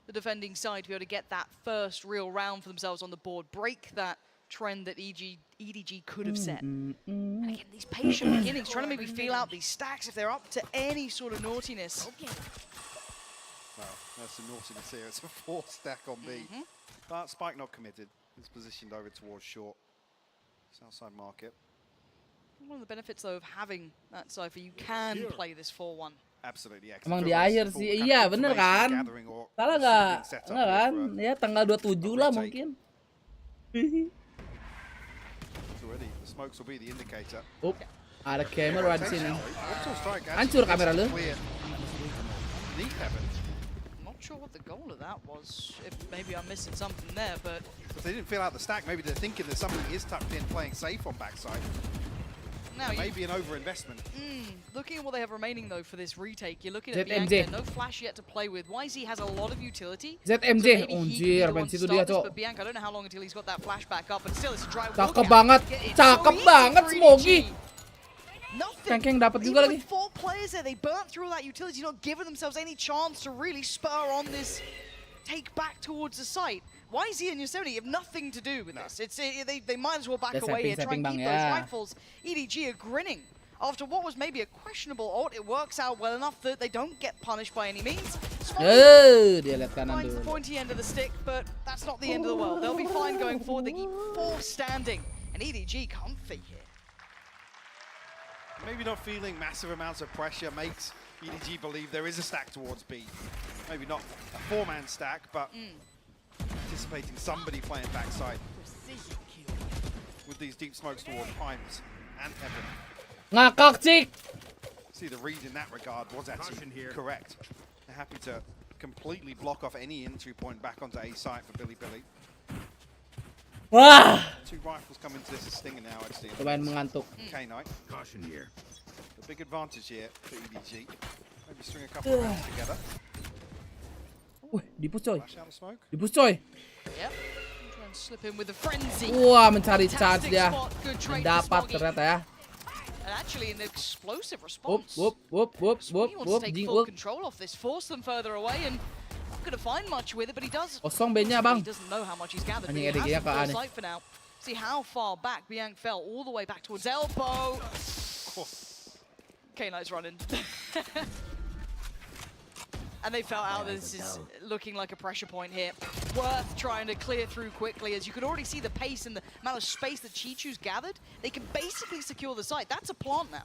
the defending side to be able to get that first real round for themselves on the board. Break that trend that EDG could have set. And again, these patient beginnings, trying to maybe feel out these stacks if they're up to any sort of naughtiness. Well, that's the naughtiness here. It's a 4 stack on B. But Spike not committed. It's positioned over towards short. Southside market. One of the benefits, though, of having that Cypher, you can play this 4-1. Absolutely, yeah. Emang di akhir sih, iya bener kan? Salah nggak? Enggak kan? Ya tanggal 27 lah mungkin. The smokes will be the indicator. Ada kamera di sini. Hancur kamera lu. Not sure what the goal of that was. If maybe I'm missing something there, but if they didn't fill out the stack, maybe they're thinking that somebody is tucked in, playing safe on backside. Now maybe an overinvestment. Looking at what they have remaining though for this retake, you're looking at Bianca, no flash yet to play with. YZ has a lot of utility. ZMJ, anjir, bensin itu dia, Cok. But Bianca, I don't know how long until he's got that flash back up, but still it's a dry Cakep banget, Smogi. KongKong dapat juga lagi. 4 players there, they burnt through that utility, not giving themselves any chance to really spur on this take back towards the site. YZ and Yosemite have nothing to do with this. It's they might as well back away here, try and keep those rifles. EDG are grinning after what was maybe a questionable ult, it works out well enough that they don't get punished by any means. Dia lihat kanan Finds the dulu. pointy end of the stick, but that's not the end of the world. They'll be fine going forward. They keep 4 standing, and EDG comfy here. Maybe not feeling massive amounts of pressure makes EDG believe there is a stack towards B. Maybe not a 4-man stack, but anticipating somebody playing backside with these deep smokes towards Pimes and Evan. Ngakak, Cik! See, the read in that regard was actually correct. They're happy to completely block off any entry point back onto A site for BiliBili. Wah! 2 rifles come into this as Stinger now, actually. Lumayan mengantuk. K-Knight. Caution here. The big advantage here for EDG. Maybe string a couple of rounds together. Wih, dipus coy. Flash out of smoke. Dipus coy. Yep. Try and slip in with the frenzy. Wah, mencari charge Fantastic dia. spot. Good trade Dapat for Smoggy. ternyata ya. And actually an explosive Whoop, response. whoop, whoop, whoop, whoop, He wants whoop, to take jing, full whoop. control off this, force them further away, and not going to find much with it, but he does. Kosong B-nya, Bang. He doesn't know how much he's gathered, but Anjing he EDG-nya has the full ke A nih. sight for now. See how far back Biang fell, all the way back towards elbow. K-Knight's running. And they felt out this is looking like a pressure point here. Worth trying to clear through quickly, as you can already see the pace and the amount of space that Chichu's gathered. They can basically secure the site. That's a plant now.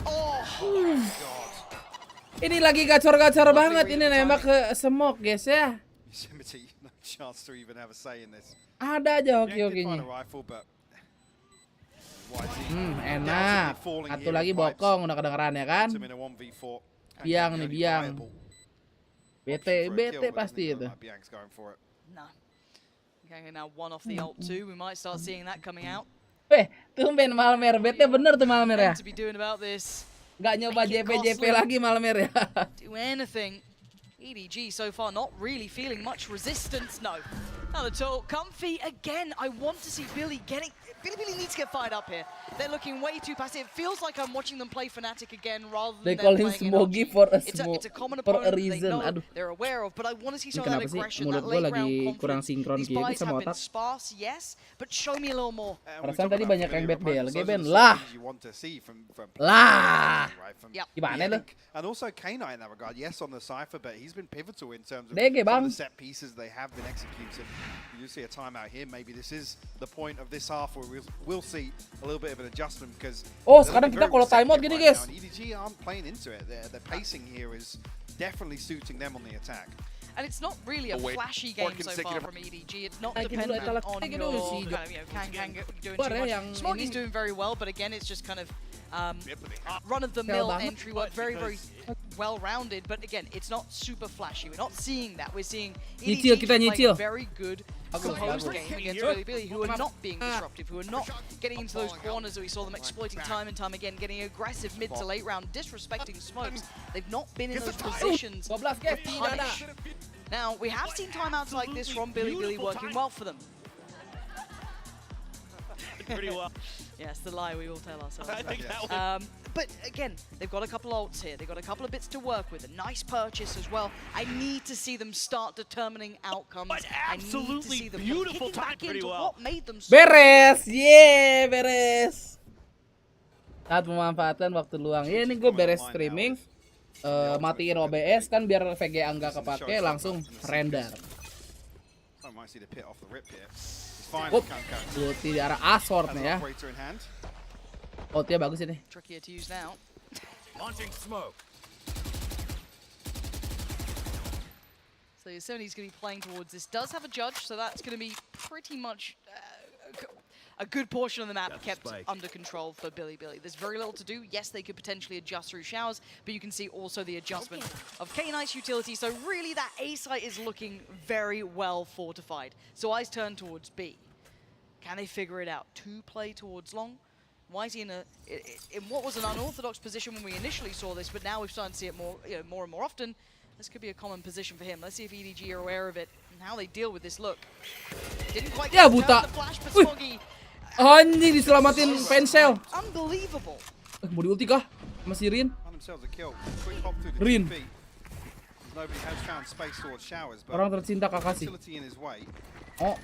Oh, God. Ini lagi gacor-gacor banget ini nembak ke smoke, guys ya. Yosemite, no chance to even have a say in this. Ada aja Yeah, did hoki-hokinya. find a rifle, but Enak. Satu lagi bokong, udah kedengeran ya kan? Him in a 1v4. Biang nih, Biang. BT pasti itu. Biang's going for it. nah. Okay, now 1 off the ult too. We might start seeing that coming out. Tumben Malmer, BT bener tuh Malmer ya. To be doing about this. Gak nyoba JP lagi Malmer ya. Do anything. EDG so far not really feeling much resistance. No, not at all. Comfy again. I want to see BiliBili needs to get fired up here. They're looking way too passive. It feels like I'm watching them play Fnatic again rather than They call him Smoggy for a it's a common for a opponent reason. they know, Aduh. they're aware of, but I want to see Ini some of that kenapa sih aggression, mulut that gue late lagi round kurang confidence. sinkron These gitu buys sama have been otak. sparse, yes, but show me a little more. Perasaan tadi banyak yang bad BLG Ben Those are the lah. things you want to see from Lah. right, from Gimana lu? And also K-Knight in that regard, yes, on the Cypher, but he's been pivotal in terms of DG, some Bang. of the set pieces they have been executed. You do see a timeout here. Maybe this is the point of this half where we'll see a little bit of an adjustment because Sekarang kita kalau timeout gini guys. EDG aren't playing into it. The pacing here is definitely suiting them on the attack. And it's not really a flashy game so far from EDG. It's not dependent on your can doing too much. Smoggy's doing very well, but again, it's just kind of run-of-the-mill entry work, very well-rounded. But again, it's not super flashy. We're not seeing that. We're seeing EDG playing very good composed game against BiliBili, who are not being disruptive, who are not getting into those corners that we saw them exploiting time and time again, getting aggressive mid to late round, disrespecting smokes. They've not been in those positions to punish. Now, we have seen timeouts like this from BiliBili working well for them. Pretty well. Yes, the lie we all tell ourselves. I think that was... But again, they've got a couple of ults here. They've got a couple of bits to work with. A nice purchase as well. I need to see them start determining outcomes. Absolutely I need to see them beautiful kicking back time pretty into well. what made them so Beres, yeah, beres. Saat memanfaatkan waktu luang. Ya ini gue beres streaming, matiin OBS kan biar VGA nggak kepake, langsung render. Ulti di arah Asort nih ya. Ultinya bagus ini. trickier to use now. Launching smoke. So Yosemite's going to be playing towards this. Does have a judge, so that's going to be pretty much a good portion of the map kept under control for BiliBili. There's very little to do. Yes, they could potentially adjust through showers, but you can see also the adjustment of K-Knight's utility. So really that A site is looking very well fortified. So eyes turn towards B. Can they figure it out? To play towards long? Why is he in what was an unorthodox position when we initially saw this, but now we've started to see it more and more often. This could be a common position for him. Let's see if EDG are aware of it and how they deal with this look. Didn't quite get the flash, but Smoggy. Anjing diselamatin Pensel. Unbelievable. Mau di ulti kah? Masih Rin? Rin. Orang tercinta Kakashi. Oh.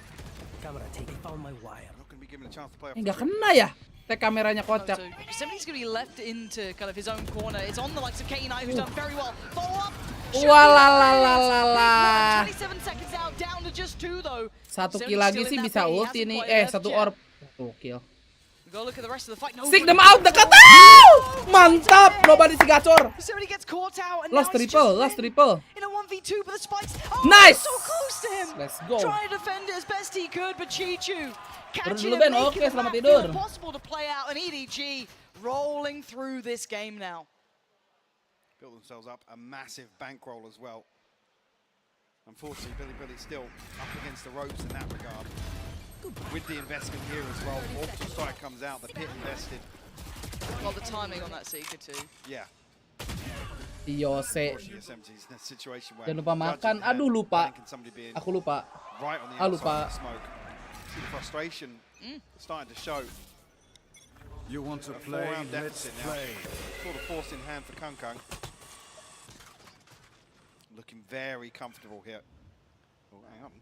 Nggak kena ya? Tag kameranya kocak. So somebody's going to be left into kind of his own corner. It's on the likes of K9 who's done very well. Follow up. Walalalala. 27 seconds out, down to just 2 though. 1 kill lagi sih bisa ulti nih. 1 orb. 2 kill. Go look at the rest of the fight. No, Stick them out dekat. Mantap. Nobody si gacor. Somebody gets caught out and Last triple. In a 1v2 but the spikes. Oh, Nice. so close to him. Let's go. Trying to defend it as best he could, but Chichu catching dulu, him, Ben. making Oke, the selamat map tidur. feel impossible to play out, and EDG rolling through this game now. Built themselves up a massive bankroll as well. Unfortunately, BiliBili still up against the ropes in that regard. With the investment here as well, Orbital Strike comes out, the pit invested. Well, the timing on that Seeker too. Yeah. Yose. Jangan lupa makan. Aduh, lupa. Aku lupa. Lupa. See the frustration starting to show. You want to play? Let's play. Sort of force in hand for Kangkang. Looking very comfortable here. Oh, hang on.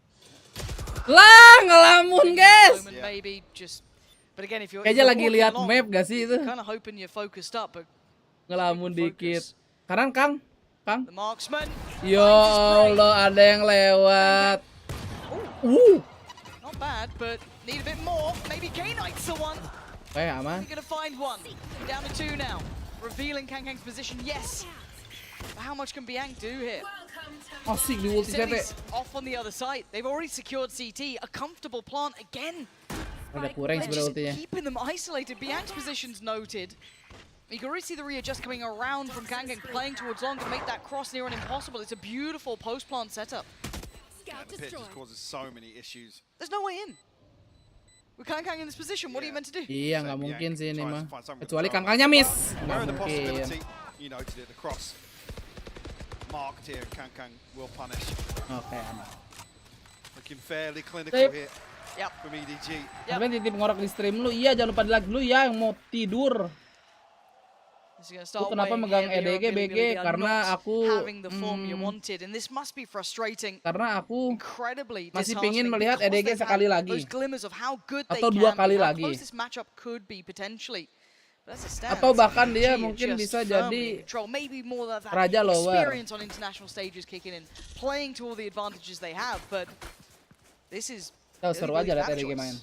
Ngelamun, guys. Maybe just, but again, if you're kayaknya lagi lihat map gak sih itu? Kind of hoping you're focused up, but ngelamun dikit. Kanan, Kang. The marksman. Ya Allah, ada yang lewat. Not bad, but need a bit more. Maybe K-Knight's the one. Aman. We're gonna find one. Down to 2 now. Revealing Kangkang's position. Yes. But how much can Biang do here? Asik di ulti CT. Off on the other side. They've already secured CT. A comfortable plant again. Ada kurang sebenarnya ultinya. Keeping them isolated. Biang's position's noted. You can already see the readjust coming around from Kangkang, playing towards long to make that cross near and impossible. It's a beautiful post-plant setup. Yeah, the pit just causes so many issues. There's no way in. With Kangkang in this position, what are you meant to do? Iya, nggak mungkin sih ini mah. Kecuali Kangkangnya miss. Nggak mungkin. You noted it, the cross marked here. Kangkang will punish. Oke, aman. Looking fairly clinical here. Yep. From EDG. Tapi titip ngorok di stream lu. Iya, jangan lupa di like dulu ya yang mau tidur. Aku kenapa megang EDG BG? Karena aku karena aku masih pingin melihat EDG sekali lagi atau 2 kali lagi atau bahkan dia mungkin bisa jadi raja lower. Seru aja lihat EDG main.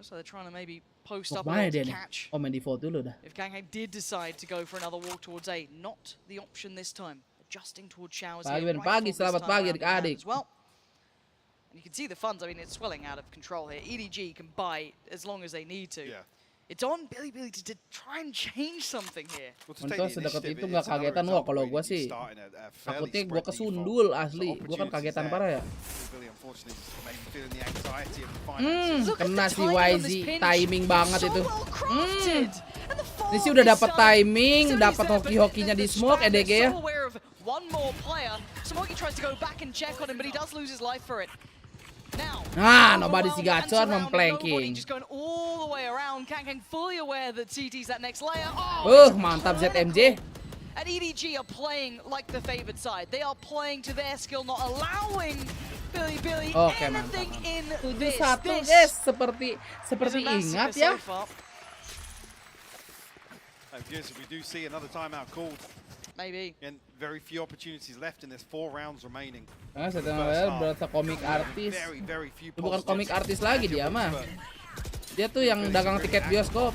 So they're trying to maybe post up and catch. Main default dulu dah. If Kangkang did decide to go for another walk towards A, not the option this time. Adjusting towards showers. Pagi, selamat pagi adik-adik. Well, and you can see the funds. I mean, it's swelling out of control here. EDG can buy as long as they need to. Yeah. It's on BiliBili to try and change something here. Untuk sedekat itu nggak kagetan wah kalau gue sih. Takutnya gue kesundul asli. Gue kan kagetan parah ya. Kena si YZ, timing banget itu. Ini sih udah dapat timing, dapat hoki-hokinya di smoke EDG ya. Nah, nobody si gacor memplanking. Mantap ZMJ. And EDG are playing like the favored side. They are playing to their skill, not allowing BiliBili anything in this. 7-1 guys, seperti ingat ya. We do see another timeout called. Maybe. And very few opportunities left in this 4 rounds remaining. Berasa komik artis. Bukan komik artis lagi dia mah. Dia tuh yang dagang tiket bioskop.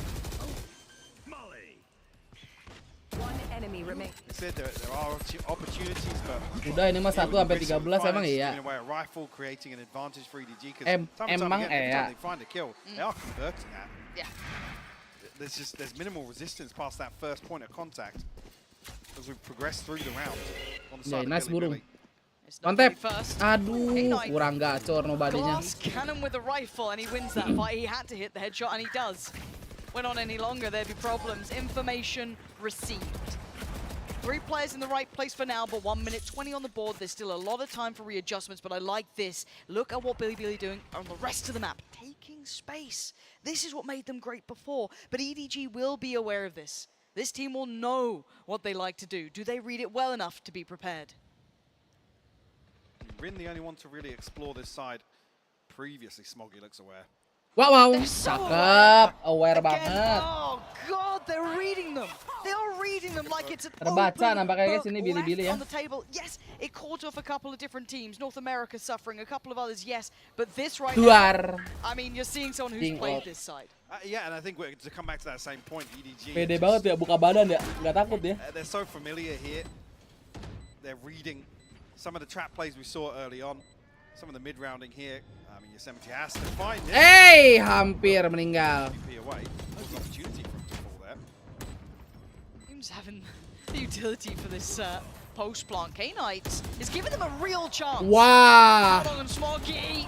Udah ini mah 1 sampai 13 emang iya. Emang ya. There's minimal resistance past that first point of contact as we progress through the round. On the side nice burung. Mantap. Aduh, kurang gacor nobadinya. Cannon with a rifle and he wins that fight. He had to hit the headshot and he does. Went on any longer, there'd be problems. Information received. 3 players in the right place for now, but 1 minute 20 on the board. There's still a lot of time for readjustments, but I like this. Look at what BiliBili doing on the rest of the map. Taking space. This is what made them great before, but EDG will be aware of this. This team will know what they like to do. Do they read it well enough to be prepared? Rin the only one to really explore this side. previously, Smoggy looks aware. Wow, cakep, aware banget. Oh god, they're reading them. They are reading them like it's an Terbaca open nampaknya guys book ini BiliBili ya. on the table. Yes, it caught off a couple of different teams. North America suffering, a couple of others, yes. But this right Duar. now, I mean, you're seeing someone who's played this side. Yeah, and I think to come back to that same point, EDG. Pede banget ya, buka badan ya, nggak takut ya. They're so familiar here. They're reading some of the trap plays we saw early on. Some of the mid-rounding here. I mean, Yosemite has to find it. Hey, hampir meninggal. Teams having the utility for this post plant. K-Knights is giving them a real chance. Wah. And Smoggy.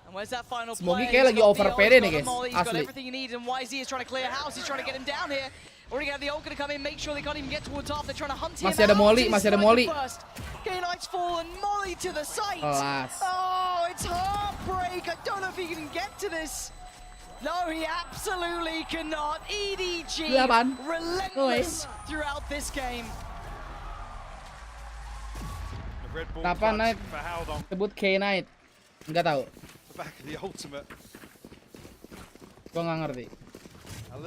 And where's that final Smoggy play? kayak lagi overpede nih guys, He's got asli. everything he needs, and YZ is trying to clear house. He's trying to get him down here. Already got the ult gonna come in, make sure they can't even get towards half. They're trying to hunt him Masih ada out. Molly, masih ada Molly. K-Knights fall and Molly to the site. Kelas. Oh, it's heartbreak. I don't know if he can get to this. No, he absolutely cannot. EDG relentless throughout this game. Kenapa Knight sebut K-Knight? Nggak tahu. Gua nggak ngerti.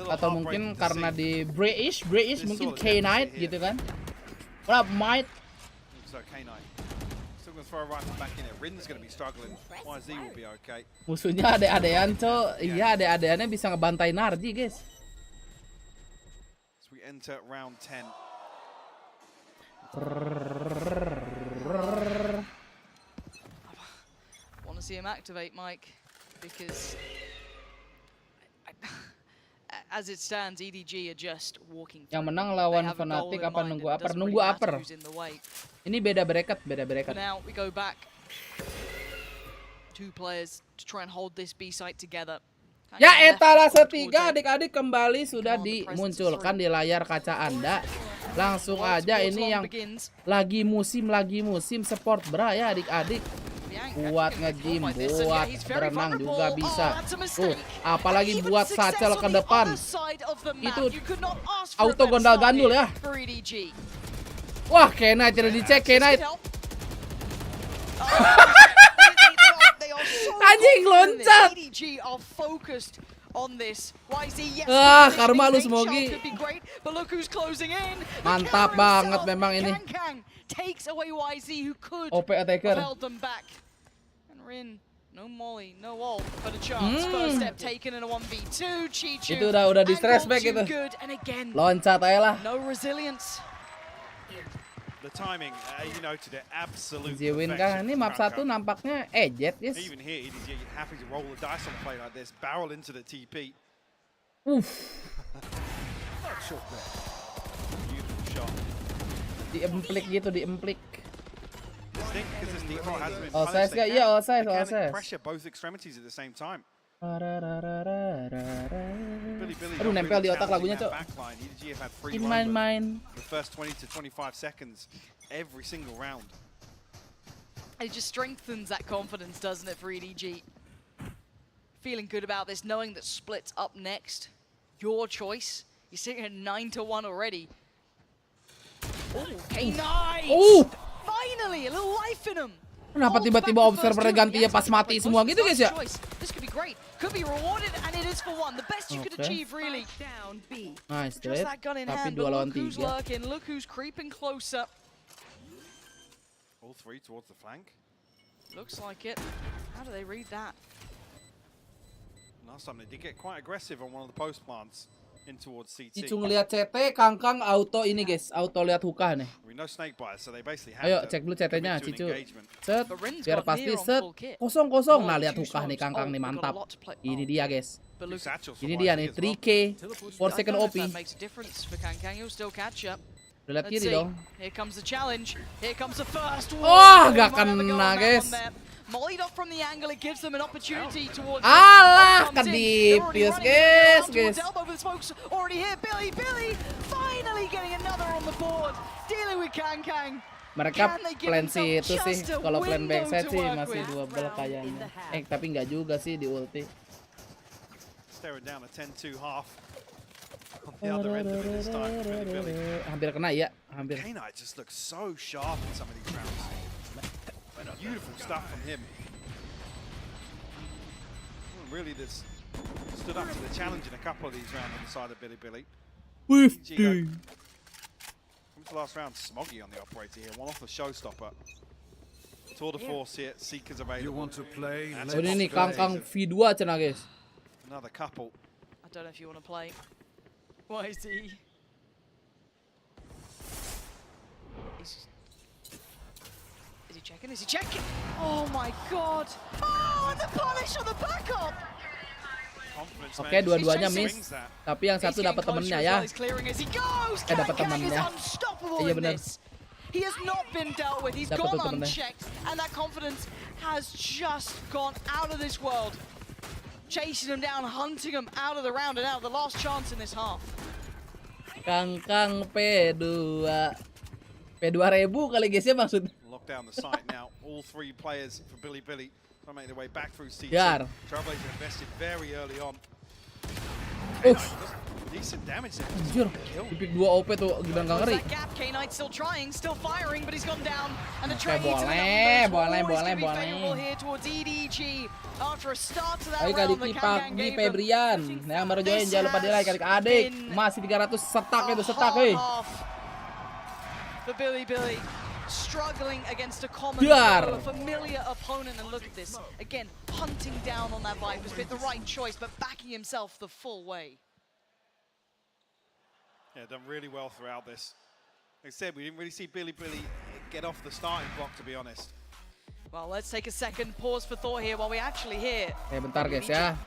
Atau mungkin karena di British mungkin K-Knight gitu kan. What up, mate? Musuhnya ade-adean, cok. Iya, ade-adeannya bisa ngebantai Nardi, guys. So we enter round 10. Want to see him activate, Mike, because as it stands, EDG are just walking. Yang menang lawan Fnatic apa nunggu upper? Nunggu upper. Ini beda bracket. Now we go back. 2 players to try and hold this B site together. Ya etalase 3 adik-adik kembali sudah dimunculkan di layar kaca Anda. Langsung aja ini yang lagi musim support bra ya adik-adik. Buat nge-gym, buat berenang juga bisa. Tuh, apalagi buat satchel ke depan. Itu auto gondal gandul ya. Wah, K-Knight tidak dicek, K-Knight. Anjing loncat. Karma lu Smoggy. Mantap banget memang ini. OP attacker. No Molly, no ult, but a chance. First step taken in a 1v2. Chichu. Itu udah distress back itu. Loncat aja lah. No resilience. The timing, you noted it, absolute Win kan ini map 1 nampaknya ejet, yes. Even here, EDG happy to roll the dice on a play like this, barrel into the TP. Beautiful shot. Diemplik gitu, diemplik. All size gak? Iya, all size. Pressure both extremities at the same time. Aduh, nempel di otak lagunya, cok. In my mind. The first 20 to 25 seconds every single round. It just strengthens that confidence, doesn't it, for EDG? Feeling good about this, knowing that Split's up next. Your choice. You're sitting at 9-1 already. Oh, K-Knight! Finally, a little life in him. Kenapa tiba-tiba observer gantinya pas mati semua gitu guys ya? This could be great. Could be rewarded, and it is for 1. The best you could achieve, really. Nice, Just that gun in hand, but look who's lurking. Look who's creeping closer. All 3 towards the flank. Looks like it. How do they read that? Last time they did get quite aggressive on one of the post plants in towards CT. Cicu ngeliat CT, Kangkang auto ini guys, auto lihat hookah nih. Ayo cek dulu CT-nya, Cicu. Set, biar pasti set. Kosong. Nah lihat hookah nih Kangkang nih, mantap. Ini dia guys. Ini dia nih 3K 4 second OP. Udah lihat kiri dong. Gak kena guys. Alah, kedipis guys. Mereka plan sih itu sih. Kalau plan backside sih masih double kayaknya. Tapi nggak juga sih di ulti. Hampir kena ya, hampir. K-Knight just looks so sharp in some of these rounds. Beautiful stuff from him. really that's stood up to the challenge in a couple of these rounds on the side of BiliBili. 50. Comes the last round, Smoggy on the operator here, one off the showstopper. Tour de force here, Seekers available. You want to play? Oh, ini nih Kang V2 cina guys. Another couple. I don't know if you want to play. Why is he? Is he checking? Is he checking? Oh my god! Oh, and the punish on the backup! Oke, dua-duanya miss. Tapi yang satu dapat temennya ya. Dapat temennya. Iya benar. He has not been dealt with. He's gone unchecked, and that confidence has just gone out of this world. Chasing him down, hunting him out of the round and out. The last chance in this half. Kang P2. P2000 kali guys ya maksud. Lock down the site now. All three players for BiliBili trying to make their way back through C2. Trailblazer invested very early on. Decent damage there. Anjir, di pick 2 OP tuh gimana gak ngeri. K-Knight still trying, still firing, but he's gone down. And the Oke, trade boleh. here towards EDG after a start to that Ayo kali Pagi Febrian yang baru join, jangan lupa di like adik-adik. Masih 300 setak itu setak euy. For BiliBili struggling against a common foe, a familiar opponent, and look at this again, hunting down on that Viper's bit, the right choice, but backing himself the full way. Yeah, done really well throughout this. Like I said, we didn't really see BiliBili get off the starting block, to be honest. Well, let's take a second pause for thought here while we actually hear. Bentar guys ya.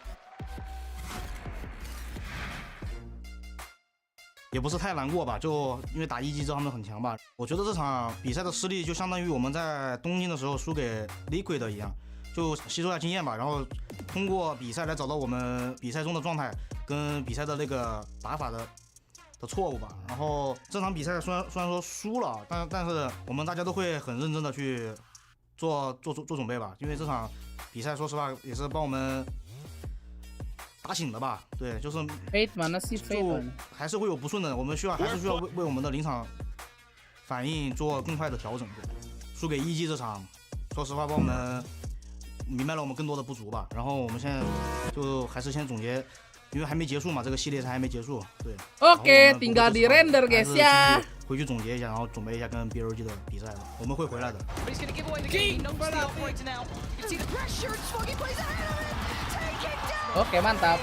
也不是太难过吧，就因为打一级知道他们很强吧。我觉得这场比赛的失利就相当于我们在东京的时候输给 Liquid 一样，就吸收下经验吧，然后通过比赛来找到我们比赛中的状态跟比赛的那个打法的错误吧。然后这场比赛虽然说输了，但是我们大家都会很认真的去做准备吧，因为这场比赛说实话也是帮我们打醒了吧。对，就是就还是会有不顺的，我们还是需要为我们的临场反应做更快的调整。输给EG这场，说实话帮我们明白了我们更多的不足吧。然后我们现在就还是先总结。 因为还没结束嘛，这个系列赛还没结束，对。Oke, tinggal di render guys ya. 回去总结一下，然后准备一下跟 BLG 的比赛吧，我们会回来的。Oke, mantap.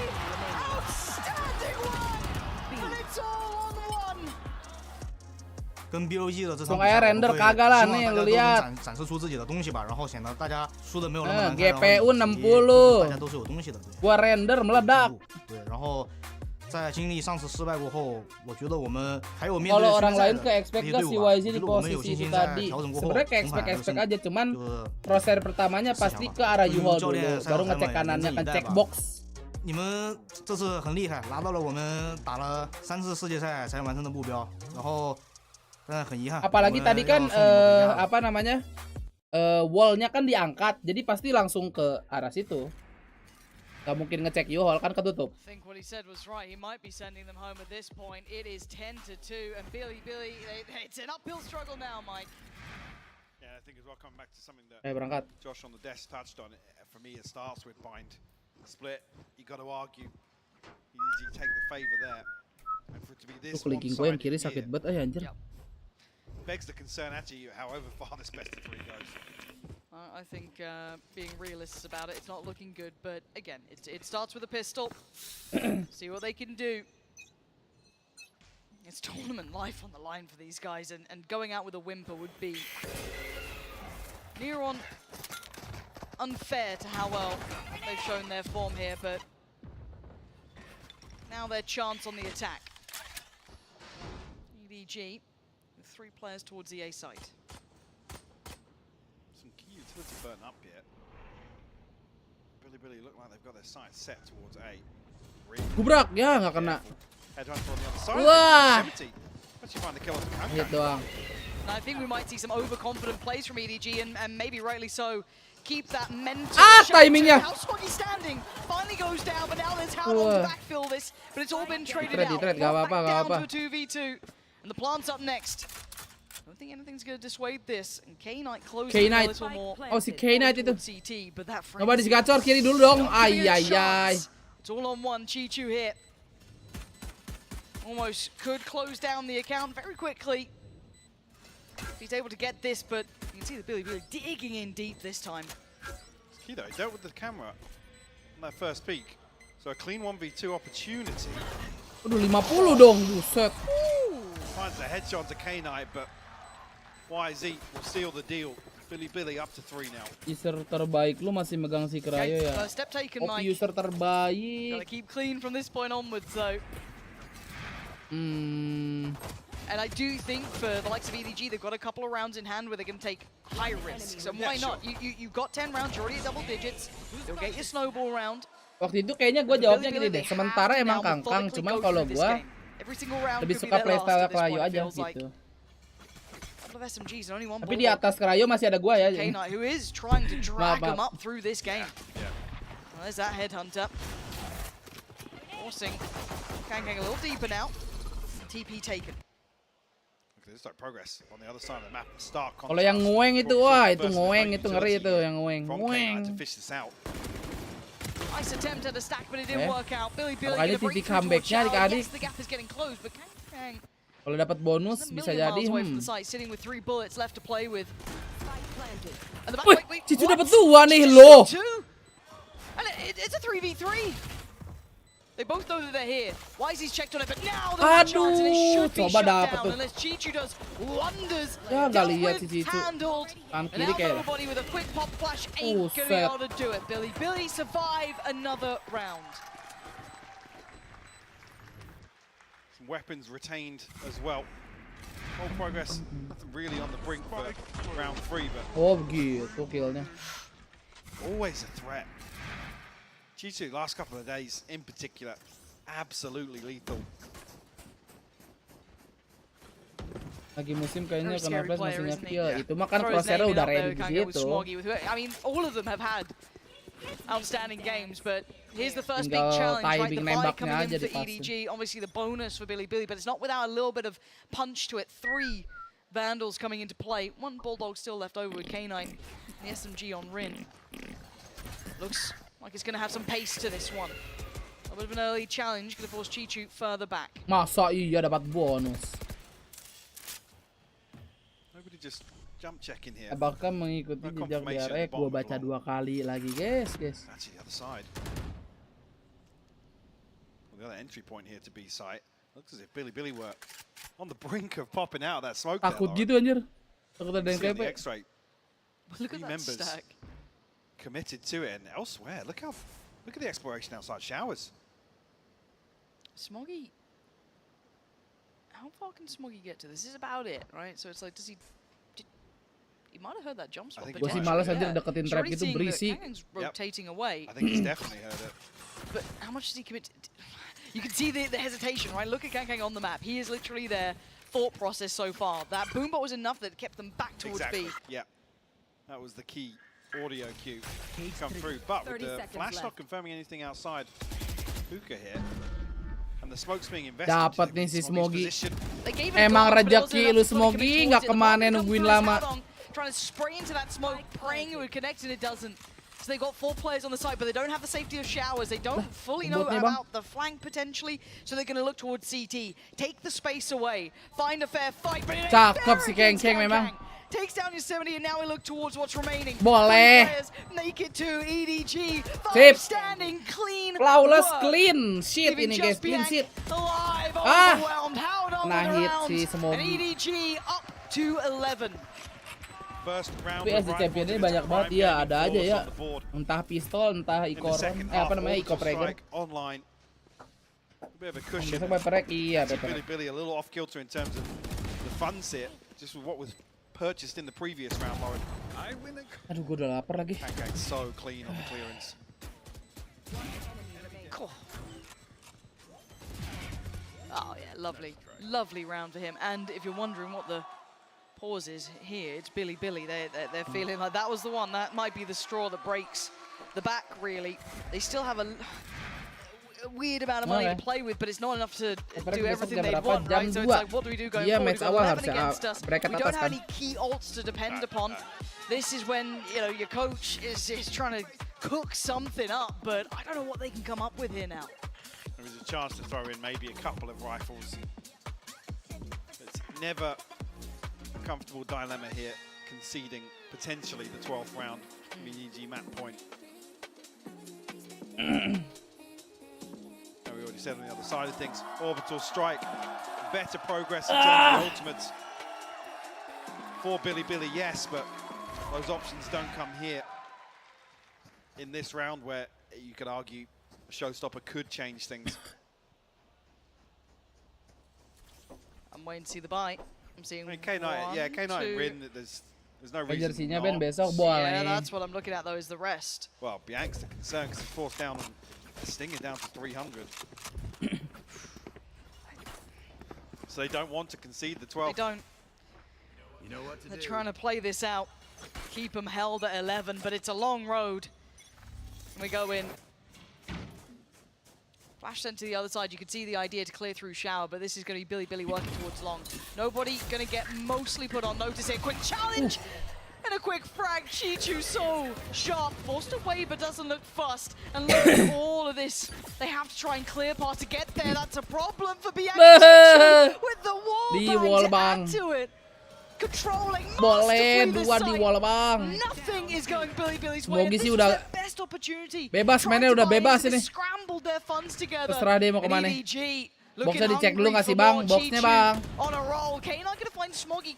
跟 BLG 的这场 render kagak lah nih lu lihat. 展示出自己的东西吧，然后显得大家输的没有那么难看。GPU 60，大家都是有东西的。gua render meledak。对，然后在经历上次失败过后，我觉得我们还有面对 Kalau orang lain ke expect gak si YZ di posisi itu tadi. Sebenarnya ke expect aja, cuman crosshair pertamanya pasti ke arah U-Hole dulu, baru ngecek kanannya kan check box. 你们这次很厉害，拿到了我们打了3次世界赛才完成的目标，然后。 很遗憾. Apalagi tadi kan apa namanya wallnya kan diangkat, jadi pasti langsung ke arah situ. Gak mungkin ngecek U-Hole kan ketutup. I think what he said was right. He might be sending them home at this point. It is 10-2, and BiliBili, it's an uphill struggle now, Mike. Yeah, I think as well coming back to something that berangkat. Josh on the desk touched on. For me, it starts with bind, split. You got to argue. You take the favor there, and for it to be this one-sided gue yang kiri sakit banget anjir. Begs the concern actually, however far this best of 3 goes. I think being realists about it, it's not looking good. But again, it starts with a pistol. See what they can do. It's tournament life on the line for these guys, and going out with a whimper would be near on unfair to how well they've shown their form here. But now their chance on the attack. EDG. 3 players towards the A site. Some key utility burnt up yet. BiliBili look like they've got their sights set towards A. Gubrak ya nggak kena. Wah. Lihat doang. I think we might see some overconfident plays from EDG and maybe rightly so. Keep that mental. Timingnya. How Smoggy standing finally goes down, but now there's how to backfill this, but it's all been traded out. Gak apa-apa, gak apa-apa. Down to a 2v2. And the plant's up next. don't think anything's going to dissuade this. And K-Knight closing K-Knight. a little more. Oh, si K-Knight itu. CT, but that Coba digacor kiri dulu dong. Ay. It's all on one. Chichu here. Almost could close down the account very quickly. He's able to get this, but you can see the BiliBili digging in deep this time. It's key though, he dealt with the camera on that first peek. So a clean 1v2 opportunity. Udah 50 dong, buset. Finds a headshot to K-Knight, but YZ will seal the deal. BiliBili up to 3 now. User terbaik lu masih megang si Krayo ya. First step taken, Mike. User terbaik. Gotta keep clean from this point onwards, though. And I do think for the likes of EDG, they've got a couple of rounds in hand where they can take high risks. So why not? You've got 10 rounds, you're already at double digits. You'll get your snowball round. Waktu itu kayaknya gue jawabnya gini deh. Sementara emang kangkang, cuman kalau gue lebih suka playstyle Krayo aja gitu. Tapi di atas Krayo masih ada gue ya. K-Knight, who is trying to drag him up through this game. Well, there's that headhunter. Forcing Kangkang a little deeper now. TP taken. Kalau yang ngueng itu, wah itu ngueng, itu ngeri itu yang ngueng. Ngueng. Nice attempt at a stack, but it didn't work out. BiliBili Makanya titik comebacknya adik-adik. Kalau dapat bonus bisa jadi. Wih, Cicu dapat 2 nih loh. And it's a 3v3. They both know that they're here. YZ's checked on it, but now the chance and it should be shut down unless Chichu does wonders. Ya nggak lihat si Cicu. And now nobody with a quick pop flash ain't gonna be able to do it. BiliBili survive another round. Some weapons retained as well. Whole progress, nothing really on the brink for round 3, but oh begitu killnya. Always a threat. Chichu, last couple of days in particular, absolutely lethal. Lagi musim kayaknya kena flash masih nge-kill. Itu mah kan crosshair udah ready gitu. I mean, all of them have had outstanding games, but here's the first big challenge, right? The fight coming in for EDG. Obviously the bonus for BiliBili, but it's not without a little bit of punch to it. 3 Vandals coming into play. 1 Bulldog still left over with K9. The SMG on Rin. Looks like it's going to have some pace to this one. A bit of an early challenge, going to force Chichu further back. Masa iya dapat bonus? Nobody just jump check in here. Apakah mengikuti jejak DRX? Gua baca 2 kali lagi, guys. That's the other side. Well, the other entry point here to B site. Looks as if BiliBili were on the brink of popping out that smoke. Takut gitu anjir. Takut ada yang KP. Look at that stack. Committed to it, and elsewhere, look at the exploration outside showers. Smoggy, how far can Smoggy get to? This is about it, right? So it's like, he might have heard that jump spot. Gue sih malas aja deketin trap gitu berisik. Rotating away. I think he's definitely heard it. But how much does he commit? You can see the hesitation, right? Look at Kangkang on the map. He is literally their thought process so far. That boombot was enough that kept them back towards B. Yeah, that was the key. Audio cue come through, but with the flash not confirming anything outside Hookah here, and the smoke's being invested. Dapat nih si Smoggy. Emang rejeki lu Smoggy, nggak kemana nungguin lama. Trying to spray into that smoke, praying it would connect, and it doesn't. So they got 4 players on the side, but they don't have the safety of showers. They don't fully know about the flank potentially, so they're going to look towards CT. Take the space away, find a fair fight. Cakep si Kangkang memang. Takes down your 70, and now we look towards what's remaining. Boleh. Make it to EDG. Sip. Standing clean. Flawless clean sheet ini guys, clean sheet. Nah hit si Smoggy. And EDG up to 11. Tapi as the champion ini banyak banget ya, ada aja ya. Entah pistol, entah ikoron, apa namanya, ikopragger. Besok Viper iya, Viper. BiliBili a little off kilter in terms of the funds here, just with what was purchased in the previous round, Lauren. Aduh, gue udah lapar lagi. Kangkang so clean on the clearance. Oh yeah, lovely, lovely round for him. And if you're wondering what the pause is here, it's BiliBili. They're feeling like that was the one. That might be the straw that breaks the back. Really, they still have a weird amount of money to play with, but it's not enough to do everything they berapa? want, right? So it's like, what do we do going forward? Match We've got awal 11 harusnya against us. bracket We atas don't have kan. any key ults to depend upon. This is when, you know, your coach is trying to cook something up, but I don't know what they can come up with here now. There is a chance to throw in maybe a couple of rifles. It's never a comfortable dilemma here, conceding potentially the 12th round from the EDG map point. We already said on the other side of things, orbital strike, better progress in terms of ultimates for BiliBili, yes, but those options don't come here in this round where you could argue a showstopper could change things. I'm waiting to see the bite. I'm seeing K9, yeah, K9 Rin, there's no reason Jersinya not. Ben besok boleh. Yeah, that's what I'm looking at though, is the rest. Well, Bianca's the concern because he's forced down on Stinger down to 300. So they don't want to concede the 12. They don't. You know what to They're do. trying to play this out, keep them held at 11, but it's a long road. We go in. Flash sent to the other side. You can see the idea to clear through shower, but this is going to be BiliBili working towards long. Nobody going to get mostly put on notice here. Quick challenge and a quick frag. Chichu so sharp, forced away, but doesn't look fussed. And look at all of this. They have to try and clear past to get there. That's a problem for Bianca with the wall bang to add to it. Controlling Boleh masterfully dua this di site. wall bang. Nothing is going BiliBili's way. Smogi This sih was udah their best opportunity. bebas, Tried mainnya to udah buy bebas into ini. this, scrambled their funds together. Terserah dia mau And kemana. EDG Boxnya looking dicek dulu hungry nggak sih for bang? more. Boxnya Chichu bang. on a roll. K9 gonna find Smoggy.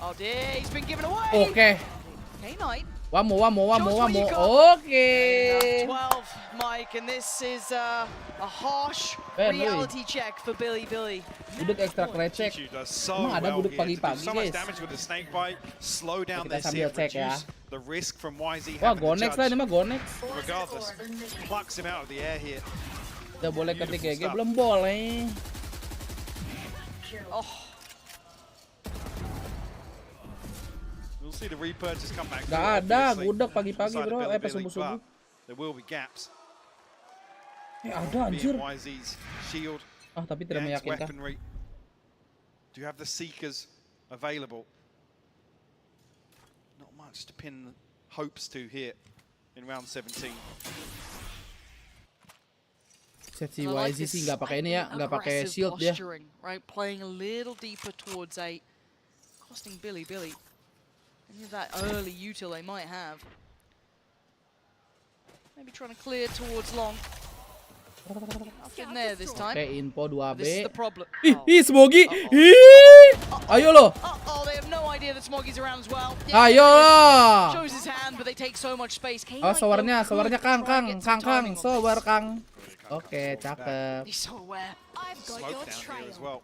Oh dear, he's been given away. Oke. K9. Wamo. Oke. 12, Mike, and this is a harsh Ben, reality check for BiliBili. Buduk ekstra krecek. Chichu does so Emang ada well buduk here to do pagi-pagi so much guys. damage with the snake bite, slow down Kita their sambil CF, cek ya. reduce the risk from YZ Wah, having to Gonex lah judge. ini mah Gonex. Regardless, plucks him out of the air here. Udah boleh ketik GG, belum boleh. Oh. We'll see the repurchase come back. Gak ada gudeg pagi-pagi bro, pas subuh-subuh. There will be gaps. Ada anjir. YZ's shield. Ah, tapi tidak Yank's meyakinkan. weaponry. Do you have the Seekers available? Not much to pin hopes to here in round 17. Si YZ sih nggak pakai ini ya, nggak pakai shield dia. Right, playing a little deeper towards 8, costing BiliBili any of that early util they might have. Maybe trying to clear towards long. Nothing there this time. Oke, info 2B. This is the problem. Ih, Smogi. Ih. Ayo lo. Oh, they have no idea that Smoggy's around as well. Ayo lo. Shows his hand, but they take so much space. Oh, sowarnya Kang. Sowar Kang. Oke, cakep. He's so aware. I've got Smoke your down trail. here as well.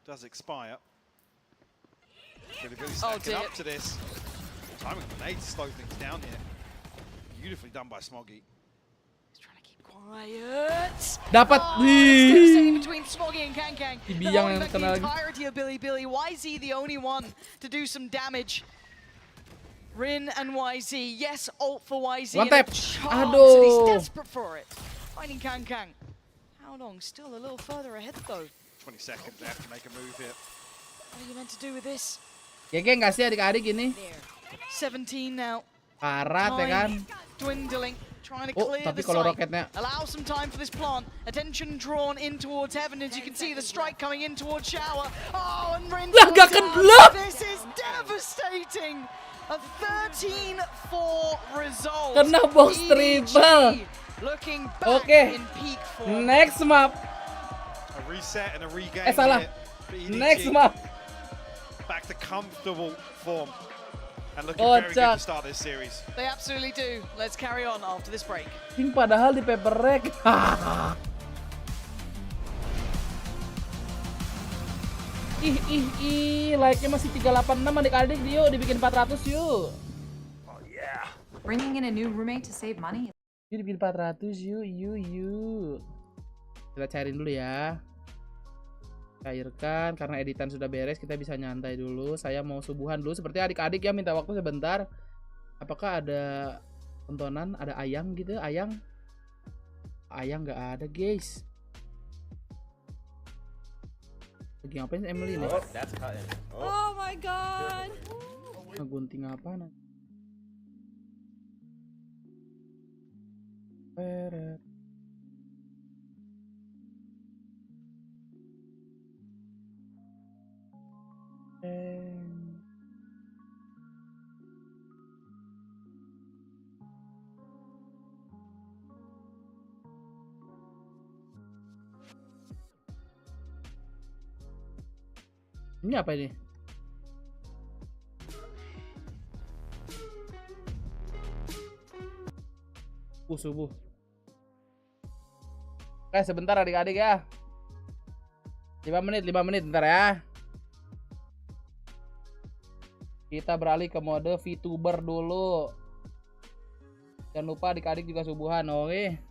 Does expire. BiliBili Oh, stacking dear. up to this. Timing of grenade to slow things down here. Beautifully done by Smoggy. Quiet. Dapat. Oh, it's devastating between Smoggy and Kang. Biang They're yang holding back kena the lagi. entirety of BiliBili. YZ the only one to do some damage. Rin and YZ. Yes, ult for YZ. One and a tap. chance, Aduh. and he's desperate for it. Finding Kang. How long? Still a little further ahead though. 20 seconds left to make a move here. What are you meant to do with this? GG nggak sih adik-adik ini? 17 now. Karat ya kan? Dwindling. Trying to Oh, clear tapi the kalau site. roketnya Allow some time for this plant. Attention drawn in towards heaven as you can see the strike coming in towards shower. Oh, and Rin. Lah, gak kena. This is devastating. A 13-4 result. Kena box EDG triple. Looking back Oke. in peak form. Next map. A reset and a regain. Salah. here for EDG. Next map. Back to comfortable form. And looking very good to start this series. They absolutely do. Let's carry on after this break. Ini padahal di paper rack. Like-nya masih 386 adik-adik, yuk dibikin 400 yuk. Bringing in a new roommate to save money. Yuk dibikin 400 yuk. Kita cairin dulu ya. Cairkan, karena editan sudah beres, kita bisa nyantai dulu. Saya mau subuhan dulu, seperti adik-adik ya, minta waktu sebentar. Apakah ada tontonan, ada ayang gitu, ayang? Ayah nggak ada guys. Lagi ngapain Emily nih? Oh, that's cutting. Oh my god. Ngegunting apa nih? Ini apa ini? Subuh. Sebentar adik-adik ya. 5 menit ntar ya. Kita beralih ke mode VTuber dulu. Jangan lupa adik-adik juga subuhan, oke?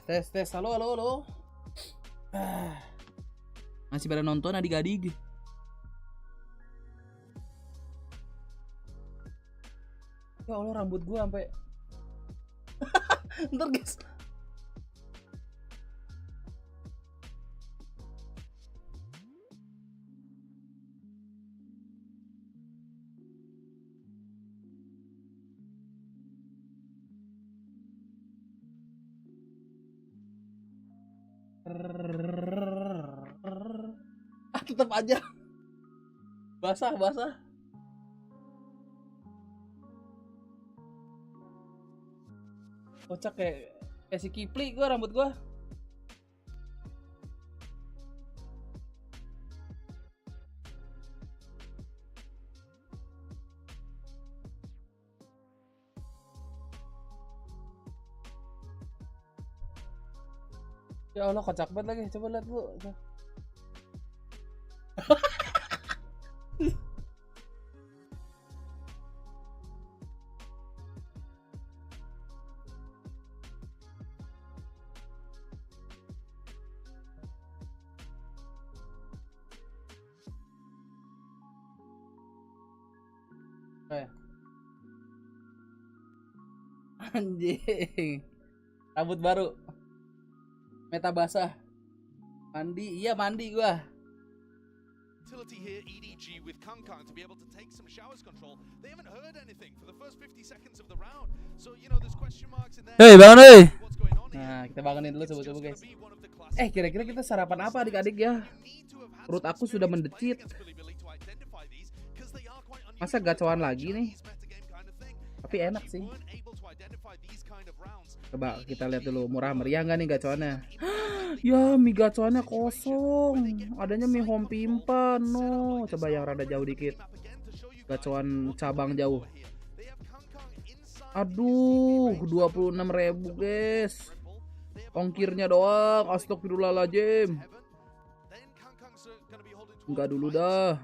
Tes, halo. Masih pada nonton adik-adik? Ya Allah, rambut gua sampai ntar guys. Tetap aja basah. Kocak kayak si Kipli gua, rambut gua. Ya Allah, kocak banget lagi. Coba lihat dulu. Anjing. Rambut baru. Meta basah. Mandi, iya mandi gua. Utility here, EDG with KongKong to be able to take some showers control. They haven't heard anything for the first 50 seconds of the round. So, you know, there's question marks in there. Hey, bangun deh. Nah, kita bangunin dulu coba guys. Kira-kira kita sarapan apa adik-adik ya? Perut aku sudah mendecit. Masa gacoan lagi nih? Tapi enak sih. Coba kita lihat dulu, murah meriah nggak nih gacoannya? Ya, mie gacoannya kosong. Adanya mie home pimpan. No, coba yang rada jauh dikit. Gacoan cabang jauh. Aduh, 26.000 guys. Ongkirnya doang. Astagfirullahaladzim. Enggak dulu dah.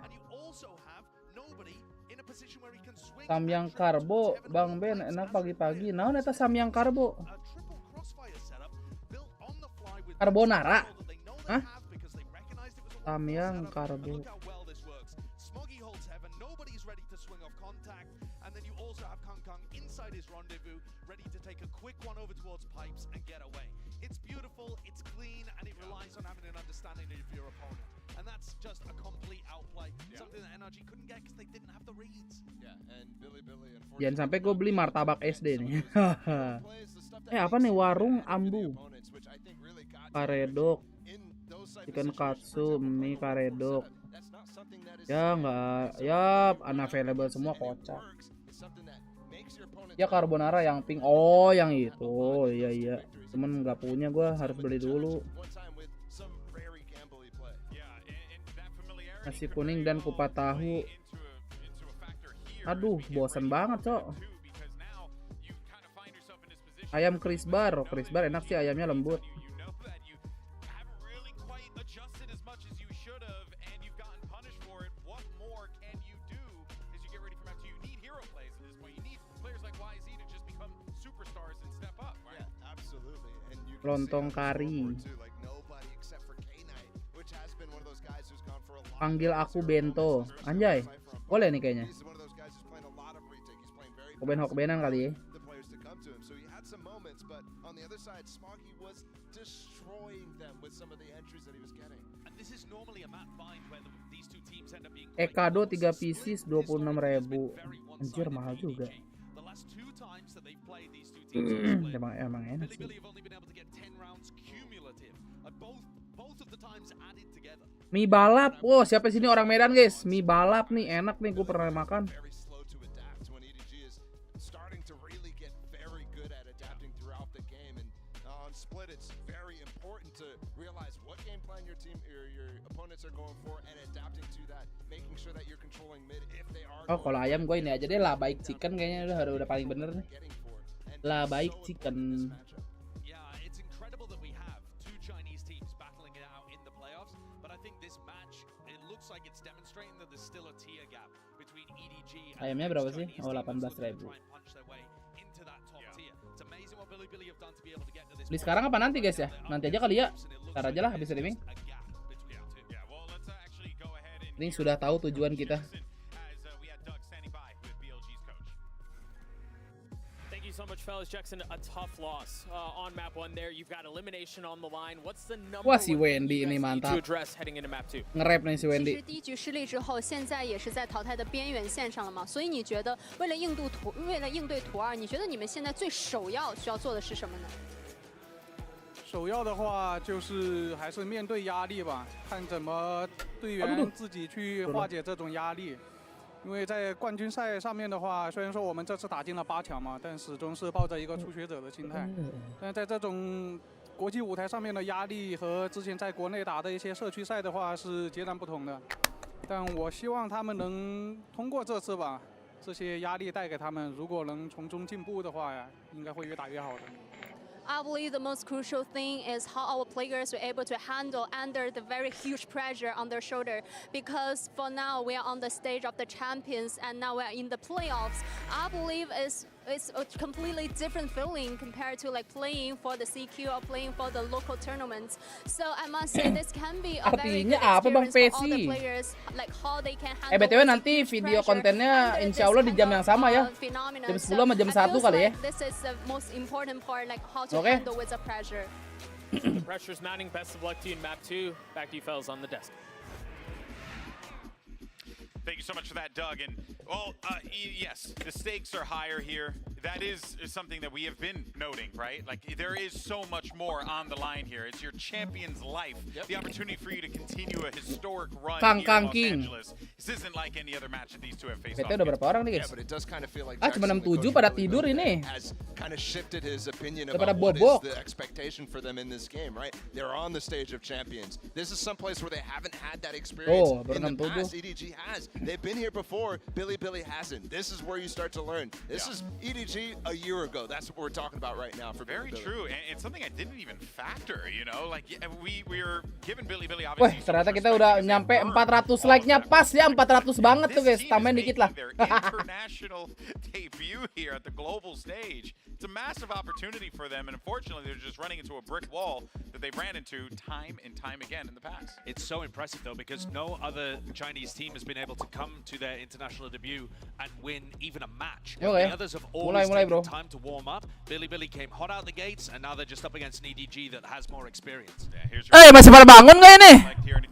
Samyang karbo, Bang Ben, enak pagi-pagi. Naon eta samyang karbo? Carbonara? Hah? Samyang karbo. Jangan sampai gue beli martabak SD nih. Apa nih, warung ambu, karedok, ikan katsu, mie karedok. Ya nggak, ya unavailable semua, kocak. Ya carbonara yang pink. Oh yang itu, iya. Cuman nggak punya, gue harus beli dulu. Nasi kuning dan kupat tahu. Aduh, bosan banget, cok. Ayam krisbar enak sih, ayamnya lembut. Lontong kari. Panggil aku Bento. Anjay, boleh nih kayaknya. Hokben-hokbenan kali ya. Ekado 3 pieces 26.000. Anjir, mahal juga. Emang enak sih. Mie balap. Oh, siapa sini orang Medan, guys? Mie balap nih enak nih, gue pernah makan. Oh, kalau ayam gue ini aja deh, lah baik chicken kayaknya udah paling bener nih. Lah baik chicken. Ayamnya berapa sih? Oh, 18.000. Beli sekarang apa nanti guys ya? Nanti aja kali ya. Ntar aja lah habis streaming. Ini sudah tahu tujuan kita. Thank you so much, fellas. Jackson, a tough loss on map 1 there. You've got elimination on the line. What's the number Wah, si one Wendy ini you guys need to mantap. address heading into map 2? Nge-rap nih si 其 Wendy. 实第一局失利之后，现在也是在淘汰的边缘线上了嘛，所以你觉得为了应对图2，你觉得你们现在最首要需要做的是什么呢？首要的话就是还是面对压力吧，看怎么队员自己去化解这种压力。因为在冠军赛上面的话，虽然说我们这次打进了8强嘛，但始终是抱着一个初学者的心态。但在这种国际舞台上面的压力和之前在国内打的一些社区赛的话是截然不同的。但我希望他们能通过这次吧，这些压力带给他们，如果能从中进步的话呀，应该会越打越好的。I believe the most crucial thing is how our players were able to handle under the very huge pressure on their shoulder. Because for now we are on the stage of the champions and now we are in the playoffs. I believe it's a completely different feeling compared to like playing for the CQ or playing for the local tournaments. So I must say this can be a very good experience for all the players, like how they can handle. BTW nanti video kontennya insya Allah di jam yang sama ya. Jam 10 sama jam 1 kali ya. This is the most important part, like how to Okay. handle with the pressure. The pressure's mounting. Best of luck to you in map 2. Back to you, fellas, on the desk. Thank you so much for that, Doug. And, well, yes, the stakes are higher here. That is something that we have been noting, right? Like, there is so much more on the line here. It's your champion's life. Yep. The opportunity for you to continue a historic run here in Los Angeles. This isn't like any other match that these two have faced off. Udah berapa orang nih, guys? Yeah, but it does kind of feel like cuma 67 pada tidur ini. Has kind of shifted his opinion Daripada about what bobok. is the expectation for them in this game, right? They're on the stage of champions. This is someplace where they haven't had that experience in the past. EDG has. They've been here before. BiliBili hasn't. This is where you start to learn. This is EDG a year ago. That's what we're talking about right now for Very BiliBili. true, and it's something I didn't even factor, you know? Like, we're giving BiliBili Wah, obviously ternyata kita udah nyampe 400 like-nya pas ya, 400 banget tuh guys. Tambahin dikit lah. their international debut here at the global stage. It's a massive opportunity for them, and unfortunately, they're just running into a brick wall that they ran into time and time again in the past. It's so impressive though, because no other Chinese team has been able to come to their international debut and win even a match. Okay. The others have always Mulai, taken bro. time to warm up. BiliBili came hot out the gates, and now they're just up against an EDG that has more experience. Masih pada bangun gak ini?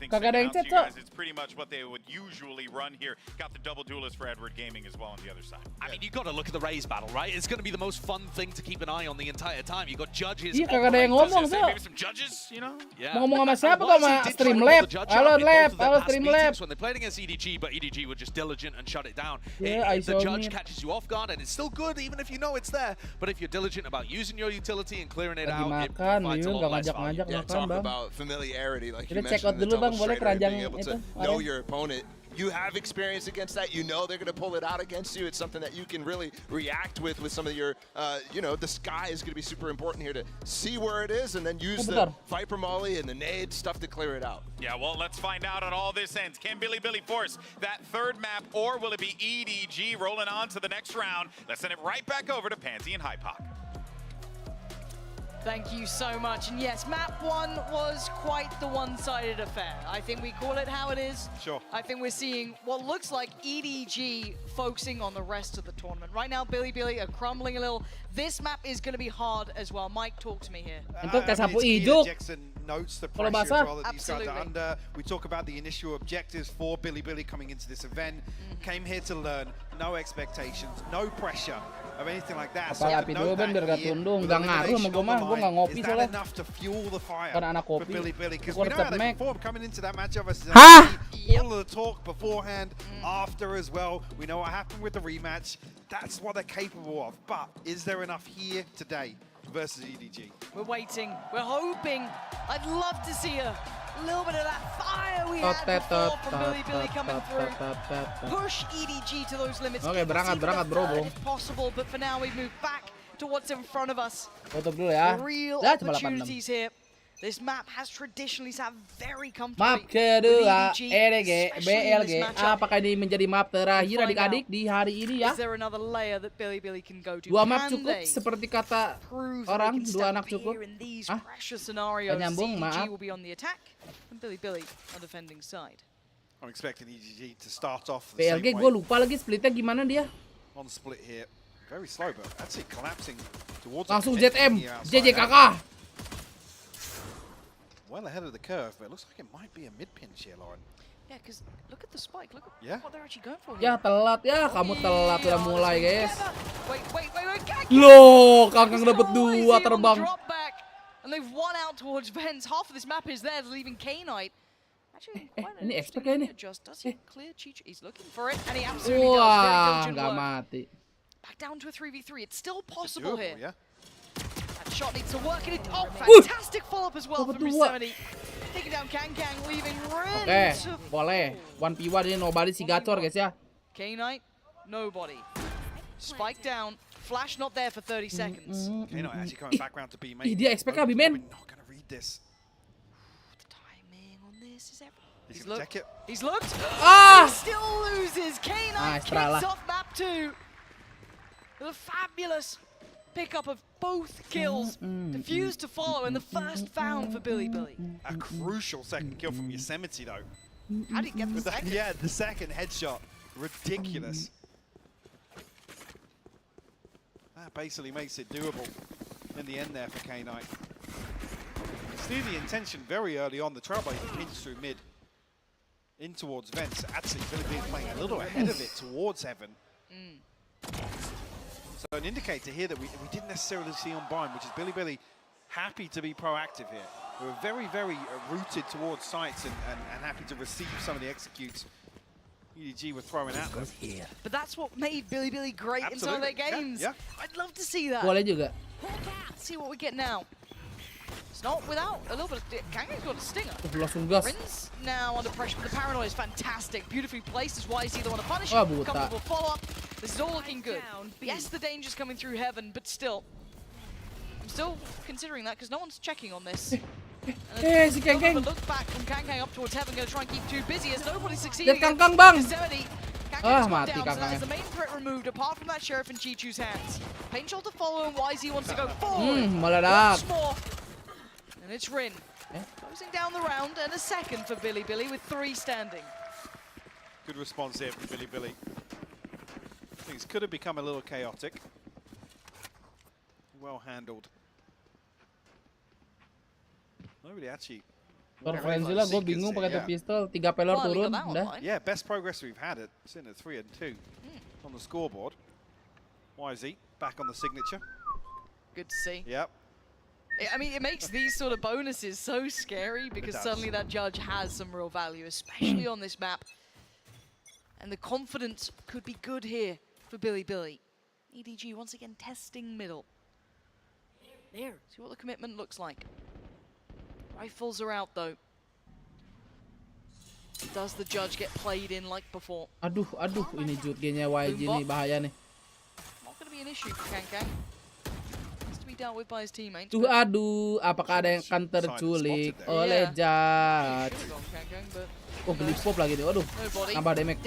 Kagak ada yang chat, Cok. It's pretty much what they would usually run here. Got the double duelist for Edward Gaming as well on the other side. I mean, you got to look at the Raze battle, right? It's going to be the most fun thing to keep an eye on the entire time. You got judges. Iya, kagak ada yang ngomong, Cok. Maybe some judges, you know? Yeah. Mau ngomong sama siapa kok, sama Streamlab? Halo Lab, halo Streamlab. When they played against EDG, but EDG were just diligent and shut it down. Yeah, I The saw judge it. catches you off guard, and it's still good, even if you know it's there. But if you're diligent about using your utility and clearing it Lagi out, it makan, provides a Yun, lot gak less ngajak-ngajak value. makan, Talk Bang. about familiarity, like Kita you check out mentioned, dulu, the Bang, boleh double keranjang being able to itu, know ada. your opponent. You have experience against that. You know they're going to pull it out against you. It's something that you can really react with some of your, the sky is going to be super important here to see where it is and then use the Viper Molly and the nade stuff to clear it out. Yeah, well, let's find out on all this ends. Can BiliBili force that third map, or will it be EDG rolling on to the next round? Let's send it right back over to Pansy and Hypoc. Thank you so much. And yes, map 1 was quite the one-sided affair. I think we call it how it is. Sure. I think we're seeing what looks like EDG focusing on the rest of the tournament. Right now, BiliBili are crumbling a little. This map is going to be hard as well. Mike, talk to me here. Jackson notes the pressure as well that these guys are under. We talk about the initial objectives for BiliBili coming into this event. Came here to learn. No expectations, no pressure of anything like that. So Apa api dulu Ben biar gak tundung, gak ngaruh sama gue mah, gue gak ngopi soalnya. Karena anak kopi, gue tetap Mac. Coming into that matchup versus all of the talk beforehand, after as well. We know what happened with the rematch. That's what they're capable of. But is there enough here today versus EDG? We're waiting. We're hoping. I'd love to see a little bit of that fire we had before from BiliBili coming through. Push EDG to those limits. Oke, berangkat bro. If possible, but for now we've moved back to what's in front of us. Tutup dulu ya. Real Ya, cuma 86. opportunities here. This map has traditionally sat very comfortably. Map kedua, EDG, BLG. Apakah ini menjadi map terakhir adik-adik di hari ini ya? Is there another layer that BiliBili can go to? Dua map cukup seperti kata orang, dua anak cukup. Ah, gak nyambung, maaf. will be on the attack and BiliBili on defending side. I'm expecting EDG to start off the BLG same gue way. lupa lagi splitnya gimana dia. On split here. Very slow, but that's it collapsing towards. Langsung ZM, JJ kakak. Well ahead of the curve, but it looks like it might be a mid pinch here, Lauren. Yeah, because look at the spike. Look at Yeah. what they're actually going for Ya here. telat ya, kamu telat udah mulai guys. Wait. Loh, Kangkang dapat 2 terbang. Drop back, and they've won out towards Vents. Half of this map is theirs, leaving K-Knight. Actually, quite an Ini expect interesting ini. adjust. Does he clear Chichu? He's looking for it, and he absolutely does. Wah, Very diligent nggak work. mati. Back down to a 3v3. It's still possible Doable, here. yeah. That shot needs to work, and fantastic follow-up as well from Yosemite. Taking down Kangkang, leaving Rin. Oke, boleh. 1v1 ini nobody si gacor guys ya. K-Knight, nobody. Spike down. Flash not there for 30 seconds. K-Knight actually coming back round to B main. Ih, dia expect kah B-main? Not gonna read this. The timing on this is everything. He's gonna check it. He's looked. Ah! He still loses. K-Knight kicks off map 2. The fabulous pickup of both kills. Defused to follow and the first found for BiliBili. A crucial second kill from Yosemite though. How did he get the second? Yeah, the second headshot. Ridiculous. That basically makes it doable in the end there for K-Knight. See the intention very early on. The Trailblazer hits through mid in towards Vents. Actually, BiliBili playing a little ahead of it towards Heaven. So an indicator here that we didn't necessarily see on Bind, which is BiliBili happy to be proactive here. We were very, very rooted towards sites and happy to receive some of the executes EDG were throwing at them. But that's what made BiliBili great in some of their games. Yeah. I'd love to see that. Boleh juga. Let's see what we get now. It's not without a little bit of... Kangkang's got a stinger. Langsung gas. Rin's now under pressure, but the paranoia is fantastic. Beautifully placed is why he's either want to punish Oh, him, buta. comfortable follow-up. This is all looking good. Yes, the danger's coming through Heaven, but still. I'm still considering that because no one's checking on this. Si Kangkang. Look back from Kangkang up towards Heaven, going to try and keep too busy as nobody's succeeding. Lihat Kangkang bang. Ah, mati down, so Kangkang. that's the main threat removed apart from that Sheriff in Chichu's hands. Paint Shot to follow and YZ wants to go forward. Meledak. Once more. And it's Rin. Closing down the round and a second for BiliBili with 3 standing. Good response here from BiliBili. Things could have become a little chaotic. Well handled. Nobody actually... Frenzy lah, gue bingung pakai pistol, 3 pelor turun, udah. Yeah, best progress we've had. It's in at 3 and 2 on the scoreboard. YZ back on the signature. Good to see. Yep. I mean, it makes these sort of bonuses so scary because suddenly that judge has some real value, especially on this map. And the confidence could be good here for BiliBili. EDG once again testing middle. There. See what the commitment looks like. Rifles are out though. Does the judge get played in like before? Aduh, ini jutgenya YG nih bahaya nih. Not going to be an issue for Kangkang. Has to be dealt with by his teammates. Tuh aduh, apakah ada yang akan terculik oleh judge? Oh, beli pop lagi nih. Waduh. Nambah damage.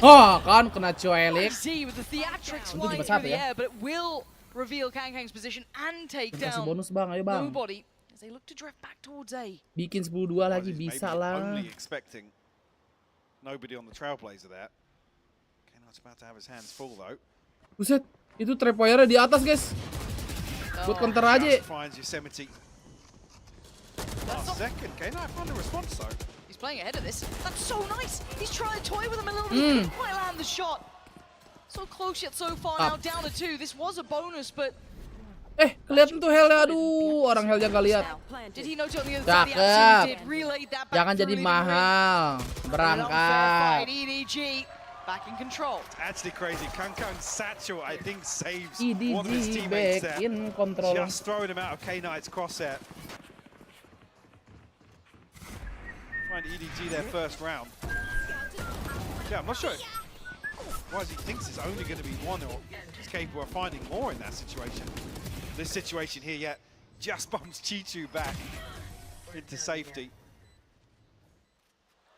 Oh, kan kena cuelik. With the theatrics Untung flying cuma through satu the ya. air, but it will reveal Kangkang's position and take Kasih down bonus bang, ayo bang. nobody as they look to drift back towards A. Bikin 10-2 lagi bisa lah. Only expecting nobody on the Trailblazer there. K-Knight's about to have his hands full though. Buset, itu tripwire di atas guys. Buat counter aja. Finds Yosemite. Last second, K-Knight found a response though. He's playing ahead of this. That's so nice. He's trying to toy with him a little bit. Couldn't quite land the shot. So close yet so far now, down to 2. This was a bonus, but kelihatan tuh hellnya, aduh, orang hellnya gak lihat. did he note on the other side? He absolutely Cakep. did. Relayed that back Jangan through, jadi leaving mahal. Rin. Berangkat. EDG back in control. Actually crazy. Kangkang's satchel, I think, saves EDG one of his teammates back there. in control. Just throwing him out of K-Knight's crosshair. Find EDG their first round. Yeah, I'm not sure why he thinks it's only going to be one or is capable of finding more in that situation. This situation here yet just bumps Chichu back into safety.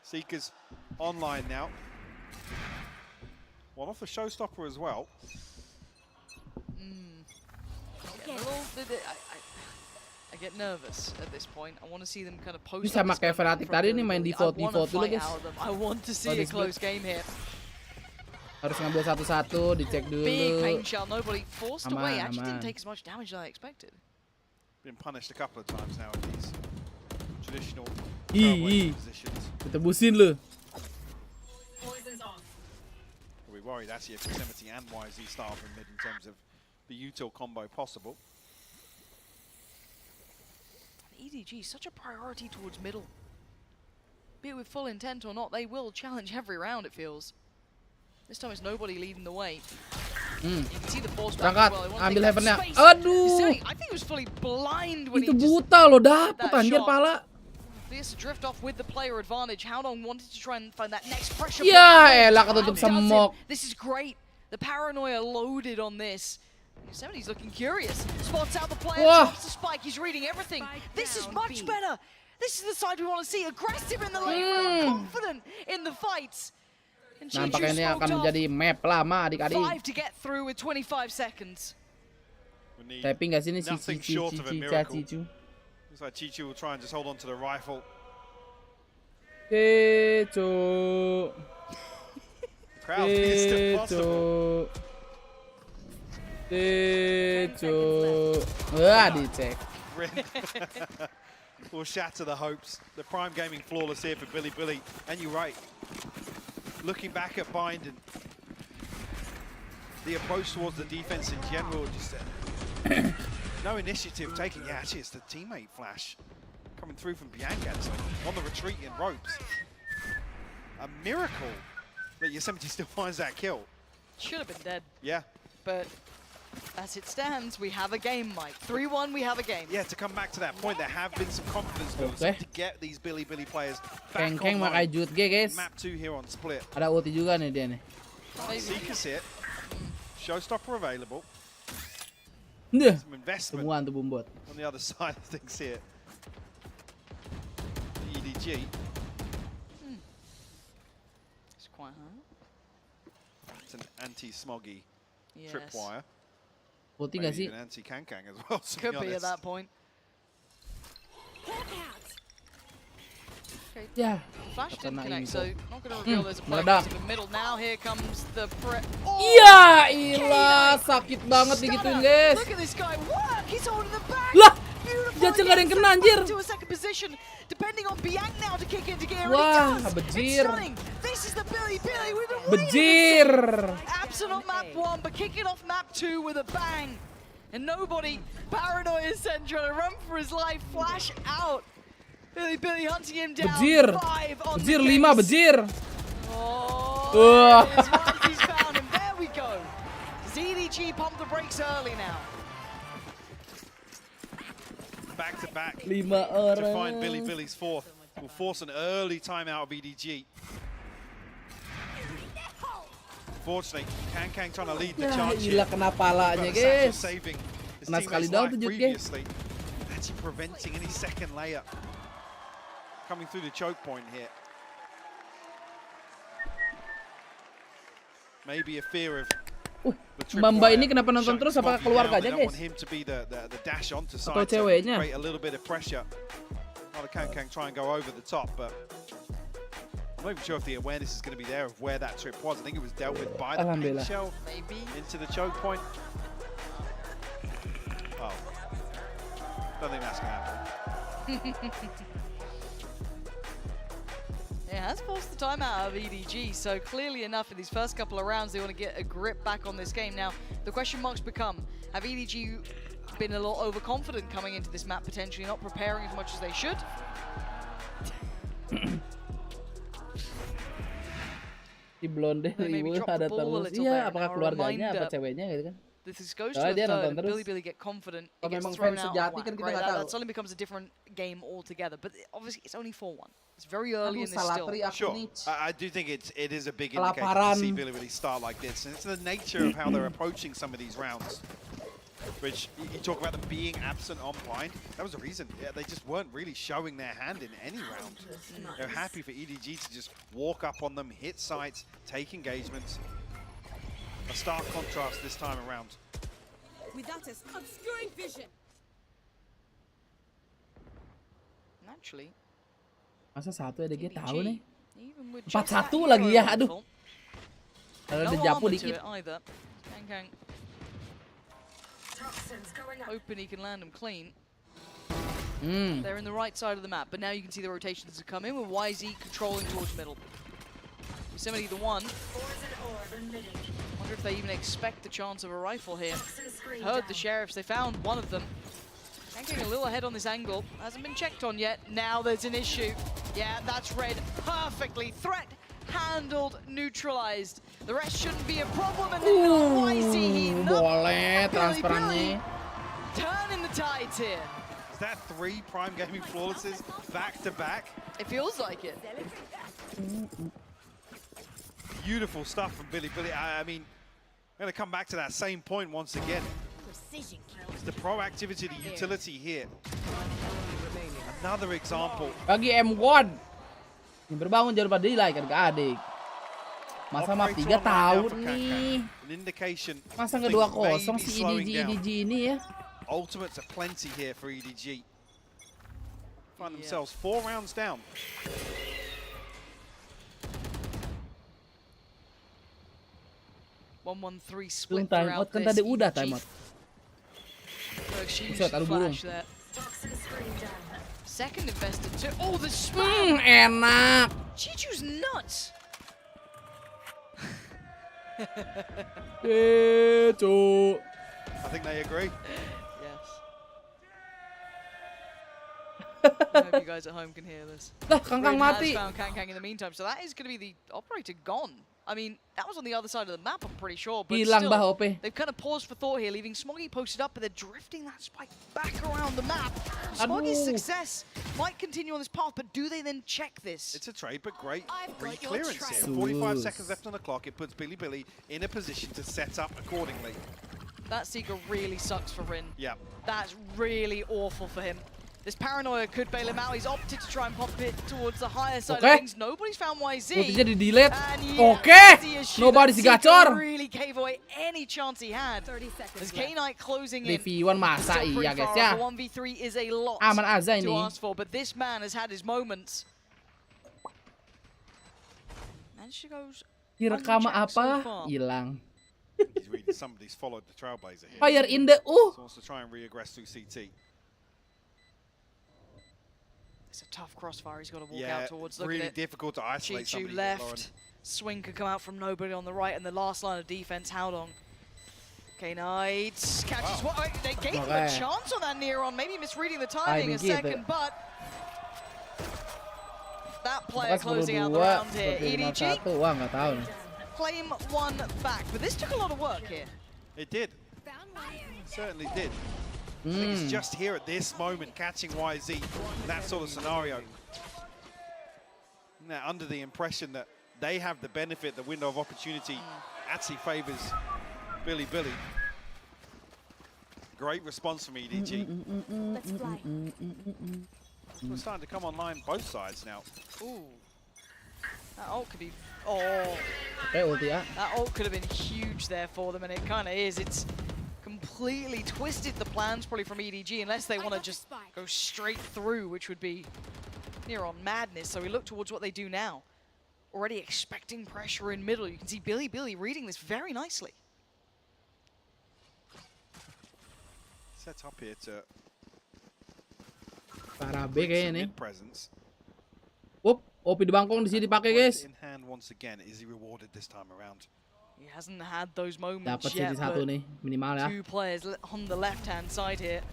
Seekers online now. One off the showstopper as well. I get nervous at this point. I want to see them kind of post. Ini sama kayak Fnatic tadi nih main default dulu guys. I want to see a close game here. Harus ngambil satu-satu, dicek dulu. Big pain shell, nobody forced away. Aman, Actually didn't aman. take as much damage as I expected. Been punished a couple of times now in these traditional positions. Ditebusin lu. We're worried actually if Yosemite and YZ start from mid in terms of the util combo possible. EDG, such a priority towards middle. Be it with full intent or not, they will challenge every round, it feels. This time it's nobody leading the way. You can see the force back as well. Ambil heavennya. Aduh. I think he was fully blind when Itu he just buta loh, dapet anjir pala. This drift off with the player advantage. Howdong wanted to try and find that next pressure. Ya elah ketutup semok. This is great. The paranoia loaded on this. Yosemite's looking curious. Spots out the player, drops the spike. He's reading everything. This is much better. This is the side we want to see. Aggressive in the lane, confident in the fights. Nampaknya ini akan menjadi map lama adik-adik. 5 to get through with 25 seconds. Tapping nggak sih ini Cicu? Looks like Chichu will try and just hold on to the rifle. Cicu. Crowd is still possible. Cicu. Wah, dicek. Will shatter the hopes. The prime gaming flawless here for BiliBili. And you're right. Looking back at Bind and the approach towards the defense in general, just no initiative taken. Yeah, actually it's the teammate flash coming through from BangkongS on the retreat in ropes. A miracle that Yosemite still finds that kill. Should have been dead. Yeah. But as it stands, we have a game, Mike. 3-1, we have a game. Yeah, to come back to that point, there have been some confidence builds to get these BiliBili players back Keng pakai Jut G, guys. Map 2 here on Split. Ada ulti juga nih dia nih. Seeker's hit. Showstopper available. Some investment Temuan tuh bumbot. on the other side of things here. The EDG. It's quite hard. It's an anti-smoggy tripwire. Ulti nggak sih? Even anti-Kankang as well, to Could be at honest. that point. Okay. Yeah. Flash didn't connect, so not going to Hmm, reveal there's a player meledak. in the middle. Now here comes the Ya ilah, sakit banget digituin, guys. Look at this guy work. He's holding the back. Lah, jatuh nggak ada yang kena anjir. To a second position, depending on Biang now to kick in to get Wah, It's bejir. stunning. This is the BiliBili with a Bejir. absent on map 1, but kicking off map 2 with a bang. And nobody, Paranoia Sen trying to run for his life, flash out. BiliBili hunting him down. Bejir. 5 on Bejir the 5, case. bejir. Oh, it's right, he's found him. There we go. ZDG pumped the brakes early now. Back to back. 5 To orang. find BiliBili's fourth will force an early timeout of EDG. Unfortunately, Kankang trying to lead the Ya charge ilah, kena palanya, guys. saving his Kena sekali teammate's down life tuh, Jut, guys. previously. Actually preventing any second layup. Coming through the choke point here. Maybe a fear of Mbak ini kenapa nonton terus? Apakah keluarganya, guys? Atau ceweknya? Create a little bit of pressure. Not a Kankang try and go over the top, but I'm not even sure if the awareness is going to be there of where that trip was. I think it was dealt with by the pink shell into the choke point. Oh, don't think that's going to happen. It has forced the timeout of EDG, so clearly enough in these first couple of rounds they want to get a grip back on this game. Now, the question marks become, have EDG been a little overconfident coming into this map, potentially not preparing as much as they should? Si blonde ibu ada terus. Iya, apakah keluarganya apa ceweknya gitu kan? This goes to the third, and BiliBili get confident. It gets thrown out. Right, that suddenly becomes a different game altogether. But obviously, it's only 4-1. It's very early in this still. Sure, I do think it is a big indicator to see BiliBili start like this, and it's the nature of how they're approaching some of these rounds. Which you talk about them being absent on Bind. That was the reason. Yeah, they just weren't really showing their hand in any round. They're happy for EDG to just walk up on them, hit sites, take engagements. A stark contrast this time around. Without us obscuring vision. Naturally. Masa satu EDG tahu nih? Even with 4-1 lagi ya, aduh. Ada No Japu armor to dikit. it either. Kang hoping he can land him clean. They're in the right side of the map, but now you can see the rotations that come in with YZ controlling towards middle. Yosemite the one. Wonder if they even expect the chance of a rifle here. Heard the sheriffs, they found one of them. Getting a little ahead on this angle. Hasn't been checked on yet. Now there's an issue. Yeah, that's red perfectly. Threat handled, neutralized. The rest shouldn't be a problem. And then YZ heating up. Boleh transferannya. Turning the tides here. Is that 3 prime gaming flawlesses back to back? It feels like it. Beautiful stuff from BiliBili. I mean, I'm going to come back to that same point once again. It's the proactivity, the utility here. Another example. Bagi M1. Yang berbangun jauh pada delay kan adik. Masa map 3 tahun nih. An indication. Masa nge 2-0 si EDG ini ya. Ultimates are plenty here for EDG. Find themselves 4 rounds down. 1-1-3 split Time throughout out kan this. tadi udah time out. Buset, ada burung. Second invested too. Oh, the spam. Enak. Chichu's nuts. Chichu. I think they agree. Yes. I hope you guys at home can hear this. Lah, Kangkang mati. Found Kang in the meantime, so that is going to be the operator gone. I mean, that was on the other side of the map, I'm pretty sure. But Hilang bah still, OP. they've kind of paused for thought here, leaving Smoggy posted up, but they're drifting that spike back around the map. Smoggy's success might continue on this path, but do they then check this? It's a trade, but great clearance here. 45 seconds left on the clock. It puts BiliBili in a position to set up accordingly. That Seeker really sucks for Rin. Yeah. That's really awful for him. This paranoia could bail him out. He's opted to try and pop it towards the higher side of things. Nobody's found YZ. Jadi delete. Yeah, Nobody si gacor. Really gave away any chance he had. 30 seconds. As K-Knight closing in. V1 masa iya guys ya. 1v3 is a lot Aman aja to ini. ask for, but this man has had his moments. And she goes. Direkam apa? Hilang. He's reading somebody's followed the Trailblazer here. Fire in the So wants to try and reaggress through CT. It's a tough crossfire he's got to walk out towards. Look really at it. difficult to isolate somebody. left. Swing could come out from nobody on the right, and the last line of defense, Howdong. K-Knight catches what? They gave him a chance on that near on, maybe misreading the timing a second, but that player closing out the round here. EDG claim one back, but this took a lot of work here. It did. Certainly did. I think it's just here at this moment, catching YZ in that sort of scenario. Now, under the impression that they have the benefit, the window of opportunity actually favors BiliBili. Great response from EDG. Let's fly. We're starting to come online both sides now. Ooh. That ult could be... Oh. That ult could have been huge there for them, and it kind of is. It's completely twisted the plans probably from EDG, unless they want to just go straight through, which would be near on madness. So we look towards what they do now. Already expecting pressure in middle. You can see BiliBili reading this very nicely. Set up here to parah B kayaknya nih. presence. Whoop, OP di Bangkong di sini dipakai guys. In hand once again. Is he rewarded this time around? He hasn't had those moments Dapat yet, sih satu nih minimal ya. two players on the left-hand side here.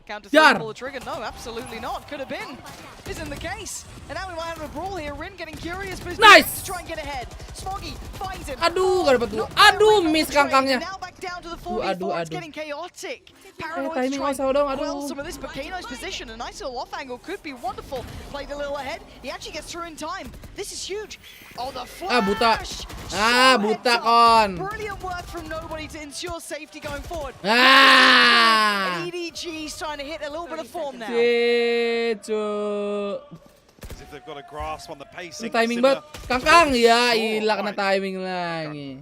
Counter Jar. pull the trigger. No, absolutely not. Could have been. Isn't the case. And now we might have a brawl here. Rin getting curious, but nice. to try and get ahead. Smoggy finds him. Aduh, gak dapat dulu. Aduh, miss kangkangnya. Now back down to the 4v4. It's getting chaotic. Paranoid's timing trying also dong, to aduh. quell some of this, but Kano's position, a nice little off angle could be wonderful. Played a little ahead. He actually gets through in time. This is huge. Oh, the flash. Buta. Buta kon. Brilliant work from nobody to ensure safety going forward. Ah. And EDG's trying to hit a little bit of form now. Cicu. As if they've got a grasp on the pacing. Timing banget. Kangkang ya, hilang kena timing lagi.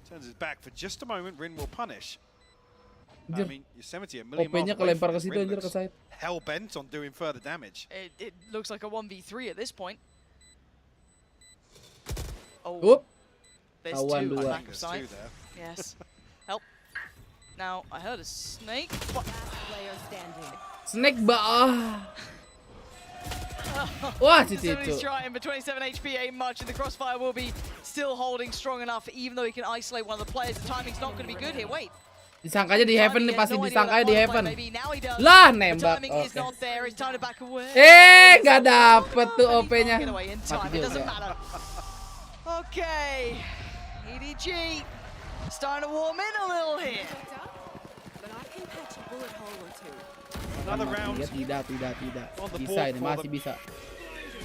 Turns his back for just a moment. Rin will punish. I mean, Yosemite a million OP-nya miles away kelempar from ke this. situ Rin anjir ke looks side. hell bent on doing further damage. It looks like a 1v3 at this point. Oh. Whoop. There's Kawan two dua. back of sight. Yes. Help. Now, I heard a snake. Snake Wah, Somebody's trying, but 27 HP ain't much, and the crossfire will be still holding strong enough, even though he can isolate one of the players. The timing's not going to be good here. Wait. Disangkanya di heaven nih, pasti disangkanya di heaven. Lah, nembak. Oke. Nggak dapet tuh OP-nya. Mati juga. Okay. EDG starting to warm in a little here. Another round. Tidak. Bisa ini, masih bisa.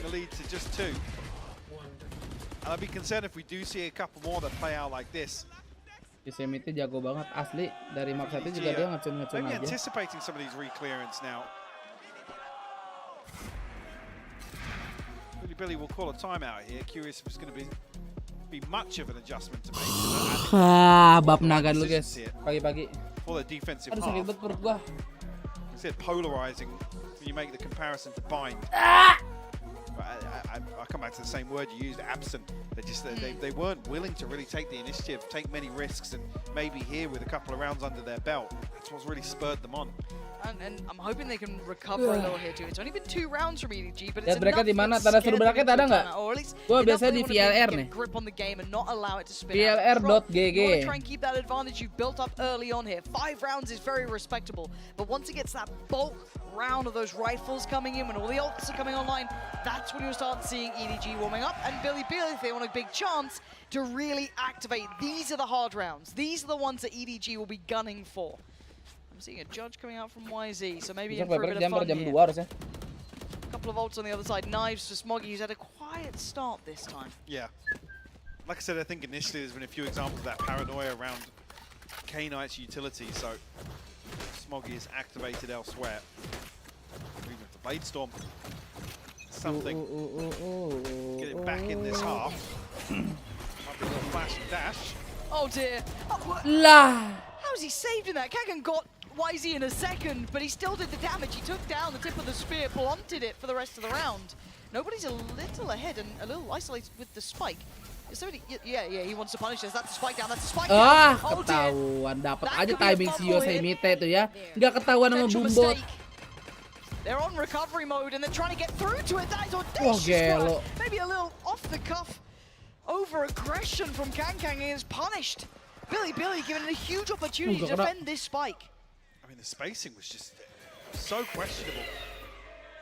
The lead to just 2. And I'd be concerned if we do see a couple more that play out like this. Yosemite jago banget asli, dari map 1 juga dia ngecun aja. Maybe anticipating some of these re-clearance now. BiliBili will call a timeout here. Curious if it's going to be much of an adjustment to make. Bab naga dulu guys, pagi-pagi. For the defensive half. Aduh, sakit banget perut gua. Said polarizing when you make the comparison to bind. I come back to the same word you used, absent. They weren't willing to really take the initiative, take many risks, and maybe here with a couple of rounds under their belt, that's what's really spurred them on. And I'm hoping they can recover a little here too. It's only been 2 rounds from EDG, but it's mereka di mana? Tanda suruh bracket ada nggak? Gua biasanya di VLR nih. VLR.gg. Try and keep that advantage you built up early on here. 5 rounds is very respectable, but once it gets that bulk round of those rifles coming in, when all the ults are coming online, that's when you'll start seeing EDG warming up, and BiliBili, if they want a big chance to really activate. These are the hard rounds. These are the ones that EDG will be gunning for. I'm seeing a judge coming out from YZ, so maybe in for a bit of fun here. A couple of ults on the other side. Knives for Smoggy, who's had a quiet start this time. Yeah. Like I said, I think initially there's been a few examples of that paranoia around K-Knight's utility, so Smoggy is activated elsewhere. Even if the Blade Storm, something. Get it back in this half. Might be a little flash and dash. Oh dear. How is he saved in that? Kagan got YZ in a second, but he still did the damage. He took down the tip of the spear, blunted it for the rest of the round. Nobody's a little ahead and a little isolated with the spike. Is somebody? Yeah, he wants to punish us. That's a spike down. That's a spike down. Oh, ketahuan. Dapat aja timing si Yosemite itu ya. Nggak ketahuan sama Bumbot. They're on recovery mode and they're trying to get through to it. That is audacious. Maybe a little off the cuff over aggression from Kangkang is punished. BiliBili given a huge opportunity to defend this spike. I mean, the spacing was just so questionable.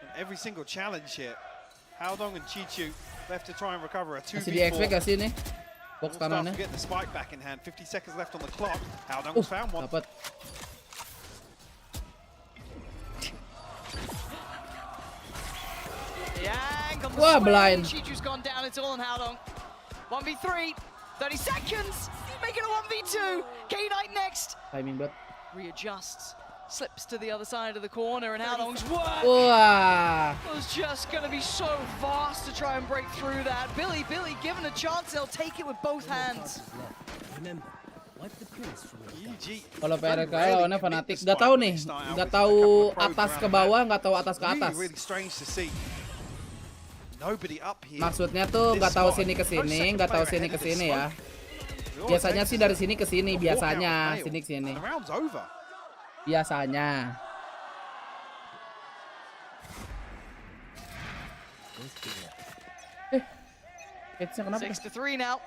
And every single challenge here. Haodong and Chichu left to try and recover a 2v4. Masih di-expect gak sih nih? Box kanannya. Get the spike back in hand. 50 seconds left on the clock. Haodong has found one. Dapat. Wah, blind. Chichu's gone down. It's all on Haodong. 1v3. 30 seconds. Make it a 1v2. K-Knight next. Timing bet. Readjusts. Slips to the other side of the corner, and Haodong's work was just going to be so vast to try and break through that. BiliBili given a chance, they'll take it with both hands. Kalau PRK lawannya fanatik, nggak tahu nih, nggak tahu atas ke bawah, nggak tahu atas ke atas. Maksudnya tuh nggak tahu sini ke sini, nggak tahu sini ke sini ya. Biasanya sih dari sini ke sini, biasanya sini ke sini. Biasanya. Kenapa? 6-3 now.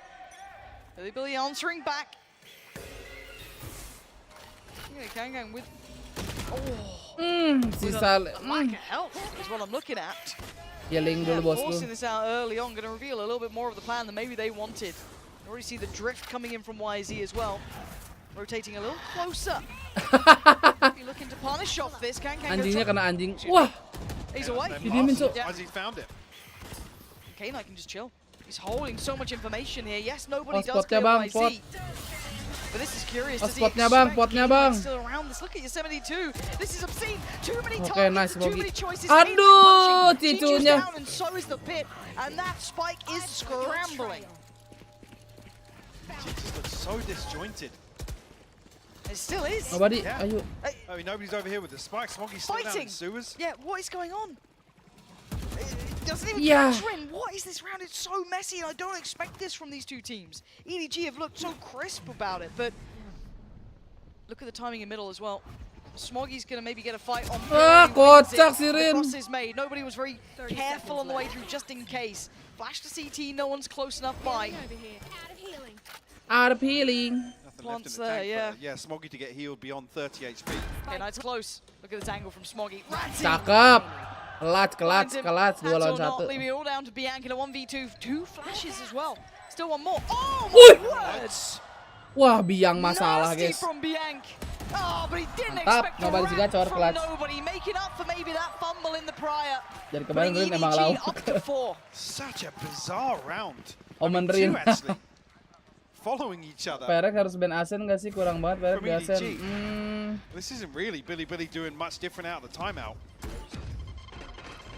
BiliBili answering back. Kangkang with sisa lack of health is what I'm looking at. Healing dulu bosku. Forcing this out early on, going to reveal a little bit more of the plan than maybe they wanted. You already see the drift coming in from YZ as well. Rotating a little closer. You're looking to punish off this. Anjingnya kena anjing. Wah. He's away. YZ found it. K-Knight can just chill. He's holding so much information here. Yes, nobody does clear YZ. But this is curious. Does he spotnya bang, still around this? Look at your 72. This is obscene. Too many targets, Okay, nice, too many choices. Aduh, Cicunya. Down, and so is the pit. And that spike is scrambling. She just looks so disjointed. It still is. Nobody. Yeah. Ayo. I mean, nobody's over here with the spike. Smoggy's still down in sewers. Yeah, what is going on? doesn't even catch Rin. What is this round? It's so messy, and I don't expect this from these two teams. EDG have looked so crisp about it, but look at the timing in middle as well. Smoggy's gonna maybe get a fight on. Kocak si Rin. The cross is made. Nobody was very careful on the way through, just in case. Flash to CT. No one's close enough by. Out of healing. Plants there, yeah. Yeah, Smoggy to get healed beyond 30 HP. Okay, now it's close. Look at this angle from Smoggy. Cakep. Kelas 2 lawan 1. Leaving it all down to Bianca in a 1v2. 2 flashes as well. Still one more. Oh my word! Wah, Biang masalah, guys. From Bianca. Oh, but he didn't Mantap, expect nobody si gacor clutch. Nobody making up for maybe that fumble in the prior. Dari kemarin Rin emang lauk. Such a bizarre round. Omen Rin. Following each other. Perek harus ban Asen nggak sih? Kurang banget Perek di Asen. This isn't really BiliBili doing much different out of the timeout.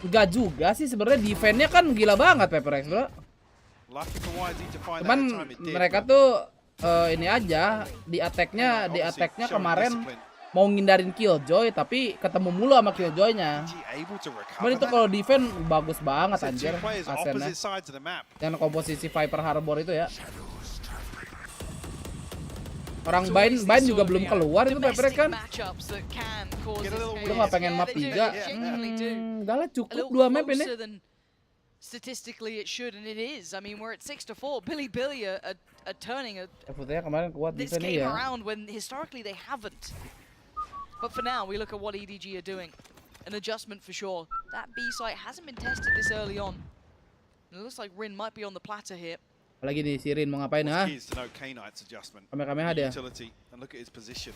Enggak juga sih sebenarnya, defense-nya kan gila banget Perek, bro. Cuman mereka tuh ini aja di attack-nya kemarin mau ngindarin Killjoy tapi ketemu mulu sama Killjoy-nya. Cuman itu kalau defense bagus banget anjir Asennya. Yang komposisi Viper Harbor itu ya. Orang Bain juga belum keluar itu Perek kan. Lu nggak pengen map 3? Enggak lah, cukup 2 map ini. Statistically, it should, and it is. I mean, we're at 6-4. BiliBili are turning kemarin kuat this game around when historically they haven't. But for now, we look at what EDG are doing. An adjustment for sure. That B site hasn't been tested this early on. And it looks like Rin might be on the platter here. Apalagi nih si Rin mau ngapain ha? Kamehameha dia. And look at his position,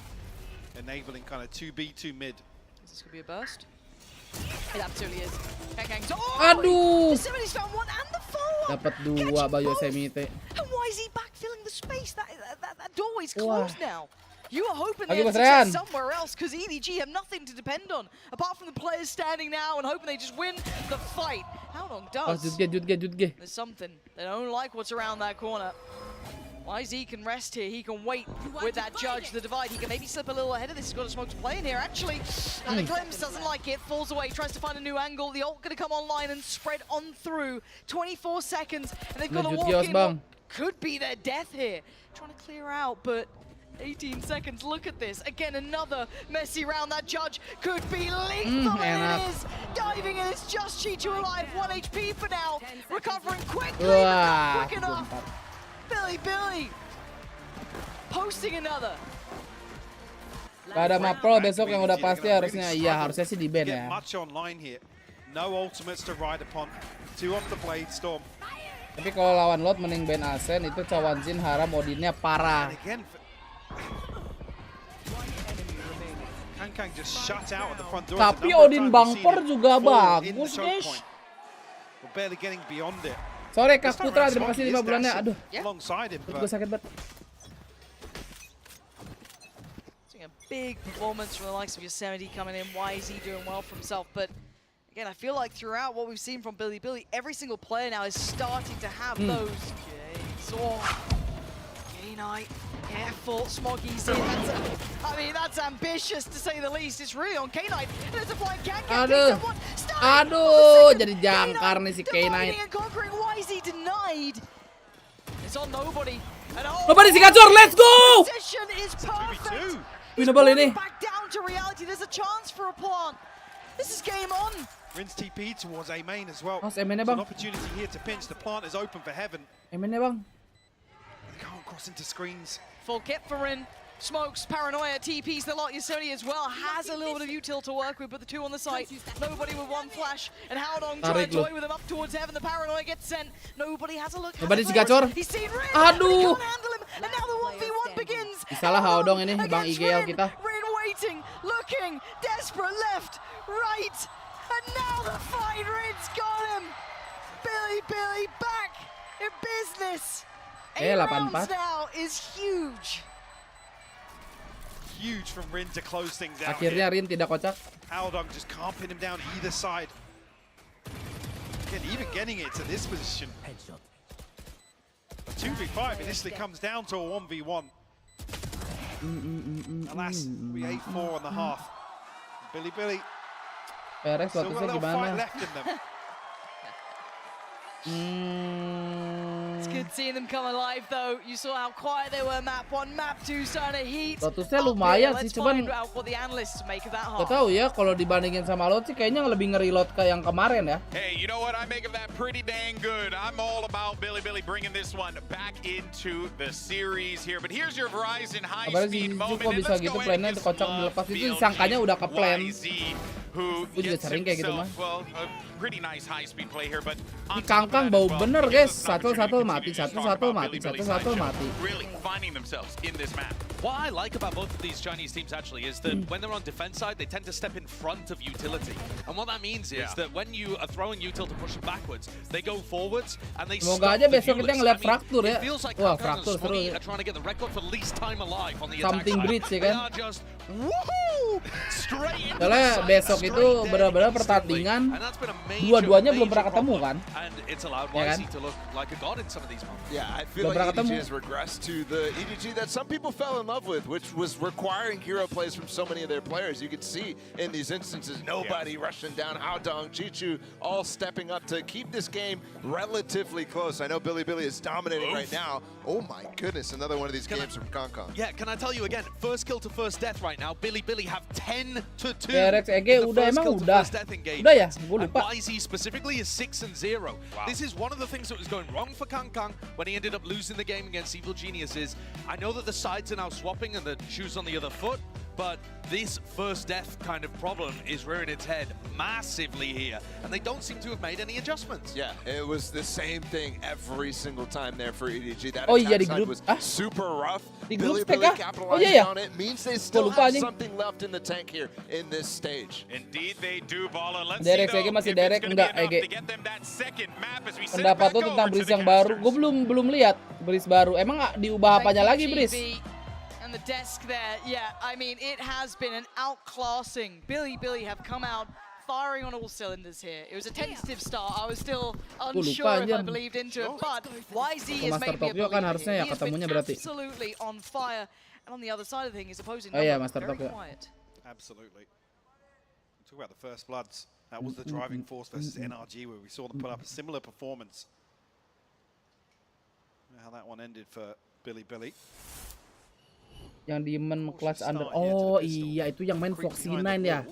enabling kind of 2B, 2 mid. Is this gonna be a burst? It absolutely is. Aduh. Somebody's found one and the follow-up. Dapat 2 Bayo Semite. And why is he backfilling the space? That doorway's closed now. You were hoping Lagi they had success somewhere else because EDG have nothing to depend on apart from the players standing now and hoping they just win the fight. How long does? There's something. They don't like what's around that corner. YZ can rest here, he can wait with that judge, the divide, he can maybe slip a little ahead of this, he's got a smoke to play in here actually, and the glimpse doesn't like it, falls away, tries to find a new angle, the ult gonna come online and spread on through, 24 seconds, and they've got to walk in what could be their death here, trying to clear out, but 18 seconds, look at this, again another messy round, that judge could be lethal, and it is, diving in, it's just Chichu alive, 1 HP for now, recovering quickly, but not quick enough. BiliBili posting another. Gak ada map pro besok yang udah pasti harusnya harusnya sih di ban ya. No ultimates to ride upon. 2 off the blade storm. Tapi kalau lawan lot mending ban Asen itu Cawanjin haram Odinnya parah. Tapi Odin Bangper juga bagus guys. Barely getting beyond it. Sore Kak Putra, terima kasih 5 bulannya. Aduh, gue sakit banget. A big performance from the likes of Yosemite coming in, YZ doing well for himself, but again, I feel like throughout what we've seen from BiliBili, every single player now is starting to have those games. Oh, K-Knight, careful, Smoggy's in. That's ambitious to say the least. It's really on K-Knight. There's a flying cat. Aduh, jadi jangkar nih si K-Knight. YZ denied. It's on nobody. Nobody si gacor, let's go! Position is perfect. Winnable ini. Back down to reality. There's a chance for a plant. This is game on. Rin's TP towards A main as well. There's an opportunity here to pinch. The plant is open for heaven. A-mainnya bang. They can't cross into screens. Full kit for Rin. Smokes, Paranoia, TPs the lot. Yosemite as well has a little bit of util to work with, but the 2 on the site. Nobody with 1 flash. And Howdong trying to toy with him up towards heaven. The Paranoia gets sent. Nobody has a look. Nobody si gacor. He's seen Rin. Aduh. And now the 1v1 begins. Salah Howdong ini, Bang IGL kita. Rin waiting, looking, desperate left, right. And now the fight, Rin's got him. BiliBili back in business. 8 rounds now is huge. Huge from Rin to close things out. Akhirnya Rin tidak kocak. Howdong just can't pin him down either side. Again, even getting it to this position. A 2v5 initially comes down to a 1v1. Alas, we 8-4 on the half. BiliBili Perek statusnya gimana? It's good seeing them come alive though. You saw how quiet they were map 1, map 2 starting to heat. Lotusnya lumayan sih, cuman gak tahu ya kalau dibandingin sama Lot sih kayaknya lebih nge-reload ke yang kemarin ya. Hey, you know what? I make of that pretty dang good. I'm all about BiliBili bringing this one back into the series here. But here's your Verizon high-speed moment. Kok bisa gitu plannya kocak dilepas itu disangkanya udah ke plan. Gue juga sering kayak gitu mah. Di Kangkang bau bener guys, satu mati. What I like about both of these Chinese teams actually is that when they're on defense side, they tend to step in front of utility. And what that means is that when you are throwing util to push them backwards, they go forwards and they stop Semoga aja the besok kita ngeliat Fraktur ya. Wah, Fraktur seru ya. Something Bridge ya kan. Soalnya besok itu benar-benar pertandingan dua-duanya belum pernah ketemu kan? Ya kan? Yeah, I feel like EDG has regressed to the EDG that some people fell in love with, which was requiring hero plays from so many of their players. You could see in these instances nobody rushing down, Haodong, Chichu, all stepping up to keep this game relatively close. I know BiliBili is dominating right now. Oh my goodness, another one of these games from Kangkong. Yeah, can I tell you again, first kill to first death right now, BiliBili have 10-2. DBangkongS udah ya, gue lupa. And YZ specifically is 6-0. Wow. This is one of the things that was going wrong for Kangkong when he ended up losing the game against Evil Geniuses. I know that the sides are now swapping and the shoes on the other foot, but this first death kind of problem is rearing its head massively here, and they don't seem to have made any adjustments. Yeah, it was the same thing every single time there for EDG. That attack side was super rough. BiliBili capitalized on it. Means they still have something left in the tank here in this stage. Indeed they do, Ball. And let's see though masih if it's gonna be enough to get them that second map as we send it back over to the casters. Pendapat lo tentang Breeze yang baru? Gue belum lihat Breeze baru. Emang diubah apanya lagi Breeze? The desk there, yeah, I mean, it has been an outclassing. BiliBili have come out firing on all cylinders here. It was a tentative start. I was still unsure if I believed into it, but YZ has made me a believer. He has been absolutely on fire. And on the other side of the thing, his opposing number very quiet. Absolutely. Talk about the first bloods. That was the driving force versus NRG, where we saw them put up a similar performance. How that one ended for BiliBili. Yang Demon clutch under. Oh iya, itu yang main Foxy9 ya.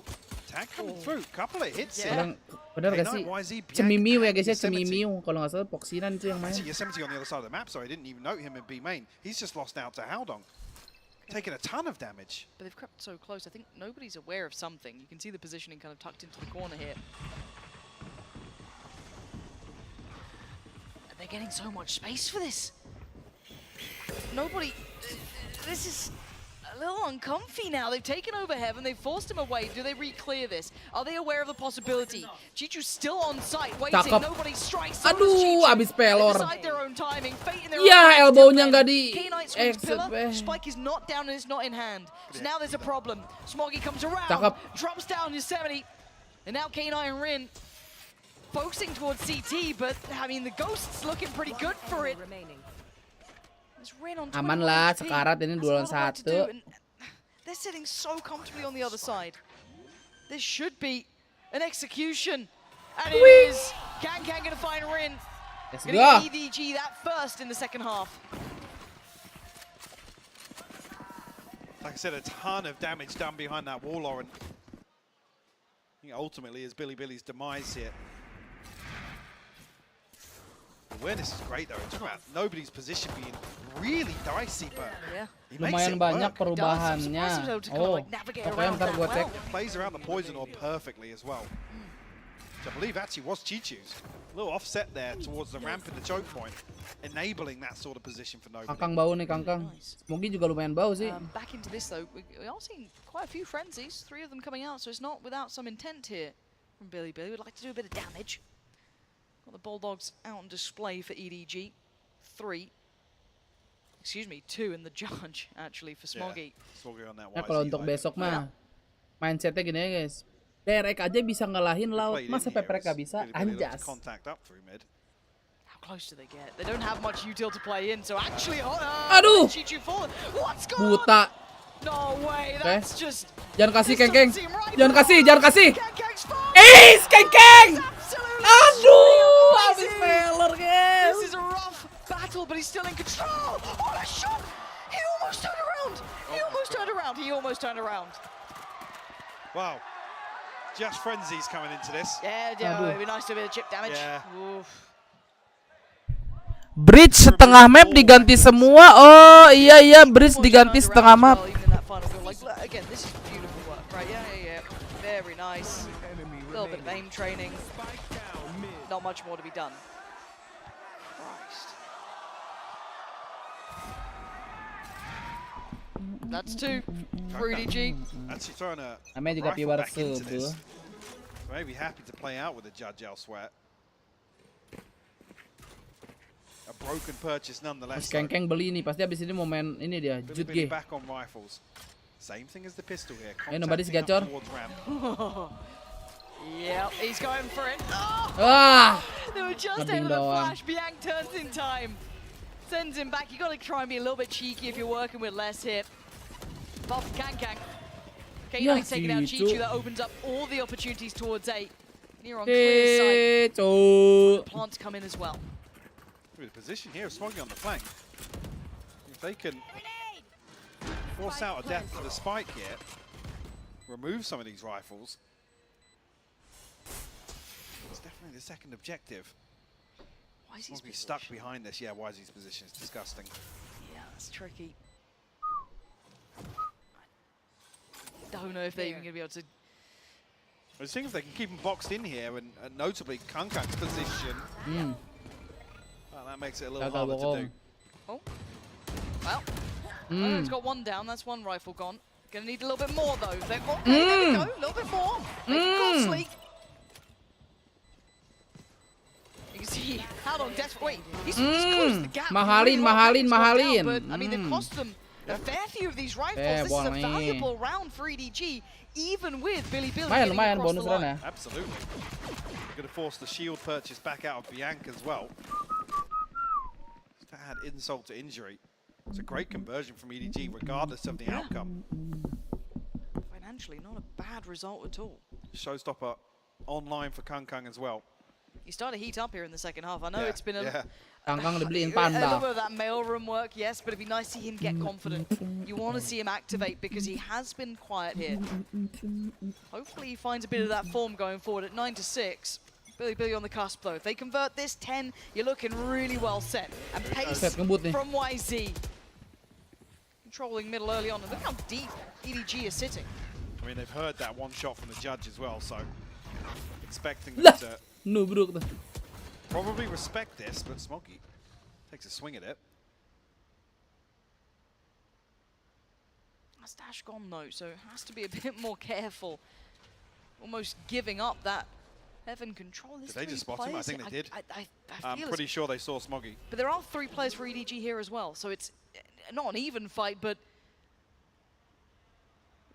Bener gak sih? Cemimiu ya guys ya, Cemimiu. Kalau nggak salah Foxy9 itu yang main. Yosemite on the other side of the map, so I didn't even note him in B main. He's just lost out to Haodong, taking a ton of damage. But they've crept so close. I think nobody's aware of something. You can see the positioning kind of tucked into the corner here. And they're getting so much space for this. Nobody. This is a little uncomfy now.Ey've taken over Heaven, they've forced him away. Do they re-clear this? Are they aware of the possibility? Chichu's still on site, waiting. Nobody strikes. Aduh, abis pelor. Ya, elbow-nya nggak di Spike is not down and it's not in hand. So now there's a problem. Smoggy comes around, drops down Yosemite, and now K9 and Rin focusing towards CT, but I mean the Ghost's looking pretty good for it. Aman lah, sekarat ini 2 lawan 1. They're sitting so comfortably on the other side. This should be an execution. And it is. Kang gonna find Rin. Gonna get EDG that first in the second half. Like I said, a ton of damage done behind that wall, Lauren. I think ultimately is BiliBili's demise here. Awareness is great though. Talking about nobody's position being really dicey, but lumayan banyak perubahannya. Oh, pokoknya ntar gue cek. Plays around the poison orb perfectly as well. Which I believe actually was Chichu's. A little offset there towards the ramp in the choke point, enabling that sort of position for nobody. Kangkang bau nih, Kangkang. Smoky juga lumayan bau sih. Back into this though, we are seeing quite a few frenzies, 3 of them coming out, so it's not without some intent here from BiliBili. Would like to do a bit of damage. Got the Bulldogs out on display for EDG. 2 in the judge actually for Smoggy. Nah, kalau untuk besok mah mindsetnya gini ya guys. Derek aja bisa ngalahin laut, masa Peprek gak bisa? Anjas. How close do they get? They don't have much util to play in, so actually aduh! What's going on? Buta. No way, that's just. Jangan kasih Keng. Jangan kasih. Keng. Aduh, habis failure BiliBili's still in control. Oh, that shot! He almost turned around. He almost turned around. He almost turned around. Wow. Just frenzy's coming into this. Yeah, it'd be nice to be a chip damage. Yeah. Oof. Bridge setengah map diganti semua. Oh iya bridge diganti setengah map. Again, this is beautiful work, right? Yeah. Very nice. A little bit of aim training. Not much more to be done. Christ. That's 2 for EDG. Actually throwing a Namanya juga rifle viewer back into sub. this. Maybe happy to play out with a judge elsewhere. A broken purchase nonetheless. Kengkeng beli ini pasti abis ini mau main ini dia jut G. Back on rifles. Same thing as the pistol here. Nobody's gacor. Yeah, he's going for it. They were just ahead of the flash. Biank turns in time. Sends him back. You got to try and be a little bit cheeky if you're working with less hit. Buff Kangkang. K9's taking out Chichu. That opens up all the opportunities towards A. Near on clear side. The plants come in as well. The position here of Smoggy on the flank. If they can force out a death to the spike here, remove some of these rifles. It's definitely the second objective. Why is he stuck behind this? Yeah, Wisey's position is disgusting. Yeah, that's tricky. I don't know if they're even going to be able to. I was thinking if they can keep them boxed in here, and notably Kangkang's position. Well, that makes it a little harder to do. Oh, well, it's got one down. That's one rifle gone. Gonna need a little bit more though. There we go. A little bit more. Sleek. You can see how long desperate. Wait, he's closed the gap. Mahalin. But I mean, they've cost them a fair few of these rifles. This is a valuable round for EDG, even with BiliBili getting across the line. Absolutely. They're going to force the shield purchase back out of Bianca as well. Just to add insult to injury. It's a great conversion from EDG, regardless of the outcome. Financially, not a bad result at all. Showstopper online for Kangkang as well. He's starting to heat up here in the second half. I know it's been a Kangkang dibeliin little bit panda. of that mailroom work, yes, but it'd be nice to see him get confident. You want to see him activate because he has been quiet here. Hopefully he finds a bit of that form going forward at 9-6. BiliBili on the cusp though. If they convert this 10, you're looking really well set. And pace from YZ. Controlling middle early on. And look how deep EDG is sitting. I mean, they've heard that one shot from the judge as well, so expecting them to probably respect this, but Smoggy takes a swing at it. That's dash gone though, so it has to be a bit more careful. Almost giving up that heaven control. Did they just spot him? I think they did. I'm pretty sure they saw Smoggy. But there are 3 players for EDG here as well, so it's not an even fight, but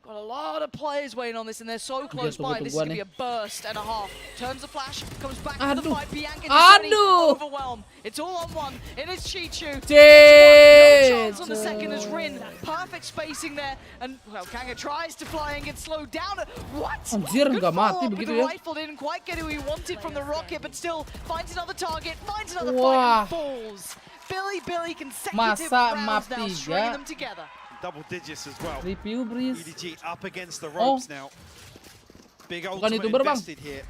got a lot of players waiting on this, and they're so close by. This is going to be a burst and a half. Turns the flash, comes back to the fight. Bianca overwhelm. It's all on one. It is Chichu. No chance on the second as Rin. Perfect spacing there. And, well, Kanga tries to fly and gets slowed down. What? Good fall, but the rifle didn't quite get who he wanted from the rocket, but still finds another target, finds another fight, and falls. BiliBili consecutive rounds now, stringing them together. Double digits as well. Review, Breeze. EDG up against the ropes now. Big ultimate invested here.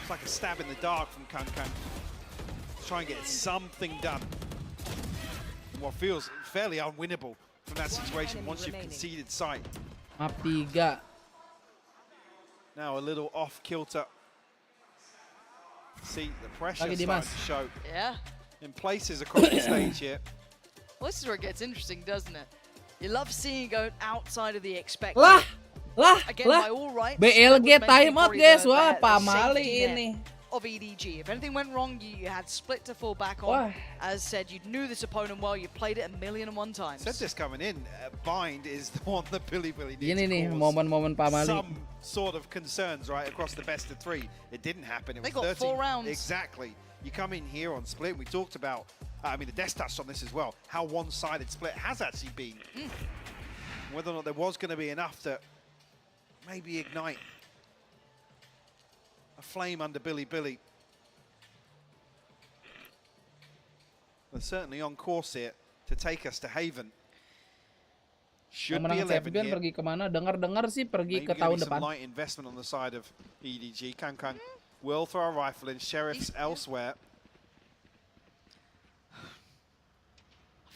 It's like a stab in the dark from Kangkang. Try and get something done. What feels fairly unwinnable from that situation once you've conceded sight. Map 3. Now a little off kilter. See the pressure starting to show. Yeah. In places across the stage here. Well, this is where it gets interesting, doesn't it? You love seeing it go outside of the expected. Again, by all rights, BLG timeout guys, wah pamali ini. Of EDG. If anything went wrong, you had split to fall back on. As said, you knew this opponent well. You played it 1,001,001 times. Said this coming in. Bind is the one that BiliBili needs Ini nih to momen-momen pamali. Some sort of concerns, right, across the best of 3. It didn't happen. It was they got 13. 4 rounds. Exactly. You come in here on split. We talked about. I mean, the Death touched on this as well. How one-sided split has actually been. Whether or not there was going to be enough to maybe ignite a flame under BiliBili. They're certainly on course here to take us to Haven. Should Yang be menang 11 champion here. pergi kemana? Dengar-dengar sih pergi Maybe ke gonna tahun be some depan. light investment on the side of EDG. Kang will throw a rifle in. Sheriff's elsewhere.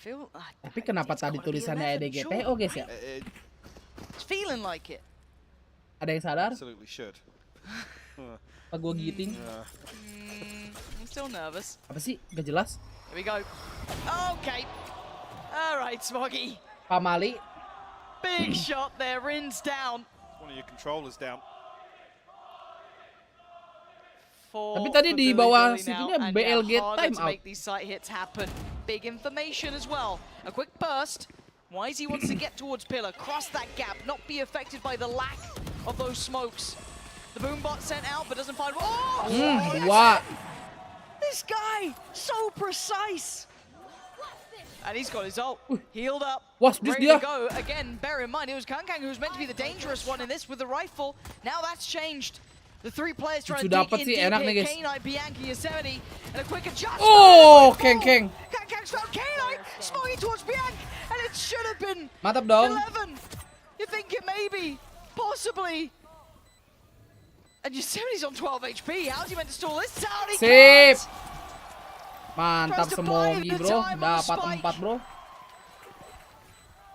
Tapi kenapa tadi tulisannya EDG TO guys ya? It's feeling like it. Ada yang sadar? Absolutely should. Apa gua giting? I'm still nervous. Apa sih? Gak jelas. Here we go. Okay. All right, Smoggy. Pamali. Big shot there. Rin's down. One of your controllers down. Tapi tadi di bawah situnya BLG time out. Make these site hits happen. Big information as well. A quick burst. Wisey wants to get towards Pillar, cross that gap, not be affected by the lack of those smokes. The boom bot sent out, but doesn't find. Oh! What? This guy so precise. And he's got his ult, healed up, ready to go. Again, bear in mind, it was Kang who was meant to be the dangerous one in this with the rifle. Now that's changed. The three players trying to dig in deep here. K-Knight, Bianchi, Yosemite, and a quick adjustment. Oh, Kang. Kang's found K-Knight, smoking towards Bianchi, and it should have been Mantap dong. 11. You think it maybe, possibly. And Yosemite's on 12 HP. How's he meant to stall this? Sip. Mantap Smogi bro, dapat 4 bro.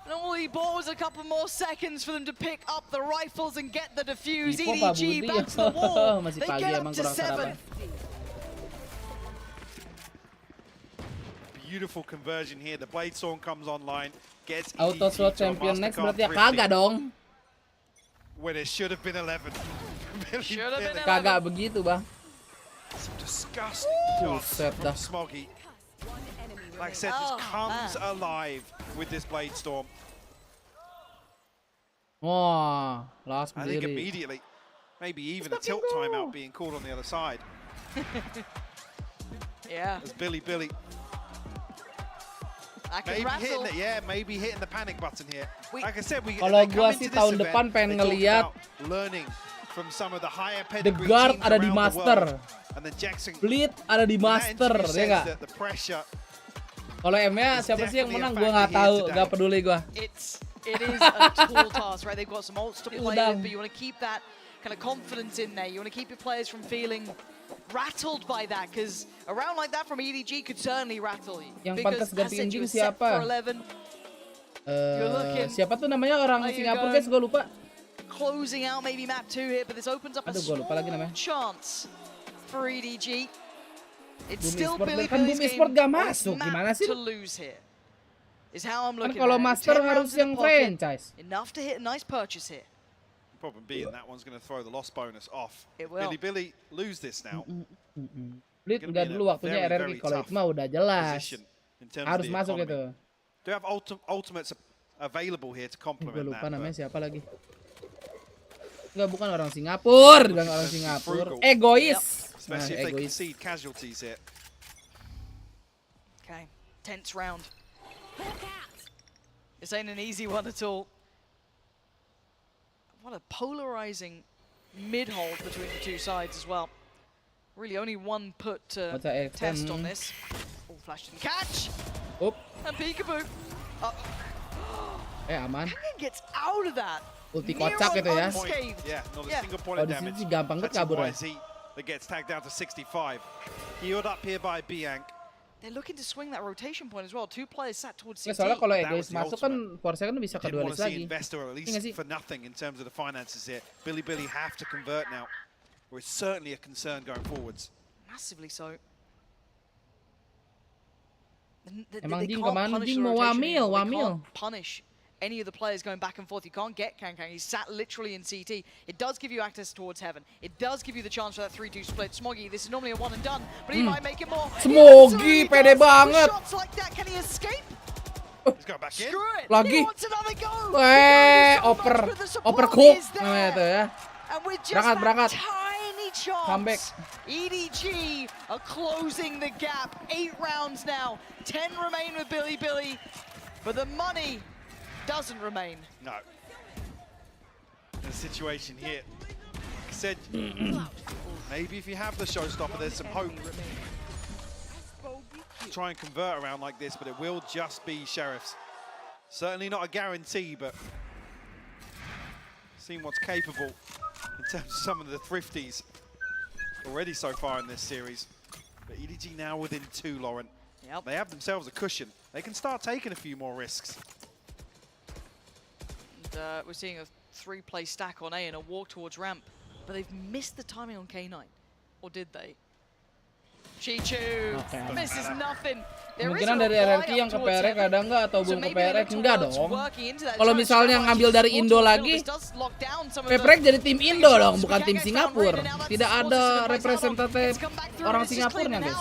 And all he bought was a couple more seconds for them to pick up the rifles and get the defuse. EDG back to the wall. They get up to 7. Beautiful conversion here. The Blade Storm comes online. Gets Auto slot champion next berarti ya kagak dong. When it should have been 11. Kagak begitu bang. Some disgusting shots from Smoggy. Like I said, just comes alive with this Blade Storm. Wah, last I think immediately, maybe even a tilt timeout being called on the other side. Yeah. As BiliBili. Maybe hitting the panic button here. Like I said, kalau gua sih tahun depan pengen ngeliat learning from some of the higher The pedigree Guard teams ada di around the Master, world. And then Jackson Bleed ada di Master, ya nggak? Kalau M-nya siapa sih yang menang? Gua nggak tahu, nggak peduli gua. It is a tall task, right? They've got some ults to play with, but you want to keep that kind of confidence in there. You want to keep your players from feeling rattled by that, because a round like that from EDG could certainly rattle you. Yang pantas gantiin Jing siapa? Siapa tuh namanya orang Singapura guys? Gue lupa. Closing out maybe map 2 here, but this opens up a small chance for EDG. It's still BiliBili's game gak masuk, gimana sih? to lose here. Is how I'm looking kalau at it. Master harus yang franchise. Enough to hit a nice purchase here. Problem being that one's going to throw the loss bonus off. It will. BiliBili lose this now. Bleed udah dulu waktunya RRQ, kalau itu mah udah jelas. Harus masuk itu. Do you have ultimates available here to complement that? Gue lupa namanya siapa lagi. Enggak, bukan orang Singapura, bilang orang Singapura. Egois. Especially if they concede casualties here. Okay, tense round. This ain't an easy one at all. What a polarizing mid-hold between the two sides as well. Really only one put to test on this. Oh, flash and catch! And peekaboo. Aman. Kangen gets out of that. Ulti kocak itu ya. Yeah, not a single point of damage. Gampang banget kabur ya. That gets tagged down to 65. Healed up here by Bianc. They're looking to swing that rotation point as well. Two players sat towards CT. Soalnya kalau Egois masuk kan Force kan bisa ke duelis lagi. Investor at least for nothing in terms of the finances here. BiliBili have to convert now. Or it's certainly a concern going forwards. Massively so. Emang Jing kemana? Jing mau wamil. Punish any of the players going back and forth. You can't get Kang. He's sat literally in CT. It does give you access towards Heaven. It does give you the chance for that 3-2 split. Smoggy, this is normally a one and done, but he might make it more. Smoggy, pede banget. Shots like that, can he escape? He's got back in. Screw it. Lagi. He wants another go. Overcook namanya itu ya. And with just Berangkat. tiny chance, Comeback. EDG are closing the gap. 8 rounds now. 10 remain with BiliBili, but the money doesn't remain. No. The situation here. Like I said, maybe if you have the showstopper, there's some hope. try and convert around like this, but it will just be Sheriffs. Certainly not a guarantee, but seeing what's capable in terms of some of the thrifties already so far in this series. But EDG now within 2, Lauren. Yep. They have themselves a cushion. They can start taking a few more risks. And, we're seeing a 3-play stack on A and a walk towards ramp, but they've missed the timing on K9. Or did they? Chichu misses nothing. Kemungkinan dari RRQ yang ke PRX ada nggak atau belum ke PRX? Enggak dong. Kalau misalnya ngambil dari Indo lagi, PRX jadi tim Indo dong, bukan tim Singapura. Tidak ada representatif orang Singapurnya, guys.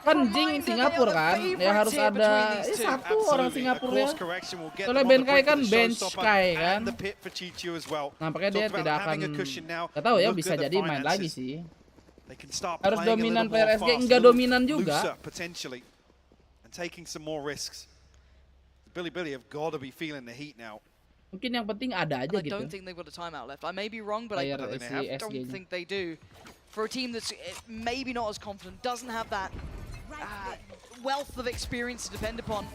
Kan Jing Singapura kan, ya harus ada satu orang Singapura. Soalnya Ben Kai kan bench Kai kan. Nampaknya dia tidak akan, nggak tahu ya, bisa jadi main lagi sih. Harus dominan PRSG, enggak dominan juga. Mungkin yang penting ada aja gitu. For a team that's maybe not as confident, doesn't have that wealth of experience to depend upon,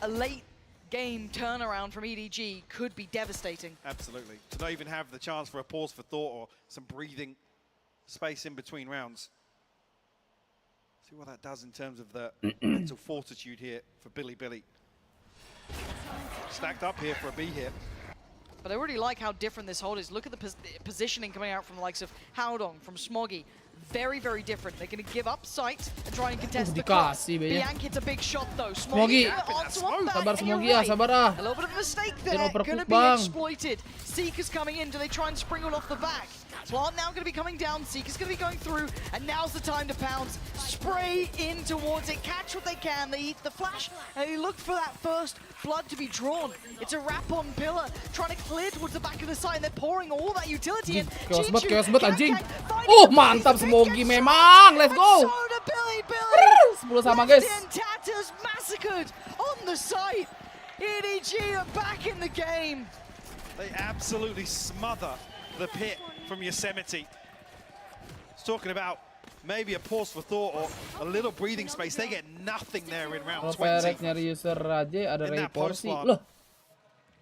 a late game turnaround from EDG could be devastating. Absolutely. To not even have the chance for a pause for thought or some breathing space in between rounds. See what that does in terms of the mental fortitude here for BiliBili. Stacked up here for a B here. But I really like how different this hold is. Look at the positioning coming out from the likes of Howdong, from Smoggy. Very, very different. They're going to give up sight and try and contest the clock. Bianc hits a big shot though. Smoggy sabar Smoggy ya, sabar ah. A little bit of a mistake there. Going to be exploited. Seeker's coming in. Do they try and sprinkle off the back? Plant now going to be coming down. Seeker's going to be going through. And now's the time to pounce. Spray in towards it. Catch what they can. They eat the flash. And they look for that first blood to be drawn. It's a wrap on Pillar. Trying to clear towards the back of the site. And they're pouring all that utility in. Chaos bet anjing. Mantap Smoggy memang. Let's go. 10 sama guys. Tatters massacred on the site. EDG are back in the game. They absolutely smother the pit from Yosemite. It's talking about maybe a pause for thought or a little breathing space. They get nothing there in round 20. PRX nyari user aja ada ray porsi. Loh,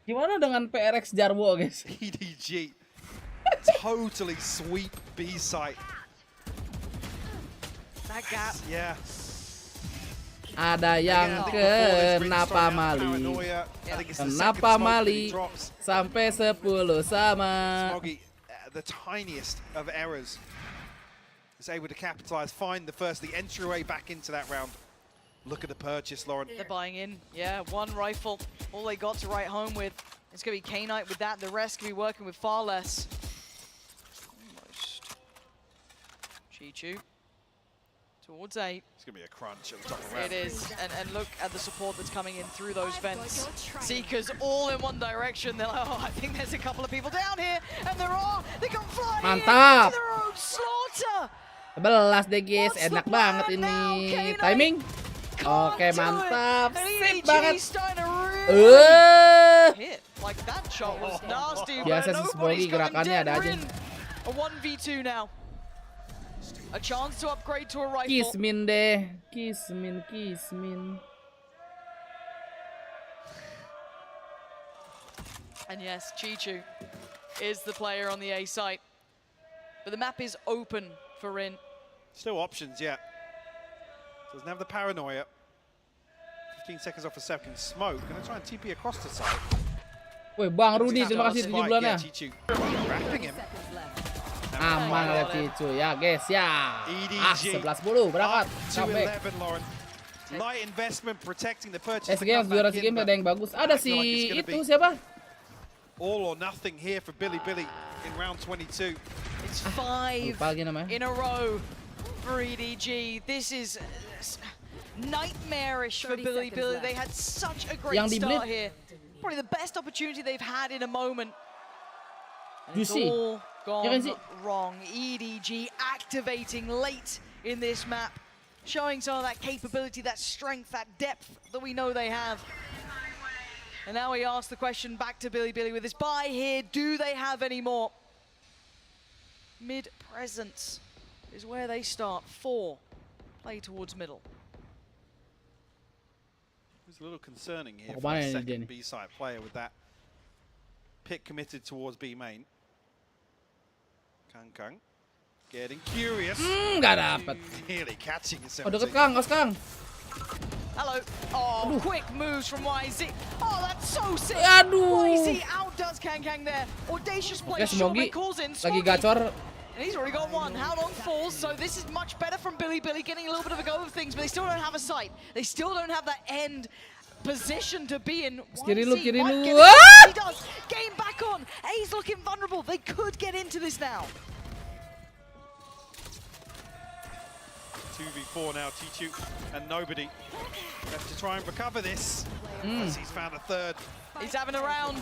gimana dengan PRX Jarwo guys? EDG totally sweep B site. That gap. Yeah. Ada yang kenapa Mali? Kenapa Mali sampai 10 sama? Smoggy, the tiniest of errors, is able to capitalize, find the entryway back into that round. Look at the purchase, Lauren. They're buying in. Yeah, one rifle. All they got to write home with. It's going to be K-Knight with that. The rest can be working with far less. Almost. Chichu. Towards 8. It's going to be a crunch at the top of the round. It is. And look at the support that's coming in through those vents. Seekers all in one direction. They're like, oh, I think there's a couple of people down here. And there are. They come flying Mantap. in to their own slaughter. 11 deh guys, enak banget ini. Timing. Oke, mantap. Sip banget. Biasa sih Smoggy gerakannya ada aja. A 1v2 now. A chance to upgrade to a rifle. Kismin deh. Kismin. And yes, Chichu is the player on the A site. But the map is open for Rin. Still options, yeah. Doesn't have the paranoia. 15 seconds off a second smoke. Gonna try and TP across the site. Woi, Bang Rudi, terima kasih 7 bulannya. Wrapping him. Aman oleh Chichu ya guys ya. 11-10 berangkat. Sampai. Light investment protecting the purchase. SG juara SEA Games ada yang bagus. Ada si itu siapa? All or nothing here for BiliBili in round 22. It's 5 in a row for EDG. This is nightmarish for BiliBili. They had such a great start here. Probably the best opportunity they've had in a moment. And it's all gone wrong. EDG activating late in this map, showing some of that capability, that strength, that depth that we know they have. And now we ask the question back to BiliBili with this buy here. Do they have any more? Mid presence is where they start. 4 play towards middle. It's a little concerning here for a second B-side player with that pick committed towards B main. Kang getting curious. Nggak dapat. Nearly catching himself. Oh, deket Kang, Kang. Hello. Oh, quick moves from YZ. Oh, that's so sick. Aduh. YZ outdoes Kang there. Audacious play. Smogi calls in. lagi gacor. And he's already got one. How long falls? So this is much better from BiliBili, getting a little bit of a go of things, but they still don't have a sight. They still don't have that end position to be in. Kiri lu. He does. Game back on. A's looking vulnerable. They could get into this now. 2v4 now, Chichu and nobody left to try and recover this. As he's found a third. He's having a round.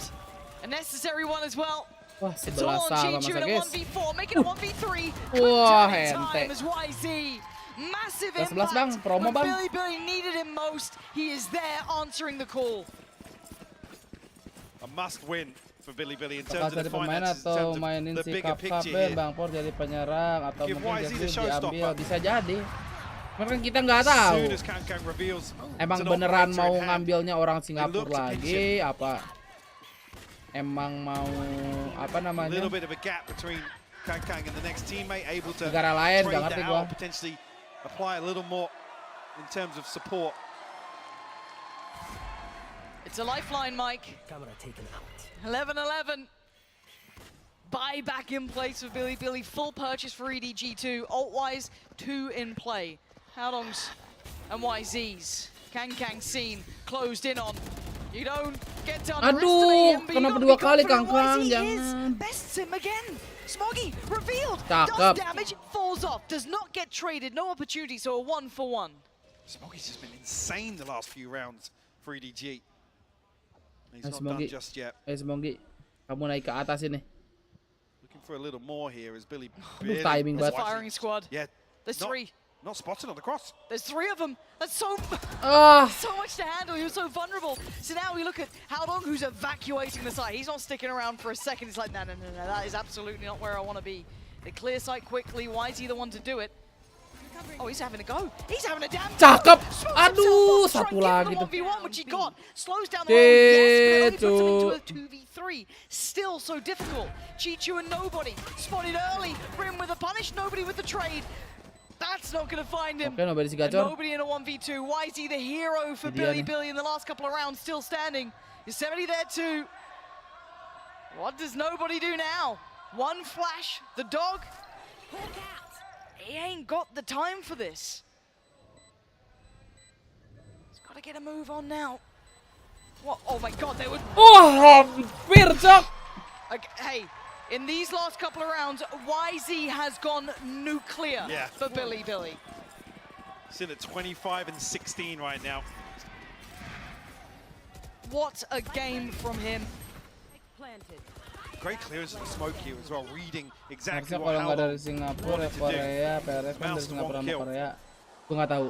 A necessary one as well. Wah, It's all 11 on sama Chichu masa in a guys. 1v4, making a 1v3. Wah, Time ente. as YZ. Massive 11 impact. bang, promo When bang. BiliBili needed him most, he is there answering the call. A must win for BiliBili in Apakah terms of jadi the pemain finances, in atau terms of mainin the si bigger Kap picture Ben here. Bang Por jadi penyerang atau Give mungkin YZ the jadi showstopper. diambil, bisa jadi. Cuman kan kita nggak As tahu. soon as Kang reveals Emang it's an beneran operator mau in hand, ngambilnya orang they Singapura look to pinch lagi apa? Emang mau apa a namanya? little bit of a gap between Kang and the next teammate, able to Negara lain, trade nggak ngerti that gua. out, potentially apply a little more in terms of support. It's a lifeline, Mike. Camera taken out. 11-11. Buy back in place for BiliBili. Full purchase for EDG 2. Alt-wise, 2 in play. Howdongs and YZs. Kang seen. Closed in on. You don't get to underestimate Aduh, him, but you kenapa gotta dua be kali confident. Kang? YZ Jangan. is bests him again. Smoggy revealed. Cakep. Does damage, falls off. Does not get traded. No opportunity, so a 1-for-1. Smoggy's just been insane the last few rounds for EDG. He's not Smoggy. done just yet. Smoggy, kamu naik ke atas ini. Looking for a little more here as Billy. Timing There's banget. firing squad. Yeah. There's 3. Not spotted on the cross. There's 3 of them. That's so so much to handle. He was so vulnerable. So now we look at Howdong, who's evacuating the site. He's not sticking around for a second. He's like, no. That is absolutely not where I want to be. They clear site quickly. Why is he the one to do it? Oh, he's having a go. He's having a damn go. Cakep. Smokes Aduh, himself up, satu trying to lagi get tuh. the 1v1, which he got. Slows down the road, yes, but it only puts him into a 2v3. Still so difficult. Chichu and nobody. Spotted early. Rim with a punish, nobody with the trade. That's not going to find him. Oke, nobody si And gacor. nobody in a 1v2. Why is he the hero for Ini dia nih. BiliBili in the last couple of rounds? Still standing. Yosemite there too. What does nobody do now? One flash. The dog. He ain't got the time for this. He's got to get a move on now. What? Oh my God, they would. hampir cok. Okay, hey, in these last couple of rounds, YZ has gone nuclear for BiliBili. He's in at 25 and 16 right now. What a game from him. Great clearance of the smoke here as well, reading exactly Harusnya what kalau nggak dari Howdong Singapura, wanted to do. Korea, PRS kan dari Singapura sama Korea. Gue nggak tahu.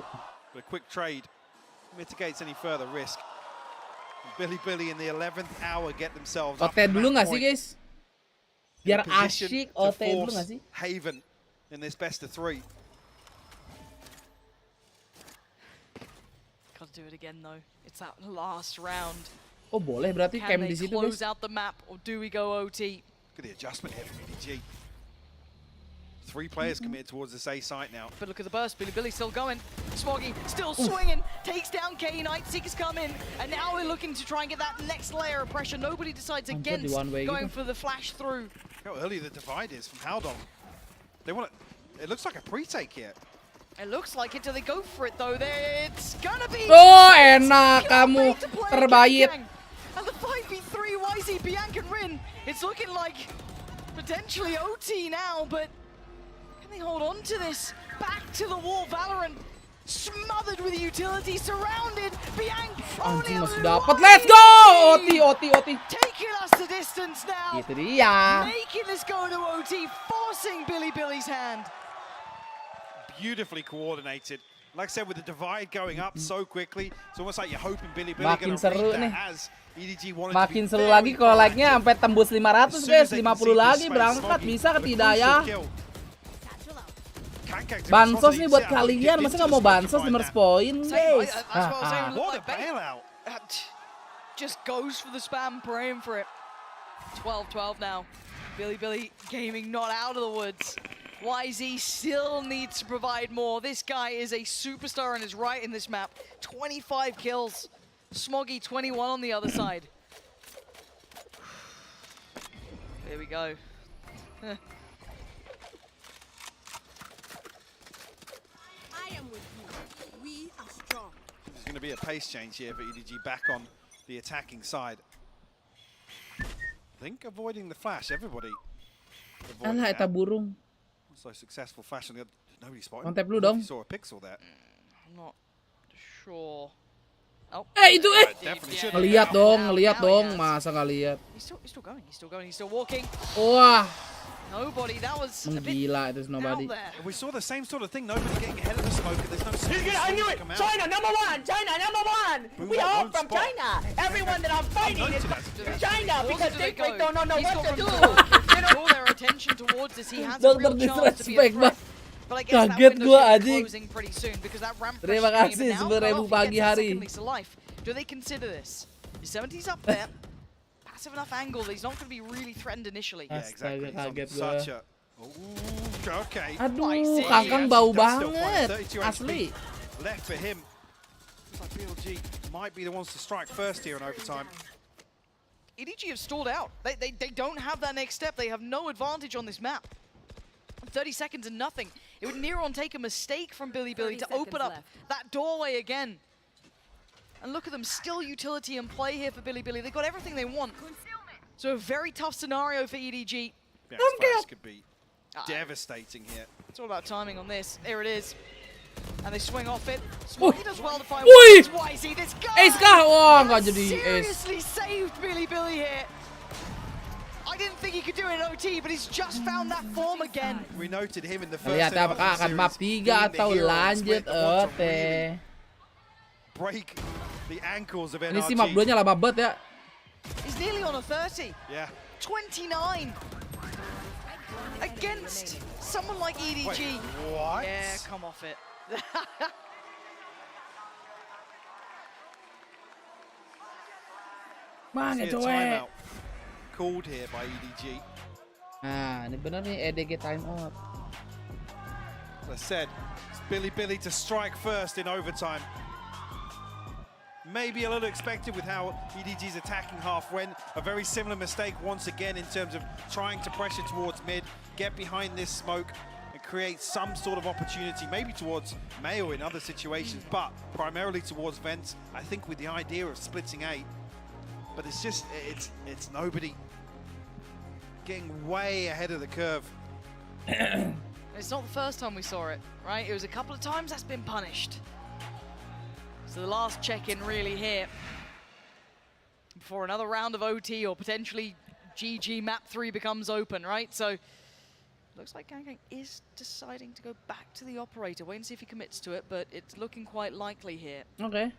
But a quick trade mitigates any further risk. BiliBili in the 11th hour get themselves up OT to dulu that nggak sih point. guys? Biar In a position asyik to OT dulu force nggak sih? Haven in this best of 3. Got to do it again though. It's that last round. Oh boleh berarti Can camp they di situ close guys. out the map or do we go OT? Look at the adjustment here from EDG. 3 players committed towards this A site now. But look at the burst, BiliBili still going. Smoggy still swinging, takes down K, Night Seekers come in, and now we're looking to try and get that next layer of pressure. Nobody decides against going for the flash through. Look how early the divide is from Howdong. They want it looks like a pre-take here. It looks like it. Do they go for it though? It's gonna be. Oh enak kamu terbaik. And the 5v3 YZ, Bianca and Rin. It's looking like potentially OT now, but can they hold on to this? Back to the wall, Valorant smothered with utility, surrounded. Bianca only Anjing a masih little dapat. Let's go! OT. taking us the distance now. Itu dia. Making this go to OT, forcing BiliBili's hand. Beautifully coordinated Like I said, with the divide going up so quickly, it's almost like you're hoping BiliBili Makin going to seru read nih. that as EDG wanted Makin to be seru very lagi kalau like-nya sampai proactive. tembus 500 guys, 50 lagi berangkat bisa ke tidak ya? Bansos nih buat kalian, masa nggak mau bansos 500 poin guys? What a bailout! Just goes for the spam, praying for it. 12-12 now. BiliBili gaming not out of the woods. YZ still needs to provide more. This guy is a superstar and is right in this map. 25 kills. Smoggy 21 on the other side. Here we go. I am with you. We are strong. There's going to be a pace change here for EDG back on the attacking side. I think avoiding the flash, everybody. Alah, eta burung. So successful flash on the other. Nobody spotted. Kontep lu dong. You saw a pixel there. I'm not sure. Oh. Itu ngeliat dong, masa nggak lihat? He's still going. He's still walking. Wah. Nobody. That was a bit Gila, itu nobody. We saw the same sort of thing. Nobody getting ahead of the smoke. There's no. I knew it. China number one. China number one. We are all from China. Everyone that I'm fighting is from China because they don't know what to do. Draw their attention towards this. He has a real chance to be a threat. But I guess that window's closing pretty soon because that ramp rush Terima kasih 10.000 pagi hari. Do they consider this? 70's up there. Passive enough angle that he's not going to be really threatened initially. Yeah, exactly. Such a... Ooh, okay. Aduh, Kangkang bau banget. Asli. Left for him. Looks like BLG might be the ones to strike first here in overtime. EDG have stalled out. They don't have that next step. They have no advantage on this map. 30 seconds and nothing. It would near on take a mistake from BiliBili to open up that doorway again. And look at them, still utility and play here for BiliBili. They've got everything they want. So a very tough scenario for EDG. Yeah, this could be devastating here. It's all about timing on this. There it is. And they swing off it. Smokey does well to find YZ. This guy seriously saved BiliBili here. I didn't think he could do it in OT, but he's just found that form again. We noted him in the first Lihat apakah akan map 3 atau lanjut OT. Break the ankles of NRG. Ini sih map 2-nya lama banget ya. He's nearly on a 30. Yeah. 29. Against someone like EDG. Wait, what? Yeah, come off it. Mana timeout called here by EDG. Nah, ini benar nih EDG timeout. As I said, it's BiliBili to strike first in overtime. Maybe a little expected with how EDG's attacking half went. A very similar mistake once again in terms of trying to pressure towards mid, get behind this smoke and create some sort of opportunity, maybe towards Mayo in other situations, but primarily towards Vents, I think with the idea of splitting A. But it's just, it's nobody getting way ahead of the curve. It's not the first time we saw it, right? It was a couple of times that's been punished. So the last check-in really here before another round of OT or potentially GG map 3 becomes open, right? So looks like GangGang is deciding to go back to the operator. Wait and see if he commits to it, but it's looking quite likely here. Okay.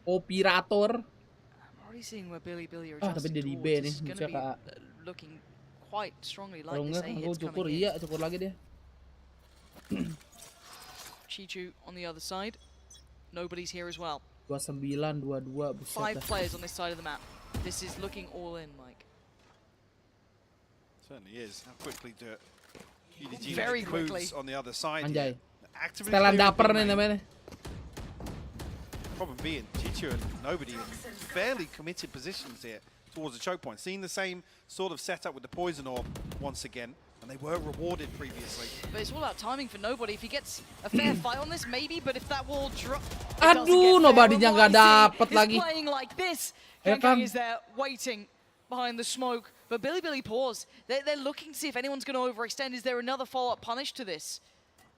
Operator. I'm already seeing where BiliBili are adjusting towards. This is going to be looking quite strongly like this. Cukur, iya, cukur lagi dia. Chichu on the other side. Nobody's here as well. 29, 22, buset. 5 players on this side of the map. This is looking all in, Mike. Certainly is. How quickly do it? EDG Very quickly on the other side. Anjay. Actively Setelan dapper nih namanya. Problem being Chichu and nobody in fairly committed positions here towards the choke point. Seeing the same sort of setup with the poison orb once again. And they were rewarded previously. But it's all about timing for nobody. If he gets a fair fight on this, maybe. But if that wall drop, aduh, nobody-nya nggak dapet lagi. Playing like this, GangGang is there waiting behind the smoke. But BiliBili pause. They're looking to see if anyone's going to overextend. Is there another follow-up punish to this?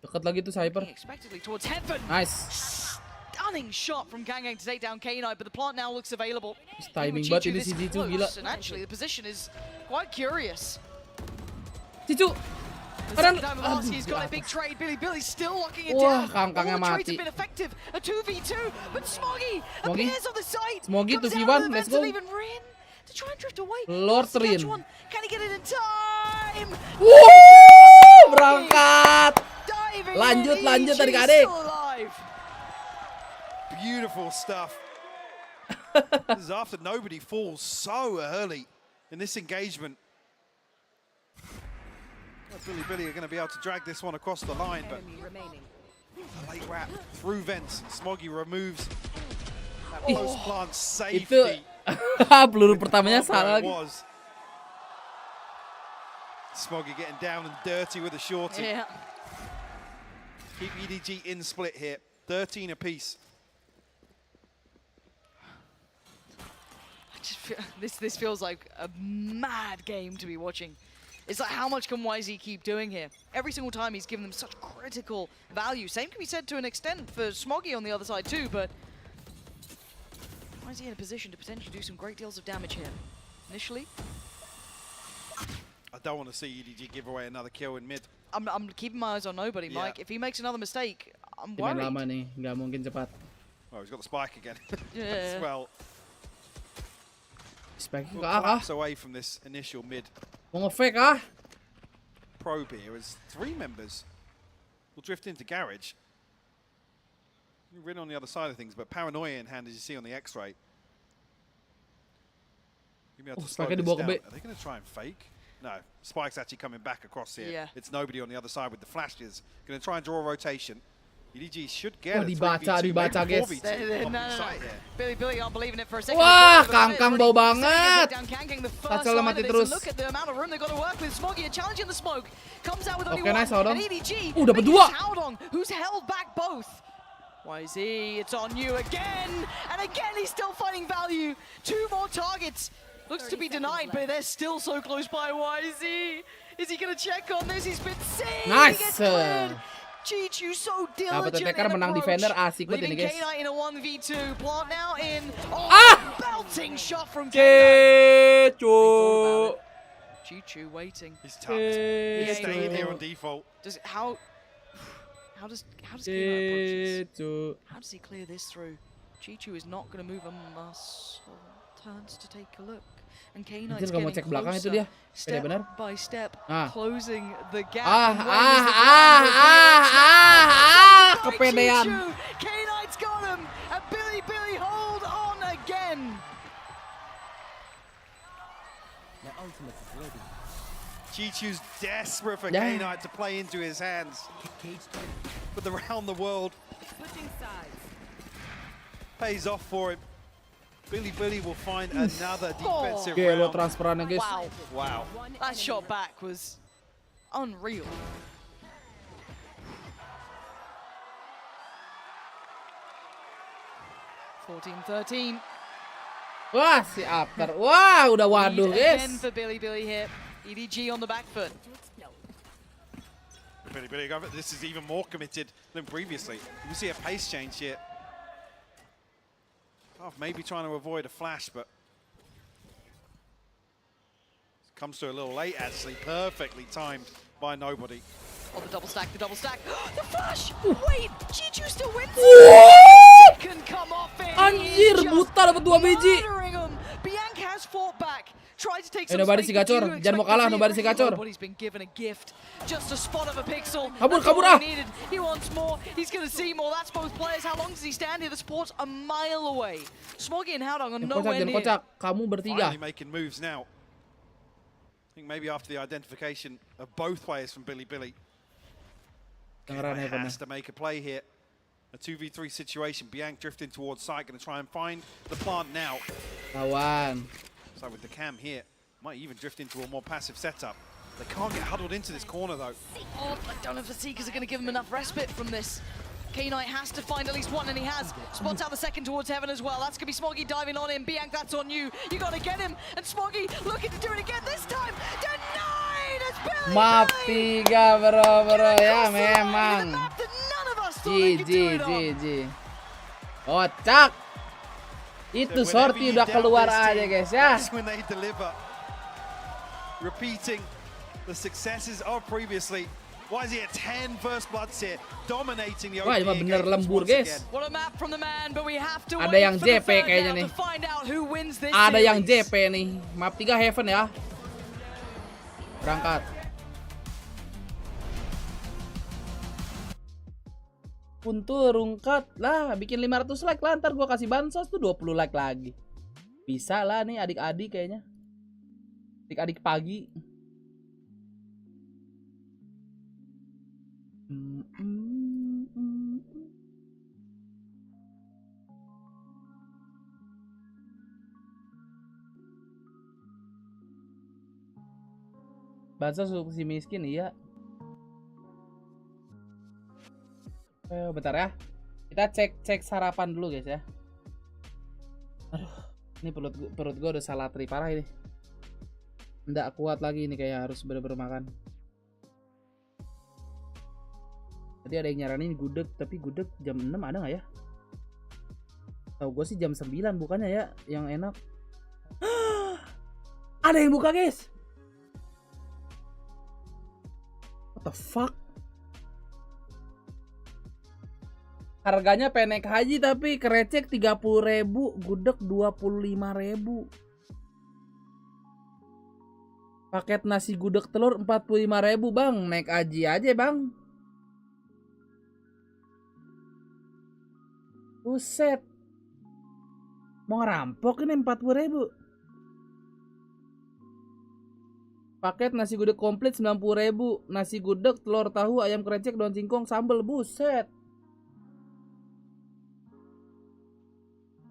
Dekat lagi tuh Cyber. Expectedly towards Heaven. Nice. Stunning shot from GangGang to take down K-Knight, but the plant now looks available. It's timing banget ini CG2 gila. And actually, the position is quite curious. Cicu. The second time last, he's got a big trade. BiliBili still locking it down. Kangkangnya All the trades mati. have been effective. A 2v2, but Smoggy Smoggy? appears on the site. Smoggy Comes 2v1, out of the let's vents and go. even Rin to try and drift away. Lord Wants to catch Rin. one. Can he get it in time? Berangkat. Diving Lanjut, in, lanjut EDG adik-adik. still alive. Beautiful stuff. This is after nobody falls so early in this engagement. BiliBili are going to be able to drag this one across the line, but a late wrap through vents. Smoggy removes that post-plant safety. Itu peluru pertamanya salah lagi. Smoggy getting down and dirty with a shorty. Yeah. Keep EDG in split here, 13 apiece. I just feel, this feels like a mad game to be watching. It's like, how much can YZ keep doing here? Every single time he's given them such critical value. Same can be said to an extent for Smoggy on the other side too, but YZ in a position to potentially do some great deals of damage here. Initially, I don't want to see EDG give away another kill in mid. I'm keeping my eyes on nobody, Yeah. Mike. If he makes another mistake, I'm Main worried. lama nih, nggak mungkin cepat. Oh, he's got the spike again Yeah. as well. Spike We'll ke arah. collapse away from this initial mid Mau nge-fake ah? probe here as 3 members will drift into garage. Rin on the other side of things, but paranoia in hand as you see on the X-ray. You'll be able to slow Spike-nya this dibawa ke down. B. Are they going to try and fake? No, Spike's actually coming back across here. Yeah. It's nobody on the other side with the flashes. Going to try and draw a rotation. EDG should get a dibaca, 3v2, dibaca, maybe guys. 4v2 No. side here. BiliBili aren't believing it for a second. Wah, Kangkang bau banget. Kacau mati terus. Look at the amount of room they've got to work with. Smoggy challenging the smoke. Comes out with only Okay, one. nice, Haodong. And EDG. Dapat making dua. this Haodong, who's held back both. YZ, it's on you again. And again, he's still finding value. 2 more targets. Looks to be denied, but they're still so close by YZ. Is he going to check on this? He's been saved. Nice. He gets cleared. Chichu so Dapat diligent attacker in menang approach. defender asik banget Leaving ini guys. K-Knight in a 1v2. Plant now in. Oh, Ah! belting shot from K-Knight. Keco. Chichu waiting. He's tucked. He's staying here on default. How does K-Knight approach this? Keco. How does he clear this through? Chichu is not going to move a muscle. Turns to take a look. And K-Knight's Anjir, nggak mau getting cek belakang itu closer, dia. step benar. by step, Ah. closing the gap. Ah, and winning the ground. kepedean. Chichu. K-Knight's got him, and BiliBili hold on again. Chichu's desperate for Yeah. K-Knight to play into his hands. But around the world pays off for him. BiliBili will find another defensive Gelo round. transferannya guys. Wow. That shot back was unreal. (14-13). Wah, si After. Wah, udah waduh Lead guys. again for BiliBili here. EDG on the back foot. BiliBili, this is even more committed than previously. We see a pace change here. Oh, maybe trying to avoid a flash, but comes to a little late actually. Perfectly timed by nobody. Oh, the double stack, the double stack. The flash! Wait, Chichu still wins. What? Can come off it. Anjir, buta dapat 2 biji. Bianca has fought back. Tried to take some nobody space, si but gacor. do you Jangan mau expect kalah, to nobody si be- gacor. Nobody's been given a gift. Just a spot of a pixel. Kabur, That's all kabur, ah. he needed. He wants more. He's going to see more. That's both players. How long does he stand here? The support's a mile away. Smoggy and Haodong are nowhere Kocak, near. kocak. Kamu bertiga. Finally making moves now. I think maybe after the identification of both players from BiliBili, Dengeran K-Knight Heaven. has to make a play here. A 2v3 situation. Bianc drifting towards side, going to try and find the plant now. Lawan. So with the cam here, might even drift into a more passive setup. They can't get huddled into this corner though. Oh, I don't know if the Seekers are going to give him enough respite from this. K-Knight has to find at least one, and he has. Spots out the second towards Heaven as well. That's going to be Smoggy diving on him. Bianc, that's on you. You got to get him. And Smoggy looking to do it again this time. Denied! It's BiliBili! Mati gak bro ya memang. GG. Kocak. Itu sorti udah keluar aja guys ya. That's when they deliver. Repeating the successes of previously. Why is he at 10 first bloods here, dominating the Wah, cuma bener lembur, guys. What a map from the man, but we have to Ada wait yang for the JP third kayaknya round nih. to find out who wins this Ada yang series. JP nih. Map 3 Heaven ya. Berangkat. Untuk rungkat lah, bikin 500 like lah, ntar gua kasih bansos tuh 20 like lagi. Bisa lah nih adik-adik kayaknya. Adik-adik pagi. Bansos untuk si miskin, iya. Bentar ya. Kita cek sarapan dulu guys ya. Aduh, ini perut gue udah salah tri parah ini. Nggak kuat lagi ini, kayak harus bener-bener makan. Tadi ada yang nyaranin gudeg, tapi gudeg jam 6 ada nggak ya? Tahu gue sih jam 9 bukannya ya yang enak. Ada yang buka guys. What the fuck? Harganya penek haji tapi kerecek 30.000, gudeg 25.000. Paket nasi gudeg telur 45.000 bang, naik haji aja bang. Buset. Mau ngerampok ini 40.000. Paket nasi gudeg komplit 90.000, nasi gudeg telur tahu ayam kerecek daun singkong sambal, buset.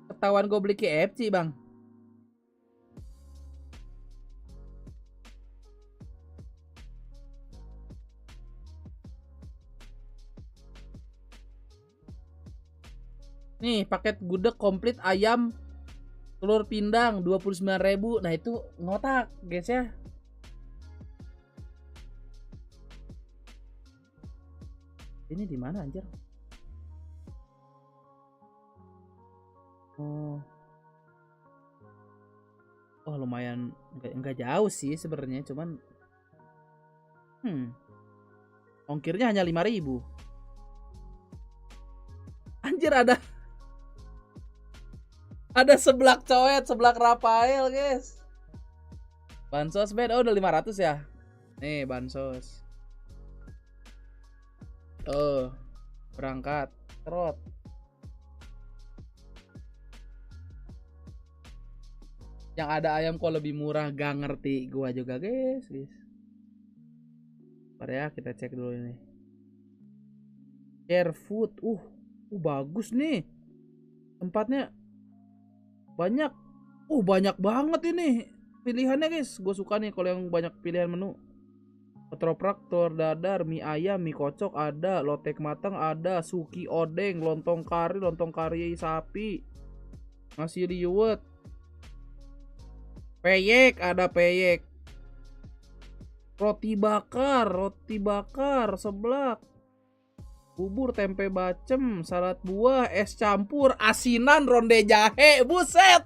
Ketahuan gue beli KFC bang. Nih paket gudeg komplit ayam telur pindang 29.000. Nah itu ngotak guys ya. Ini di mana anjir? Oh lumayan, enggak jauh sih sebenarnya, cuman ongkirnya hanya 5.000. Anjir, ada seblak coet, seblak Rafael guys. Bansos bed, oh udah 500 ya. Nih bansos. Oh berangkat trot. Yang ada ayam kok lebih murah, gak ngerti gua juga guys. Bentar ya, kita cek dulu ini. Share food, bagus nih. Tempatnya banyak. Banyak banget ini pilihannya guys. Gue suka nih kalau yang banyak pilihan menu. Ketoprak, telur dadar, mie ayam, mie kocok ada, lotek matang ada, suki odeng, lontong kari sapi, nasi liwet. Peyek, ada peyek. Roti bakar, seblak. Bubur, tempe bacem, salad buah, es campur, asinan, ronde jahe. Buset.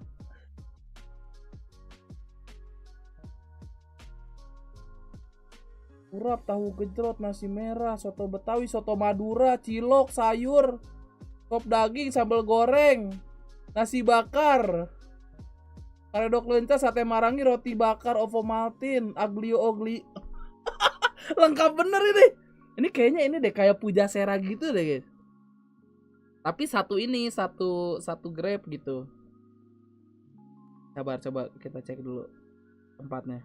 Urap, tahu gejrot, nasi merah, soto betawi, soto madura, cilok, sayur, sop daging, sambal goreng, nasi bakar, karedok lenca, sate marangi, roti bakar, ovomaltin, aglio ogli. Lengkap bener ini. Ini kayaknya ini deh kayak pujasera gitu deh guys. Tapi satu grab gitu. Sabar, coba kita cek dulu tempatnya.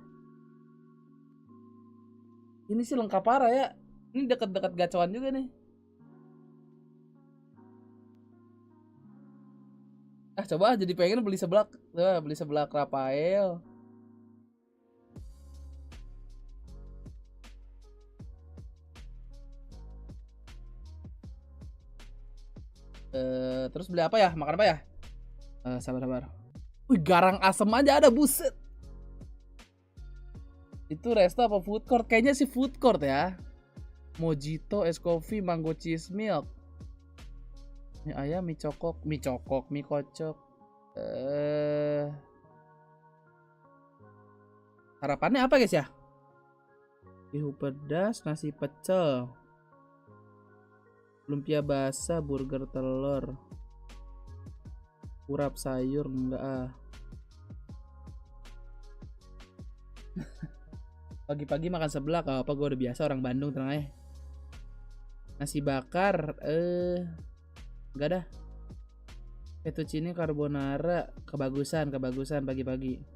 Ini sih lengkap parah ya. Ini dekat-dekat gacuan juga nih. Coba jadi pengen beli seblak. Coba beli seblak Rafael. Terus beli apa ya? Makan apa ya? Sabar. Wih, garang asem aja ada, buset. Itu resto apa food court? Kayaknya sih food court ya. Mojito, es coffee, mango cheese milk. Mie ayam, mie cokok, mie kocok. Harapannya apa guys ya? Ihu pedas, nasi pecel, lumpia basah, burger telur, urap sayur enggak ah. Pagi-pagi makan seblak apa gue udah biasa orang Bandung tenang aja. Nasi bakar enggak dah. Fettuccine carbonara kebagusan pagi-pagi.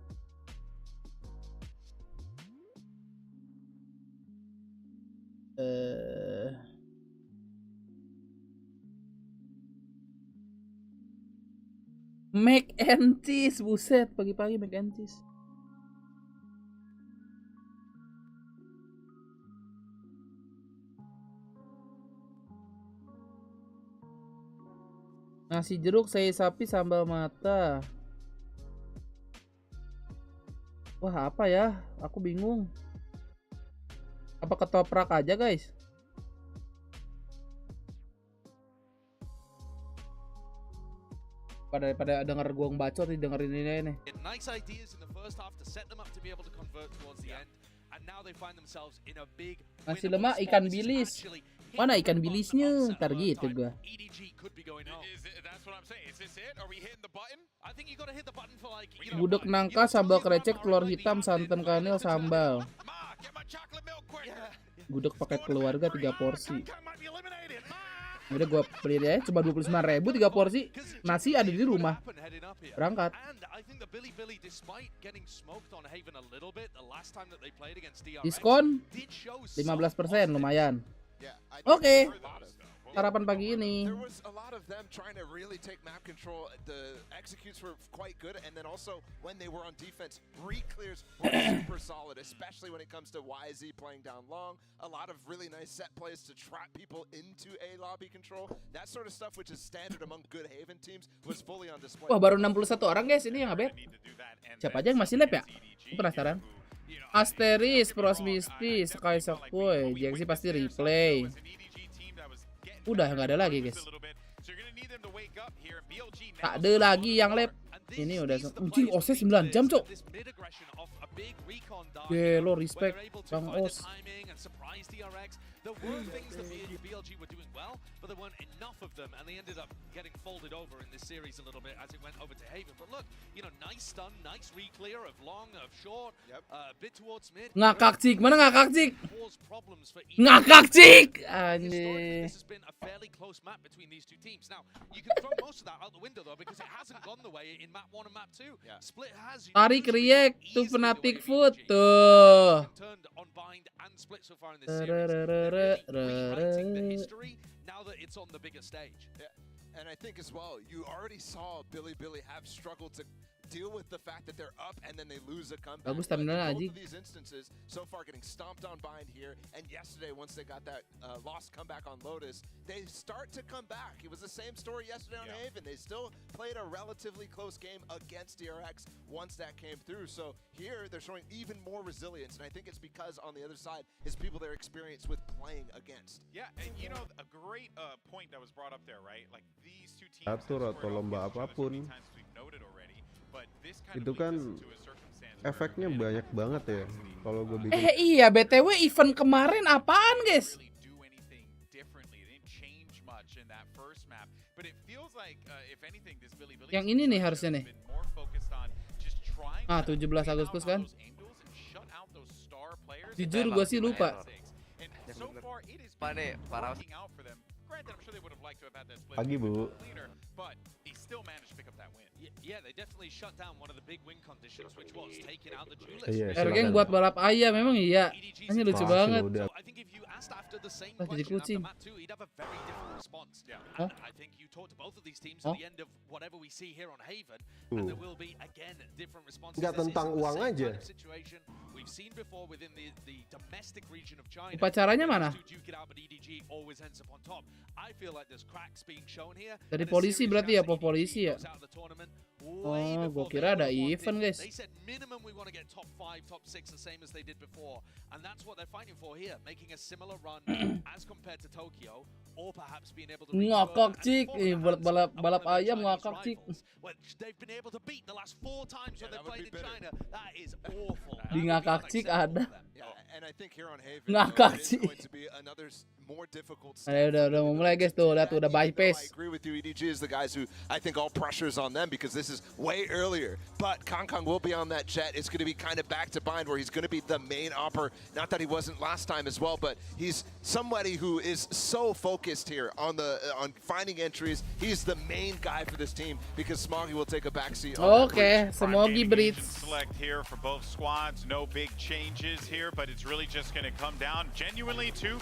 Mac and cheese, buset pagi-pagi mac and cheese. Nasi jeruk, sei sapi, sambal mata. Wah apa ya? Aku bingung. Apa ketoprak aja guys? Pada denger gua bacot nih, dengerin ini nih. Nice ideas in the first half to set them up to be able to convert towards the end, and now they find themselves in a big. Nasi lemak ikan bilis. Mana ikan bilisnya? Ntar gitu gua. Gudeg nangka, sambal krecek, telur hitam, santan kanil, sambal. Gudeg pakai keluarga 3 porsi. Udah gue beli aja cuma 29.000 3 porsi. Nasi ada di rumah. Berangkat. Diskon 15%, lumayan. Oke. Sarapan pagi ini. There was a lot of them trying to really take map control. The executes were quite good, and then also when they were on defense, re-clears were super solid, especially when it comes to YZ playing down long. A lot of really nice set plays to trap people into A lobby control. That sort of stuff, which is standard among good Haven teams, was fully on display. Wah, baru 61 orang guys ini yang update. Siapa aja yang masih lab ya? Aku penasaran. Asteris, Prosmisti, Sky Sakboy, JXC pasti replay. Udah nggak ada lagi guys. Tak ada lagi yang lab. Ini udah anjing OS 9 jam cok. Gelo respect Bang Os. There were things that BLG were doing well, but there weren't enough of them, and they ended up getting folded over in this series a little bit as it went over to Haven. But look, you know, nice stun, nice re-clear of long, of short, a bit towards mid. Ngakak cik, mana ngakak cik? Ngakak cik! Anjir. This has been a fairly close map between these two teams. Now, you can throw most of that out the window though, because it hasn't gone the way in map 1 and map 2. Split has. Tarik react tuh fanatic foot tuh. Turned on bind and split so far in this series. Rewriting the history now that it's on the bigger stage. Yeah. And I think as well, you already saw BiliBili have struggled to deal with the fact that they're up and then they lose a comeback. Bagus stamina Both aja. of these instances so far getting stomped on bind here, and yesterday once they got that lost comeback on Lotus, they start to come back. It was the same story yesterday on Haven. They still played a relatively close game against DRX once that came through. So here they're showing even more resilience, and I think it's because on the other side is people they're experienced with playing against. Yeah, and you know a great point that was brought up there, right? Like these two teams Atur atau lomba apapun itu kan efeknya banyak banget ya kalau gue bikin. Iya, BTW event kemarin apaan guys? Yang ini nih harusnya nih. 17 Agustus kan? Jujur gue sih lupa. Pagi Bu. Yeah, they definitely shut down one of the big win conditions, which was taking out the duelist. Ergeng buat balap ayam memang iya. Ini lucu banget. I think if you asked after the same question after map 2, he'd have a very different response. And I think you talk to both of these teams at the end of whatever we see here on Haven, and there will be again different responses. Nggak tentang uang aja. We've seen before within the domestic region of China. Upacaranya mana? EDG always ends up on top. I feel like there's cracks being shown here. Dari polisi berarti ya, polisi ya. Oh, gue kira ada event guys. They said minimum we want to get top 5, top 6, the same as they did before, and that's what they're fighting for here, making a similar run as compared to Tokyo, or perhaps being able to ngakak cik, balap ayam ngakak cik. Which they've been able to beat the last 4 times when they played in China. That is awful. Di ngakak cik ada. And I think here on Haven, ngakak it's cik. going to be another more difficult Ayo udah mau mulai guys tuh, lihat tuh udah bypass. I agree with you. EDG is the guys who I think all pressure is on them because this is way earlier. But Kong will be on that jet. It's going to be kind of back to bind where he's going to be the main opper. Not that he wasn't last time as well, but he's somebody who is so focused here on finding entries. He's the main guy for this team because Smoggy will take a backseat. Okay, Smoggy Brits. Select here for both squads. No big changes here, but it's really just going to come down genuinely to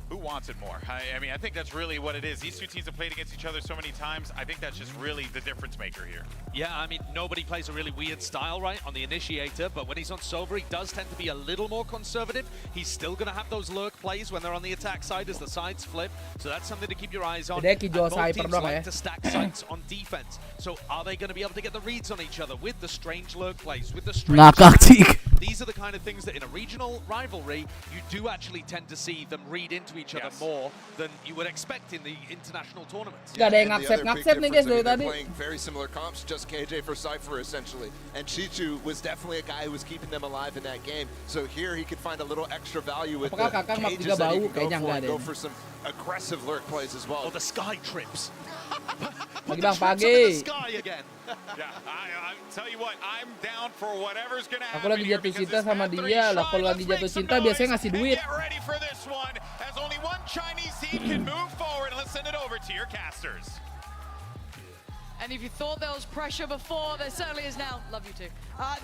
who wants it more. I mean, I think that's really what it is. These two teams have played against each other so many times. I think that's just really the difference maker here. Yeah, I mean, nobody plays a really weird style, right, on the initiator, but when he's on Sova, he does tend to be a little more conservative. He's still going to have those lurk plays when they're on the attack side as the sides flip, so that's something to keep your eyes on. And both teams like to stack sites on defense, so are they going to be able to get the reads on each other with the strange lurk plays, with the strange... These are the kind of things that in a regional rivalry, you do actually tend to see them read into each other more than you would expect in the international tournaments. Gak ada yang ngacep nih guys dari tadi. Playing very similar comps, just KJ for Cypher essentially. And Chichu was definitely a guy who was keeping them alive in that game. So here he could find a little extra value with the cages that he can go for some aggressive lurk plays as well. Or the sky trips. Pagi bang, pagi. Yeah, I tell you what, I'm down for whatever's gonna happen. Aku lagi jatuh cinta sama dia lah. Kalau lagi jatuh cinta biasanya ngasih duit. Get ready for this one, as only one Chinese team can move forward, and let's send it over to your casters. And if you thought there was pressure before, there certainly is now. Love you too.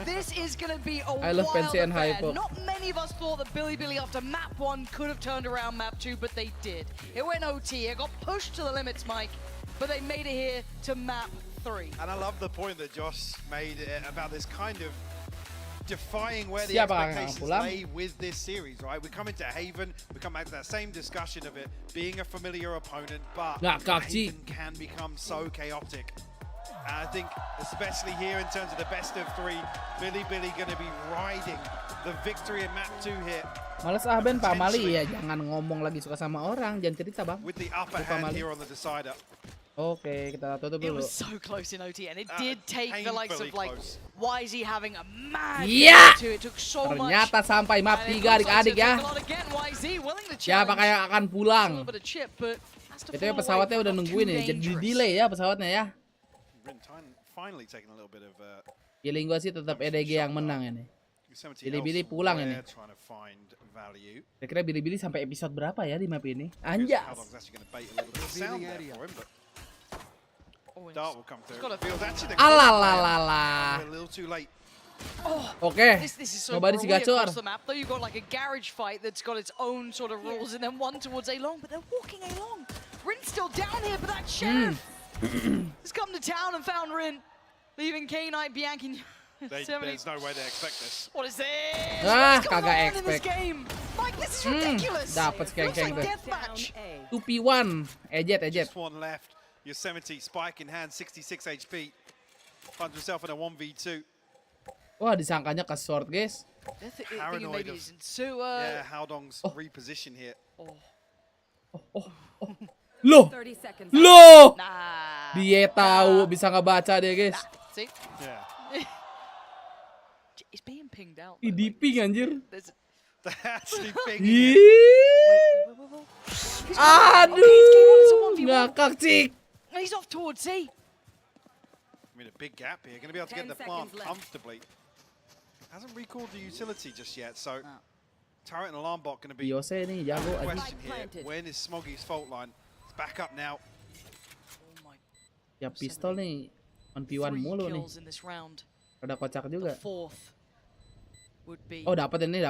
This is going to be a I love wild Fancy and affair. Hypo. Not many of us thought that BiliBili after map 1 could have turned around map 2, but they did. It went OT. It got pushed to the limits, Mike, but they made it here to map 3. And I love the point that Josh made about this kind of defying where the Siapa expectations lay with this series, right? We come into Haven, we come back to that same discussion of it being a familiar opponent, but Haven can become so chaotic. And I think, especially here in terms of the best of 3, BiliBili going to be riding the victory in map 2 here. Males ah Ben, Pak Mali ya, jangan ngomong lagi suka sama orang, jangan cerita bang. With the upper hand here on the decider. Oke, kita tutup dulu. It was so close in OT, and it did take the likes of like YZ having a mad to it. Took so much. Ternyata sampai map 3 adik-adik ya. Siapa kayak akan pulang? Itu ya pesawatnya udah nungguin ya, jadi delay ya pesawatnya ya. Feeling gua sih tetap EDG yang menang ini. BiliBili pulang ini. Kira-kira BiliBili sampai episode berapa ya di map ini? Anjas. Alalalala. Oke, nobody sih gacor. You've got like a garage fight that's got its own sort of rules, and then one towards A-Long, but they're walking A-Long. Rin's still down here, but that sheriff has come to town and found Rin, leaving K-Knight, Bianchi. There's no way they expect this. What is this? Kagak expect. Mike, this is ridiculous. Dapat skeng-skeng tuh. 2v1, ejet. Just one left. Yosemite, spike in hand, 66 HP. Finds himself in a 1v2. Wah, disangkanya ke short, guys. Paranoid of, yeah, Howdong's reposition here. Loh! Dia tahu, bisa ngebaca deh, guys. See? Yeah. It's being pinged out. Di ping anjir. Actually pinging. Aduh, ngakak cik. He's off towards C. I mean, a big gap here. Going to be able to get the plant comfortably. Hasn't recalled the utility just yet, so turret and alarm bot going to be the question here. When is Smoggy's fault line? It's back up now. Ya pistol nih, 1v1 mulu nih. Ada kocak juga. Oh dapat ini,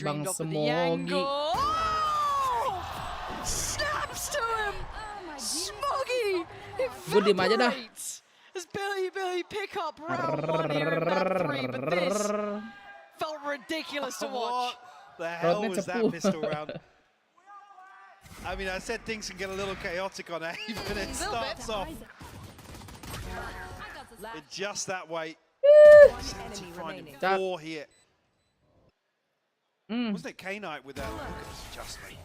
Bang Smoggy. Snaps to him. Smoggy. Gue diem aja dah. As BiliBili pick up round 1 here in map 3, but this felt ridiculous to watch. What the hell was that pistol round? I mean, I said things can get a little chaotic on Haven. It starts off in just that way. 4 here. Wasn't it K-Knight with that? Look at this adjustment.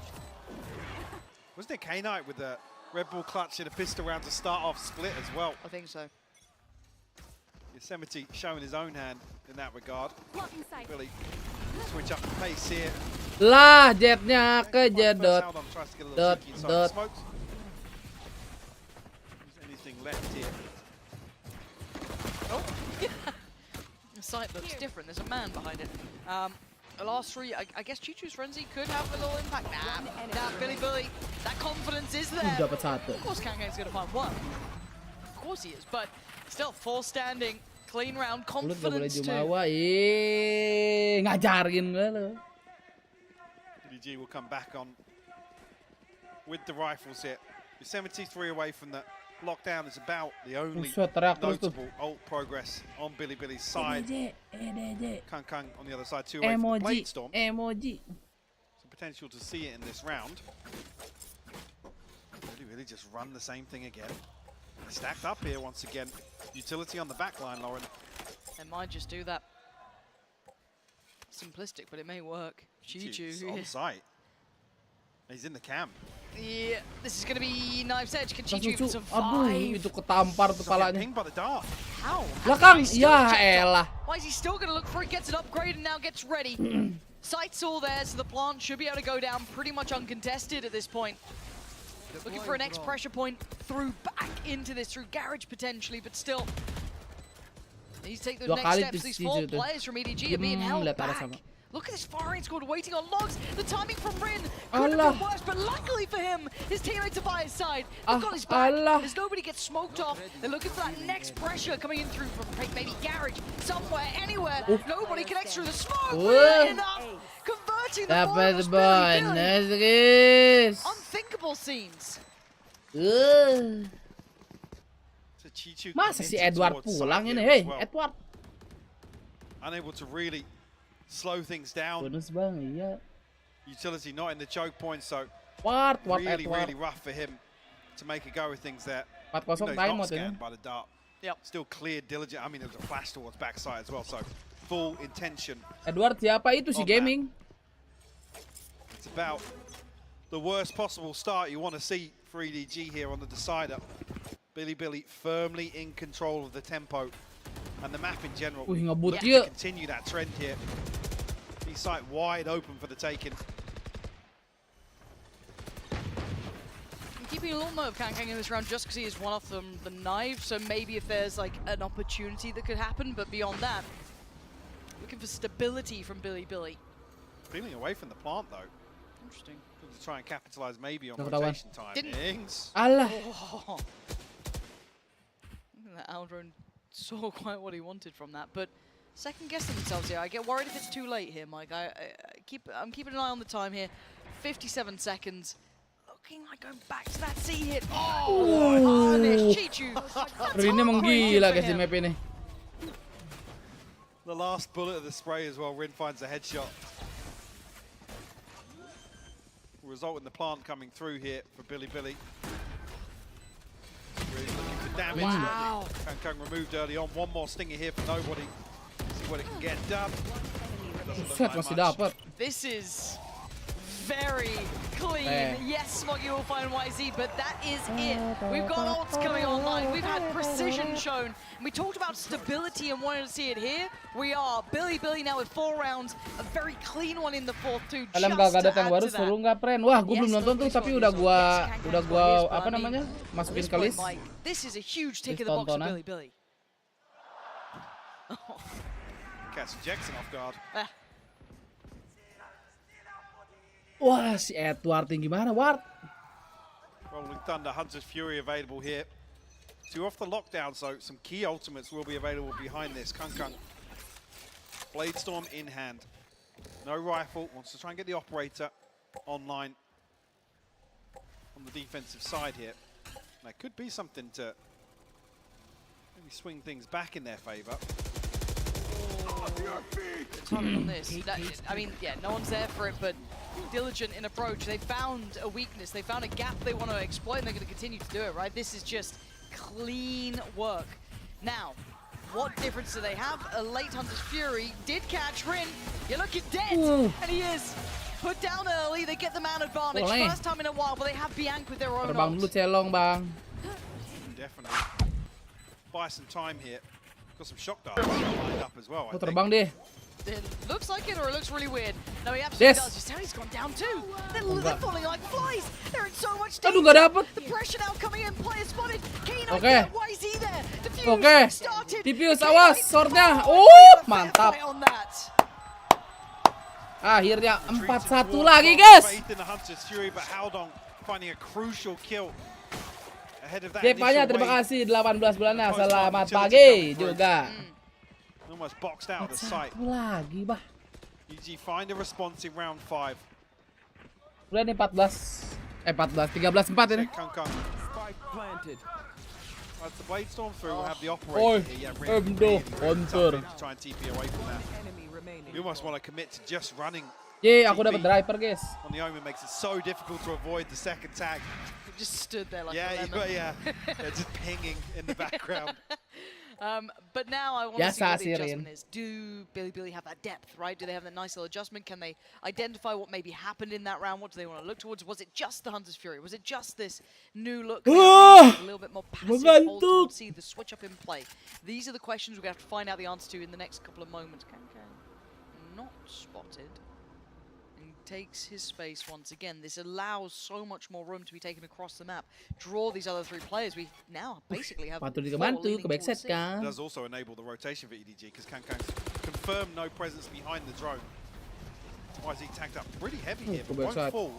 Wasn't it K-Knight with the Red Bull clutch in a pistol round to start off Split as well? I think so. Yosemite showing his own hand in that regard. Billy, switch up the pace here. Lah, jetnya kejedot. Dot. Anything left here? Oh, the site looks different. There's a man behind it. The last three, I guess Chichu's Frenzy could have a little impact. Nah, BiliBili, that confidence is there. Of course, Kangang's going to find one. Of course he is, but still, full standing, clean round, confidence too. Ngajarin gue lo. EDG will come back on with the rifles here. Yosemite 3 away from the lockdown is about the only notable ult progress on BiliBili's side. Kang on the other side, 2 away from the Bladestorm. Some potential to see it in this round. BiliBili just run the same thing again. Stacked up here once again. Utility on the back line, Lauren. They might just do that. Simplistic, but it may work. Chichu on site. He's in the camp. Yeah, this is going to be Knife's Edge. Can Chichu survive? Aduh, itu ketampar kepalanya. How? Belakang, ya elah. Why is he still going to look for it? Gets an upgrade and now gets ready. Sight's all there, so the plant should be able to go down pretty much uncontested at this point. Looking for a next pressure point through back into this, through garage potentially, but still. He's taking those next steps. These 4 players from EDG are being held back. Look at this far range squad waiting on logs. The timing from Rin could have been worse, but luckily for him, his teammates are by his side. They've got his back. As nobody gets smoked off, they're looking for that next pressure coming in through from maybe garage, somewhere, anywhere. Nobody connects through the smoke. Enough. Converting the BiliBili. Unthinkable scenes. Masa si Edward pulang ini? Hey, Edward. Unable to really slow things down. Utility not in the choke point, so really rough for him to make a go of things there. Not scanned by the dart. Still clear, diligent. I mean, there was a flash towards backside as well, so full intention. Edward siapa itu si gaming? It's about the worst possible start you want to see for EDG here on the decider. BiliBili firmly in control of the tempo and the map in general. Look to continue that trend here. East side wide open for the taking. I'm keeping a little note of Kang in this round just because he is one off the knife, so maybe if there's like an opportunity that could happen, but beyond that, looking for stability from BiliBili. Feeling away from the plant though. Interesting. To try and capitalize maybe on rotation timings. Allah. Oh. That Aldron saw quite what he wanted from that, but second guessing themselves here. I get worried if it's too late here, Mike. I'm keeping an eye on the time here. 57 seconds. Looking like going back to that C hit. Oh, punish Chichu. Ini emang gila guys di map ini. The last bullet of the spray as well. Rin finds a headshot. Result in the plant coming through here for BiliBili. Really looking for damage. Wow. Kang removed early on. One more stinger here for nobody. See what it can get done. Masih dapat. This is very clean. Yes, Smoggy will find YZ, but that is it. We've got ults coming online. We've had precision shown. And we talked about stability and wanted to see it here. We are. BiliBili now with 4 rounds. A very clean one in the 4th too. Dalam Galgadat yang baru seru nggak, Pren? Wah, gue belum nonton tuh, tapi udah gua apa namanya? Masukin ke list. This is a huge tick in the box for BiliBili. Catch Jackson off guard. Wah, si Edward gimana, Ward? Rolling Thunder, Hunter's Fury available here. 2 off the lockdown, so some key ultimates will be available behind this. Kang. Bladestorm in hand. No rifle, wants to try and get the operator online on the defensive side here. That could be something to maybe swing things back in their favor. Timing on this. I mean, yeah, no one's there for it, but diligent in approach. They found a weakness. They found a gap they want to exploit, and they're going to continue to do it, right? This is just clean work. Now, what difference do they have? A late Hunter's Fury did catch Rin. You're looking dead, and he is. put down early. They get the man advantage. First time in a while, but they have Bianc with their own Terbang dulu celong, Bang. Definitely. Buy some time here. Got some shock darts lined up as well. Oh, terbang deh. It looks like it, or it looks really weird. No, he absolutely does. He's gone down too. They're falling like flies. They're in so much danger. Aduh, nggak dapet. The pressure now coming in. Player spotted. Kano Oke. YZ there. Oke. Diffuse, awas. Swordnya. Mantap. Akhirnya 4-1 lagi, guys. Devanya terima kasih 18 bulannya. Selamat pagi juga. Almost boxed out of the site. Lagi, bah. EDG find a response in round 5. Udah nih 13-4 ini. Spike planted. As the blade storm through, we'll have the operator here. Try and TP away from that. We almost want to commit to just running. Aku dapat driver, guys. On the Omen makes it so difficult to avoid the second tag. He just stood there like a lemon. Just pinging in the background. But now I want to see what the adjustment is. Do BiliBili have that depth, right? Do they have that nice little adjustment? Can they identify what maybe happened in that round? What do they want to look towards? Was it just the Hunter's Fury? Was it just this new look? A little bit more passive, hold, see the switch up in play. These are the questions we're going to have to find out the answer to in the next couple of moments. Not spotted. Takes his space once again. This allows so much more room to be taken across the map. Draw these other 3 players. We now basically have patut dibantu ke backside kan. It does also enable the rotation for EDG because Kankang's confirmed no presence behind the drone. YZ tagged up pretty heavy here, but won't fall.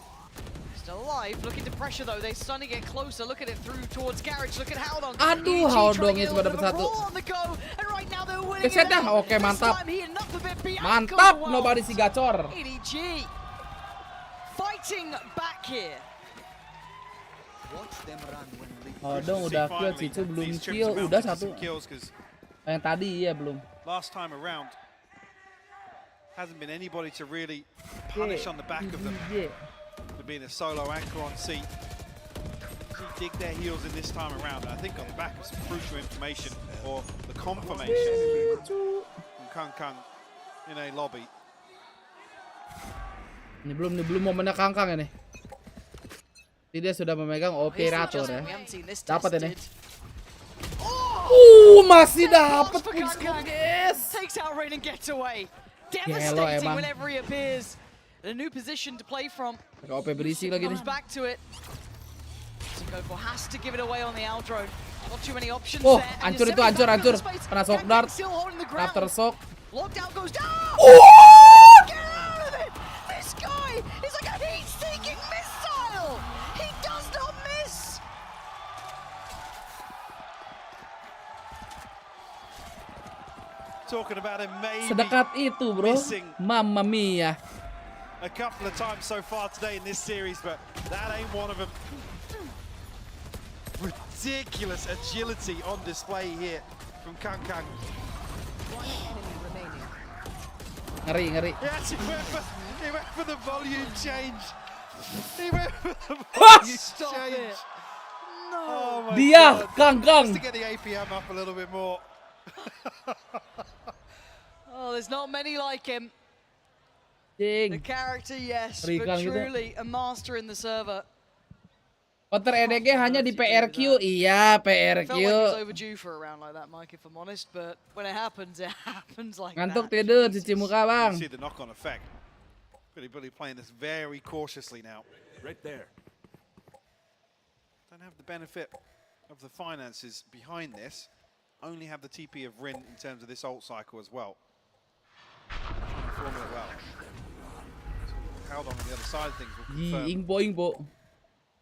Still alive, looking to pressure though. They're starting to get closer. Look at it through towards Garage. Look at Howdong. Aduh, Howdongnya cuma dapat 1. Backside dah. Oke, mantap. Mantap, nobody si gacor. EDG fighting back here. Howdong udah kill, Cicu belum kill. Udah 1. Yang tadi ya belum. Last time around hasn't been anybody to really punish on the back of them. To being a solo anchor on C. They dig their heels in this time around. I think on the back of some crucial information or the confirmation from Kang in a lobby. Ini belum momennya Kangkang ini. Dia sudah memegang operator ya. Dapat ini. Masih dapat, guys. Takes out Rain and gets away. Devastating whenever he appears. A new position to play from. OP berisik lagi nih. Comes back to it. Singoko has to give it away on the Owl drone. Not too many options there. Hancur itu, hancur. Kena shock dart. After shock. Lockdown goes down. Get out of it. This guy is like a heat-seeking missile. He does not miss. Talking about him maybe sedekat itu, bro. Mamma mia. A couple of times so far today in this series, but that ain't one of them. Ridiculous agility on display here from Kangkang. Ngeri. Yes, he went for the volume change. He went for the volume change. No. Oh my God. Kangkang. Just to get the APM up a little bit more. Oh, there's not many like him. Ding. The character, yes, but truly a master in the server. Counter EDG hanya di PRQ, iya PRQ. Felt like it was overdue for a round like that, Mike, if I'm honest, but when it happens like Ngantuk that. tidur, cuci muka, Bang. You see the knock-on effect. BiliBili playing this very cautiously now. Right there. Don't have the benefit of the finances behind this. Only have the TP of Rin in terms of this ult cycle as well. Performing well. Howdong on the other side of things will confirm. Info.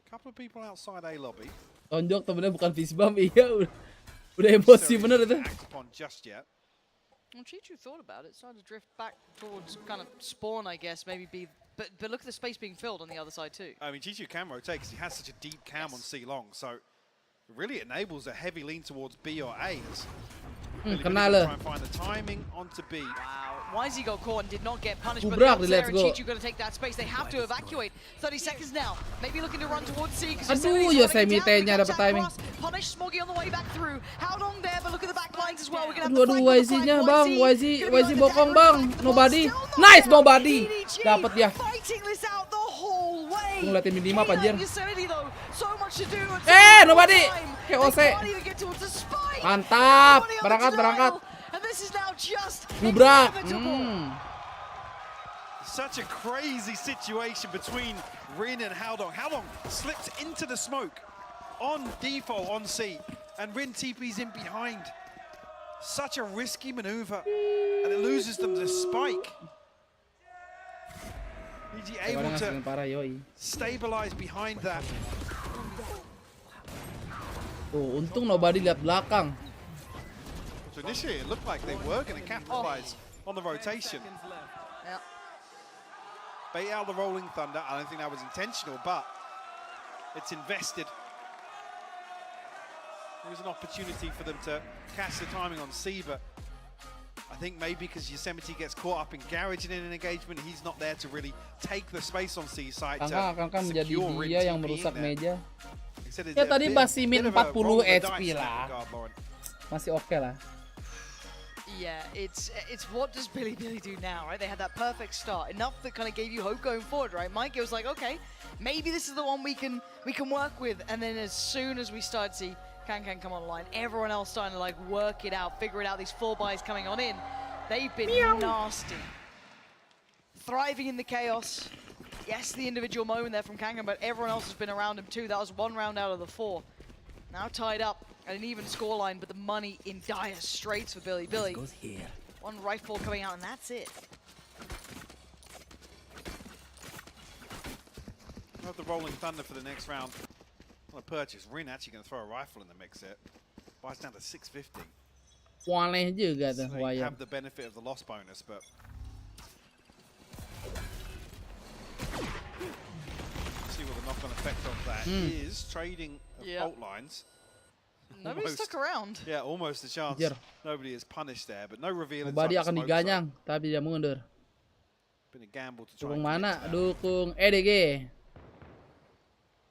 Couple of people outside A lobby. Tonjok temennya bukan fishbomb, iya udah emosi bener itu. Just yet. Well, Chichu thought about it, started to drift back towards kind of spawn, I guess, maybe be. But look at the space being filled on the other side too. I mean, Chichu can rotate because he has such a deep cam on C long, so it really enables a heavy lean towards B or A. Kena lah. timing onto B. Wow, YZ got caught and did not get punished, but Let's go. Chichu going to take that space. They have to evacuate. 30 seconds now. Maybe looking to run towards C. Aduh, Yosemite-nya dapat timing. Punish Smoggy on the way back through. Howdong there, but look at the back lines as well. We're going to Aduh, YZ-nya bang, YZ bokong bang. Nobody. Nice, nobody. Dapat dia. Ngeliatin minima anjir. Nobody. KOC. Mantap. Berangkat. Gubrak. Such a crazy situation between Rin and Howdong. Howdong slips into the smoke on default on C, and Rin TP's in behind. Such a risky maneuver, and it loses them the spike. EDG able to stabilize behind that. Untung nobody lihat belakang. So initially it looked like they were going to capitalize on the rotation. Bait out the rolling thunder. I don't think that was intentional, but it's invested. There was an opportunity for them to catch the timing on C, but I think maybe because Yosemite gets caught up in garage in an engagement, he's not there to really take the space on C side. Kangkang menjadi dia yang merusak meja. Ya tadi masih min 40 HP lah. Masih oke lah. Yeah, it's what does BiliBili do now, right? They had that perfect start, enough that kind of gave you hope going forward, right? Mike, it was like, okay, maybe this is the one we can work with. And then as soon as we start to see Kangkang come online, everyone else starting to like work it out, figure it out. These 4 buys coming on in, they've been nasty, thriving in the chaos. Yes, the individual moment there from Kangkang, but everyone else has been around him too. That was 1 round out of the 4. Now tied up at an even scoreline, but the money in dire straits for BiliBili. One rifle coming out, and that's it. We'll have the rolling thunder for the next round. On a purchase, Rin actually going to throw a rifle in the mix here. Buys down to 650. Aneh juga tuh so you have the benefit of the loss bonus, but see what the knock-on effect of that is. Trading of fault lines. Nobody stuck around. Yeah, almost a chance. Nobody is punished there, but no reveal. Nobody akan diganyang, tapi dia mundur. Been a gamble to try. Dukung mana? Dukung EDG.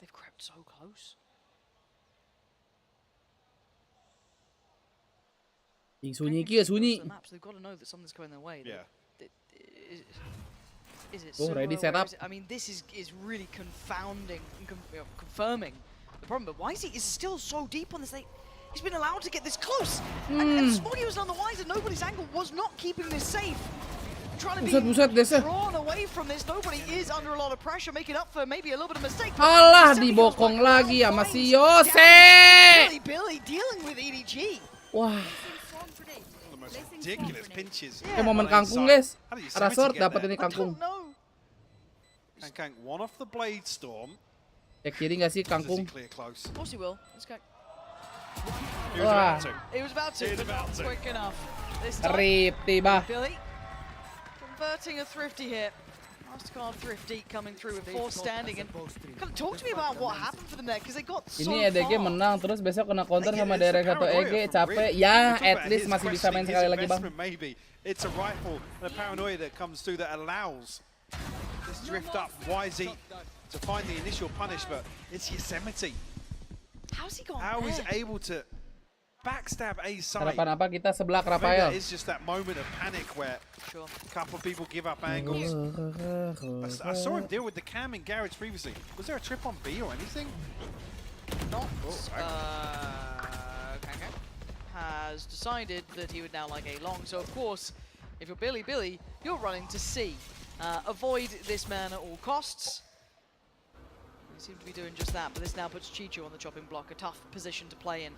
They've crept so close. Sunyi kia sunyi. They've got to know that something's going their way. Yeah. Is it ready set up? I mean, this is really confounding and confirming the problem. But YZ is still so deep on this. He's been allowed to get this close. And Smoggy was none the wiser. Nobody's angle was not keeping this safe. Trying to be drawn away from this. Nobody is under a lot of pressure, making up for maybe a little bit of mistake. Alah, dibokong lagi sama si Yose. BiliBili dealing with EDG. Wah. Ridiculous pinches. Momen kangkung, guys. Ada sword dapat ini kangkung. Kangkang one off the blade storm. Cek kiri nggak sih kangkung? Of course he will. Let's go. He was about to. He was about to, but not quick enough. This time, tiba. Billy converting a thrifty hit. Mastercard thrifty coming through with 4 standing. And talk to me about what happened for them there, because they got so Ini EDG menang, terus besok kena counter sama Derek atau EG, capek. Ya, at least masih bisa main sekali lagi, Bang. Maybe it's a rifle and a paranoia that comes through that allows this drift up YZ to find the initial punish, but it's Yosemite. How's he gone How he's able to backstab A side. Harapan apa kita sebelah Rafael? It's just that moment of panic where a couple of people give up angles. I saw him deal with the cam in garage previously. Was there a trip on B or anything? Not. Kangkang has decided that he would now like A long. So of course, if you're BiliBili, you're running to C. Avoid this man at all costs. They seem to be doing just that, but this now puts Chichu on the chopping block, a tough position to play in.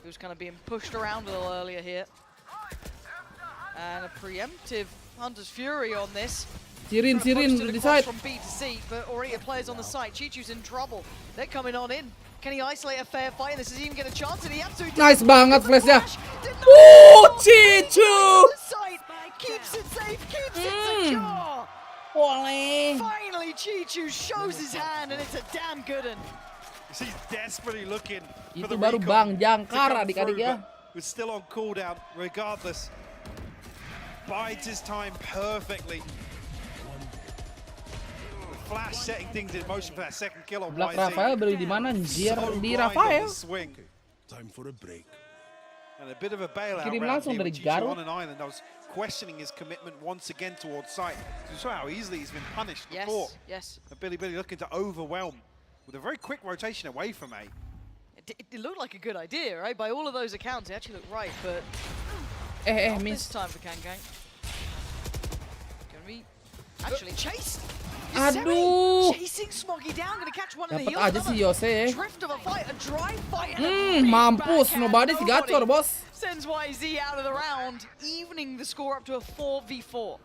He was kind of being pushed around a little earlier here. And a preemptive Hunter's Fury on this. Sirin, decide. From B to C, but already a player's on the site. Chichu's in trouble. They're coming on in. Can he isolate a fair fight? And this is even get a chance, and he absolutely nice banget flashnya. Chichu! Keeps it safe, keeps it secure. Finally, Chichu shows his hand, and it's a damn good one. He's desperately looking for Itu the baru recon Bang Jangkar to come adik-adik through, ya. but we're still on cooldown regardless. bides his time perfectly. Flash setting things in motion for that second kill on Black YZ. Rafael beli di mana anjir? Di Rafael. Time for a break. And a bit of a bailout Kirim round langsung here dari with Chicho Garut. on an island. I was questioning his commitment once again towards sight. You saw how easily he's been punished before. Yes. And BiliBili looking to overwhelm with a very quick rotation away from A. It looked like a good idea, right? By all of those accounts, it actually looked right, but not miss. this time for KangKang. Gonna be actually chased. Aduh. Chasing Smoggy down, gonna catch one in the Dapat heels. aja si Yose. Drift of a fight, a dry fight. And a Mampus, backhand. nobody's gacor, bos. Sends YZ out of the round, evening the score up to a 4v4.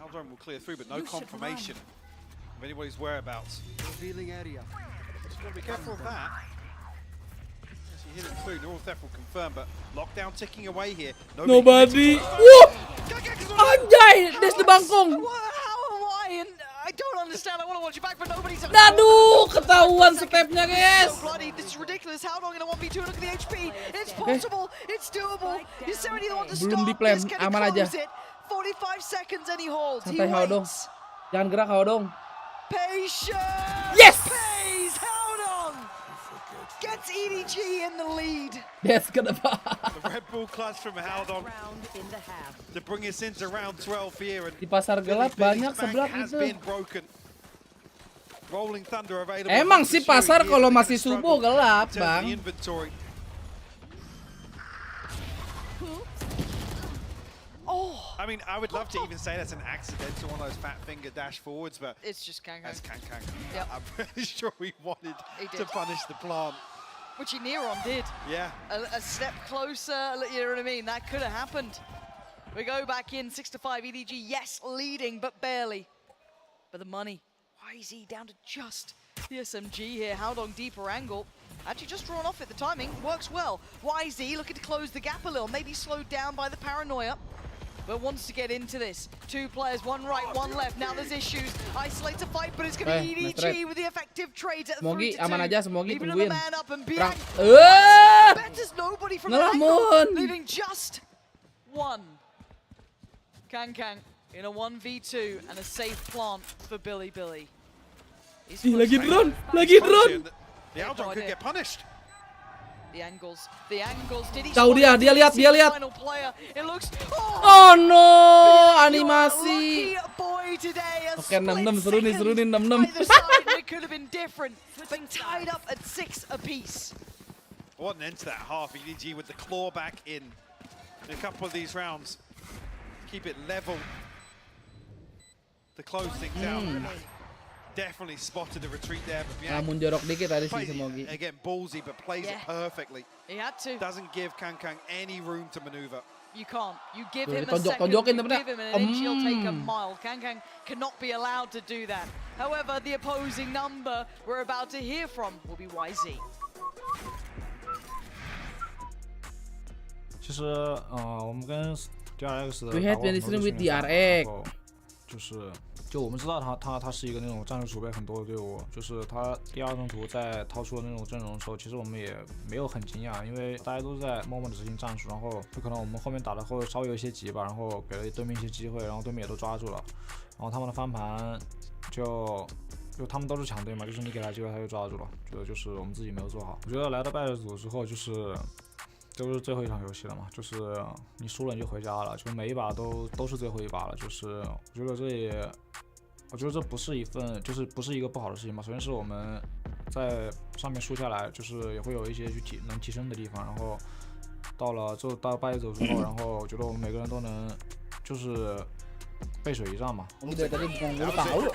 Aldron will clear through, but no confirmation of anybody's whereabouts. Revealing area. Just gotta be careful of that. As you hit it through, Neural Theft will confirm, but lockdown ticking away here. Nobody. Whoa! Anjay, that's the Bangkong. How am I? And I don't understand. I want to watch you back, but nobody's. Aduh, ketahuan stepnya, guys. So bloody. This is ridiculous. How long in a 1v2? Look at the HP. It's possible. It's doable. Yosemite the one to Belum stop. di plan, This can aman aja. close it. 45 seconds and he holds. Santai He Hao dong. waits. Jangan gerak Hao dong. Patience. Yes! Pays Howdong. Gets EDG in the lead. That's gonna be. The Red Bull clutch from Haldon to bring us into round 12 here. And Di pasar gelap banyak sebelah has itu. been broken. Rolling Thunder available. Emang sih pasar kalau masih subuh gelap, Bang. Oh. I mean, I would love to even say that's an accidental one of those fat finger dash forwards, but it's just KangKang. That's KangKang. Yep. I'm pretty sure he wanted to punish the plant. Which he near on did. Yeah. A step closer, you know what I mean? That could have happened. We go back in, 6-5, EDG, yes, leading, but barely. But the money, YZ down to just the SMG here. Howdong deeper angle. Actually just drawn off it, the timing works well. YZ looking to close the gap a little, maybe slowed down by the paranoia, but wants to get into this. Two players, one right, one left. Now there's issues. Isolates a fight, but it's going to be EDG with the effective trades at 3-2. Aman aja, Smoggy Leaving tungguin. another man up and Biang. Betters nobody from the angle, leaving just one. KangKang in a 1v2 and a safe plant for BiliBili. Lagi drone, lagi drone. The Aldon could get punished. The angles. Did he Tahu dia lihat, dia lihat. Final player. It looks. Oh no, animasi. Oke, 6-6 seru nih 6-6. It could have been different, but tied up at 6 apiece. What an end to that half. EDG with the claw back in a couple of these rounds. Keep it level to close things out. Definitely spotted the retreat there, but Namun jorok dikit tadi si Smoggy. again ballsy, but plays it perfectly. He had to. Doesn't give KangKang any room to maneuver. You can't. You give him a Tonjok, second, you tonjokin give temennya. him an inch, he'll take a mile. KangKang cannot be allowed to do that. However, the opposing number we're about to hear from will be YZ. 其实，我们跟 DRX 的 We had been listening with DRX. 就我们知道他是一个那种战术储备很多的队伍，就是他第二张图在掏出的那种阵容的时候，其实我们也没有很惊讶，因为大家都在默默的执行战术，然后就可能我们后面打的会稍微有一些急吧，然后给了对面一些机会，然后对面也都抓住了，然后他们的翻盘就他们都是强队嘛，就是你给他机会他就抓住了，觉得就是我们自己没有做好。我觉得来到败者组之后就是最后一场游戏了嘛，就是你输了你就回家了，就每一把都是最后一把了，就是我觉得这不是一份，就是不是一个不好的事情嘛。首先是我们在上面输下来，就是也会有一些能提升的地方，然后到败者组之后，然后我觉得我们每个人都能就是背水一战嘛。Ini dari tadi bukan gue tahu.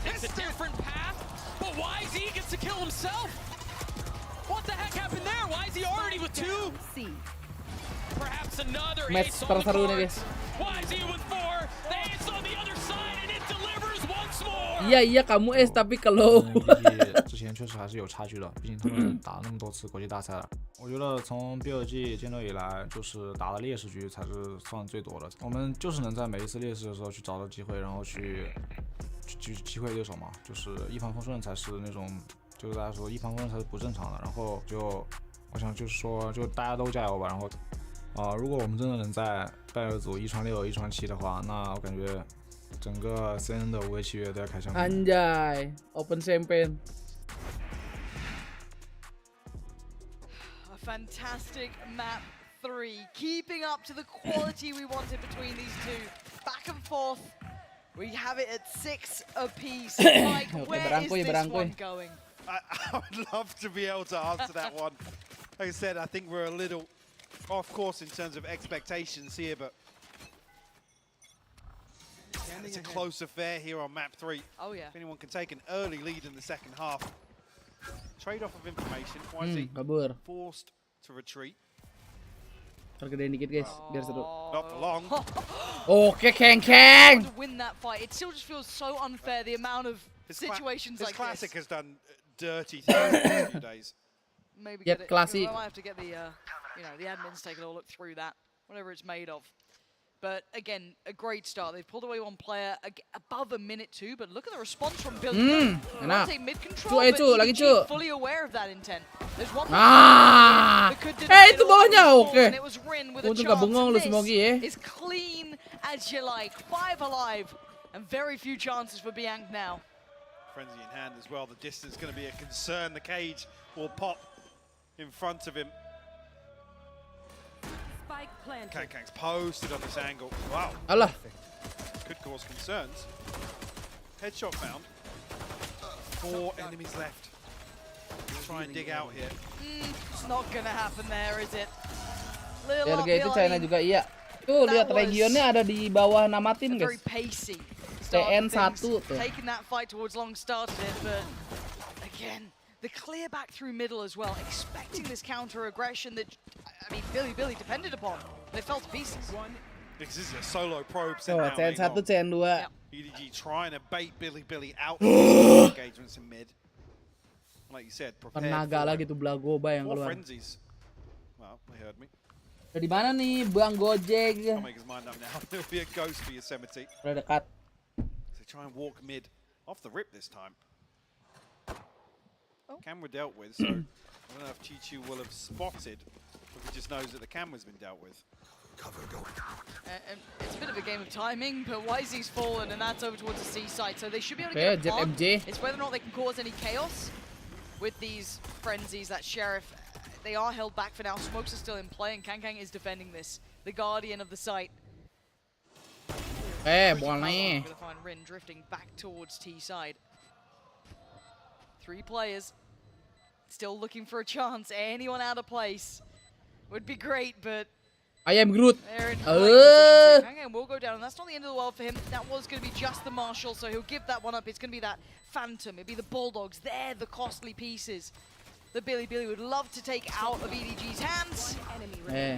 It's a different path, but YZ gets to kill himself. What the heck happened there? YZ already with 2. Perhaps another Match ace on the terseru nih, card. guys. YZ with 4. The ace on the other side, and it delivers once more. Iya kamu S tapi kalau 之前确实还是有差距的，毕竟他们打了那么多次国际大赛了。我觉得从 BLG 建队以来，就是打的劣势局才是算最多的。我们就是能在每一次劣势的时候去找到机会，然后去击溃对手嘛，就是一帆风顺才是那种，就是大家说一帆风顺才是不正常的。然后就我想就是说，就大家都加油吧。然后如果我们真的能在拜尔组1传6、1传7的话，那我感觉整个 CN 的5位契约都要开箱。Anjay, open champagne. A fantastic map 3, keeping up to the quality we wanted between these two. Back and forth. We have it at 6 apiece. Like, where is this one going? I would love to be able to answer that one. Like I said, I think we're a little off course in terms of expectations here, but it's a close affair here on map 3. Oh yeah. If anyone can take an early lead in the second half. Trade-off of information. YZ forced to retreat. Tergedein dikit guys, biar seru. Not for long. Oke, Keng. To win that fight, it still just feels so unfair. The amount of situations like this. Classic has done dirty things in a few days. Maybe get it. classy. I might have to get the, the admins take a little look through that, whatever it's made of. But again, a great start. They've pulled away one player above a minute too, but look at the response from BiliBili. Take mid control, but EDG fully aware of that intent. There's one itu bawahnya oke. And it was Rin with a chance. This is clean as you like. 5 alive, and very few chances for Bianc now. Frenzy in hand as well. The distance is going to be a concern. The cage will pop in front of him. Kang's posted on this angle. Wow. Allah. Could cause concerns. Headshot found. 4 enemies left. Let's try and dig out here. It's not gonna happen there, is it? Harga itu China juga iya. Tuh lihat regionnya ada di bawah nama tim guys. TN 1 tuh. Taking that fight towards long started it, but again, the clear back through middle as well, expecting this counter aggression that BiliBili depended upon. They fell to pieces. This is a solo probe. TN 1, TN 2. EDG trying to bait BiliBili out of engagements in mid. Like you said, prepare Naga lagi tuh Blagoba yang keluar. Frenzies. Well, they heard me. Dari mana nih Bang Gojek? I'll make his mind up now. There'll be a ghost for Yosemite. Udah dekat. So try and walk mid off the rip this time. Camera dealt with, so I don't know if Chichu will have spotted, but he just knows that the camera's been dealt with. And it's a bit of a game of timing, but YZ's fallen, and that's over towards the seaside, so they should be able to get a plant. It's whether or not they can cause any chaos with these frenzies. That Sheriff, they are held back for now. Smokes are still in play, and Kang is defending this. The guardian of the site. Boleh. I'm gonna find Rin drifting back towards T side. 3 players. Still looking for a chance. Anyone out of place would be great, but I am Groot. Kang will go down, and that's not the end of the world for him. That was going to be just the Marshal, so he'll give that one up. It's going to be that Phantom. It'll be the Bulldogs. They're the costly pieces that BiliBili would love to take out of EDG's hands.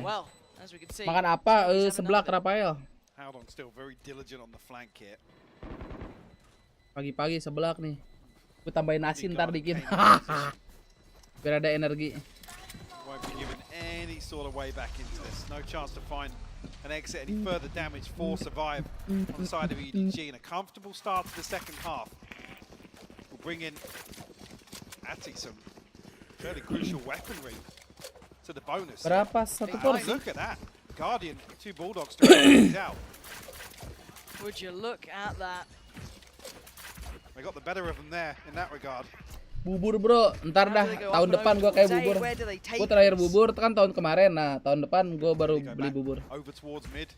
Well, as we can see. Makan apa? Sebelah Rafael. Howdong still very diligent on the flank here. Pagi-pagi sebelah nih. Gue tambahin asin ntar dikit. Biar ada energi. Won't be given any sort of way back into this. No chance to find an exit. Any further damage for Survive on the side of EDG. And a comfortable start to the second half will bring in Ati some fairly crucial weaponry to the bonus. Berapa? 1 porsi? Look at that. Guardian, 2 Bulldogs to get out. Would you look at that? They got the better of them there in that regard. Bubur bro, ntar dah tahun depan gua kayak bubur. Gua terakhir bubur kan tahun kemarin, nah tahun depan gua baru beli bubur. Over towards mid.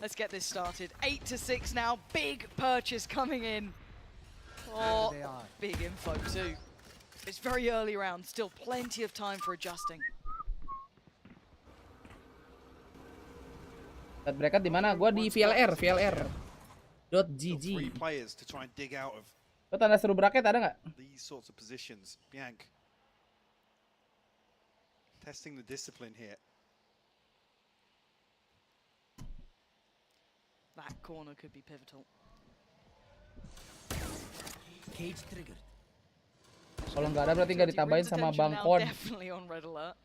Let's get this started. 8-6 now, big purchase coming in. Oh, big info too. It's very early round, still plenty of time for adjusting. Lihat bracket di mana? Gua di VLR. .gg. Lo tanda seru bracket ada nggak? These sorts of positions, Bianc. Testing the discipline here. That corner could be pivotal. Cage triggered. Kalau nggak ada berarti nggak ditambahin sama Bangkon. Definitely on red alert.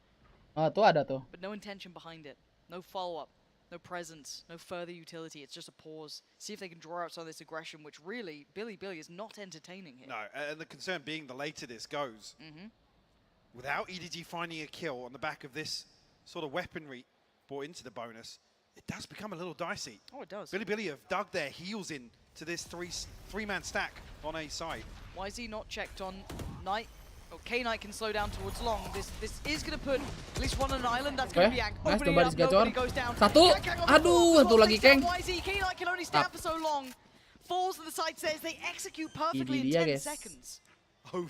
Oh, tuh ada tuh. But no intention behind it. No follow-up. No presence, no further utility, it's just a pause. See if they can draw out some of this aggression, which really, BiliBili is not entertaining here. No, and the concern being the later this goes, without EDG finding a kill on the back of this sort of weaponry brought into the bonus, it does become a little dicey. Oh, it does. BiliBili have dug their heels in to this three-man stack on A side. Why is he not checked on Knight? Oh, K-Knight can slow down towards long. This is going to put at least one on an island. That's going to be Ang. Nice, Opening coba it up, nobody digacor. goes down. Satu. Aduh, satu lagi, Keng. K-Knight can only stand for so long. Falls to the side stairs. They execute perfectly in 10 seconds.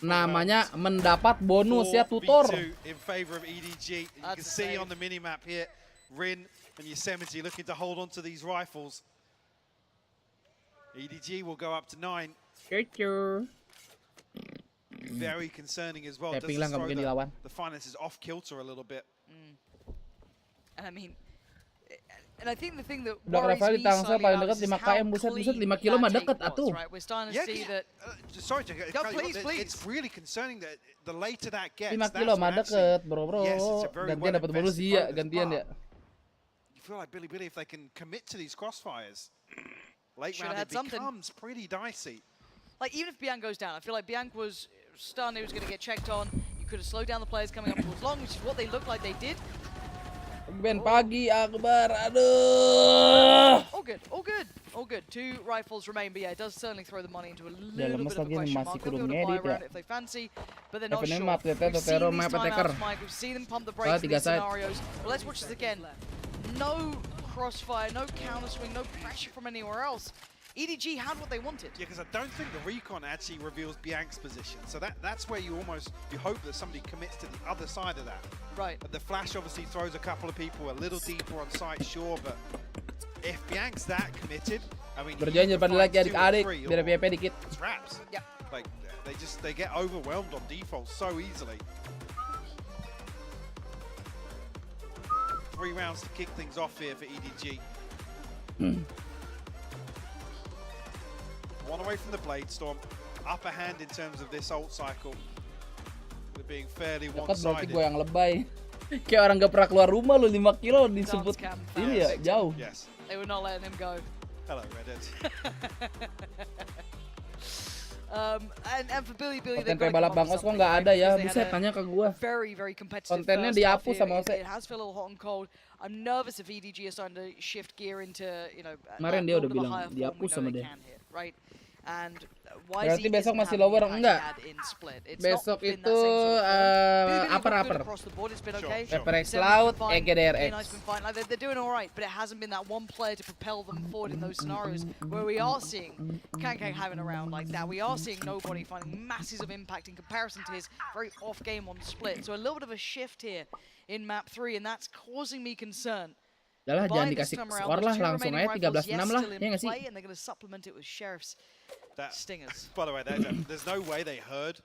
Namanya mendapat bonus ya, tutor. In favor of EDG. You can see on the minimap here, Rin and Yosemite looking to hold on to these rifles. EDG will go up to 9. Very concerning as well. Does this throw the finances off kilter a little bit? And I mean, and I think the thing that udah worries Rafael me di Tangsel paling dekat is 5 how km, buset clean 5 kilo mah that deket take atuh. was, right? We're starting to see that. Sorry to Go, please. It's really concerning that the later that gets, 5 kilo mah deket, bro. Gantian dapat bonus iya, gantian ya. You feel like BiliBili, if they can commit to these crossfires, late Should round have it had something. becomes pretty dicey. Like, even if Bianc goes down, I feel like Bianc was stunned, he was going to get checked on. You could have slowed down the players coming up towards long, which is what they looked like they did. Ben pagi, Akbar, aduh. All good, all good, all good. 2 rifles remain, but yeah, it does certainly throw the money into a little bit of a question mark. They'll be able to buy around it if they fancy, but they're not sure. We've seen these timeouts, Mike, we've seen them pump the brakes in these scenarios. But let's watch this again. No crossfire, no counter swing, no pressure from anywhere else. EDG had what they wanted. Yeah, because I don't think the recon actually reveals Bianc's position. So that's where you hope that somebody commits to the other side of that. Right. But the flash obviously throws a couple of people a little deeper on site, sure, but if Bianc's that committed, I mean, Berjanji pada lagi adik-adik, biar PvP dikit. It's wraps. Yeah. Like they get overwhelmed on default so easily. 3 rounds to kick things off here for EDG. One away from the Blade Storm. Upper hand in terms of this ult cycle. They're being fairly Dekat berarti one-sided. gue yang lebay. Kayak orang gak pernah keluar rumah lu 5 kilo disebut ini ya, jauh. Yes. They were not letting him go. Hello, Reddit. And for BiliBili, konten balap bangkos kok nggak ada ya, bisa tanya ke gua. Very competitive. Kontennya dihapus sama Ose. It has felt a little hot and cold. I'm nervous if EDG is starting to shift gear into, you know, Kemarin dia udah bilang dihapus sama dia. Right? And berarti besok masih lower enggak? Besok itu upper. PPX Cloud, EGDRX. They're doing all right, but it hasn't been that one player to propel them forward in those scenarios where we are seeing Kang having a round like that. We are seeing nobody finding masses of impact in comparison to his very off game on Split. So a little bit of a shift here in map 3, and that's causing me concern. Udah lah, jangan dikasih skor lah, langsung aja 13-6 lah, ya nggak sih? And they're going to supplement it with Sheriff's stingers. By the way, there's no way they heard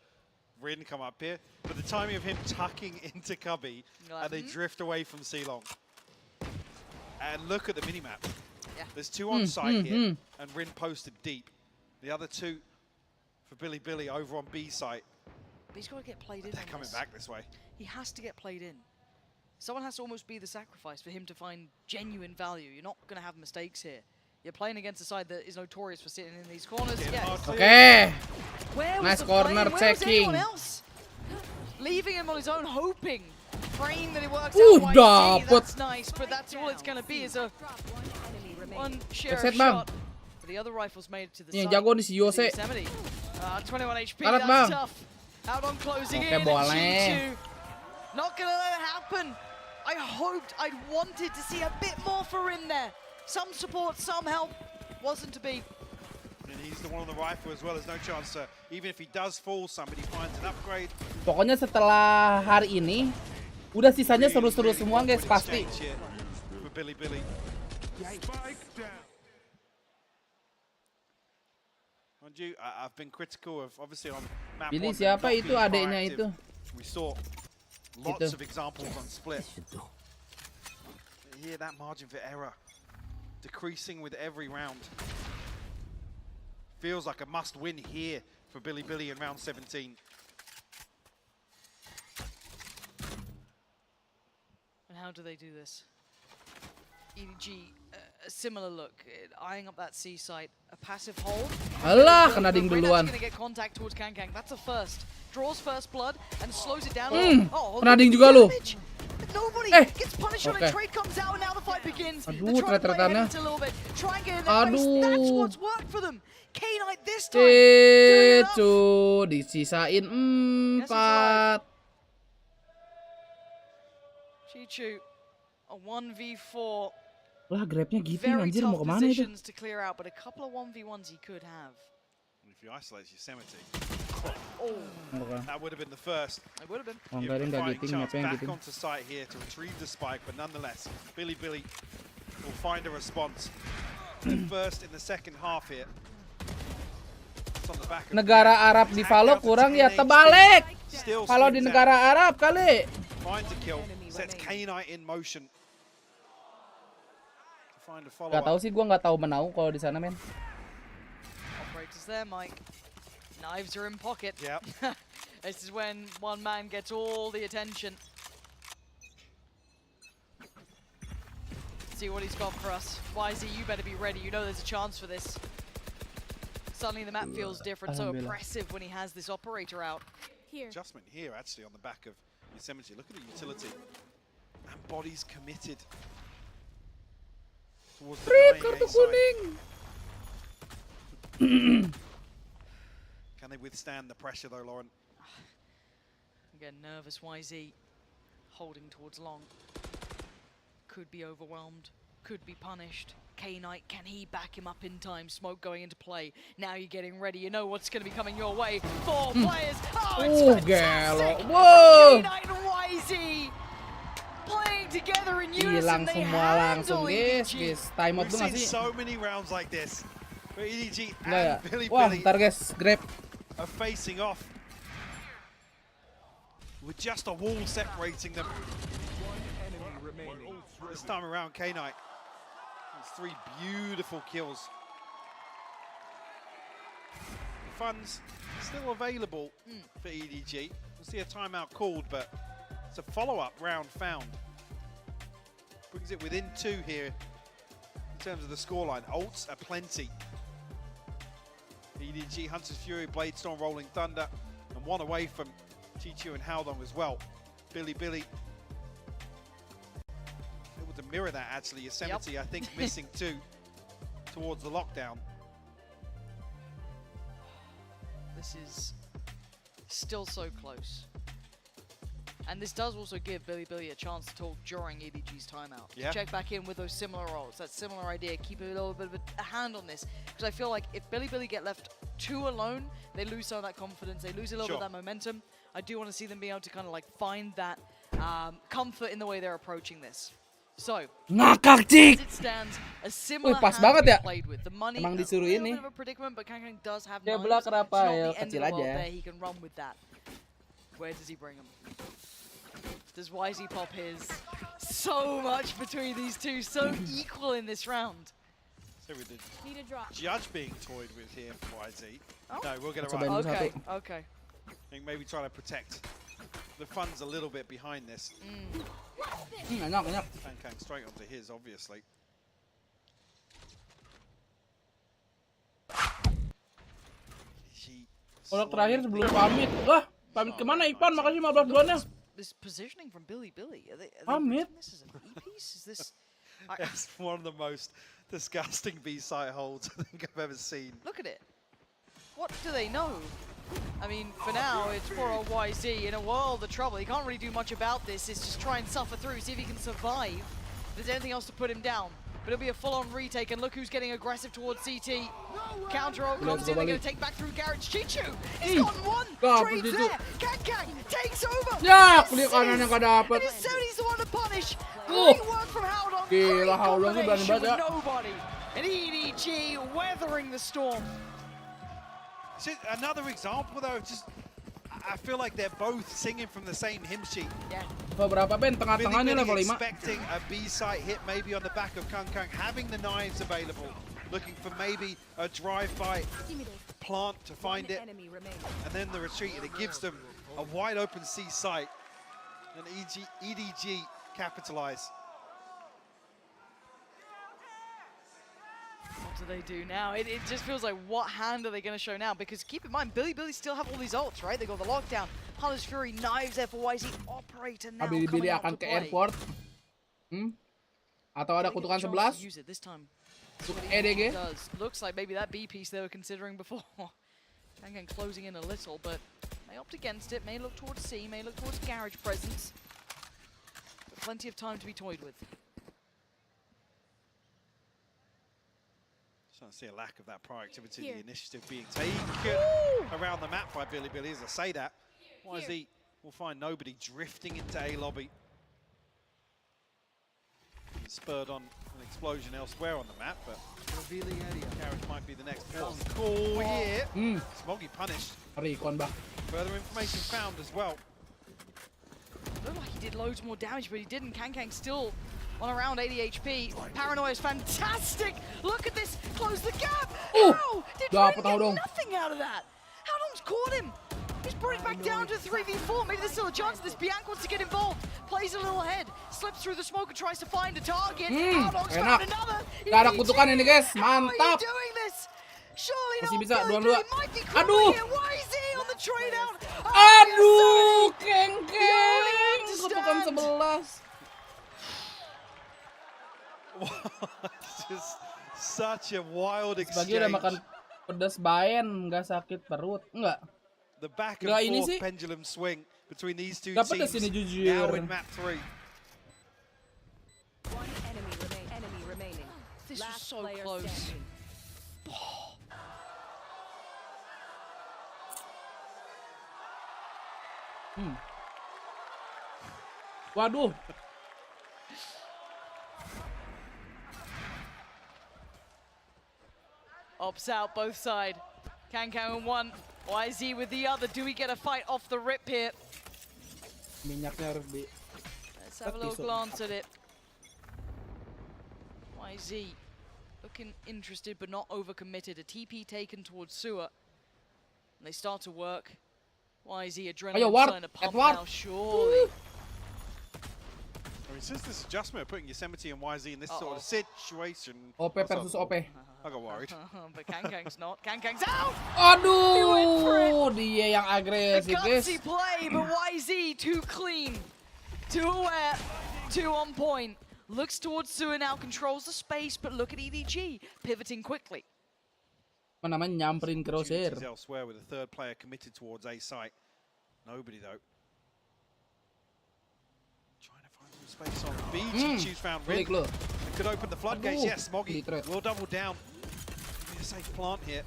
Rin come up here, but the timing of him tucking into Cubby and they drift away from C-Long. And look at the minimap. Yeah. There's 2 on site here, and Rin posted deep. The other 2 for BiliBili over on B site. But he's got to get played in. They're coming back this way. He has to get played in. Someone has to almost be the sacrifice for him to find genuine value. You're not going to have mistakes here. You're playing against a side that is notorious for sitting in these corners. Okay. Nice corner checking. Leaving him on his own, hoping, praying that it works out. That's nice, but that's all it's going to be is a one sheriff shot. But the other rifles made it to the side. Yang jago nih si Yose. 21 HP, that's tough. Out on closing in. G2. Not going to let it happen. I wanted to see a bit more for Rin there. Some support, some help. Wasn't to be. And he's the one on the rifle as well. There's no chance, even if he does fall, somebody finds an upgrade. Pokoknya setelah hari ini, udah sisanya seru-seru semua guys, pasti. For BiliBili. I've been critical of obviously on map 1. Billy siapa itu adeknya itu? We saw lots of examples on Split. Here that margin for error decreasing with every round. Feels like a must-win here for BiliBili in round 17. And how do they do this? EDG a similar look, eyeing up that C site, a passive hold. Alah, kena ding duluan. Gonna get contact towards Kang. That's a first. Draws first blood and slows it down. Kena ding juga lu. Nobody gets punished on it. Trade comes out and now the fight begins. Aduh, tret-tretannya. Try and get in there. That's what's worked for them. K-Knight this time. Itu disisain 4. Chichu, a 1v4. Lah, grabnya gitu anjir, mau kemana itu? To clear out, but a couple of 1v1s he could have. If you isolate Yosemite, that would have been the first. It would have been. Back onto site here to retrieve the spike, but nonetheless, BiliBili will find a response. The first in the second half here. Negara Arab di Valo kurang ya terbalik. Kalau di negara Arab kali. Finds a kill, sets K-Knight in motion. Gak tahu sih, gua nggak tahu menau kalau di sana, men. Operators there, Mike. Knives are in pocket. Yep. This is when one man gets all the attention. See what he's got for us. YZ, you better be ready. You know there's a chance for this. Suddenly the map feels different, so oppressive when he has this operator out. Adjustment here, actually, on the back of Yosemite. Look at the utility. And bodies committed. Towards the kartu kuning. Can they withstand the pressure though, Lauren? I'm getting nervous. YZ holding towards long. Could be overwhelmed. Could be punished. K-Knight, can he back him up in time? Smoke going into play. Now you're getting ready. You know what's going to be coming your way. 4 players. Oh, it's fantastic. Whoa. K-Knight and YZ playing together in unison. They handle EDG. We've seen so many rounds like this where EDG and BiliBili are facing off with just a wall separating them. This time around, K-Knight. 3 beautiful kills. Funds still available for EDG. We'll see a timeout called, but it's a follow-up round found. Brings it within 2 here in terms of the scoreline. Ults are plenty. EDG, Hunter's Fury, Bladestorm, Rolling Thunder, and 1 away from Chichu and Haldong as well. BiliBili able to mirror that, actually. Yosemite, I think, missing 2 towards the lockdown. This is still so close. And this does also give BiliBili a chance to talk during EDG's timeout. Yeah. Check back in with those similar roles, that similar idea, keep a little bit of a hand on this. Because I feel like if BiliBili get left 2 alone, they lose some of that confidence, they lose a little bit of that momentum. I do want to see them be able to kind of like find that comfort in the way they're approaching this. So, ngakak as it stands, a similar pas hand banget ya. played with. The money, Emang a disuruh little ini. bit of a predicament, but Kang does have Dia knives. belah It's kenapa not ya, the end of kecil the world aja. there. He can run with that. Where does he bring him? Does YZ pop his? So much between these two, so equal in this round. So with the Need a drop. judge being toyed with here for YZ. Oh. No, we'll get it Cobain right. dulu Okay, satu. okay. I think maybe trying to protect the funds a little bit behind this. Enak. Kang straight onto his, obviously. Kalau terakhir sebelum pamit, wah pamit kemana Ipan? Makasih 15 bulannya. This positioning from BiliBili. Are they Pamit. this is an E-piece? Is this? It's one of the most disgusting B-site holds I think I've ever seen. Look at it. What do they know? I mean, for now, it's poor old YZ in a world of trouble. He can't really do much about this. It's just try and suffer through, see if he can survive. If there's anything else to put him down. But it'll be a full-on retake, and look who's getting aggressive towards CT. Counter ult comes in, they're going to take back through Garrett's Chichu. He's gotten one. Trades there. Kang takes over. Ya, kulit kanannya gak dapet. And he's the one to punish. Great work from Haldong. Gila, Haldong tuh berani banget ya. Nobody. And EDG weathering the storm. Another example, though, just I feel like they're both singing from the same hymn sheet. Yeah. Berapa Ben? Tengah-tengahnya level 5. Expecting a B-site hit maybe on the back of Kang, having the knives available, looking for maybe a drive-by plant to find it, and then the retreat, and it gives them a wide-open C site, and EDG capitalize. do they do now? It just feels like, what hand are they going to show now? Because keep in mind, BiliBili still have all these ults, right? They got the lockdown, Hunter's Fury, knives there for YZ, Operator now BiliBili coming akan up to ke play. airport. Atau ada kutukan 11 Use it this time. untuk EDG. Does. Looks like maybe that B piece they were considering before. Kangang closing in a little, but may opt against it, may look towards C, may look towards garage presence. But plenty of time to be toyed with. Starting to see a lack of that proactivity, the initiative being taken around the map by BiliBili. As I say that, YZ will find nobody drifting into A lobby. Spurred on an explosion elsewhere on the map, but revealing area. Garage might be the next port of call here. Smoggy punished. Further information found as well. Looked like he did loads more damage, but he didn't. Kankang still on around 80 HP. Paranoia is fantastic. Look at this. Close the gap. Ow! Did Rain get nothing out of that? Haodong's caught him. He's brought it back down to a 3v4. Maybe there's still a chance this. Bianca wants to get involved. Plays a little ahead. Slips through the smoke and tries to find a target. Haodong's found another. Gak ada kutukan ini guys. Mantap. How are you doing this? Surely masih not bisa BiliBili 2-2. might be Aduh. here. YZ on the trade out. Aduh, Kengkeng. Kutukan 11. Just such a wild exchange. Bagi udah makan pedas baen, nggak sakit perut, enggak? The back and forth pendulum swing between these two teams ini, jujur. now in map 3. One enemy remaining. This was so close. Waduh. Ops out both side. Kankang on one, YZ with the other. Do we get a fight off the rip here? Minyaknya harus di. Let's have a little glance at it. YZ looking interested but not overcommitted. A TP taken towards sewer. And they start to work. YZ adrenaline starting to pump now, surely. I mean, since this adjustment of putting Yosemite and YZ in this sort of situation, OP versus OP. I got worried. But Kankang's not. Kankang's out! Aduh, dia yang agresif, guys. Gutsy play, but YZ too clean, too aware, too on point. Looks towards Sewer now, controls the space, but look at EDG pivoting quickly. Nyamperin crosshair. Elsewhere with a third player committed towards A site. Nobody though. Space on B. Chichu's found Rin. It could open the floodgates. Yes, Smoggy will double down. Be a safe plant here.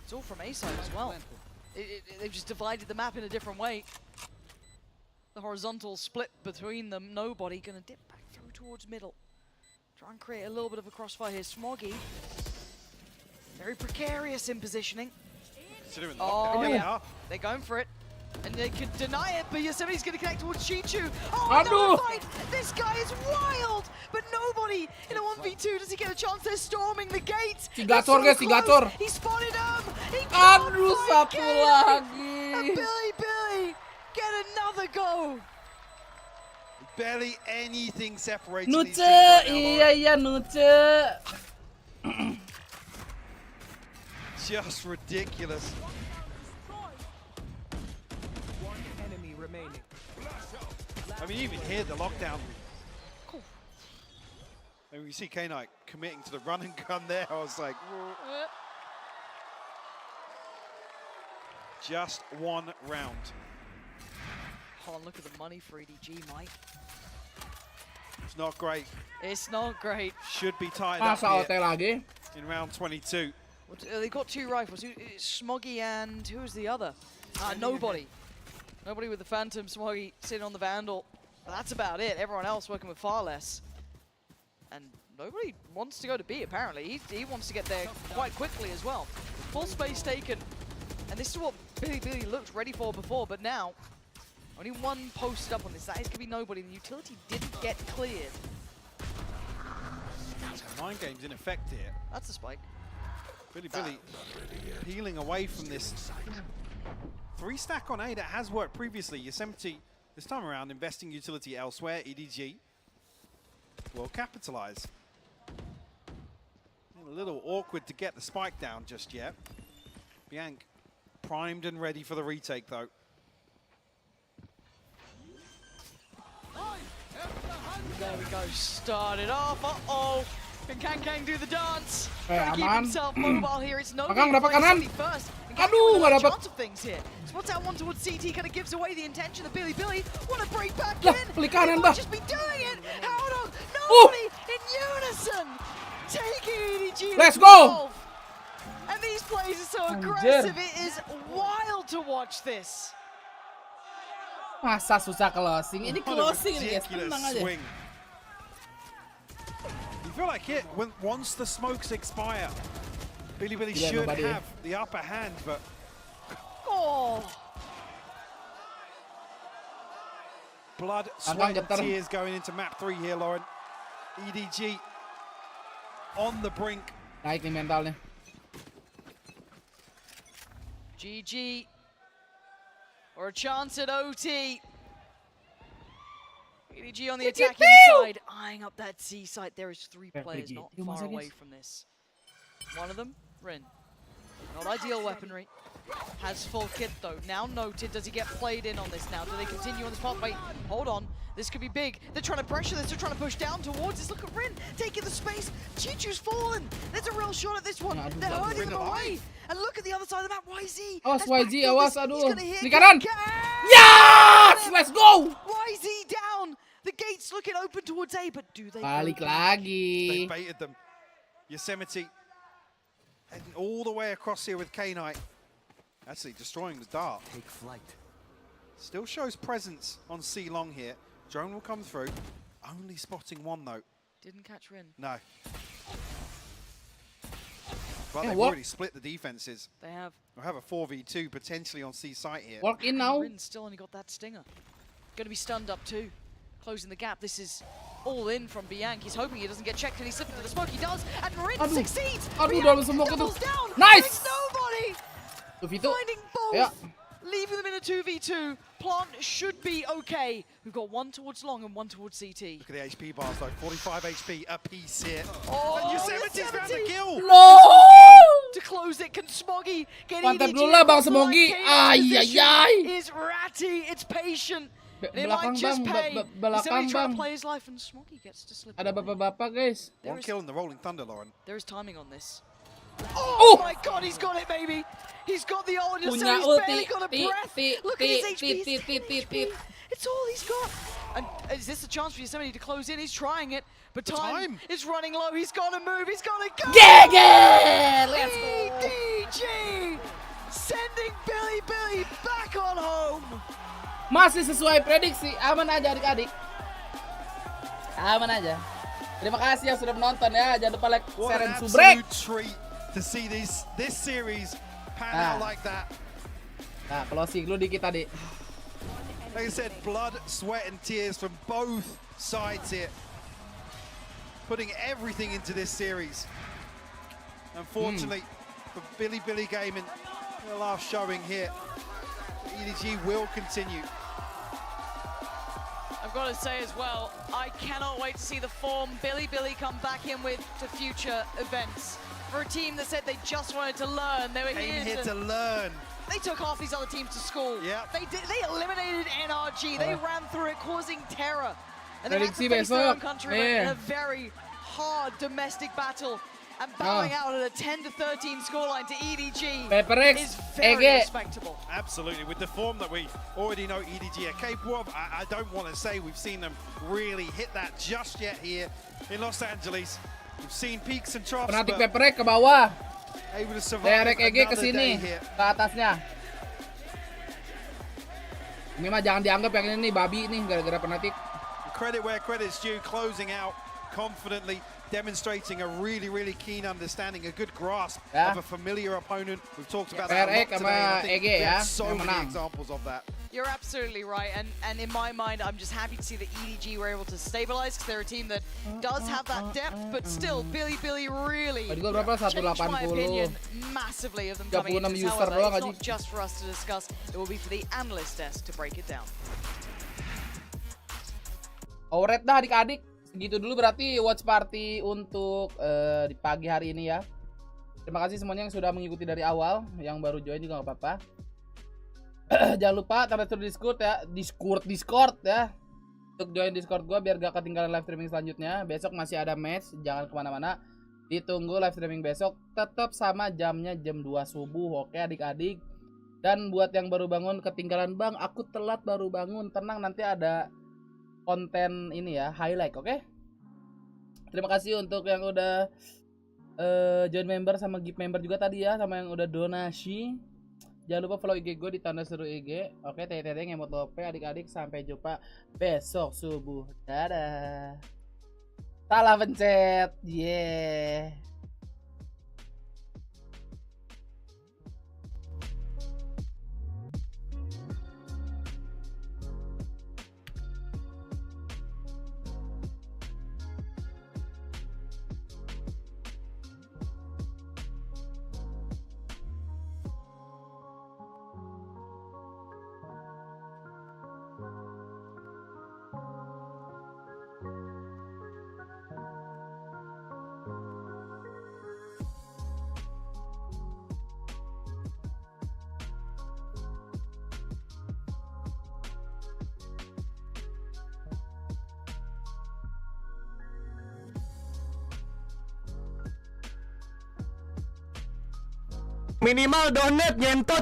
It's all from A side as well. They've just divided the map in a different way. The horizontal split between them. Nobody gonna dip back through towards middle. Try and create a little bit of a crossfire here. Smoggy, very precarious in positioning. Considering the lockdown, they're going for it. And they could deny it, but Yosemite's going to connect towards Chichu. Oh, another fight! This guy is wild! But nobody in a 1v2 does he get a chance. They're storming the gates. Gacor guys, Gacor. He spotted him. He Aduh, satu lagi. And BiliBili get another go. Barely anything separates these two. Iya, Nuce. Just ridiculous. I mean, you even hear the lockdown. I mean, you see K-Knight committing to the run and gun there. I was like, just one round. Oh, look at the money for EDG, Mike. It's not great. It's not great. Should be tied up here in round 22. They got two rifles. Smoggy and who was the other? Nobody. Nobody with the Phantom. Smoggy sitting on the Vandal. But that's about it. Everyone else working with far less. And nobody wants to go to B, apparently. He wants to get there quite quickly as well. Full space taken. And this is what BiliBili looked ready for before, but now only one posted up on this. That is going to be nobody. The utility didn't get cleared. So mind game's in effect here. That's the spike. BiliBili peeling away from this 3-stack on A that has worked previously. Yosemite, this time around, investing utility elsewhere. EDG will capitalize. A little awkward to get the spike down just yet. Biank primed and ready for the retake though. There we go, started off, uh-oh. Can Kang do the dance? Trying to keep himself mobile here, it's no Akang dapat kanan. first. Aduh, nggak dapat. Chance of things here. Spots out one towards CT, kind of gives away the intention of BiliBili. Want to break back Lah, in? beli kanan, They might bah. just be doing it. How do nobody in unison taking EDG. Let's go. And these plays are so Anjir. aggressive. It is wild to watch this. Masa susah closing? Ini What a closing ini guys, ridiculous tenang aja. swing. You feel like once the smokes expire, BiliBili Yeah, should nobody. have the upper hand, but Oh. blood, Akang sweat, and getar. tears going into map 3 here, Lauren. EDG on the brink. Naik nih mentalnya. GG. Or a chance at OT. EDG on the attacking side, eyeing up that C site. There is 3 players not far away from this. One of them, Rin. Not ideal weaponry. Has full kit though. Now noted. Does he get played in on this now? Do they continue on this path? Wait, hold on. This could be big. They're trying to pressure this. They're trying to push down towards this. Look at Rin taking the space. Chichu's fallen. There's a real shot at this one. They're hurting them away. And look at the other side of the map. YZ. Awas has YZ, backfilled awas, this. aduh. He's gonna hit Di kanan. Yes! Let's go! YZ down. The gate's looking open towards A, but do they? Balik They lagi. baited them. Yosemite heading all the way across here with K-Knight. Actually destroying the dart. Take flight. Still shows presence on C long here. Drone will come through. Only spotting one though. Didn't catch Rin. No. But Yeah, they've what? already split the defenses. They have. We'll have a 4v2 potentially on C site here. Walk in now. Rin's still only got that stinger. Going to be stunned up too. Closing the gap. This is all in from Biank. He's hoping he doesn't get checked and he's slipping to the smoke. He does. And Rin Aduh. succeeds. Aduh, Biank dalam smoke itu. doubles down. Nice. There's nobody. Finding both. Yeah. Leaving them in a 2v2. Plant should be okay. We've got one towards long and one towards CT. Look at the HP bars though. 45 HP a piece here. Oh, and Yosemite's found the kill. No! To close it, can Smoggy get Mantap EDG dulu lah Bang across the line? Smoggy. Kane's position Ay. is ratty, it's patient. And it Belakang might just bang, pay. belakang Yosemite trying bang. to play his life and Smoggy gets to slip Ada away. bapak-bapak guys. One kill in the Rolling Thunder, Lauren. There is timing on this. Oh, my god, he's got it, baby! He's got the ult, and Punya he's barely got a ulti. breath. Look at his HP, he's 10 HP. It's all he's got. And is this a chance for Yosemite to close in? He's trying it, but time is running low. He's got to move, he's got to go! GG! Let's go! EDG! Sending BiliBili back on home! Masih sesuai prediksi. Aman aja adik-adik. Aman aja. Terima kasih yang sudah menonton ya. Jangan lupa like, What share, an dan subrek. absolute treat to see this series pan Ah. out like that. Nah, closing dulu dikit tadi. Like I said, blood, sweat, and tears from both sides here. Putting everything into this series. Unfortunately, for BiliBili Gaming, the last showing here, EDG will continue. I've got to say as well, I cannot wait to see the form BiliBili come back in with to future events. For a team that said they just wanted to learn, they were Came here to learn. They took half these other teams to school. Yeah. They eliminated NRG. They ran through it, causing terror. And they had to Prediksi face their own besok. country in a very hard domestic battle. And bowing out at a 10-13 scoreline to EDG is very respectable. Absolutely, with the form that we already know EDG are capable of, I don't want to say we've seen them really hit that just yet here in Los Angeles. We've seen peaks and troughs, Fnatic but Peperek ke bawah. able to survive Derek EG ke another day sini, here. ke atasnya. Ini mah jangan dianggap yang ini babi nih gara-gara Fnatic. Credit where credit's due, closing out confidently, demonstrating a really keen understanding, a good grasp of a familiar opponent. We've talked about that a lot today, and I think we have so many examples of that. You're absolutely right, and in my mind, I'm just happy to see that EDG were able to stabilize because they're a team that does have that depth, but still, BiliBili really changed my opinion massively of them coming into this. However, it's not just for us to discuss, it will be for the analyst desk to break it down. Alright dah adik-adik, Segitu dulu berarti watch party untuk di pagi hari ini ya. Terima kasih semuanya yang sudah mengikuti dari awal, yang baru join juga nggak apa-apa. Jangan lupa tanda Discord ya, Discord ya. Untuk join Discord gua biar gak ketinggalan live streaming selanjutnya. Besok masih ada match, jangan kemana-mana. Ditunggu live streaming besok, tetap sama jamnya jam 2 subuh, oke adik-adik. Dan buat yang baru bangun ketinggalan, bang aku telat baru bangun, tenang nanti ada konten ini ya, highlight, oke? Terima kasih untuk yang udah join member sama gift member juga tadi ya, sama yang udah donasi. Jangan lupa follow IG gue di tanda seru IG. Oke, teteh ngemot lope adik-adik, sampai jumpa besok subuh. Dadah. Salah pencet. Yeah. Minimal donat nyentot.